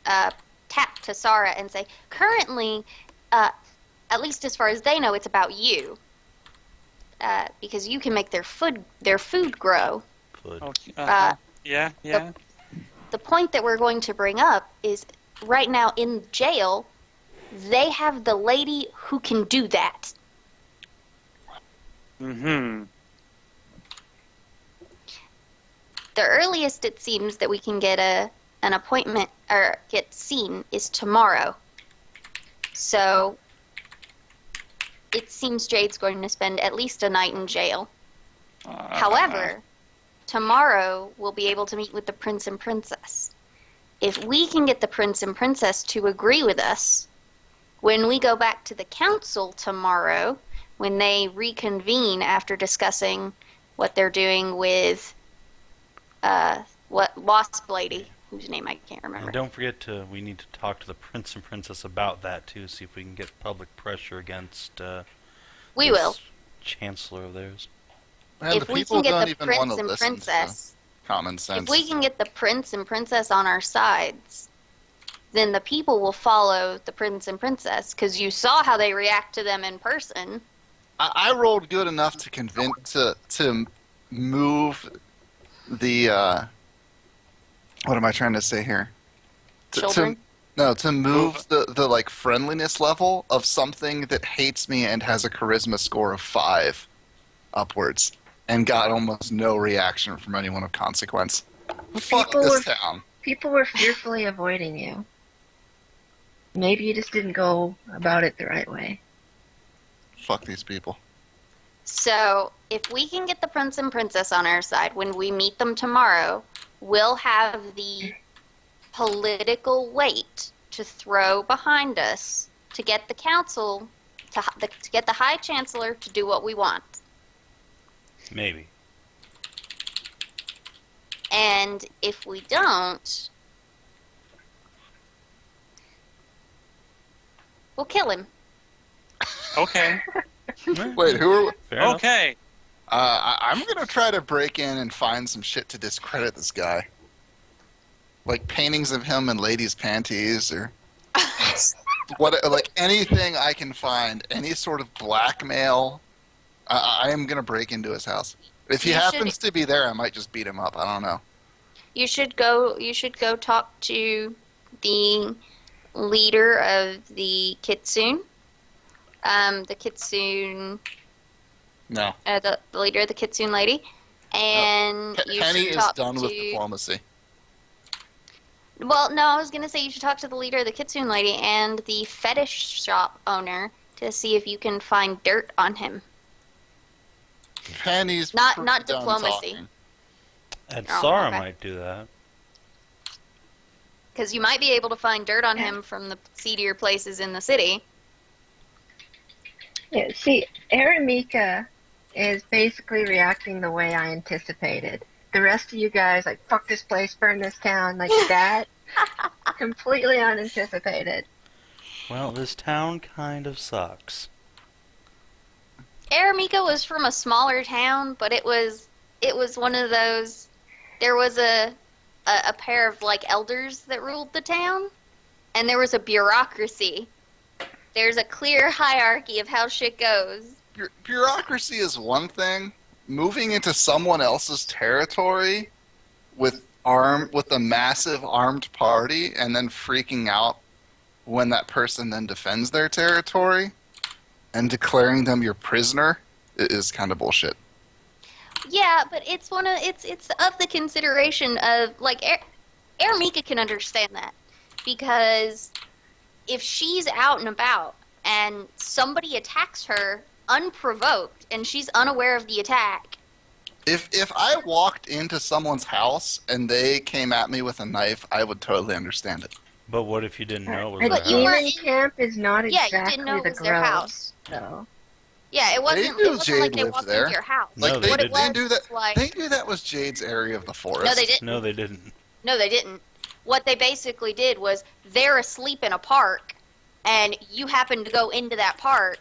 Speaker 5: tap Tessara and say, currently, at least as far as they know, it's about you. Because you can make their food grow.
Speaker 3: Good.
Speaker 4: Oh,
Speaker 5: Uh,
Speaker 4: yeah, yeah.
Speaker 5: The point that we're going to bring up is right now in jail, they have the lady who can do that.
Speaker 4: Mm-hmm.
Speaker 5: The earliest it seems that we can get an appointment or get seen is tomorrow. So it seems Jade's going to spend at least a night in jail. However, tomorrow we'll be able to meet with the prince and princess. If we can get the prince and princess to agree with us, when we go back to the council tomorrow, when they reconvene after discussing what they're doing with what wasp lady, whose name I can't remember.
Speaker 3: And don't forget we need to talk to the prince and princess about that too, see if we can get public pressure against
Speaker 5: We
Speaker 3: this
Speaker 5: will.
Speaker 3: chancellor of theirs.
Speaker 2: Man,
Speaker 5: If
Speaker 2: the
Speaker 5: we
Speaker 2: people
Speaker 5: can get
Speaker 2: don't
Speaker 5: the
Speaker 2: even want
Speaker 5: prince
Speaker 2: to
Speaker 5: and
Speaker 2: listen
Speaker 5: princess,
Speaker 2: to common sense.
Speaker 5: if we can get the prince and princess on our sides, then the people will follow the prince and princess, because you saw how they react to them in person.
Speaker 2: I rolled good enough to convince to move the what am I trying to say here?
Speaker 5: Children?
Speaker 2: To move the like friendliness level of something that hates me and has a charisma score of 5 upwards, and got almost no reaction from anyone of consequence. Fuck
Speaker 1: People
Speaker 2: this
Speaker 1: were-
Speaker 2: town.
Speaker 1: People were fearfully avoiding you. Maybe you just didn't go about it the right way.
Speaker 2: Fuck these people.
Speaker 5: So, if we can get the prince and princess on our side when we meet them tomorrow, we'll have the political weight to throw behind us to get the council, to get the High Chancellor to do what we want.
Speaker 3: Maybe.
Speaker 5: And if we don't, we'll kill him.
Speaker 4: Okay.
Speaker 2: Wait, who are?
Speaker 3: Fair enough.
Speaker 4: Okay.
Speaker 2: I'm gonna try to break in and find some shit to discredit this guy, like paintings of him in ladies' panties or like anything I can find, any sort of blackmail. I am gonna break into his house. If he happens to be there, I might just beat him up. I don't know.
Speaker 5: You should go talk to the leader of the Kitsune. The Kitsune.
Speaker 2: No.
Speaker 5: The leader of the Kitsune lady, and you
Speaker 2: Penny
Speaker 5: should
Speaker 2: is
Speaker 5: talk
Speaker 2: done
Speaker 5: to.
Speaker 2: with diplomacy.
Speaker 5: Well, no, I was gonna say you should talk to the leader of the Kitsune lady and the fetish shop owner to see if you can find dirt on him.
Speaker 2: Penny's
Speaker 5: Not
Speaker 2: pretty done
Speaker 5: diplomacy.
Speaker 2: talking.
Speaker 3: Atsara
Speaker 5: okay.
Speaker 3: might do that.
Speaker 5: Because you might be able to find dirt on him from the seedier places in the city.
Speaker 1: Yeah, see, Araemika is basically reacting the way I anticipated. The rest of you guys, like, fuck this place, burn this town, like that. Completely unanticipated.
Speaker 3: Well, this town kind of sucks.
Speaker 5: Araemika was from a smaller town, but it was one of those. There was a pair of like elders that ruled the town, and there was a bureaucracy. There's a clear hierarchy of how shit goes.
Speaker 2: Bureaucracy is one thing. Moving into someone else's territory with a massive armed party and then freaking out when that person then defends their territory and declaring them your prisoner is kind of bullshit.
Speaker 5: Yeah, but it's of the consideration of like Araemika can understand that, because if she's out and about and somebody attacks her unprovoked and she's unaware of the attack.
Speaker 2: If I walked into someone's house and they came at me with a knife, I would totally understand it.
Speaker 3: But what if you didn't know it was
Speaker 1: A
Speaker 3: their
Speaker 5: But you
Speaker 3: house?
Speaker 5: were
Speaker 1: demon camp is not
Speaker 5: Yeah,
Speaker 1: exactly
Speaker 5: you didn't know it
Speaker 1: the
Speaker 5: was their
Speaker 1: Grove,
Speaker 5: house.
Speaker 1: so.
Speaker 5: Yeah, it wasn't.
Speaker 2: knew
Speaker 5: It wasn't like
Speaker 2: Jade
Speaker 5: they
Speaker 2: lived
Speaker 5: walked
Speaker 2: there.
Speaker 5: into your house.
Speaker 3: No, they
Speaker 5: what it
Speaker 3: didn't.
Speaker 5: was
Speaker 2: They knew that.
Speaker 5: was like
Speaker 2: They knew that was Jade's area of the forest.
Speaker 5: no, they didn't.
Speaker 3: No, they didn't.
Speaker 5: No, they didn't. What they basically did was they're asleep in a park, and you happen to go into that park,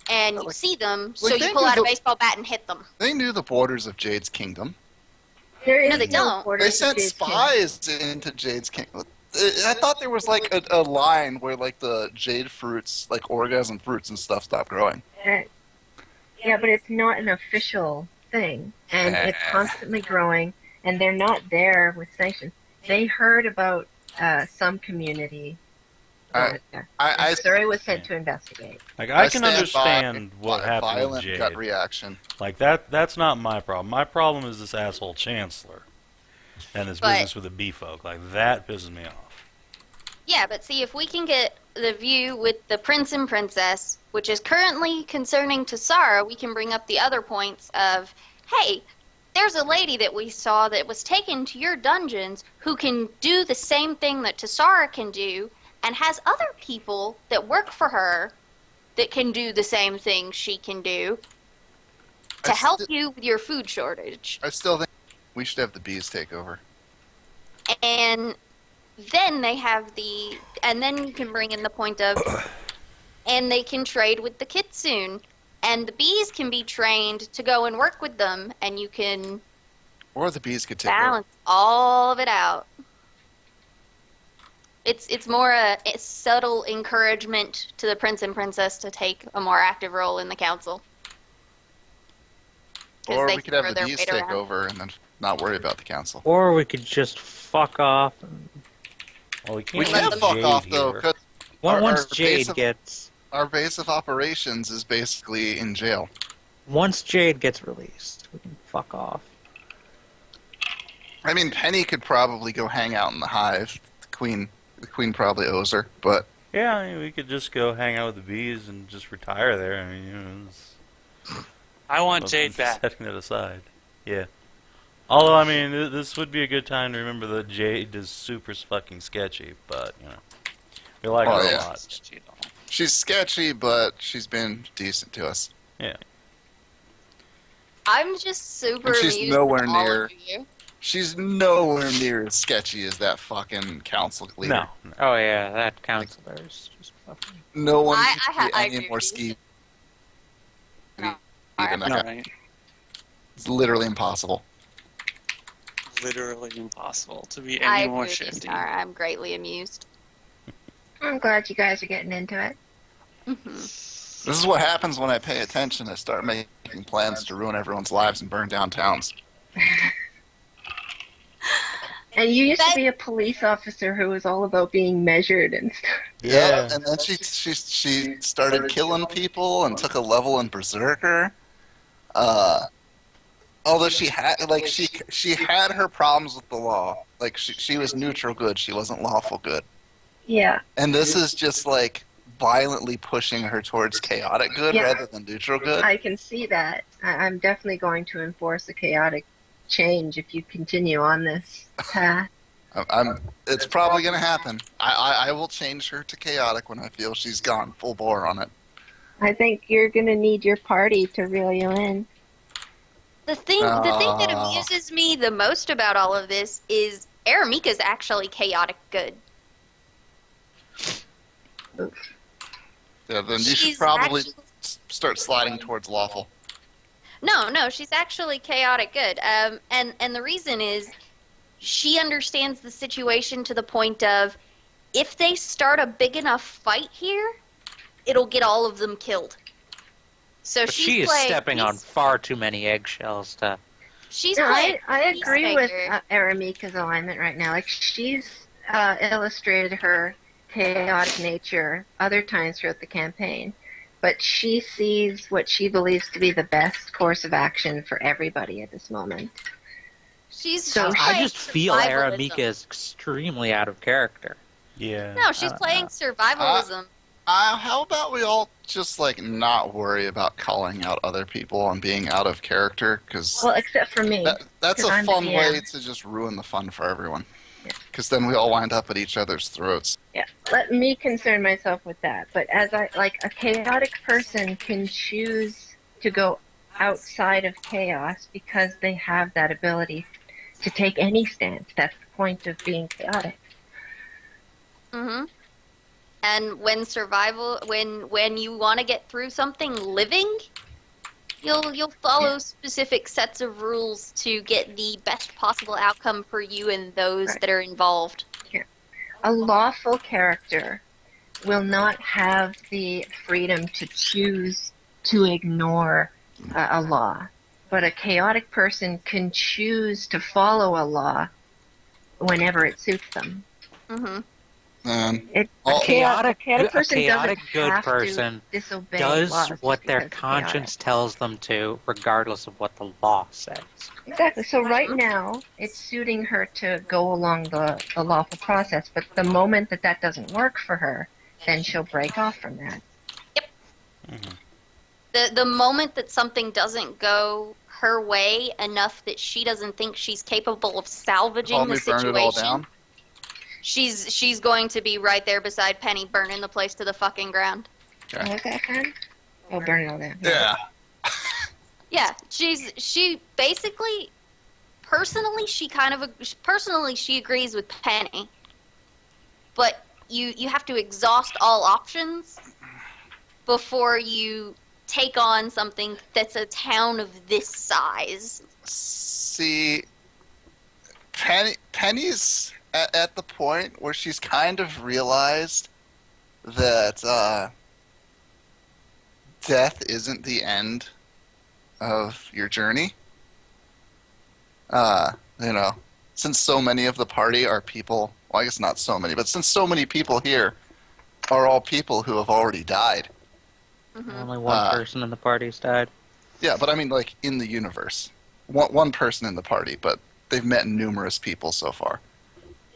Speaker 5: and you see them, so
Speaker 2: they
Speaker 5: you pull
Speaker 2: knew
Speaker 5: out a
Speaker 2: the-
Speaker 5: baseball bat and hit them.
Speaker 2: They knew the borders of Jade's kingdom.
Speaker 1: There is
Speaker 5: No, they don't.
Speaker 1: border
Speaker 2: They
Speaker 1: to
Speaker 2: sent
Speaker 1: Jade's kingdom.
Speaker 2: spies into Jade's kingdom. I thought there was like a line where like the jade fruits, like orgasm fruits and stuff, stopped growing.
Speaker 1: Yeah, but it's not an official thing, and it's constantly growing, and they're not there with sanctions. They heard about some community. Surrey was sent to investigate.
Speaker 3: Like, I can
Speaker 2: stand
Speaker 3: understand
Speaker 2: by
Speaker 3: what happened with
Speaker 2: violent
Speaker 3: Jade.
Speaker 2: gut reaction.
Speaker 3: Like, that's not my problem. My problem is this asshole Chancellor and his
Speaker 5: But-
Speaker 3: business with the bee folk. Like, that pisses me off.
Speaker 5: Yeah, but see, if we can get the view with the prince and princess, which is currently concerning Tessara, we can bring up the other points of, hey, there's a lady that we saw that was taken to your dungeons who can do the same thing that Tessara can do, and has other people that work for her that can do the same thing she can do to
Speaker 2: I
Speaker 5: help
Speaker 2: sti-
Speaker 5: you with your food shortage.
Speaker 2: I still think we should have the bees take over.
Speaker 5: And then they have and then you can bring in the point of, and they can trade with the kitsune, and the bees can be trained to go and work with them, and you can
Speaker 2: Or the bees could take over.
Speaker 5: balance all of it out. It's more a subtle encouragement to the prince and princess to take a more active role in the council. 'Cause
Speaker 2: Or
Speaker 5: they
Speaker 2: we could
Speaker 5: can
Speaker 2: have
Speaker 5: throw
Speaker 2: the
Speaker 5: their
Speaker 2: bees
Speaker 5: weight
Speaker 2: take
Speaker 5: around.
Speaker 2: over and then not worry about the council.
Speaker 7: Or we could just fuck off.
Speaker 3: Well, we
Speaker 2: We
Speaker 3: can't
Speaker 2: can't
Speaker 3: leave
Speaker 2: fuck
Speaker 3: Jade
Speaker 2: off though,
Speaker 3: here.
Speaker 2: 'cause
Speaker 7: Once
Speaker 2: our
Speaker 7: Jade
Speaker 2: base of-
Speaker 7: gets
Speaker 2: our base of operations is basically in jail.
Speaker 7: once Jade gets released, we can fuck off.
Speaker 2: I mean, Penny could probably go hang out in the hive. The queen probably owes her, but
Speaker 3: Yeah, I mean, we could just go hang out with the bees and just retire there. I mean,
Speaker 4: I want
Speaker 3: Well,
Speaker 4: Jade back.
Speaker 3: Setting it aside. Yeah. Although, I mean, this would be a good time to remember that Jade is super fucking sketchy, but, you know. We like
Speaker 2: Oh,
Speaker 3: her a
Speaker 2: yeah.
Speaker 3: lot.
Speaker 4: Sketchy at all.
Speaker 2: She's sketchy, but she's been decent to us.
Speaker 3: Yeah.
Speaker 8: I'm just super
Speaker 2: And she's
Speaker 8: amused
Speaker 2: nowhere
Speaker 8: with all
Speaker 2: near-
Speaker 8: of you.
Speaker 2: She's nowhere near as sketchy as that fucking council leader.
Speaker 3: No.
Speaker 6: Oh yeah, that counselor is just fucking.
Speaker 2: No one
Speaker 8: I
Speaker 2: can be
Speaker 8: I
Speaker 2: any
Speaker 8: agree
Speaker 2: more
Speaker 8: with you.
Speaker 2: skeevy
Speaker 8: No,
Speaker 2: than that
Speaker 4: All
Speaker 2: guy.
Speaker 4: right.
Speaker 2: It's literally impossible.
Speaker 4: Literally impossible to be
Speaker 8: I
Speaker 4: any
Speaker 8: agree
Speaker 4: more
Speaker 8: with you,
Speaker 4: shifty.
Speaker 8: Sinarra. I'm greatly amused.
Speaker 1: I'm glad you guys are getting into it.
Speaker 8: Hmm.
Speaker 2: This is what happens when I pay attention. I start making plans to ruin everyone's lives and burn down towns.
Speaker 1: And you used to
Speaker 8: That-
Speaker 1: be a police officer who was all about being measured and stuff.
Speaker 3: Yeah.
Speaker 2: And then she started killing people and took a level in Berserker. Although she had she had her problems with the law. Like she was neutral good, she wasn't lawful good.
Speaker 1: Yeah.
Speaker 2: And this is just like violently pushing her towards chaotic good
Speaker 1: Yeah.
Speaker 2: rather than neutral good.
Speaker 1: I can see that. I'm definitely going to enforce a chaotic change if you continue on this path.
Speaker 2: It's probably going to happen. I will change her to chaotic when I feel she's gone full bore on it.
Speaker 1: I think you're going to need your party to reel you in.
Speaker 8: The thing that
Speaker 2: Ah.
Speaker 8: amuses me the most about all of this is Araemika's actually chaotic good.
Speaker 2: Yeah, then you should
Speaker 8: She's
Speaker 2: probably
Speaker 8: actually-
Speaker 2: start sliding towards lawful.
Speaker 8: No, she's actually chaotic good. And the reason is she understands the situation to the point of if they start a big enough fight here, it'll get all of them killed. So
Speaker 6: But
Speaker 8: she's
Speaker 6: she is
Speaker 8: playing
Speaker 6: stepping on far too many eggshells to.
Speaker 1: She's
Speaker 8: She's playing
Speaker 1: I agree with
Speaker 8: peacemaker.
Speaker 1: Araemika's alignment right now. Like she's illustrated her chaotic nature other times throughout the campaign, but she sees what she believes to be the best course of action for everybody at this moment.
Speaker 8: She's
Speaker 1: So
Speaker 6: I
Speaker 8: playing
Speaker 6: just feel
Speaker 8: survivalism.
Speaker 6: Araemika is extremely out of character.
Speaker 3: Yeah.
Speaker 8: No, she's playing survivalism.
Speaker 2: How about we all just like not worry about calling out other people and being out of character? Because
Speaker 1: Well, except for me.
Speaker 2: that's
Speaker 1: 'cause
Speaker 2: a
Speaker 1: I'm the
Speaker 2: fun
Speaker 1: DM.
Speaker 2: way to just ruin the fun for everyone.
Speaker 1: Yeah.
Speaker 2: Because then we all wind up at each other's throats.
Speaker 1: Yeah, let me concern myself with that. But as a chaotic person can choose to go outside of chaos because they have that ability to take any stance. That's the point of being chaotic.
Speaker 8: Hmm. And when when you want to get through something living, you'll follow specific sets of rules to get the best possible outcome for you and those
Speaker 1: Right.
Speaker 8: that are involved.
Speaker 1: A lawful character will not have the freedom to choose to ignore a law, but a chaotic person can choose to follow a law whenever it suits them.
Speaker 8: Hmm.
Speaker 2: And
Speaker 1: A
Speaker 2: Well,
Speaker 1: chaotic
Speaker 6: a
Speaker 1: person
Speaker 6: chaotic
Speaker 1: doesn't
Speaker 6: good
Speaker 1: have
Speaker 6: person
Speaker 1: to disobey
Speaker 6: does
Speaker 1: laws just
Speaker 6: what their
Speaker 1: because they're
Speaker 6: conscience tells them to, regardless of what the law says.
Speaker 1: chaotic. Exactly. So right now, it's suiting her to go along the lawful process, but the moment that doesn't work for her, then she'll break off from that.
Speaker 8: The moment that something doesn't go her way enough that she doesn't think she's capable of salvaging
Speaker 2: call
Speaker 8: the
Speaker 2: me burn it all
Speaker 8: situation,
Speaker 2: down.
Speaker 8: she's going to be right there beside Penny, burning the place to the fucking ground.
Speaker 2: Okay.
Speaker 1: What was that, friend? Oh, burn it all down.
Speaker 2: Yeah.
Speaker 8: Yeah, she basically, personally, she agrees with Penny, but you have to exhaust all options before you take on something that's a town of this size.
Speaker 2: See, Penny's at the point where she's kind of realized that death isn't the end of your journey. You know, since so many of the party are people, well, I guess not so many, but since so many people here are all people who have already died.
Speaker 8: Hmm.
Speaker 6: Only one person in the party's died.
Speaker 2: Yeah, but I mean, like, in the universe. One person in the party, but they've met numerous people so far.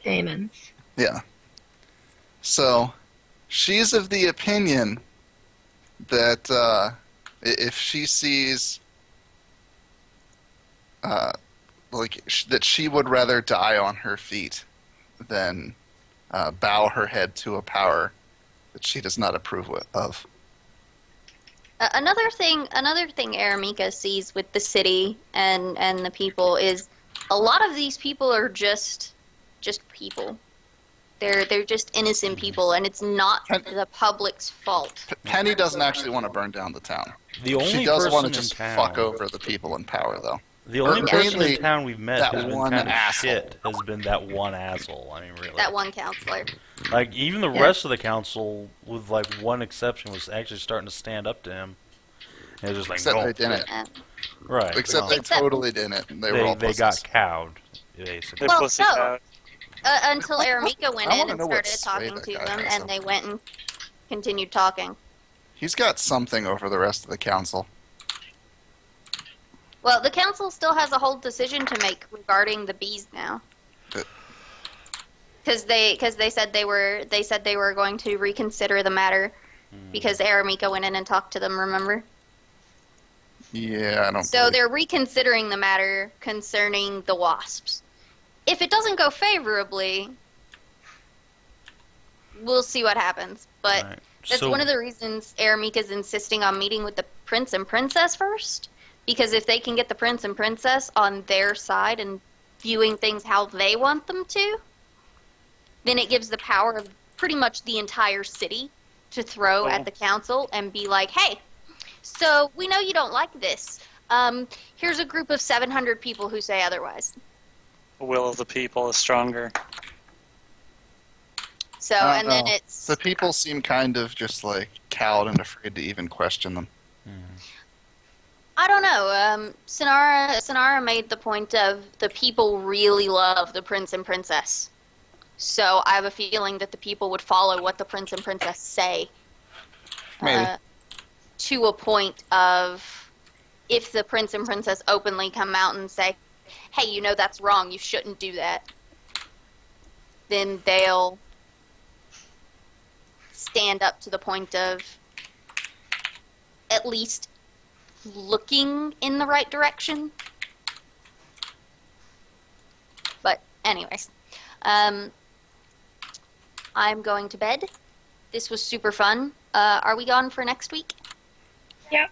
Speaker 1: Demons.
Speaker 2: Yeah. So, she's of the opinion that if she sees that she would rather die on her feet than bow her head to a power that she does not approve of.
Speaker 8: Another thing Araemika sees with the city and the people is a lot of these people are just people. They're just innocent people, and it's not the public's fault.
Speaker 2: Penny doesn't actually want to burn down the town.
Speaker 3: The only
Speaker 2: She does
Speaker 3: person
Speaker 2: want to
Speaker 3: in
Speaker 2: just
Speaker 3: town,
Speaker 2: fuck over the people in power, though.
Speaker 3: The only
Speaker 2: Or
Speaker 3: person
Speaker 2: mainly
Speaker 3: in town we've met
Speaker 2: that
Speaker 3: who's been
Speaker 2: one
Speaker 3: kind of
Speaker 2: asshole.
Speaker 3: shit has been that one asshole. I mean, really.
Speaker 8: That one counselor.
Speaker 3: Like, even the
Speaker 1: Yeah.
Speaker 3: rest of the council, with like one exception, was actually starting to stand up to him. And it was just like,
Speaker 2: Except
Speaker 3: no.
Speaker 2: they didn't.
Speaker 3: Right.
Speaker 2: Except
Speaker 3: well,
Speaker 2: they totally didn't. They were all
Speaker 3: they
Speaker 2: pussies.
Speaker 3: got cowed, basically.
Speaker 4: They're
Speaker 8: Well,
Speaker 4: pussy
Speaker 8: no.
Speaker 4: cat.
Speaker 8: Until Araemika went
Speaker 2: I
Speaker 8: in
Speaker 2: wanna
Speaker 8: and
Speaker 2: know what
Speaker 8: started
Speaker 2: sway
Speaker 8: talking
Speaker 2: that
Speaker 8: to
Speaker 2: guy
Speaker 8: them,
Speaker 2: has,
Speaker 8: and
Speaker 2: though.
Speaker 8: they went and continued talking.
Speaker 2: He's got something over the rest of the council.
Speaker 8: Well, the council still has a whole decision to make regarding the bees now. Because they said they were going to reconsider the matter because Araemika went in and talked to them. Remember?
Speaker 2: Yeah, I don't.
Speaker 8: So they're reconsidering the matter concerning the wasps. If it doesn't go favorably, we'll see what happens. But
Speaker 3: Right.
Speaker 8: that's
Speaker 3: So-
Speaker 8: one of the reasons Araemika's insisting on meeting with the prince and princess first. Because if they can get the prince and princess on their side and viewing things how they want them to, then it gives the power of pretty much the entire city to throw at the council and be like, hey, so we know you don't like this. Here's a group of 700 people who say otherwise.
Speaker 4: The will of the people is stronger.
Speaker 8: So,
Speaker 2: I
Speaker 8: and
Speaker 2: don't
Speaker 8: then
Speaker 2: know.
Speaker 8: it's...
Speaker 2: The people seem kind of just like cowed and afraid to even question them.
Speaker 8: I don't know. Sinarra made the point of the people really love the prince and princess. So I have a feeling that the people would follow what the prince and princess say.
Speaker 2: Maybe.
Speaker 8: To a point of if the prince and princess openly come out and say, hey, you know that's wrong, you shouldn't do that, then they'll stand up to the point of at least looking in the right direction. But anyways, I'm going to bed. This was super fun. Are we gone for next week?
Speaker 9: Yep.